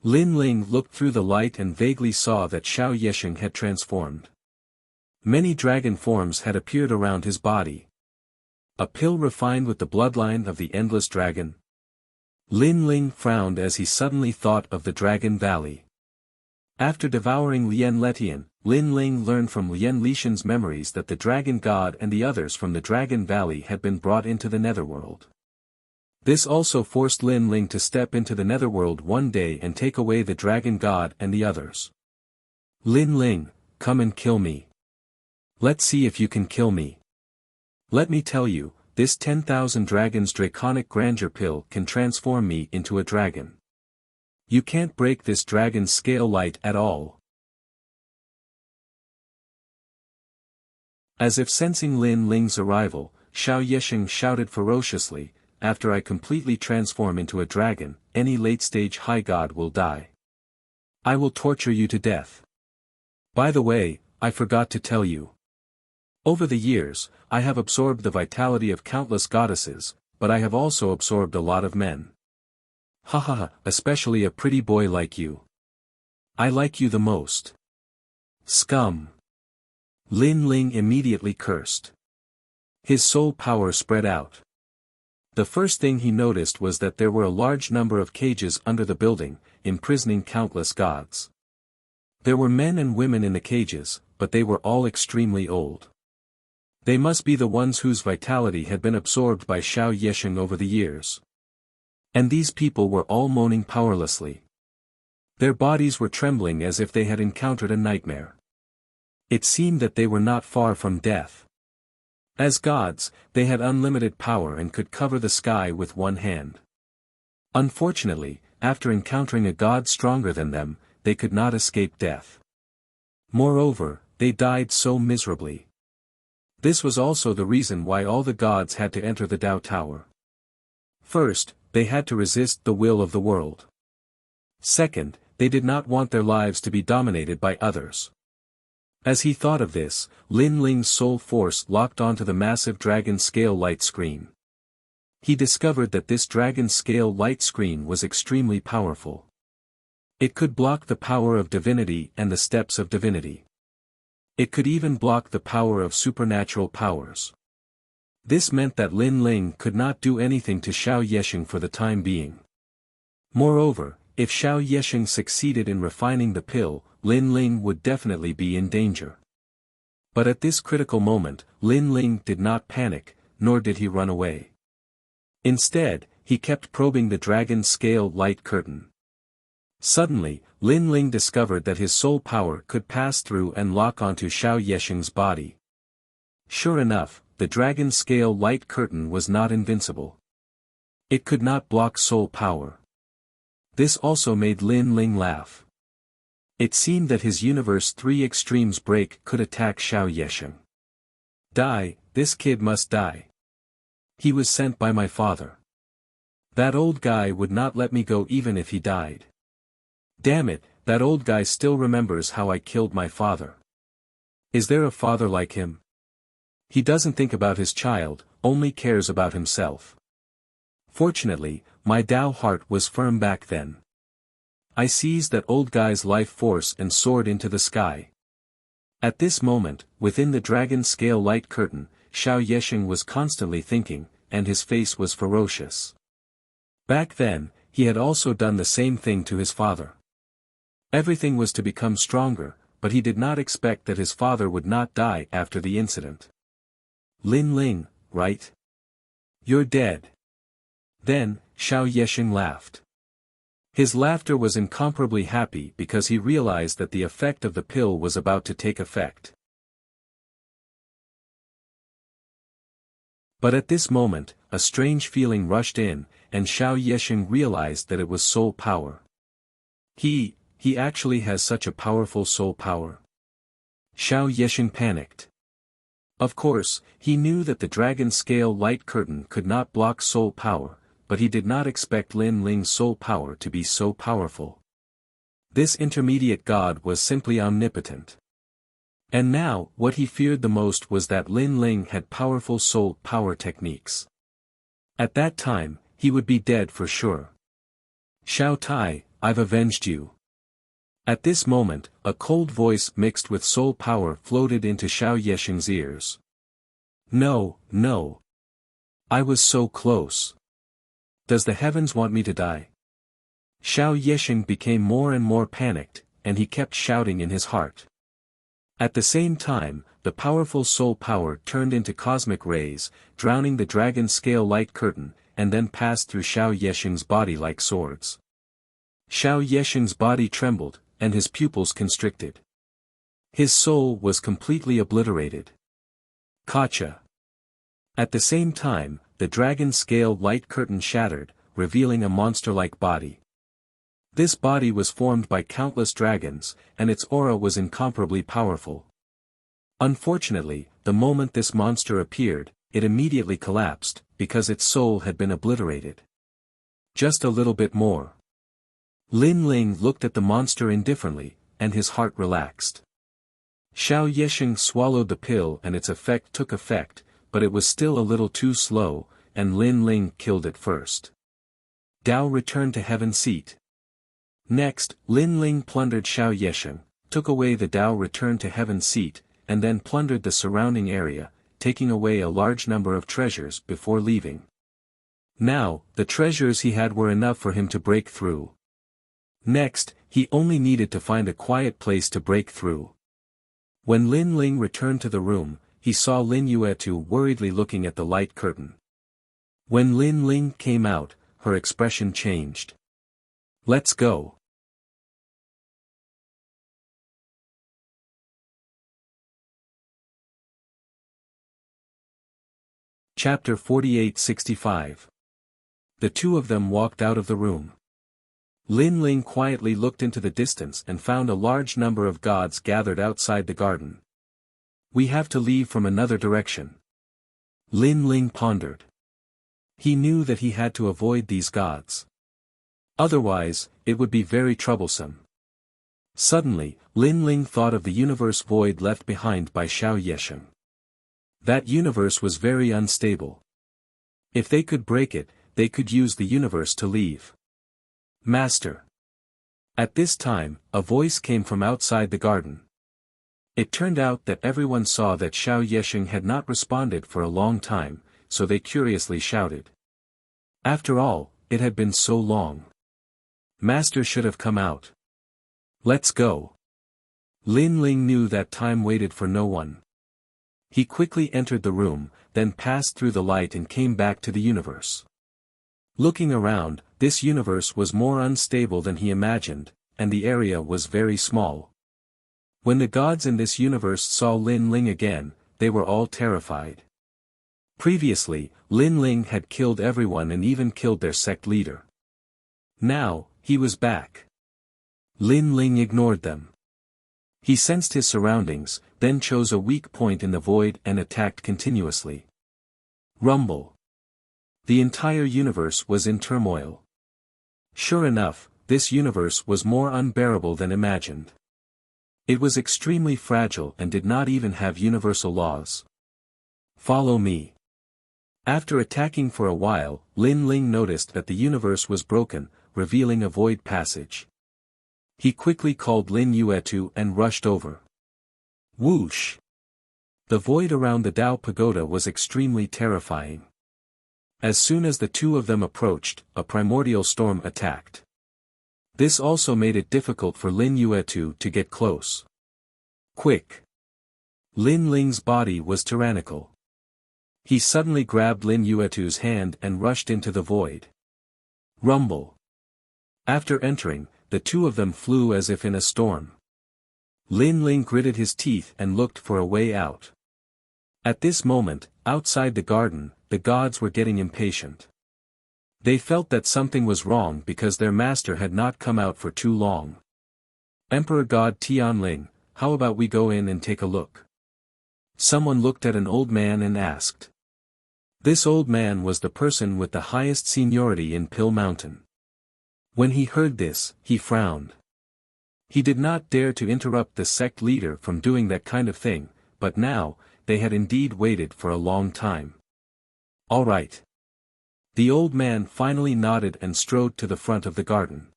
Lin Ling looked through the light and vaguely saw that Xiao Yesheng had transformed. Many dragon forms had appeared around his body. A pill refined with the bloodline of the endless dragon. Lin Ling frowned as he suddenly thought of the Dragon Valley. After devouring Lien Letian, Lin Ling learned from Lien Lishan's memories that the Dragon God and the others from the Dragon Valley had been brought into the Netherworld. This also forced Lin Ling to step into the Netherworld one day and take away the Dragon God and the others. Lin Ling, come and kill me. Let's see if you can kill me. Let me tell you, this 10,000 dragons draconic grandeur pill can transform me into a dragon. You can't break this dragon's scale light at all. As if sensing Lin Ling's arrival, Xiao Yesheng shouted ferociously, after I completely transform into a dragon, any late-stage high god will die. I will torture you to death. By the way, I forgot to tell you. Over the years, I have absorbed the vitality of countless goddesses, but I have also absorbed a lot of men. Haha, especially a pretty boy like you. I like you the most. Scum. Lin Ling immediately cursed. His soul power spread out. The first thing he noticed was that there were a large number of cages under the building, imprisoning countless gods. There were men and women in the cages, but they were all extremely old. They must be the ones whose vitality had been absorbed by Xiao Yesheng over the years. And these people were all moaning powerlessly. Their bodies were trembling as if they had encountered a nightmare. It seemed that they were not far from death. As gods, they had unlimited power and could cover the sky with one hand. Unfortunately, after encountering a god stronger than them, they could not escape death. Moreover, they died so miserably. This was also the reason why all the gods had to enter the Tao Tower. First, they had to resist the will of the world. Second, they did not want their lives to be dominated by others. As he thought of this, Lin Ling's soul force locked onto the massive dragon scale light screen. He discovered that this dragon scale light screen was extremely powerful. It could block the power of divinity and the steps of divinity. It could even block the power of supernatural powers. This meant that Lin Ling could not do anything to Xiao Yesheng for the time being. Moreover, if Xiao Yesheng succeeded in refining the pill, Lin Ling would definitely be in danger. But at this critical moment, Lin Ling did not panic, nor did he run away. Instead, he kept probing the dragon scale light curtain. Suddenly, Lin Ling discovered that his soul power could pass through and lock onto Xiao Yesheng's body. Sure enough, the dragon scale light curtain was not invincible. It could not block soul power. This also made Lin Ling laugh. It seemed that his universe 3 extremes break could attack Xiao Yesheng. Die, this kid must die. He was sent by my father. That old guy would not let me go even if he died. Damn it, that old guy still remembers how I killed my father. Is there a father like him? He doesn't think about his child, only cares about himself. Fortunately, my Tao heart was firm back then. I seized that old guy's life force and soared into the sky. At this moment, within the dragon scale light curtain, Xiao Yesheng was constantly thinking, and his face was ferocious. Back then, he had also done the same thing to his father. Everything was to become stronger, but he did not expect that his father would not die after the incident. Lin Ling, right? You're dead. Then, Xiao Yesheng laughed. His laughter was incomparably happy because he realized that the effect of the pill was about to take effect. But at this moment, a strange feeling rushed in, and Xiao Yesheng realized that it was soul power. He actually has such a powerful soul power. Xiao Yesheng panicked. Of course, he knew that the dragon scale light curtain could not block soul power, but he did not expect Lin Ling's soul power to be so powerful. This intermediate god was simply omnipotent. And now, what he feared the most was that Lin Ling had powerful soul power techniques. At that time, he would be dead for sure. Xiao Tai, I've avenged you. At this moment, a cold voice mixed with soul power floated into Xiao Yesheng's ears. No, no. I was so close. Does the heavens want me to die? Xiao Yesheng became more and more panicked, and he kept shouting in his heart. At the same time, the powerful soul power turned into cosmic rays, drowning the dragon scale light curtain, and then passed through Xiao Yesheng's body like swords. Xiao Yesheng's body trembled, and his pupils constricted. His soul was completely obliterated. Gotcha. At the same time, the dragon scale light curtain shattered, revealing a monster-like body. This body was formed by countless dragons, and its aura was incomparably powerful. Unfortunately, the moment this monster appeared, it immediately collapsed, because its soul had been obliterated. Just a little bit more. Lin Ling looked at the monster indifferently, and his heart relaxed. Xiao Yesheng swallowed the pill and its effect took effect, but it was still a little too slow, and Lin Ling killed it first. Dao returned to heaven seat. Next, Lin Ling plundered Xiao Yesheng, took away the Dao return to heaven seat, and then plundered the surrounding area, taking away a large number of treasures before leaving. Now, the treasures he had were enough for him to break through. Next, he only needed to find a quiet place to break through. When Lin Ling returned to the room, he saw Lin Yuetu worriedly looking at the light curtain. When Lin Ling came out, her expression changed. Let's go. Chapter 48-65. The two of them walked out of the room. Lin Ling quietly looked into the distance and found a large number of gods gathered outside the garden. We have to leave from another direction. Lin Ling pondered. He knew that he had to avoid these gods. Otherwise, it would be very troublesome. Suddenly, Lin Ling thought of the universe void left behind by Xiao Yesheng. That universe was very unstable. If they could break it, they could use the universe to leave. Master. At this time, a voice came from outside the garden. It turned out that everyone saw that Xiao Yesheng had not responded for a long time, so they curiously shouted. After all, it had been so long. Master should have come out. Let's go. Lin Ling knew that time waited for no one. He quickly entered the room, then passed through the light and came back to the universe. Looking around, this universe was more unstable than he imagined, and the area was very small. When the gods in this universe saw Lin Ling again, they were all terrified. Previously, Lin Ling had killed everyone and even killed their sect leader. Now, he was back. Lin Ling ignored them. He sensed his surroundings, then chose a weak point in the void and attacked continuously. Rumble. The entire universe was in turmoil. Sure enough, this universe was more unbearable than imagined. It was extremely fragile and did not even have universal laws. Follow me. After attacking for a while, Lin Ling noticed that the universe was broken, revealing a void passage. He quickly called Lin Yuetu and rushed over. Whoosh! The void around the Dao Pagoda was extremely terrifying. As soon as the two of them approached, a primordial storm attacked. This also made it difficult for Lin Yuetu to get close. Quick! Lin Ling's body was tyrannical. He suddenly grabbed Lin Yuetu's hand and rushed into the void. Rumble! After entering, the two of them flew as if in a storm. Lin Ling gritted his teeth and looked for a way out. At this moment, outside the garden, the gods were getting impatient. They felt that something was wrong because their master had not come out for too long. Emperor God Tianling, how about we go in and take a look? Someone looked at an old man and asked. This old man was the person with the highest seniority in Pill Mountain. When he heard this, he frowned. He did not dare to interrupt the sect leader from doing that kind of thing, but now, they had indeed waited for a long time. All right. The old man finally nodded and strode to the front of the garden.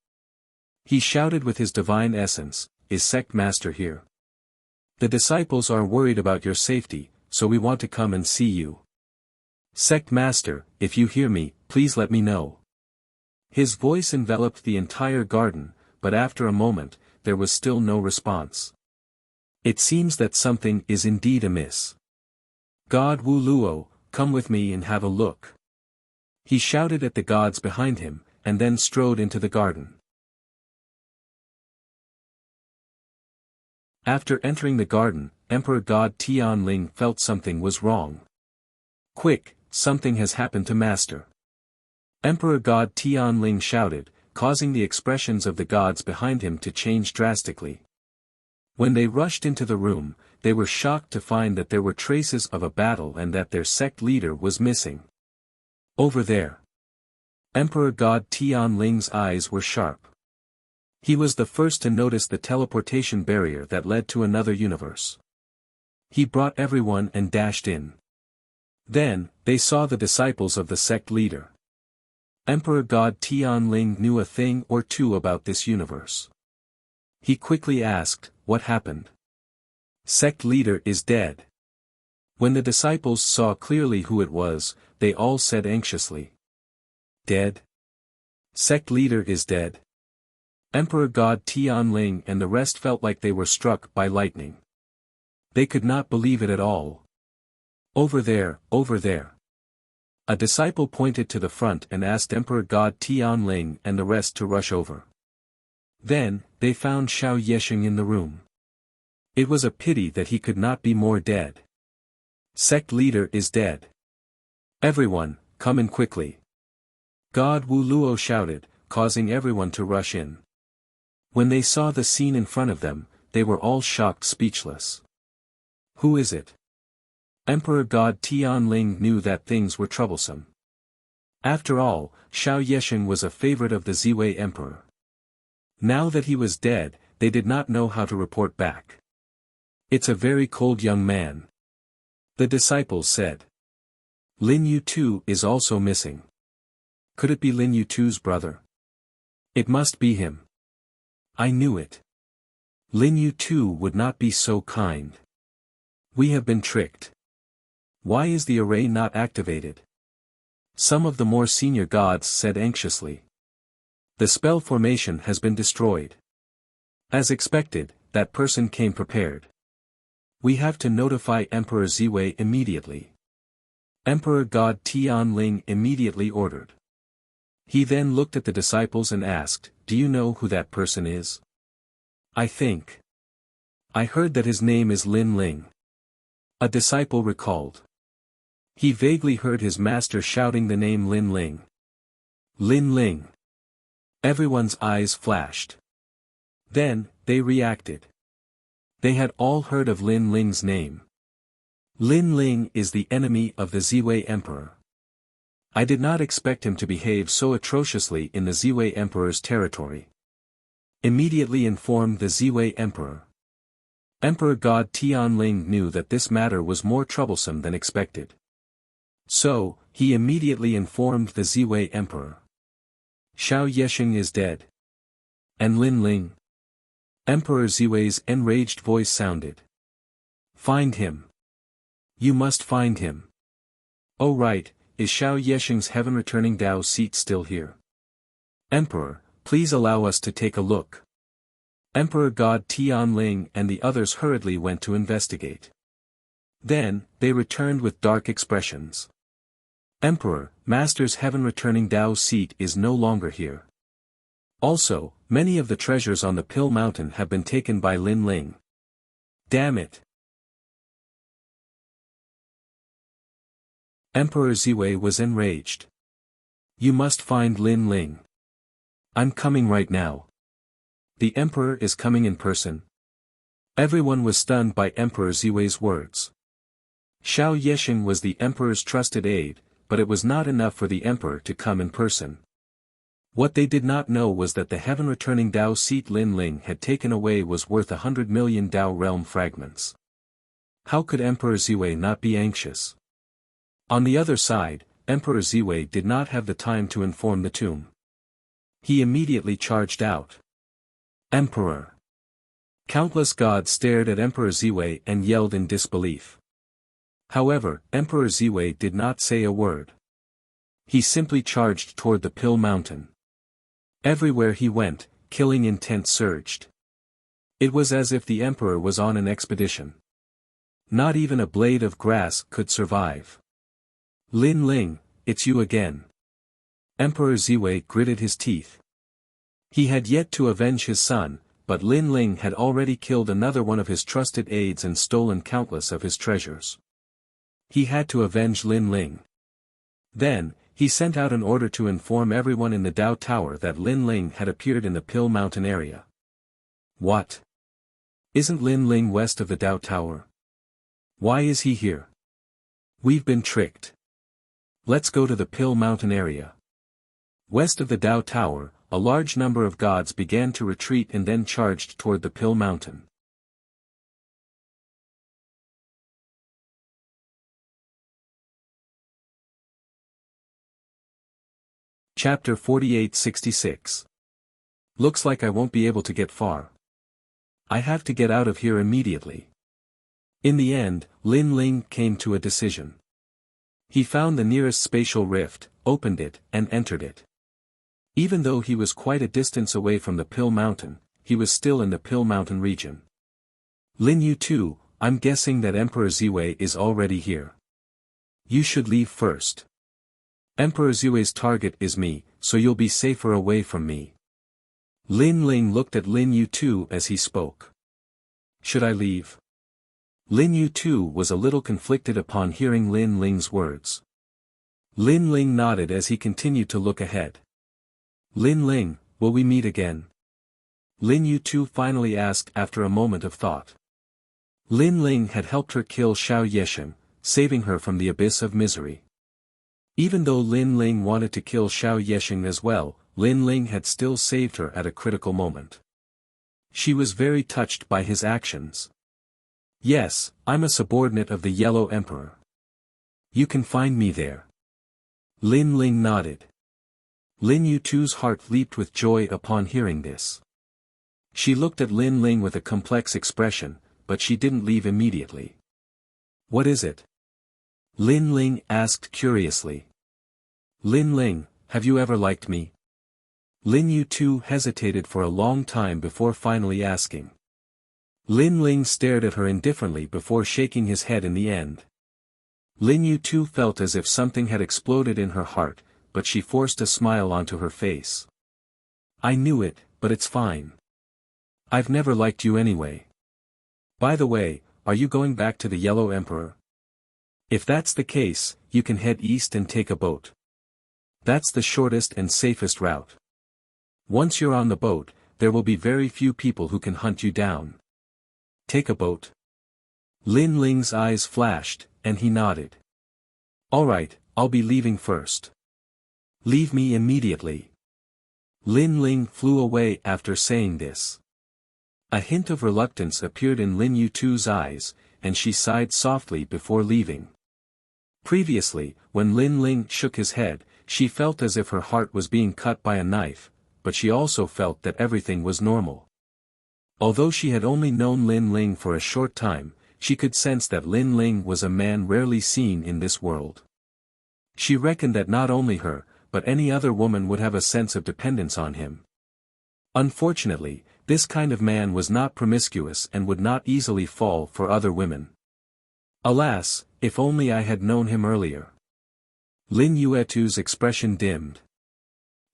He shouted with his divine essence, "Is sect master here? The disciples are worried about your safety, so we want to come and see you. Sect master, if you hear me, please let me know." His voice enveloped the entire garden, but after a moment, there was still no response. It seems that something is indeed amiss. God Wu Luo, come with me and have a look. He shouted at the gods behind him, and then strode into the garden. After entering the garden, Emperor God Tianling felt something was wrong. Quick, something has happened to Master. Emperor God Tianling shouted, causing the expressions of the gods behind him to change drastically. When they rushed into the room, they were shocked to find that there were traces of a battle and that their sect leader was missing. Over there. Emperor God Tianling's eyes were sharp. He was the first to notice the teleportation barrier that led to another universe. He brought everyone and dashed in. Then, they saw the disciples of the sect leader. Emperor God Tianling knew a thing or two about this universe. He quickly asked, "What happened?" "Sect leader is dead." When the disciples saw clearly who it was, they all said anxiously. "Dead? Sect leader is dead?" Emperor God Tianling and the rest felt like they were struck by lightning. They could not believe it at all. Over there, over there. A disciple pointed to the front and asked Emperor God Tianling and the rest to rush over. Then, they found Xiao Yesheng in the room. It was a pity that he could not be more dead. Sect leader is dead. Everyone, come in quickly. God Wu Luo shouted, causing everyone to rush in. When they saw the scene in front of them, they were all shocked speechless. Who is it? Emperor God Tianling knew that things were troublesome. After all, Xiao Yesheng was a favorite of the Ziwei Emperor. Now that he was dead, they did not know how to report back. It's a very cold young man. The disciples said. Lin Yutu is also missing. Could it be Lin Yutu's brother? It must be him. I knew it. Lin Yutu would not be so kind. We have been tricked. Why is the array not activated? Some of the more senior gods said anxiously. The spell formation has been destroyed. As expected, that person came prepared. We have to notify Emperor Ziwei immediately. Emperor God Tianling immediately ordered. He then looked at the disciples and asked, "Do you know who that person is?" "I think. I heard that his name is Lin Ling." A disciple recalled. He vaguely heard his master shouting the name Lin Ling. Lin Ling. Everyone's eyes flashed. Then, they reacted. They had all heard of Lin Ling's name. Lin Ling is the enemy of the Ziwei Emperor. I did not expect him to behave so atrociously in the Ziwei Emperor's territory. Immediately informed the Ziwei Emperor. Emperor God Tianling knew that this matter was more troublesome than expected. So, he immediately informed the Ziwei Emperor. Xiao Yesheng is dead. And Lin Ling? Emperor Ziwei's enraged voice sounded. Find him. You must find him. Oh right, is Xiao Yesheng's heaven-returning Dao seat still here? Emperor, Please allow us to take a look. Emperor God Tianling and the others hurriedly went to investigate. Then, they returned with dark expressions. Emperor, Master's heaven-returning Dao seat is no longer here. Also, many of the treasures on the Pill Mountain have been taken by Lin Ling. Damn it! Emperor Ziwei was enraged. You must find Lin Ling. I'm coming right now. The Emperor is coming in person. Everyone was stunned by Emperor Ziwei's words. Xiao Yexing was the Emperor's trusted aide, but it was not enough for the Emperor to come in person. What they did not know was that the heaven-returning Dao seat Lin Ling had taken away was worth 100 million Dao realm fragments. How could Emperor Ziwei not be anxious? On the other side, Emperor Ziwei did not have the time to inform the tomb. He immediately charged out. Emperor! Countless gods stared at Emperor Ziwei and yelled in disbelief. However, Emperor Ziwei did not say a word. He simply charged toward the Pill Mountain. Everywhere he went, killing intent surged. It was as if the Emperor was on an expedition. Not even a blade of grass could survive. Lin Ling, it's you again. Emperor Ziwei gritted his teeth. He had yet to avenge his son, but Lin Ling had already killed another one of his trusted aides and stolen countless of his treasures. He had to avenge Lin Ling. Then, he sent out an order to inform everyone in the Dao Tower that Lin Ling had appeared in the Pill Mountain area. What? Isn't Lin Ling west of the Dao Tower? Why is he here? We've been tricked. Let's go to the Pill Mountain area. West of the Dao Tower, a large number of gods began to retreat and then charged toward the Pill Mountain. Chapter 48-66. Looks like I won't be able to get far. I have to get out of here immediately. In the end, Lin Ling came to a decision. He found the nearest spatial rift, opened it, and entered it. Even though he was quite a distance away from the Pill Mountain, he was still in the Pill Mountain region. Lin Yu too, I'm guessing that Emperor Ziwei is already here. You should leave first. Emperor Ziwei's target is me, so you'll be safer away from me. Lin Ling looked at Lin Yu too as he spoke. Should I leave? Lin Yu too was a little conflicted upon hearing Lin Ling's words. Lin Ling nodded as he continued to look ahead. Lin Ling, will we meet again? Lin Yu too finally asked after a moment of thought. Lin Ling had helped her kill Xiao Yexing, saving her from the abyss of misery. Even though Lin Ling wanted to kill Xiao Yexing as well, Lin Ling had still saved her at a critical moment. She was very touched by his actions. Yes, I'm a subordinate of the Yellow Emperor. You can find me there. Lin Ling nodded. Lin Yu too's heart leaped with joy upon hearing this. She looked at Lin Ling with a complex expression, but she didn't leave immediately. What is it? Lin Ling asked curiously. Lin Ling, have you ever liked me? Lin Yu too hesitated for a long time before finally asking. Lin Ling stared at her indifferently before shaking his head in the end. Lin Yu too felt as if something had exploded in her heart, but she forced a smile onto her face. I knew it, but it's fine. I've never liked you anyway. By the way, are you going back to the Yellow Emperor? If that's the case, you can head east and take a boat. That's the shortest and safest route. Once you're on the boat, there will be very few people who can hunt you down. Take a boat. Lin Ling's eyes flashed, and he nodded. Alright, I'll be leaving first. Leave me immediately. Lin Ling flew away after saying this. A hint of reluctance appeared in Lin Yu too's eyes, and she sighed softly before leaving. Previously, when Lin Ling shook his head, she felt as if her heart was being cut by a knife, but she also felt that everything was normal. Although she had only known Lin Ling for a short time, she could sense that Lin Ling was a man rarely seen in this world. She reckoned that not only her, but any other woman would have a sense of dependence on him. Unfortunately, this kind of man was not promiscuous and would not easily fall for other women. Alas, if only I had known him earlier. Lin Yuetu's expression dimmed.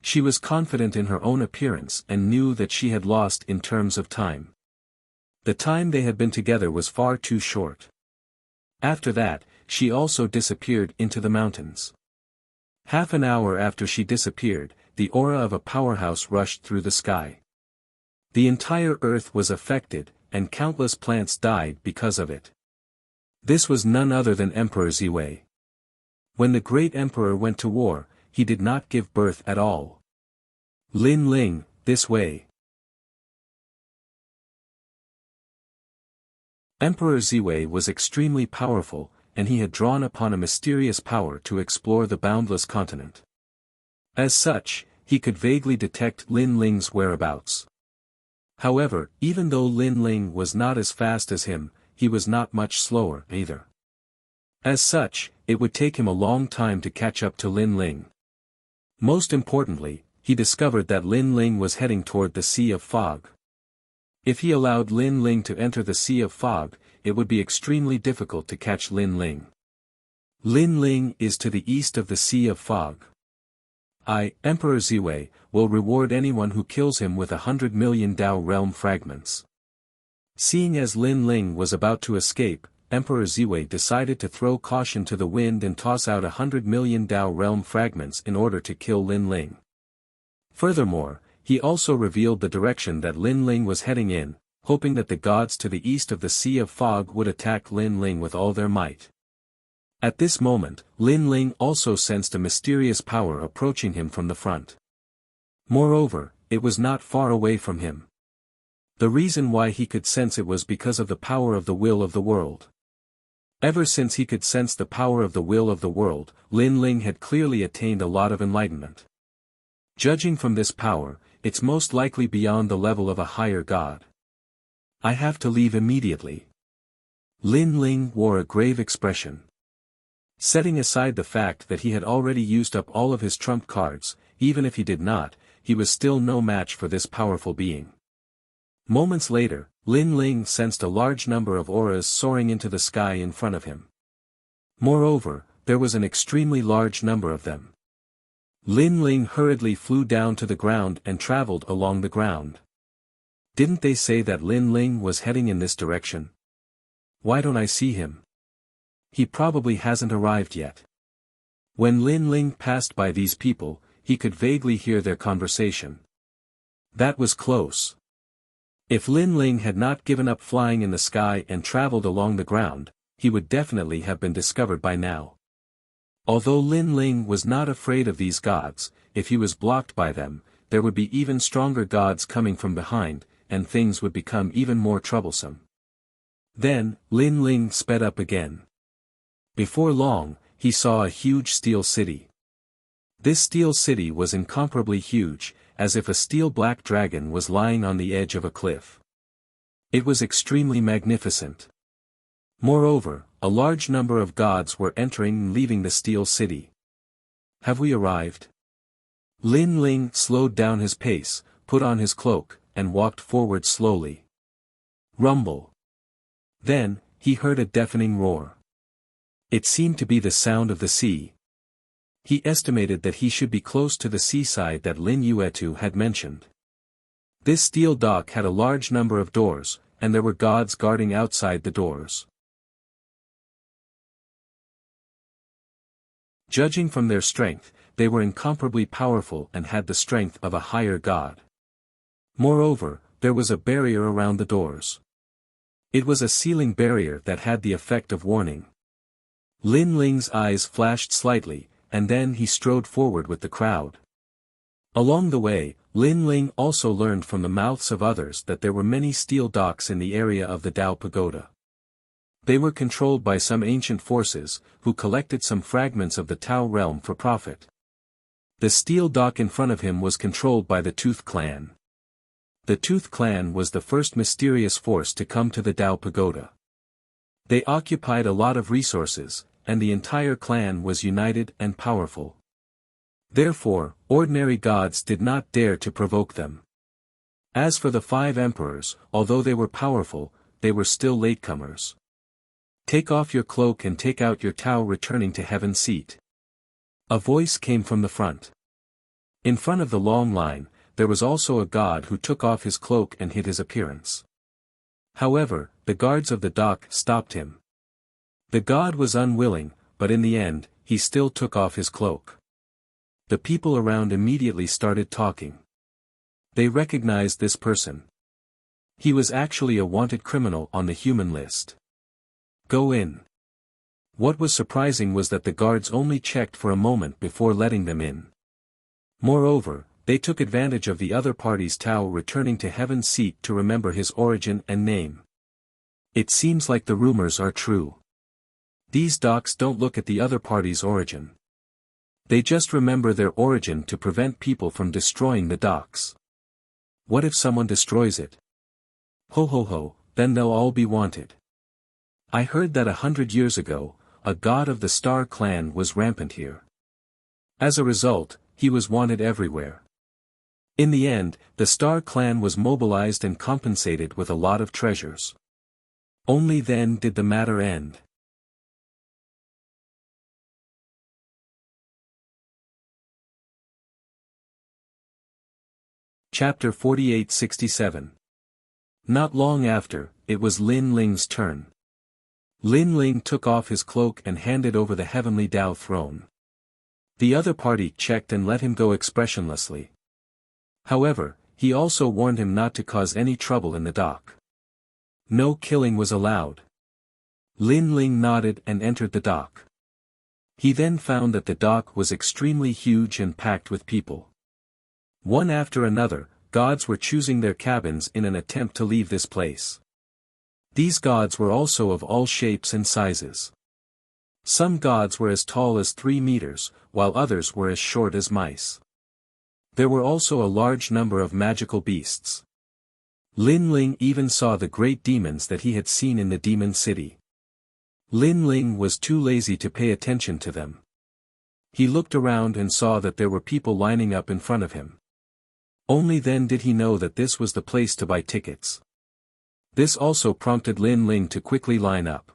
She was confident in her own appearance and knew that she had lost in terms of time. The time they had been together was far too short. After that, she also disappeared into the mountains. Half an hour after she disappeared, the aura of a powerhouse rushed through the sky. The entire earth was affected, and countless plants died because of it. This was none other than Emperor Ziwei. When the great emperor went to war, he did not give birth at all. Lin Ling, this way. Emperor Ziwei was extremely powerful, and he had drawn upon a mysterious power to explore the boundless continent. As such, he could vaguely detect Lin Ling's whereabouts. However, even though Lin Ling was not as fast as him, he was not much slower either. As such, it would take him a long time to catch up to Lin Ling. Most importantly, he discovered that Lin Ling was heading toward the Sea of Fog. If he allowed Lin Ling to enter the Sea of Fog, it would be extremely difficult to catch Lin Ling. Lin Ling is to the east of the Sea of Fog. I, Emperor Ziwei, will reward anyone who kills him with 100 million Dao realm fragments. Seeing as Lin Ling was about to escape, Emperor Ziwei decided to throw caution to the wind and toss out 100 million Dao realm fragments in order to kill Lin Ling. Furthermore, he also revealed the direction that Lin Ling was heading in, hoping that the gods to the east of the Sea of Fog would attack Lin Ling with all their might. At this moment, Lin Ling also sensed a mysterious power approaching him from the front. Moreover, it was not far away from him. The reason why he could sense it was because of the power of the will of the world. Ever since he could sense the power of the will of the world, Lin Ling had clearly attained a lot of enlightenment. Judging from this power, it's most likely beyond the level of a higher god. I have to leave immediately. Lin Ling wore a grave expression. Setting aside the fact that he had already used up all of his trump cards, even if he did not, he was still no match for this powerful being. Moments later, Lin Ling sensed a large number of auras soaring into the sky in front of him. Moreover, there was an extremely large number of them. Lin Ling hurriedly flew down to the ground and traveled along the ground. Didn't they say that Lin Ling was heading in this direction? Why don't I see him? He probably hasn't arrived yet. When Lin Ling passed by these people, he could vaguely hear their conversation. That was close. If Lin Ling had not given up flying in the sky and traveled along the ground, he would definitely have been discovered by now. Although Lin Ling was not afraid of these gods, if he was blocked by them, there would be even stronger gods coming from behind, and things would become even more troublesome. Then, Lin Ling sped up again. Before long, he saw a huge steel city. This steel city was incomparably huge, as if a steel black dragon was lying on the edge of a cliff. It was extremely magnificent. Moreover, a large number of gods were entering and leaving the steel city. Have we arrived? Lin Ling slowed down his pace, put on his cloak, and walked forward slowly. Rumble. Then, he heard a deafening roar. It seemed to be the sound of the sea. He estimated that he should be close to the seaside that Lin Yuetu had mentioned. This steel dock had a large number of doors, and there were gods guarding outside the doors. Judging from their strength, they were incomparably powerful and had the strength of a higher god. Moreover, there was a barrier around the doors. It was a sealing barrier that had the effect of warning. Lin Ling's eyes flashed slightly, and then he strode forward with the crowd. Along the way, Lin Ling also learned from the mouths of others that there were many steel docks in the area of the Dao Pagoda. They were controlled by some ancient forces, who collected some fragments of the Tao realm for profit. The steel dock in front of him was controlled by the Tooth clan. The Tooth clan was the first mysterious force to come to the Dao Pagoda. They occupied a lot of resources, and the entire clan was united and powerful. Therefore, ordinary gods did not dare to provoke them. As for the 5 emperors, although they were powerful, they were still latecomers. Take off your cloak and take out your towel, returning to heaven's seat. A voice came from the front. In front of the long line, there was also a god who took off his cloak and hid his appearance. However, the guards of the dock stopped him. The god was unwilling, but in the end, he still took off his cloak. The people around immediately started talking. They recognized this person. He was actually a wanted criminal on the human list. Go in. What was surprising was that the guards only checked for a moment before letting them in. Moreover, they took advantage of the other party's Tao returning to heaven's seat to remember his origin and name. It seems like the rumors are true. These docks don't look at the other party's origin. They just remember their origin to prevent people from destroying the docks. What if someone destroys it? Ho ho ho, then they'll all be wanted. I heard that 100 years ago, a god of the Star clan was rampant here. As a result, he was wanted everywhere. In the end, the Star clan was mobilized and compensated with a lot of treasures. Only then did the matter end. Chapter 48-67. Not long after, it was Lin Ling's turn. Lin Ling took off his cloak and handed over the heavenly Tao throne. The other party checked and let him go expressionlessly. However, he also warned him not to cause any trouble in the dock. No killing was allowed. Lin Ling nodded and entered the dock. He then found that the dock was extremely huge and packed with people. One after another, gods were choosing their cabins in an attempt to leave this place. These gods were also of all shapes and sizes. Some gods were as tall as 3 meters, while others were as short as mice. There were also a large number of magical beasts. Lin Ling even saw the great demons that he had seen in the demon city. Lin Ling was too lazy to pay attention to them. He looked around and saw that there were people lining up in front of him. Only then did he know that this was the place to buy tickets. This also prompted Lin Ling to quickly line up.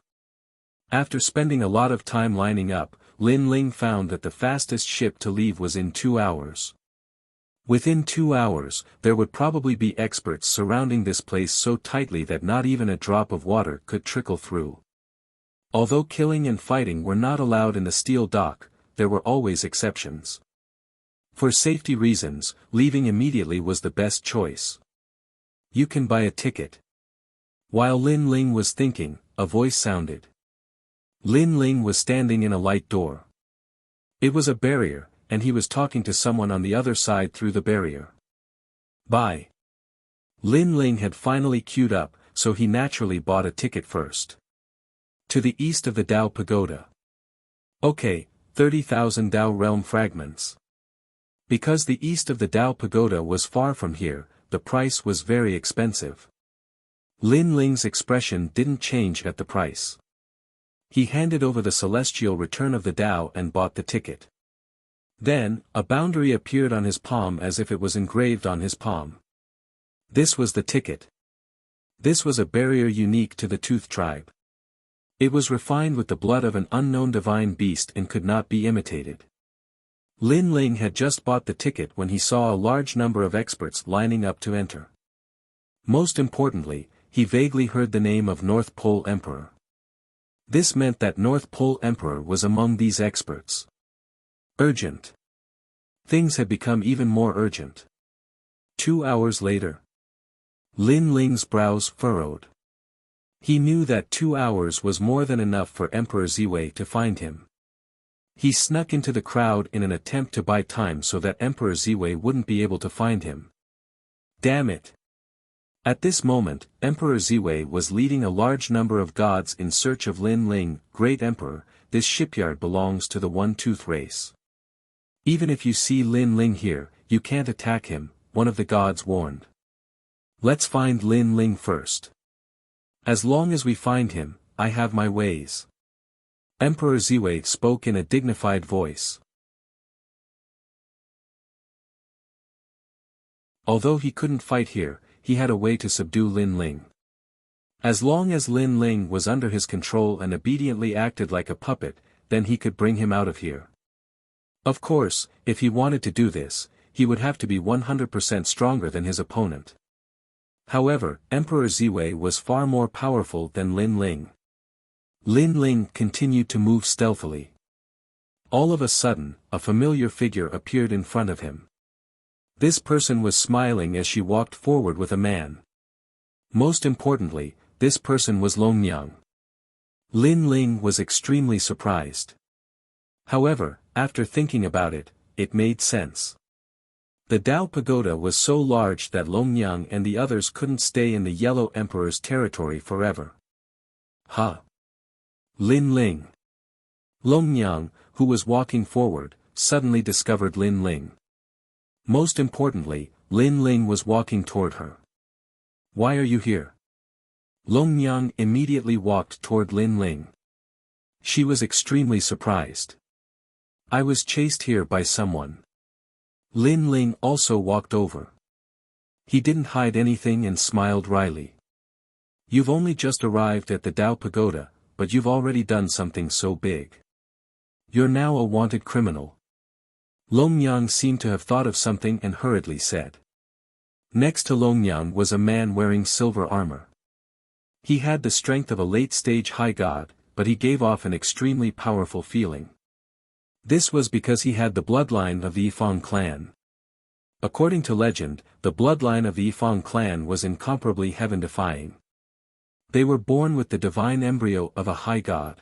After spending a lot of time lining up, Lin Ling found that the fastest ship to leave was in 2 hours. Within 2 hours, there would probably be experts surrounding this place so tightly that not even a drop of water could trickle through. Although killing and fighting were not allowed in the steel dock, there were always exceptions. For safety reasons, leaving immediately was the best choice. You can buy a ticket. While Lin Ling was thinking, a voice sounded. Lin Ling was standing in a light door. It was a barrier, and he was talking to someone on the other side through the barrier. Buy. Lin Ling had finally queued up, so he naturally bought a ticket first. To the east of the Tao Pagoda. Okay, 30,000 Tao realm fragments. Because the east of the Tao Pagoda was far from here, the price was very expensive. Lin Ling's expression didn't change at the price. He handed over the celestial return of the Tao and bought the ticket. Then, a boundary appeared on his palm as if it was engraved on his palm. This was the ticket. This was a barrier unique to the Tooth tribe. It was refined with the blood of an unknown divine beast and could not be imitated. Lin Ling had just bought the ticket when he saw a large number of experts lining up to enter. Most importantly, he vaguely heard the name of North Pole Emperor. This meant that North Pole Emperor was among these experts. Urgent. Things had become even more urgent. 2 hours later. Lin Ling's brows furrowed. He knew that 2 hours was more than enough for Emperor Ziwei to find him. He snuck into the crowd in an attempt to buy time so that Emperor Ziwei wouldn't be able to find him. Damn it! At this moment, Emperor Ziwei was leading a large number of gods in search of Lin Ling. Great Emperor, this shipyard belongs to the One-Tooth race. Even if you see Lin Ling here, you can't attack him, one of the gods warned. Let's find Lin Ling first. As long as we find him, I have my ways. Emperor Ziwei spoke in a dignified voice. Although he couldn't fight here, he had a way to subdue Lin Ling. As long as Lin Ling was under his control and obediently acted like a puppet, then he could bring him out of here. Of course, if he wanted to do this, he would have to be 100% stronger than his opponent. However, Emperor Ziwei was far more powerful than Lin Ling. Lin Ling continued to move stealthily. All of a sudden, a familiar figure appeared in front of him. This person was smiling as she walked forward with a man. Most importantly, this person was Longyang. Lin Ling was extremely surprised. However, after thinking about it, it made sense. The Dao Pagoda was so large that Longyang and the others couldn't stay in the Yellow Emperor's territory forever. Ha! Lin Ling. Longyang, who was walking forward, suddenly discovered Lin Ling. Most importantly, Lin Ling was walking toward her. Why are you here? Longyang immediately walked toward Lin Ling. She was extremely surprised. I was chased here by someone. Lin Ling also walked over. He didn't hide anything and smiled wryly. You've only just arrived at the Dao Pagoda, but you've already done something so big. You're now a wanted criminal. Longyang seemed to have thought of something and hurriedly said. Next to Longyang was a man wearing silver armor. He had the strength of a late-stage high god, but he gave off an extremely powerful feeling. This was because he had the bloodline of the Yifang clan. According to legend, the bloodline of the Yifang clan was incomparably heaven-defying. They were born with the divine embryo of a high god.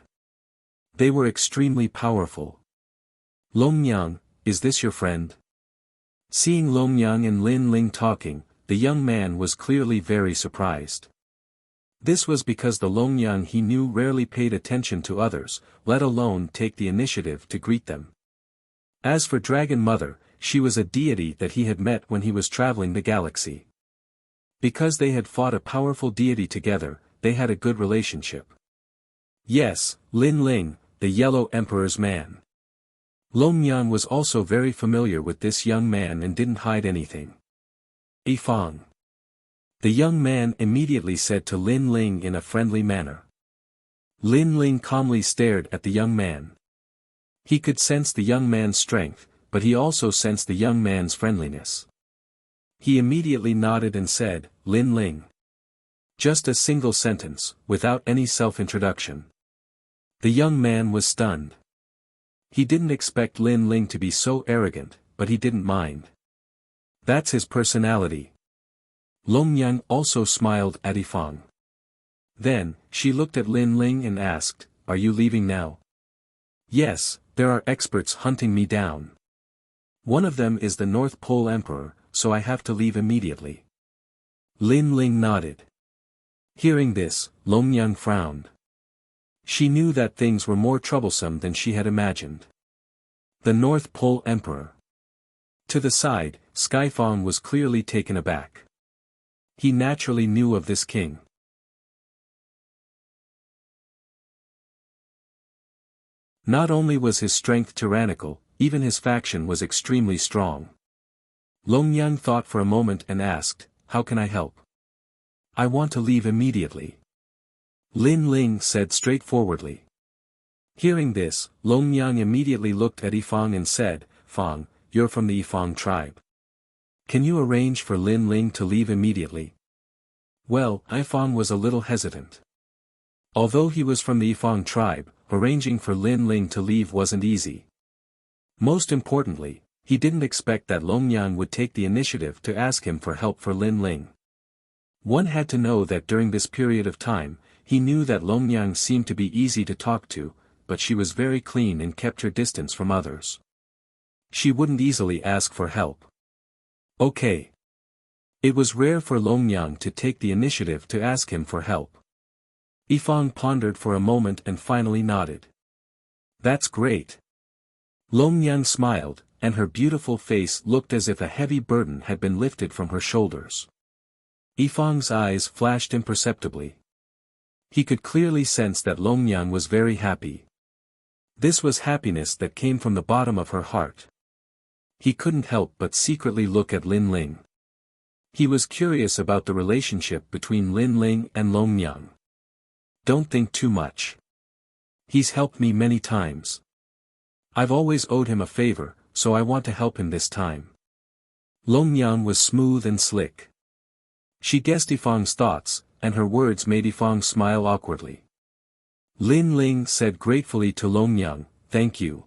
They were extremely powerful. Longyang, is this your friend? Seeing Longyang and Lin Ling talking, the young man was clearly very surprised. This was because the Longyang he knew rarely paid attention to others, let alone take the initiative to greet them. As for Dragon Mother, she was a deity that he had met when he was traveling the galaxy. Because they had fought a powerful deity together, they had a good relationship. Yes, Lin Ling, the Yellow Emperor's man. Longyang was also very familiar with this young man and didn't hide anything. Yifang. The young man immediately said to Lin Ling in a friendly manner. Lin Ling calmly stared at the young man. He could sense the young man's strength, but he also sensed the young man's friendliness. He immediately nodded and said, Lin Ling. Just a single sentence, without any self-introduction. The young man was stunned. He didn't expect Lin Ling to be so arrogant, but he didn't mind. That's his personality. Longyang also smiled at Yifang. Then, she looked at Lin Ling and asked, Are you leaving now? Yes, there are experts hunting me down. One of them is the North Pole Emperor, so I have to leave immediately. Lin Ling nodded. Hearing this, Longyang frowned. She knew that things were more troublesome than she had imagined. The North Pole Emperor. To the side, Skyfang was clearly taken aback. He naturally knew of this king. Not only was his strength tyrannical, even his faction was extremely strong. Longyang thought for a moment and asked, How can I help? I want to leave immediately. Lin Ling said straightforwardly. Hearing this, Longyang immediately looked at Yifang and said, Fang, you're from the Yifang tribe. Can you arrange for Lin Ling to leave immediately? Well, Yifang was a little hesitant. Although he was from the Yifang tribe, arranging for Lin Ling to leave wasn't easy. Most importantly, he didn't expect that Longyang would take the initiative to ask him for help for Lin Ling. One had to know that during this period of time, he knew that Longyang seemed to be easy to talk to, but she was very clean and kept her distance from others. She wouldn't easily ask for help. Okay. It was rare for Longyang to take the initiative to ask him for help. Yifang pondered for a moment and finally nodded. That's great. Longyang smiled, and her beautiful face looked as if a heavy burden had been lifted from her shoulders. Yifang's eyes flashed imperceptibly. He could clearly sense that Longyang was very happy. This was happiness that came from the bottom of her heart. He couldn't help but secretly look at Lin Ling. He was curious about the relationship between Lin Ling and Longyang. Don't think too much. He's helped me many times. I've always owed him a favor, so I want to help him this time. Longyang was smooth and slick. She guessed Yifang's thoughts, and her words made Yifang smile awkwardly. Lin Ling said gratefully to Longyang, "Thank you.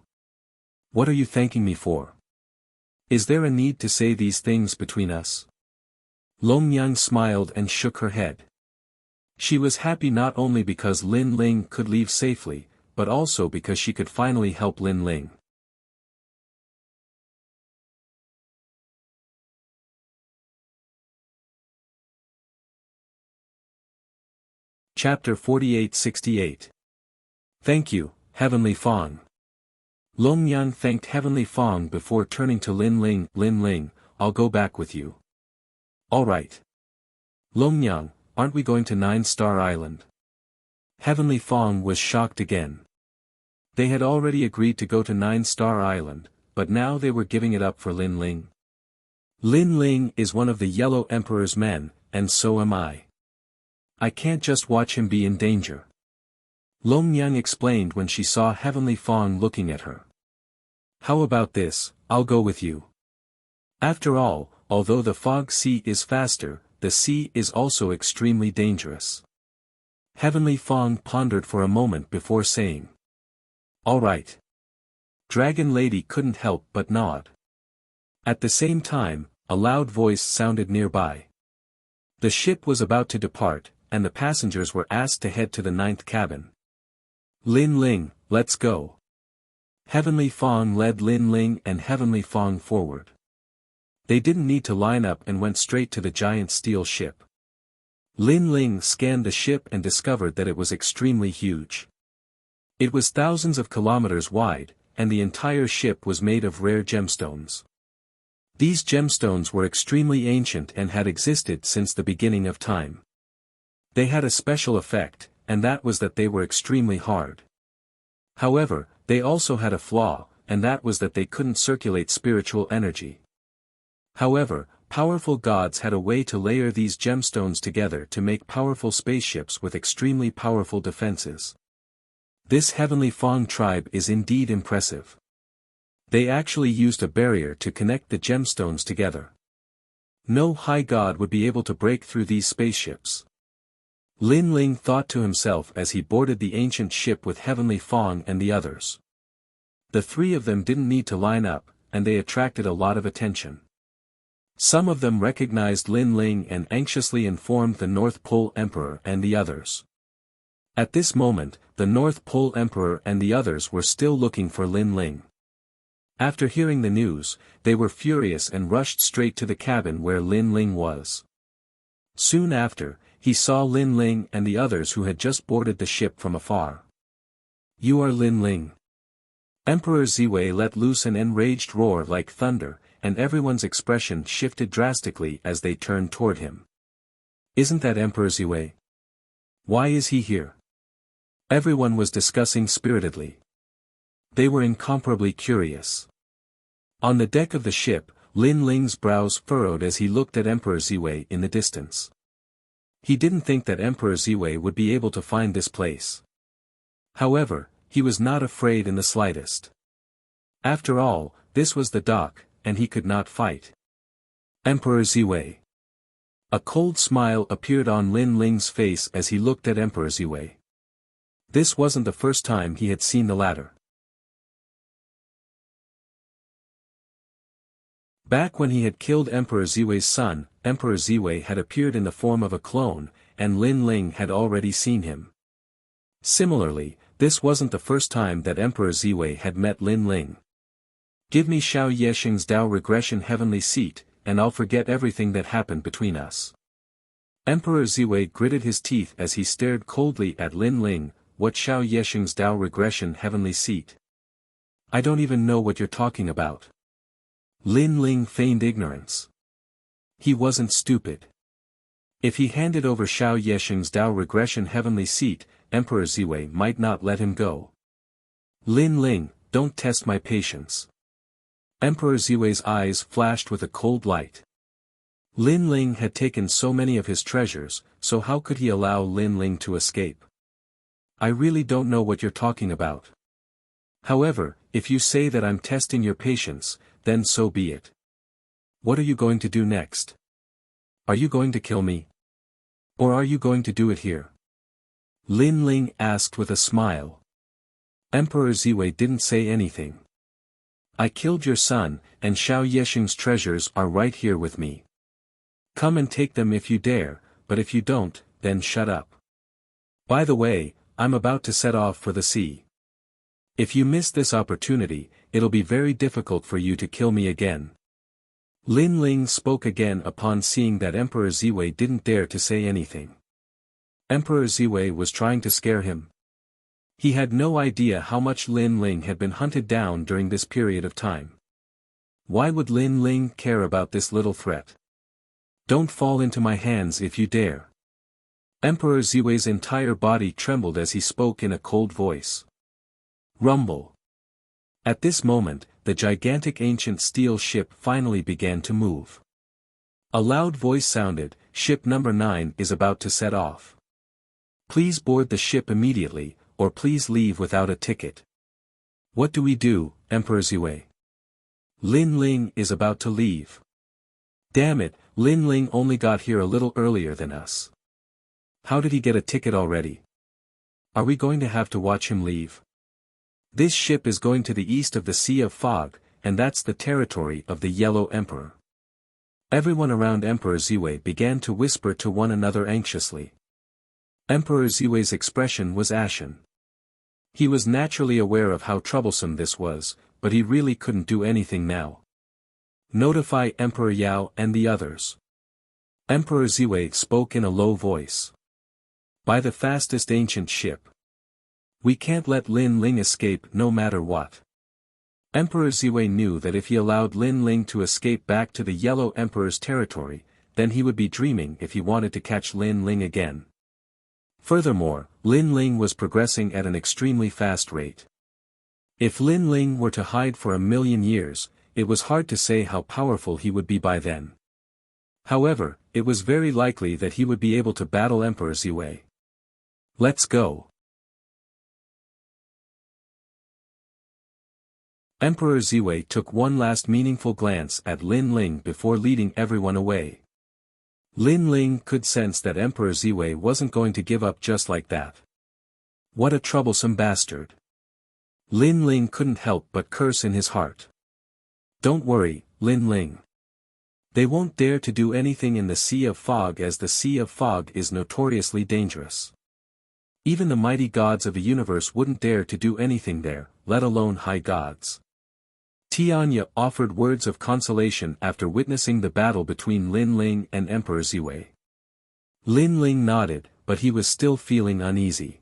What are you thanking me for? Is there a need to say these things between us?" Longyang smiled and shook her head. She was happy not only because Lin Ling could leave safely, but also because she could finally help Lin Ling. Chapter 48-68. Thank you, Heavenly Fong. Longyang thanked Heavenly Fong before turning to Lin Ling. "Lin Ling, I'll go back with you." "All right." "Longyang, aren't we going to 9-Star Island?" Heavenly Fong was shocked again. They had already agreed to go to 9-Star Island, but now they were giving it up for Lin Ling. Lin Ling is one of the Yellow Emperor's men, and so am I. I can't just watch him be in danger. Longyang explained when she saw Heavenly Fong looking at her. "How about this, I'll go with you." After all, although the fog sea is faster, the sea is also extremely dangerous. Heavenly Fong pondered for a moment before saying, "All right." Dragon Lady couldn't help but nod. At the same time, a loud voice sounded nearby. The ship was about to depart, and the passengers were asked to head to the 9th cabin. "Lin Ling, let's go." Heavenly Fong led Lin Ling and Heavenly Fong forward. They didn't need to line up and went straight to the giant steel ship. Lin Ling scanned the ship and discovered that it was extremely huge. It was thousands of kilometers wide, and the entire ship was made of rare gemstones. These gemstones were extremely ancient and had existed since the beginning of time. They had a special effect, and that was that they were extremely hard. However, they also had a flaw, and that was that they couldn't circulate spiritual energy. However, powerful gods had a way to layer these gemstones together to make powerful spaceships with extremely powerful defenses. This Heavenly Fong tribe is indeed impressive. They actually used a barrier to connect the gemstones together. No high god would be able to break through these spaceships. Lin Ling thought to himself as he boarded the ancient ship with Heavenly Fong and the others. The three of them didn't need to line up, and they attracted a lot of attention. Some of them recognized Lin Ling and anxiously informed the North Pole Emperor and the others. At this moment, the North Pole Emperor and the others were still looking for Lin Ling. After hearing the news, they were furious and rushed straight to the cabin where Lin Ling was. Soon after, he saw Lin Ling and the others who had just boarded the ship from afar. "You are Lin Ling." Emperor Ziwei let loose an enraged roar like thunder, and everyone's expression shifted drastically as they turned toward him. "Isn't that Emperor Ziwei? Why is he here?" Everyone was discussing spiritedly. They were incomparably curious. On the deck of the ship, Lin Ling's brows furrowed as he looked at Emperor Ziwei in the distance. He didn't think that Emperor Ziwei would be able to find this place. However, he was not afraid in the slightest. After all, this was the dock, and he could not fight. Emperor Ziwei. A cold smile appeared on Lin Ling's face as he looked at Emperor Ziwei. This wasn't the first time he had seen the latter. Back when he had killed Emperor Ziwei's son, Emperor Ziwei had appeared in the form of a clone, and Lin Ling had already seen him. Similarly, this wasn't the first time that Emperor Ziwei had met Lin Ling. "Give me Xiao Yexing's Dao Regression Heavenly Seat, and I'll forget everything that happened between us." Emperor Ziwei gritted his teeth as he stared coldly at Lin Ling. "What Xiao Yexing's Dao Regression Heavenly Seat? I don't even know what you're talking about." Lin Ling feigned ignorance. He wasn't stupid. If he handed over Xiao Yexing's Dao Regression Heavenly Seat, Emperor Ziwei might not let him go. "Lin Ling, don't test my patience." Emperor Ziwei's eyes flashed with a cold light. Lin Ling had taken so many of his treasures, so how could he allow Lin Ling to escape? I really don't know what you're talking about. However, if you say that I'm testing your patience, then so be it. What are you going to do next? Are you going to kill me? Or are you going to do it here? Lin Ling asked with a smile. Emperor Ziwei didn't say anything. I killed your son, and Xiao Yexing's treasures are right here with me. Come and take them if you dare, but if you don't, then shut up. By the way, I'm about to set off for the sea. If you miss this opportunity, it'll be very difficult for you to kill me again. Lin Ling spoke again upon seeing that Emperor Ziwei didn't dare to say anything. Emperor Ziwei was trying to scare him. He had no idea how much Lin Ling had been hunted down during this period of time. Why would Lin Ling care about this little threat? Don't fall into my hands if you dare. Emperor Ziwei's entire body trembled as he spoke in a cold voice. Rumble. At this moment, the gigantic ancient steel ship finally began to move. A loud voice sounded, "Ship number 9 is about to set off. Please board the ship immediately, or please leave without a ticket." What do we do, Emperor Ziwei? Lin Ling is about to leave. Damn it, Lin Ling only got here a little earlier than us. How did he get a ticket already? Are we going to have to watch him leave? This ship is going to the east of the Sea of Fog, and that's the territory of the Yellow Emperor. Everyone around Emperor Ziwei began to whisper to one another anxiously. Emperor Ziwei's expression was ashen. He was naturally aware of how troublesome this was, but he really couldn't do anything now. Notify Emperor Yao and the others. Emperor Ziwei spoke in a low voice. By the fastest ancient ship. We can't let Lin Ling escape no matter what. Emperor Ziwei knew that if he allowed Lin Ling to escape back to the Yellow Emperor's territory, then he would be dreaming if he wanted to catch Lin Ling again. Furthermore, Lin Ling was progressing at an extremely fast rate. If Lin Ling were to hide for 1,000,000 years, it was hard to say how powerful he would be by then. However, it was very likely that he would be able to battle Emperor Ziwei. Let's go. Emperor Ziwei took one last meaningful glance at Lin Ling before leading everyone away. Lin Ling could sense that Emperor Ziwei wasn't going to give up just like that. What a troublesome bastard. Lin Ling couldn't help but curse in his heart. Don't worry, Lin Ling. They won't dare to do anything in the Sea of Fog, as the Sea of Fog is notoriously dangerous. Even the mighty gods of the universe wouldn't dare to do anything there, let alone high gods. Tianya offered words of consolation after witnessing the battle between Lin Ling and Emperor Ziwei. Lin Ling nodded, but he was still feeling uneasy.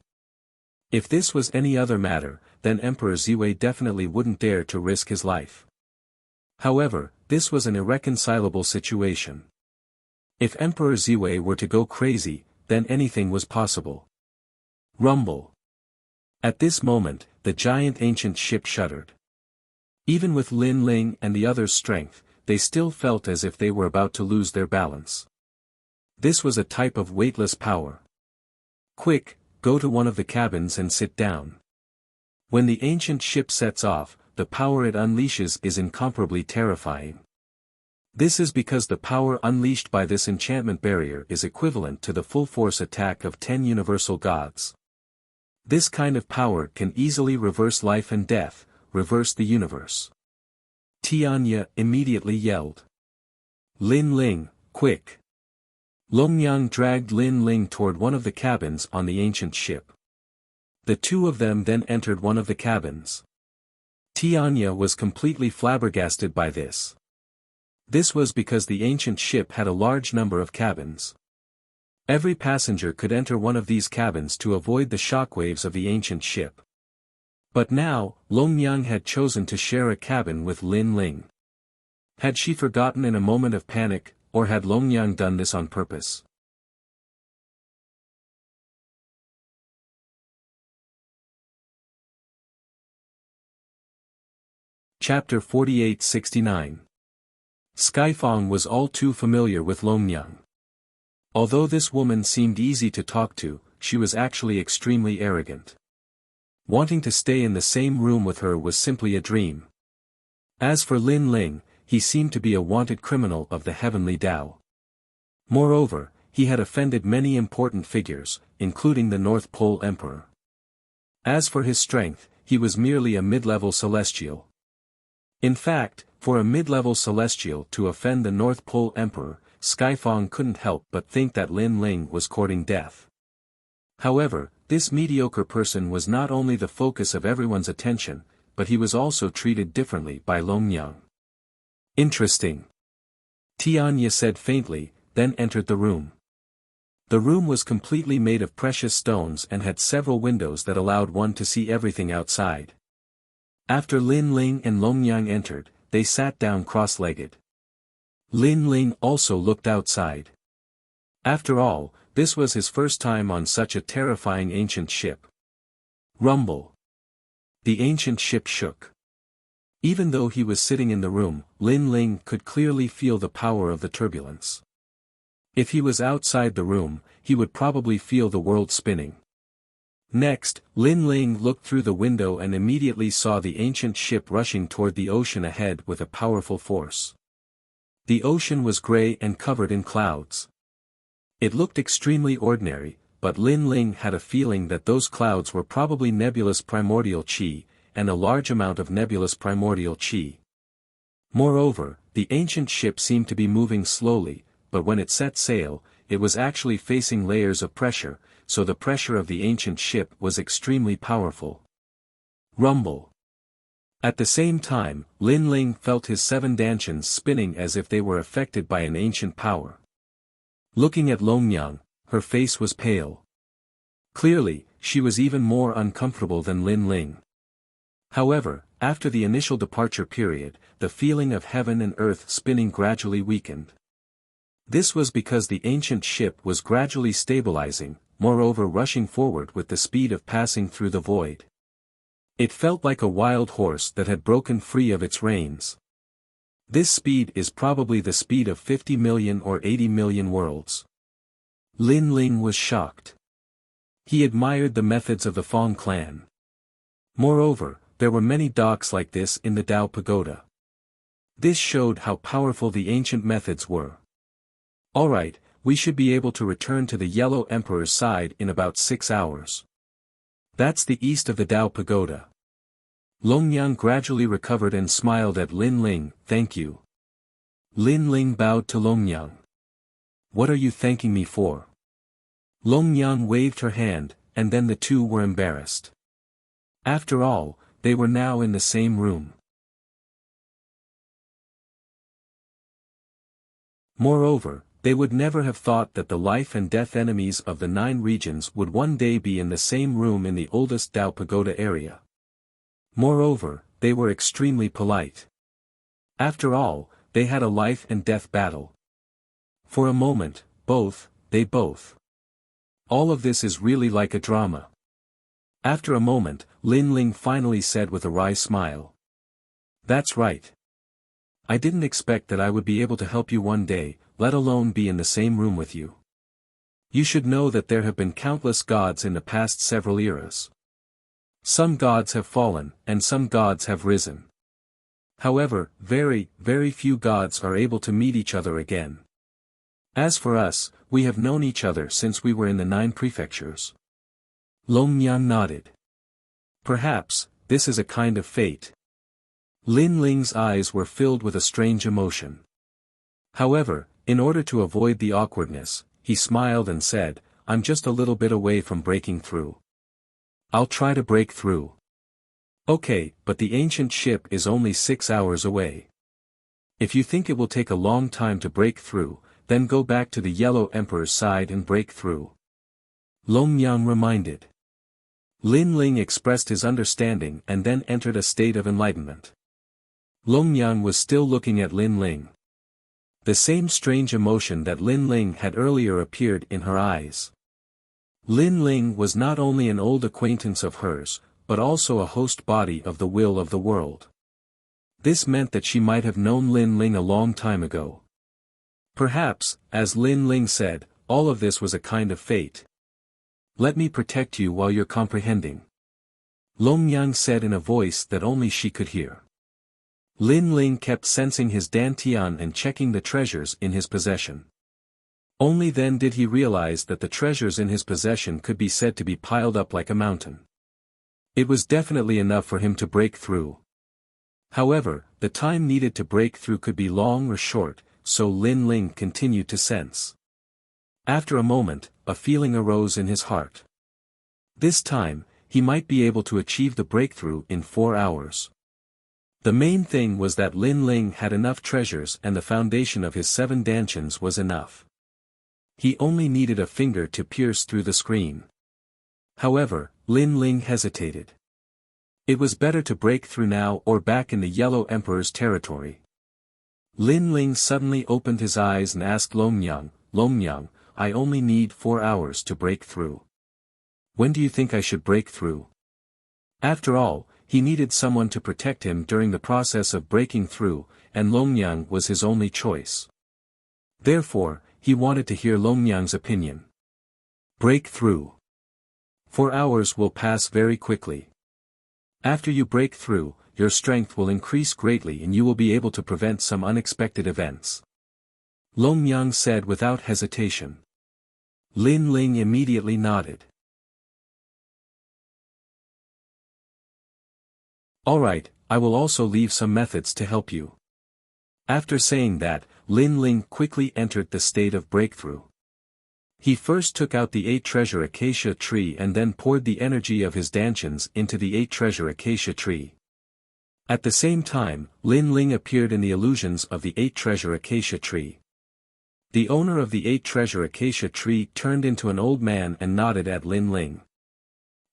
If this was any other matter, then Emperor Ziwei definitely wouldn't dare to risk his life. However, this was an irreconcilable situation. If Emperor Ziwei were to go crazy, then anything was possible. Rumble. At this moment, the giant ancient ship shuddered. Even with Lin Ling and the others' strength, they still felt as if they were about to lose their balance. This was a type of weightless power. Quick, go to one of the cabins and sit down. When the ancient ship sets off, the power it unleashes is incomparably terrifying. This is because the power unleashed by this enchantment barrier is equivalent to the full force attack of 10 universal gods. This kind of power can easily reverse life and death, reverse the universe. Tianya immediately yelled. Lin Ling, quick! Longyang dragged Lin Ling toward one of the cabins on the ancient ship. The two of them then entered one of the cabins. Tianya was completely flabbergasted by this. This was because the ancient ship had a large number of cabins. Every passenger could enter one of these cabins to avoid the shockwaves of the ancient ship. But now, Longyang had chosen to share a cabin with Lin Ling. Had she forgotten in a moment of panic, or had Longyang done this on purpose? Chapter 48-69. Skyfang was all too familiar with Longnyang. Although this woman seemed easy to talk to, she was actually extremely arrogant. Wanting to stay in the same room with her was simply a dream. As for Lin Ling, he seemed to be a wanted criminal of the heavenly Tao. Moreover, he had offended many important figures, including the North Pole Emperor. As for his strength, he was merely a mid-level celestial. In fact, for a mid-level celestial to offend the North Pole Emperor, Skyfang couldn't help but think that Lin Ling was courting death. However, this mediocre person was not only the focus of everyone's attention, but he was also treated differently by Longnyang. Interesting. Tianya said faintly, then entered the room. The room was completely made of precious stones and had several windows that allowed one to see everything outside. After Lin Ling and Longnyang entered, they sat down cross-legged. Lin Ling also looked outside. After all, this was his first time on such a terrifying ancient ship. Rumble. The ancient ship shook. Even though he was sitting in the room, Lin Ling could clearly feel the power of the turbulence. If he was outside the room, he would probably feel the world spinning. Next, Lin Ling looked through the window and immediately saw the ancient ship rushing toward the ocean ahead with a powerful force. The ocean was gray and covered in clouds. It looked extremely ordinary, but Lin Ling had a feeling that those clouds were probably nebulous primordial qi, and a large amount of nebulous primordial qi. Moreover, the ancient ship seemed to be moving slowly, but when it set sail, it was actually facing layers of pressure, so the pressure of the ancient ship was extremely powerful. Rumble. At the same time, Lin Ling felt his 7 dantians spinning as if they were affected by an ancient power. Looking at Longnyang, her face was pale. Clearly, she was even more uncomfortable than Lin Ling. However, after the initial departure period, the feeling of heaven and earth spinning gradually weakened. This was because the ancient ship was gradually stabilizing, moreover rushing forward with the speed of passing through the void. It felt like a wild horse that had broken free of its reins. This speed is probably the speed of 50 million or 80 million worlds. Lin Ling was shocked. He admired the methods of the Fong clan. Moreover, there were many docks like this in the Tao Pagoda. This showed how powerful the ancient methods were. Alright, we should be able to return to the Yellow Emperor's side in about 6 hours. That's the east of the Tao Pagoda. Longnyang gradually recovered and smiled at Lin Ling, thank you. Lin Ling bowed to Longnyang. What are you thanking me for? Longnyang waved her hand, and then the two were embarrassed. After all, they were now in the same room. Moreover, they would never have thought that the life and death enemies of the 9 regions would one day be in the same room in the oldest Tao Pagoda area. Moreover, they were extremely polite. After all, they had a life and death battle. For a moment, they both. All of this is really like a drama. After a moment, Lin Ling finally said with a wry smile. That's right. I didn't expect that I would be able to help you one day, let alone be in the same room with you. You should know that there have been countless gods in the past several eras. Some gods have fallen, and some gods have risen. However, very, very few gods are able to meet each other again. As for us, we have known each other since we were in the 9 prefectures. Longnyang nodded. Perhaps, this is a kind of fate. Lin Ling's eyes were filled with a strange emotion. However, in order to avoid the awkwardness, he smiled and said, I'm just a little bit away from breaking through. I'll try to break through. Okay, but the ancient ship is only 6 hours away. If you think it will take a long time to break through, then go back to the Yellow Emperor's side and break through. Longnyang reminded. Lin Ling expressed his understanding and then entered a state of enlightenment. Longnyang was still looking at Lin Ling. The same strange emotion that Lin Ling had earlier appeared in her eyes. Lin Ling was not only an old acquaintance of hers, but also a host body of the will of the world. This meant that she might have known Lin Ling a long time ago. Perhaps, as Lin Ling said, all of this was a kind of fate. Let me protect you while you're comprehending. Long Yang said in a voice that only she could hear. Lin Ling kept sensing his dantian and checking the treasures in his possession. Only then did he realize that the treasures in his possession could be said to be piled up like a mountain. It was definitely enough for him to break through. However, the time needed to break through could be long or short, so Lin Ling continued to sense. After a moment, a feeling arose in his heart. This time, he might be able to achieve the breakthrough in 4 hours. The main thing was that Lin Ling had enough treasures and the foundation of his 7 dantians was enough. He only needed a finger to pierce through the screen. However, Lin Ling hesitated. It was better to break through now or back in the Yellow Emperor's territory. Lin Ling suddenly opened his eyes and asked Longyang, "Longyang, I only need 4 hours to break through. When do you think I should break through?" After all, he needed someone to protect him during the process of breaking through, and Longyang was his only choice. Therefore, he wanted to hear Longyang's opinion. Break through. 4 hours will pass very quickly. After you break through, your strength will increase greatly and you will be able to prevent some unexpected events. Longyang said without hesitation. Lin Ling immediately nodded. Alright, I will also leave some methods to help you. After saying that, Lin Ling quickly entered the state of breakthrough. He first took out the 8 treasure acacia tree and then poured the energy of his dantians into the 8 treasure acacia tree. At the same time, Lin Ling appeared in the illusions of the 8 treasure acacia tree. The owner of the 8 treasure acacia tree turned into an old man and nodded at Lin Ling.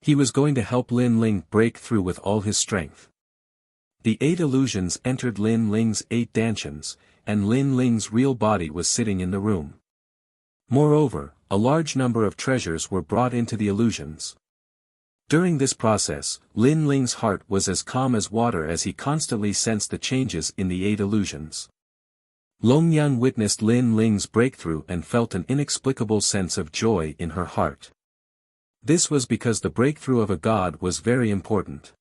He was going to help Lin Ling break through with all his strength. The 8 illusions entered Lin Ling's 8 dantians, and Lin Ling's real body was sitting in the room. Moreover, a large number of treasures were brought into the illusions. During this process, Lin Ling's heart was as calm as water as he constantly sensed the changes in the 8 illusions. Longyang witnessed Lin Ling's breakthrough and felt an inexplicable sense of joy in her heart. This was because the breakthrough of a god was very important.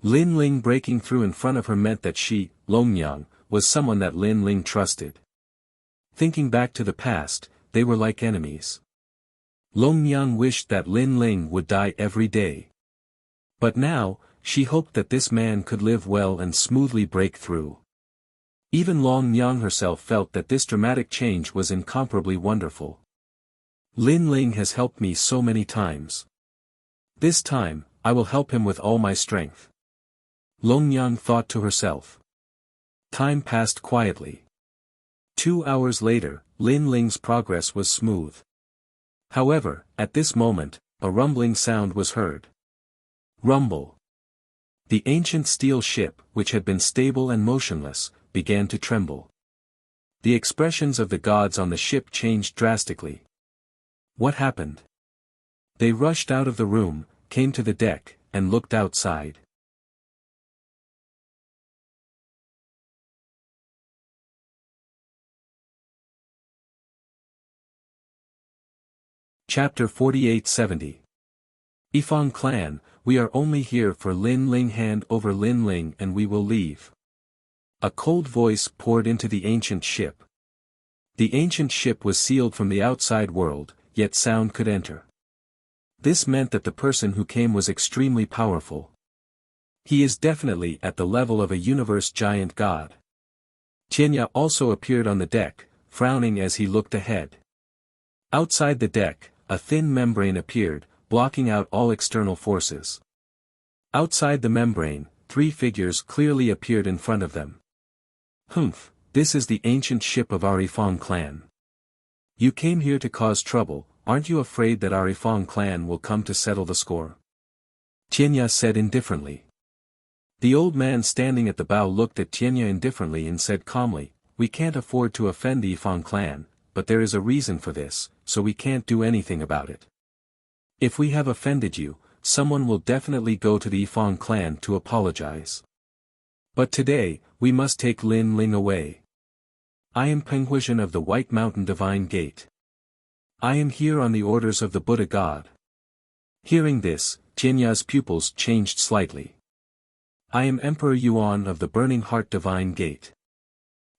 Lin Ling breaking through in front of her meant that she, Longyang, was someone that Lin Ling trusted. Thinking back to the past, they were like enemies. Longyang wished that Lin Ling would die every day. But now, she hoped that this man could live well and smoothly break through. Even Longyang herself felt that this dramatic change was incomparably wonderful. Lin Ling has helped me so many times. This time, I will help him with all my strength. Longyang thought to herself. Time passed quietly. 2 hours later, Lin Ling's progress was smooth. However, at this moment, a rumbling sound was heard. Rumble. The ancient steel ship, which had been stable and motionless, began to tremble. The expressions of the gods on the ship changed drastically. What happened? They rushed out of the room, came to the deck, and looked outside. Chapter 4870. Yifang clan, we are only here for Lin Ling. Hand over Lin Ling and we will leave. A cold voice poured into the ancient ship. The ancient ship was sealed from the outside world, yet sound could enter. This meant that the person who came was extremely powerful. He is definitely at the level of a universe giant god. Tianya also appeared on the deck, frowning as he looked ahead. Outside the deck, a thin membrane appeared, blocking out all external forces. Outside the membrane, 3 figures clearly appeared in front of them. Humph, this is the ancient ship of our Yifang clan. You came here to cause trouble, aren't you afraid that our Yifang clan will come to settle the score? Tianya said indifferently. The old man standing at the bow looked at Tianya indifferently and said calmly, we can't afford to offend the Yifang clan, but there is a reason for this, so we can't do anything about it. If we have offended you, someone will definitely go to the Yifang clan to apologize. But today, we must take Lin Ling away. I am Penghuizen of the White Mountain Divine Gate. I am here on the orders of the Buddha God. Hearing this, Tianya's pupils changed slightly. I am Emperor Yuan of the Burning Heart Divine Gate.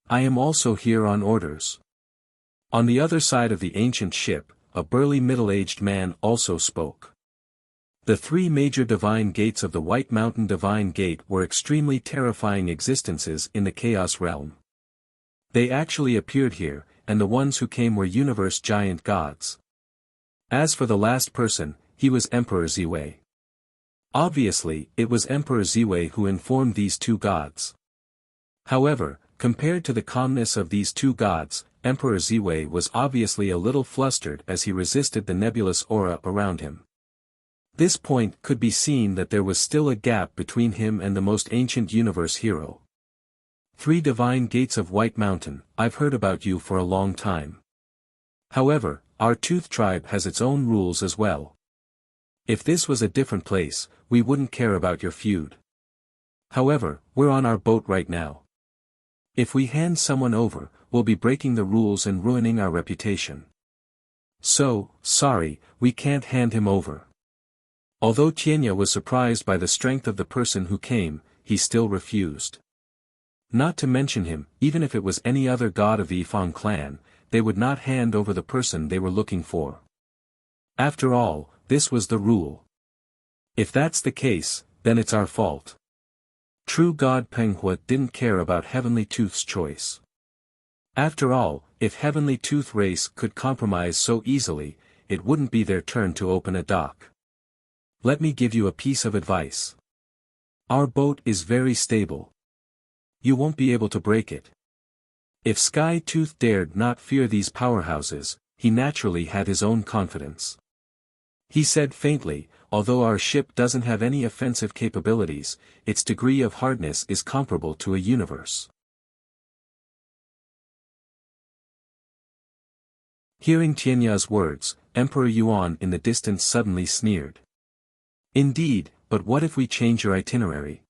I am also here on orders. On the other side of the ancient ship, a burly middle-aged man also spoke. The three major divine gates of the White Mountain Divine Gate were extremely terrifying existences in the Chaos Realm. They actually appeared here, and the ones who came were universe giant gods. As for the last person, he was Emperor Ziwei. Obviously, it was Emperor Ziwei who informed these two gods. However, compared to the calmness of these two gods, Emperor Ziwei was obviously a little flustered as he resisted the nebulous aura around him. This point could be seen that there was still a gap between him and the most ancient universe hero. Three divine gates of White Mountain, I've heard about you for a long time. However, our Tooth tribe has its own rules as well. If this was a different place, we wouldn't care about your feud. However, we're on our boat right now. If we hand someone over, we'll be breaking the rules and ruining our reputation. So, sorry, we can't hand him over. Although Tianya was surprised by the strength of the person who came, he still refused. Not to mention him, even if it was any other god of the Yifang clan, they would not hand over the person they were looking for. After all, this was the rule. If that's the case, then it's our fault. True God Penghua didn't care about Heavenly Tooth's choice. After all, if Heavenly Tooth race could compromise so easily, it wouldn't be their turn to open a dock. Let me give you a piece of advice. Our boat is very stable. You won't be able to break it. If Sky Tooth dared not fear these powerhouses, he naturally had his own confidence. He said faintly, although our ship doesn't have any offensive capabilities, its degree of hardness is comparable to a universe. Hearing Tianya's words, Emperor Yuan in the distance suddenly sneered. Indeed, but what if we change your itinerary?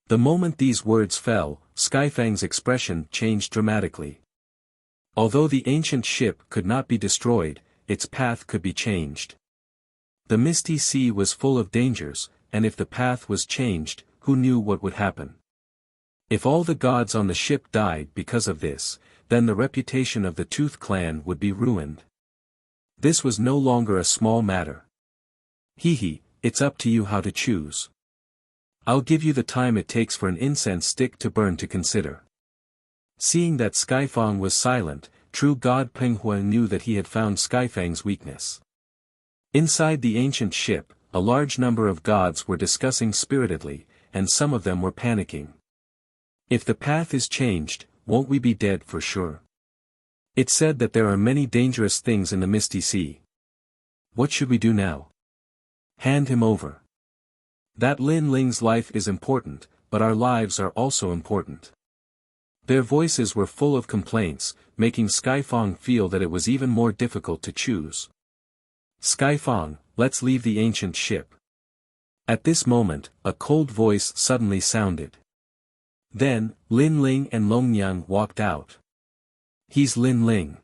The moment these words fell, Skyfang's expression changed dramatically. Although the ancient ship could not be destroyed, its path could be changed. The misty sea was full of dangers, and if the path was changed, who knew what would happen? If all the gods on the ship died because of this, then the reputation of the Tooth clan would be ruined. This was no longer a small matter. Hehe, it's up to you how to choose. I'll give you the time it takes for an incense stick to burn to consider. Seeing that Skyfang was silent, true God Penghua knew that he had found Skyfang's weakness. Inside the ancient ship, a large number of gods were discussing spiritedly, and some of them were panicking. If the path is changed, won't we be dead for sure? It's said that there are many dangerous things in the misty sea. What should we do now? Hand him over. That Lin Ling's life is important, but our lives are also important. Their voices were full of complaints, making Skyfang feel that it was even more difficult to choose. Skyfang, let's leave the ancient ship. At this moment, a cold voice suddenly sounded. Then, Lin Ling and Longnyang walked out. He's Lin Ling.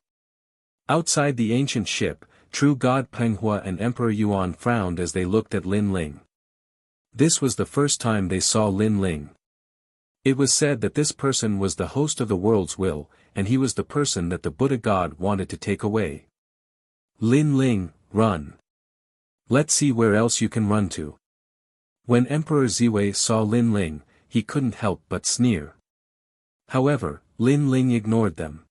Outside the ancient ship, true God Penghua and Emperor Yuan frowned as they looked at Lin Ling. This was the first time they saw Lin Ling. It was said that this person was the host of the world's will, and he was the person that the Buddha God wanted to take away. Lin Ling, run. Let's see where else you can run to. When Emperor Ziwei saw Lin Ling, he couldn't help but sneer. However, Lin Ling ignored them.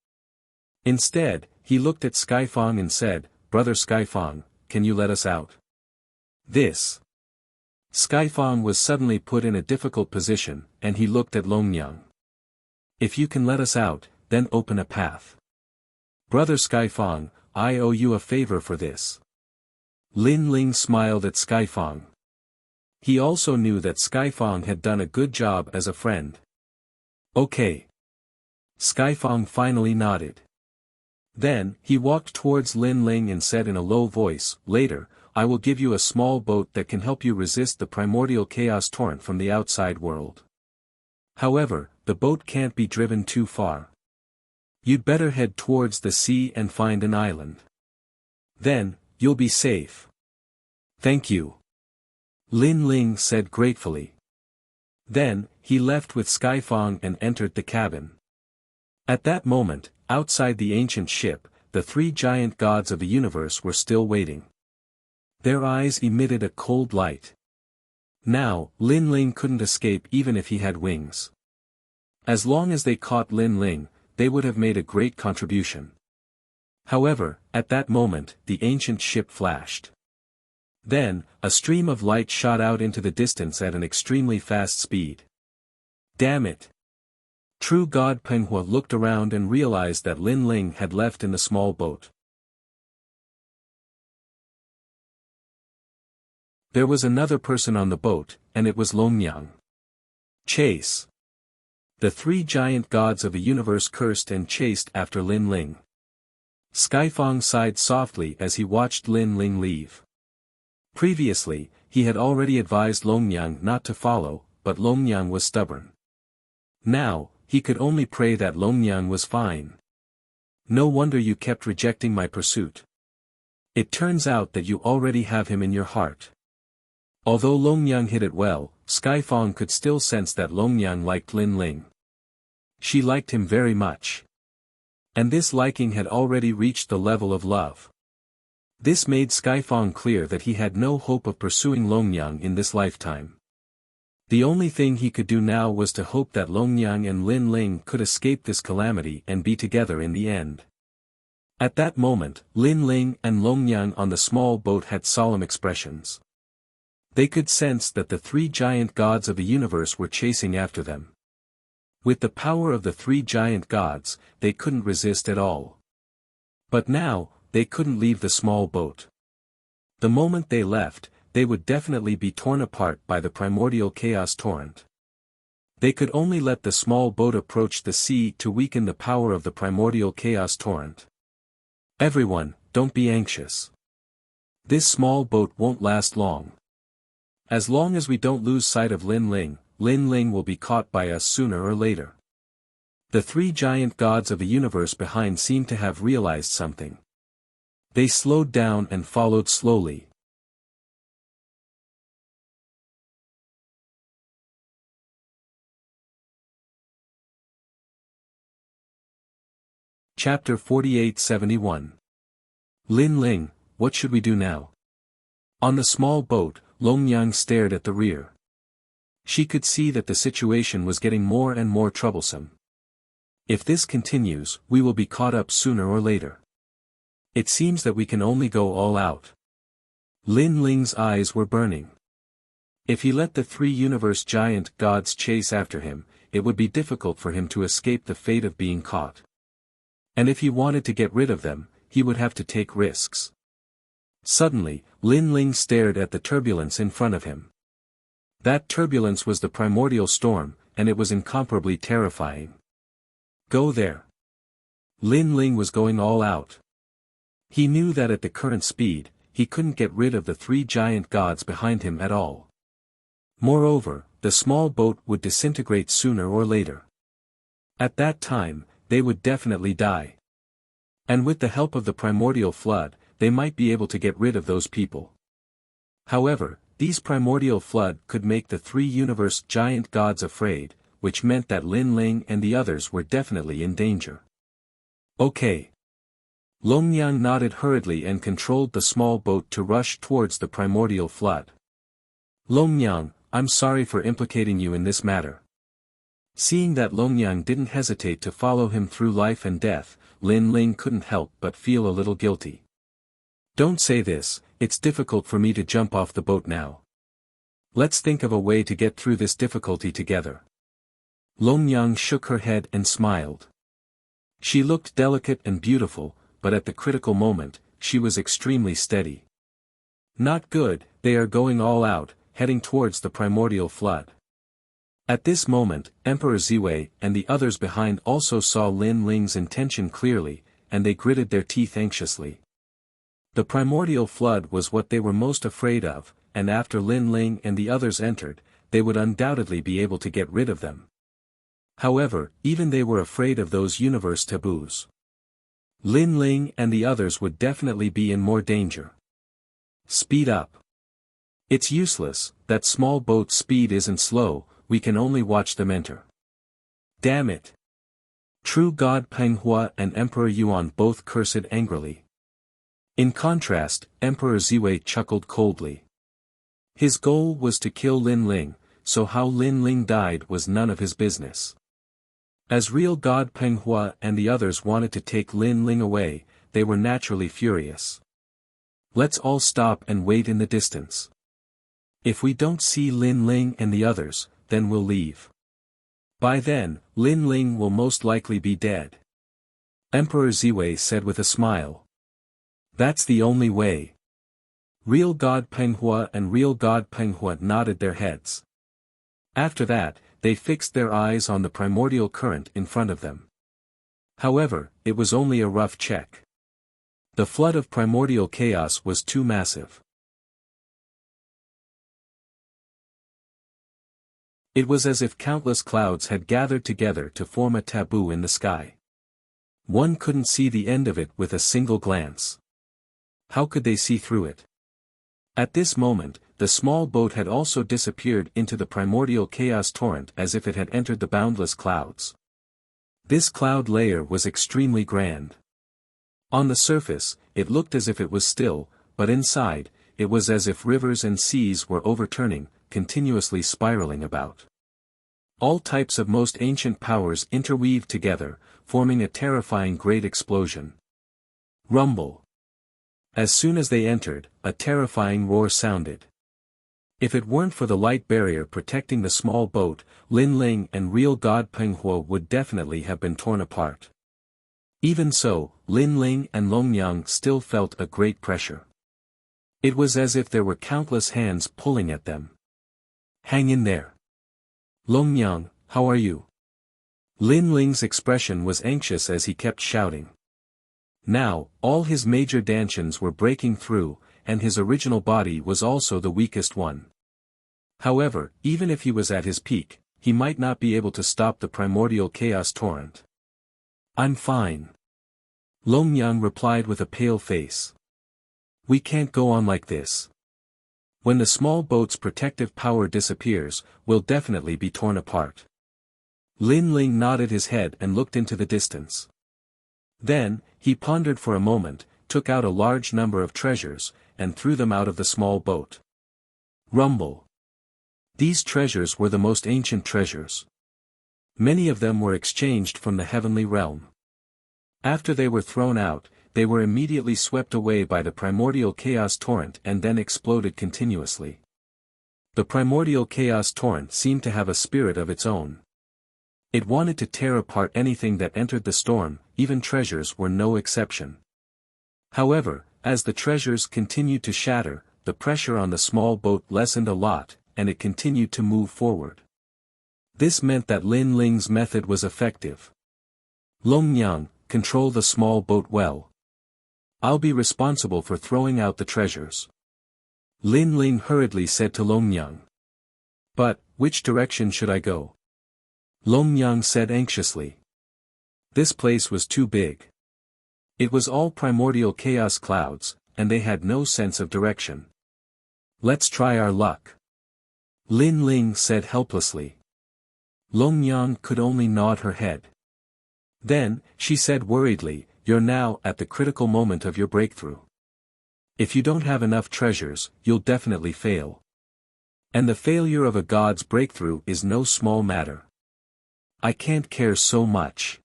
Instead, he looked at Skyfang and said, "Brother Skyfang, can you let us out?" This. Skyfang was suddenly put in a difficult position, and he looked at Longnyang. If you can let us out, then open a path. Brother Skyfang, I owe you a favor for this. Lin Ling smiled at Skyfang. He also knew that Skyfang had done a good job as a friend. Okay. Skyfang finally nodded. Then, he walked towards Lin Ling and said in a low voice, "Later, I will give you a small boat that can help you resist the primordial chaos torrent from the outside world." However, the boat can't be driven too far. You'd better head towards the sea and find an island. Then, you'll be safe. Thank you. Lin Ling said gratefully. Then, he left with Skyfang and entered the cabin. At that moment, outside the ancient ship, the three giant gods of the universe were still waiting. Their eyes emitted a cold light. Now, Lin Ling couldn't escape even if he had wings. As long as they caught Lin Ling, they would have made a great contribution. However, at that moment, the ancient ship flashed. Then, a stream of light shot out into the distance at an extremely fast speed. Damn it! True God Penghua looked around and realized that Lin Ling had left in the small boat. There was another person on the boat, and it was Longyang. Chase! The three giant gods of the universe cursed and chased after Lin Ling. Skyfang sighed softly as he watched Lin Ling leave. Previously, he had already advised Longyang not to follow, but Longyang was stubborn. Now, he could only pray that Longyang was fine. No wonder you kept rejecting my pursuit. It turns out that you already have him in your heart. Although Longyang hid it well, Skyfang could still sense that Longyang liked Lin Ling. She liked him very much. And this liking had already reached the level of love. This made Skyfang clear that he had no hope of pursuing Longyang in this lifetime. The only thing he could do now was to hope that Longyang and Lin Ling could escape this calamity and be together in the end. At that moment, Lin Ling and Longyang on the small boat had solemn expressions. They could sense that the three giant gods of the universe were chasing after them. With the power of the three giant gods, they couldn't resist at all. But now, they couldn't leave the small boat. The moment they left, they would definitely be torn apart by the primordial chaos torrent. They could only let the small boat approach the sea to weaken the power of the primordial chaos torrent. Everyone, don't be anxious. This small boat won't last long. As long as we don't lose sight of Lin Ling will be caught by us sooner or later. The three giant gods of the universe behind seemed to have realized something. They slowed down and followed slowly. Chapter 48-71. Lin Ling, what should we do now? On the small boat, Longyang stared at the rear. She could see that the situation was getting more and more troublesome. If this continues, we will be caught up sooner or later. It seems that we can only go all out. Lin Ling's eyes were burning. If he let the three universe giant gods chase after him, it would be difficult for him to escape the fate of being caught. And if he wanted to get rid of them, he would have to take risks. Suddenly, Lin Ling stared at the turbulence in front of him. That turbulence was the primordial storm, and it was incomparably terrifying. Go there. Lin Ling was going all out. He knew that at the current speed, he couldn't get rid of the three giant gods behind him at all. Moreover, the small boat would disintegrate sooner or later. At that time, they would definitely die. And with the help of the primordial flood, they might be able to get rid of those people. However, these primordial flood could make the three universe giant gods afraid, which meant that Lin Ling and the others were definitely in danger. Okay. Longyang nodded hurriedly and controlled the small boat to rush towards the primordial flood. Longyang, I'm sorry for implicating you in this matter. Seeing that Longyang didn't hesitate to follow him through life and death, Lin Ling couldn't help but feel a little guilty. Don't say this, it's difficult for me to jump off the boat now. Let's think of a way to get through this difficulty together. Longyang shook her head and smiled. She looked delicate and beautiful, but at the critical moment, she was extremely steady. Not good, they are going all out, heading towards the primordial flood. At this moment, Emperor Ziwei and the others behind also saw Lin Ling's intention clearly, and they gritted their teeth anxiously. The primordial flood was what they were most afraid of, and after Lin Ling and the others entered, they would undoubtedly be able to get rid of them. However, even they were afraid of those universe taboos. Lin Ling and the others would definitely be in more danger. Speed up. It's useless, that small boat's speed isn't slow, we can only watch them enter. Damn it. True God Peng Hua and Emperor Yuan both cursed angrily. In contrast, Emperor Ziwei chuckled coldly. His goal was to kill Lin Ling, so how Lin Ling died was none of his business. As real God Peng Hua and the others wanted to take Lin Ling away, they were naturally furious. Let's all stop and wait in the distance. If we don't see Lin Ling and the others, then we'll leave. By then, Lin Ling will most likely be dead. Emperor Ziwei said with a smile. That's the only way. Real God Peng Hua and Real God Peng Hua nodded their heads. After that, they fixed their eyes on the primordial current in front of them. However, it was only a rough check. The flood of primordial chaos was too massive. It was as if countless clouds had gathered together to form a taboo in the sky. One couldn't see the end of it with a single glance. How could they see through it? At this moment, the small boat had also disappeared into the primordial chaos torrent as if it had entered the boundless clouds. This cloud layer was extremely grand. On the surface, it looked as if it was still, but inside, it was as if rivers and seas were overturning, continuously spiraling about. All types of most ancient powers interweaved together, forming a terrifying great explosion. Rumble. As soon as they entered, a terrifying roar sounded. If it weren't for the light barrier protecting the small boat, Lin Ling and real God Peng Hua would definitely have been torn apart. Even so, Lin Ling and Long Yang still felt a great pressure. It was as if there were countless hands pulling at them. Hang in there. Long Yang, how are you? Lin Ling's expression was anxious as he kept shouting. Now, all his major dantians were breaking through, and his original body was also the weakest one. However, even if he was at his peak, he might not be able to stop the primordial chaos torrent. I'm fine. Long Yang replied with a pale face. We can't go on like this. When the small boat's protective power disappears, we'll definitely be torn apart. Lin Ling nodded his head and looked into the distance. Then, he pondered for a moment, took out a large number of treasures, and threw them out of the small boat. Rumble. These treasures were the most ancient treasures. Many of them were exchanged from the heavenly realm. After they were thrown out, they were immediately swept away by the primordial chaos torrent and then exploded continuously. The primordial chaos torrent seemed to have a spirit of its own. It wanted to tear apart anything that entered the storm, even treasures were no exception. However, as the treasures continued to shatter, the pressure on the small boat lessened a lot, and it continued to move forward. This meant that Lin Ling's method was effective. Long Yang, control the small boat well. I'll be responsible for throwing out the treasures. Lin Ling hurriedly said to Long Yang. But, which direction should I go? Long Yang said anxiously. This place was too big. It was all primordial chaos clouds, and they had no sense of direction. Let's try our luck. Lin Ling said helplessly. Long Yang could only nod her head. Then, she said worriedly, you're now at the critical moment of your breakthrough. If you don't have enough treasures, you'll definitely fail. And the failure of a god's breakthrough is no small matter. I can't care so much.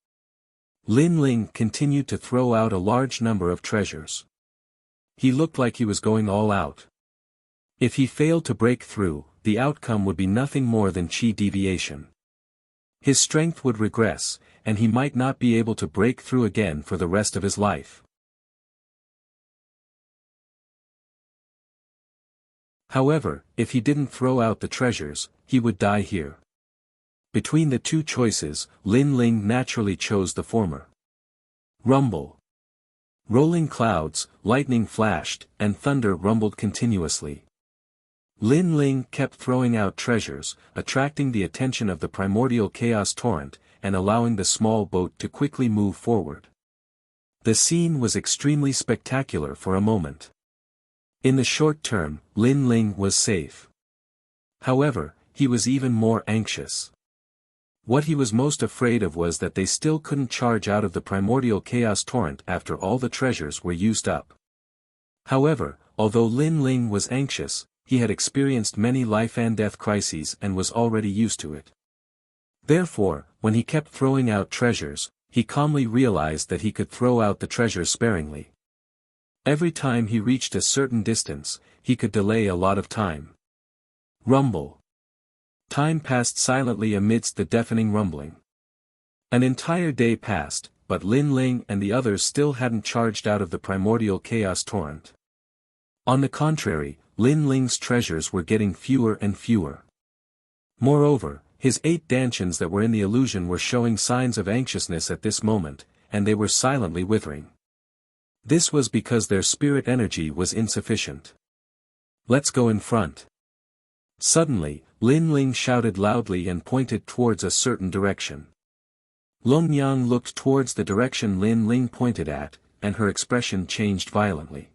Lin Ling continued to throw out a large number of treasures. He looked like he was going all out. If he failed to break through, the outcome would be nothing more than chi deviation. His strength would regress, and he might not be able to break through again for the rest of his life. However, if he didn't throw out the treasures, he would die here. Between the two choices, Lin Ling naturally chose the former. Rumble. Rolling clouds, lightning flashed, and thunder rumbled continuously. Lin Ling kept throwing out treasures, attracting the attention of the primordial chaos torrent, and allowing the small boat to quickly move forward. The scene was extremely spectacular for a moment. In the short term, Lin Ling was safe. However, he was even more anxious. What he was most afraid of was that they still couldn't charge out of the primordial chaos torrent after all the treasures were used up. However, although Lin Ling was anxious, he had experienced many life and death crises and was already used to it. Therefore, when he kept throwing out treasures, he calmly realized that he could throw out the treasures sparingly. Every time he reached a certain distance, he could delay a lot of time. Rumble. Time passed silently amidst the deafening rumbling. An entire day passed, but Lin Ling and the others still hadn't charged out of the primordial chaos torrent. On the contrary, Lin Ling's treasures were getting fewer and fewer. Moreover, his 8 dantians that were in the illusion were showing signs of anxiousness at this moment, and they were silently withering. This was because their spirit energy was insufficient. Let's go in front. Suddenly, Lin Ling shouted loudly and pointed towards a certain direction. Long Yang looked towards the direction Lin Ling pointed at, and her expression changed violently.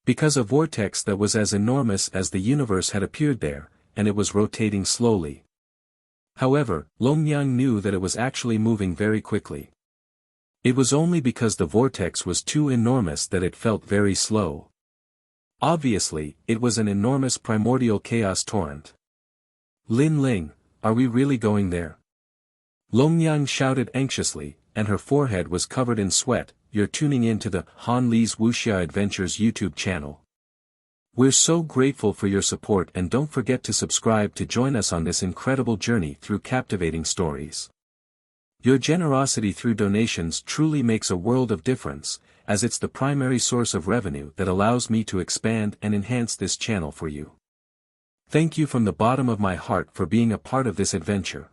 Because a vortex that was as enormous as the universe had appeared there, and it was rotating slowly. However, Long Yang knew that it was actually moving very quickly. It was only because the vortex was too enormous that it felt very slow. Obviously, it was an enormous primordial chaos torrent. Lin Ling, are we really going there? Long Yang shouted anxiously, and her forehead was covered in sweat. You're tuning in to the Han Li's Wuxia Adventures YouTube channel. We're so grateful for your support, and don't forget to subscribe to join us on this incredible journey through captivating stories. Your generosity through donations truly makes a world of difference, as it's the primary source of revenue that allows me to expand and enhance this channel for you. Thank you from the bottom of my heart for being a part of this adventure.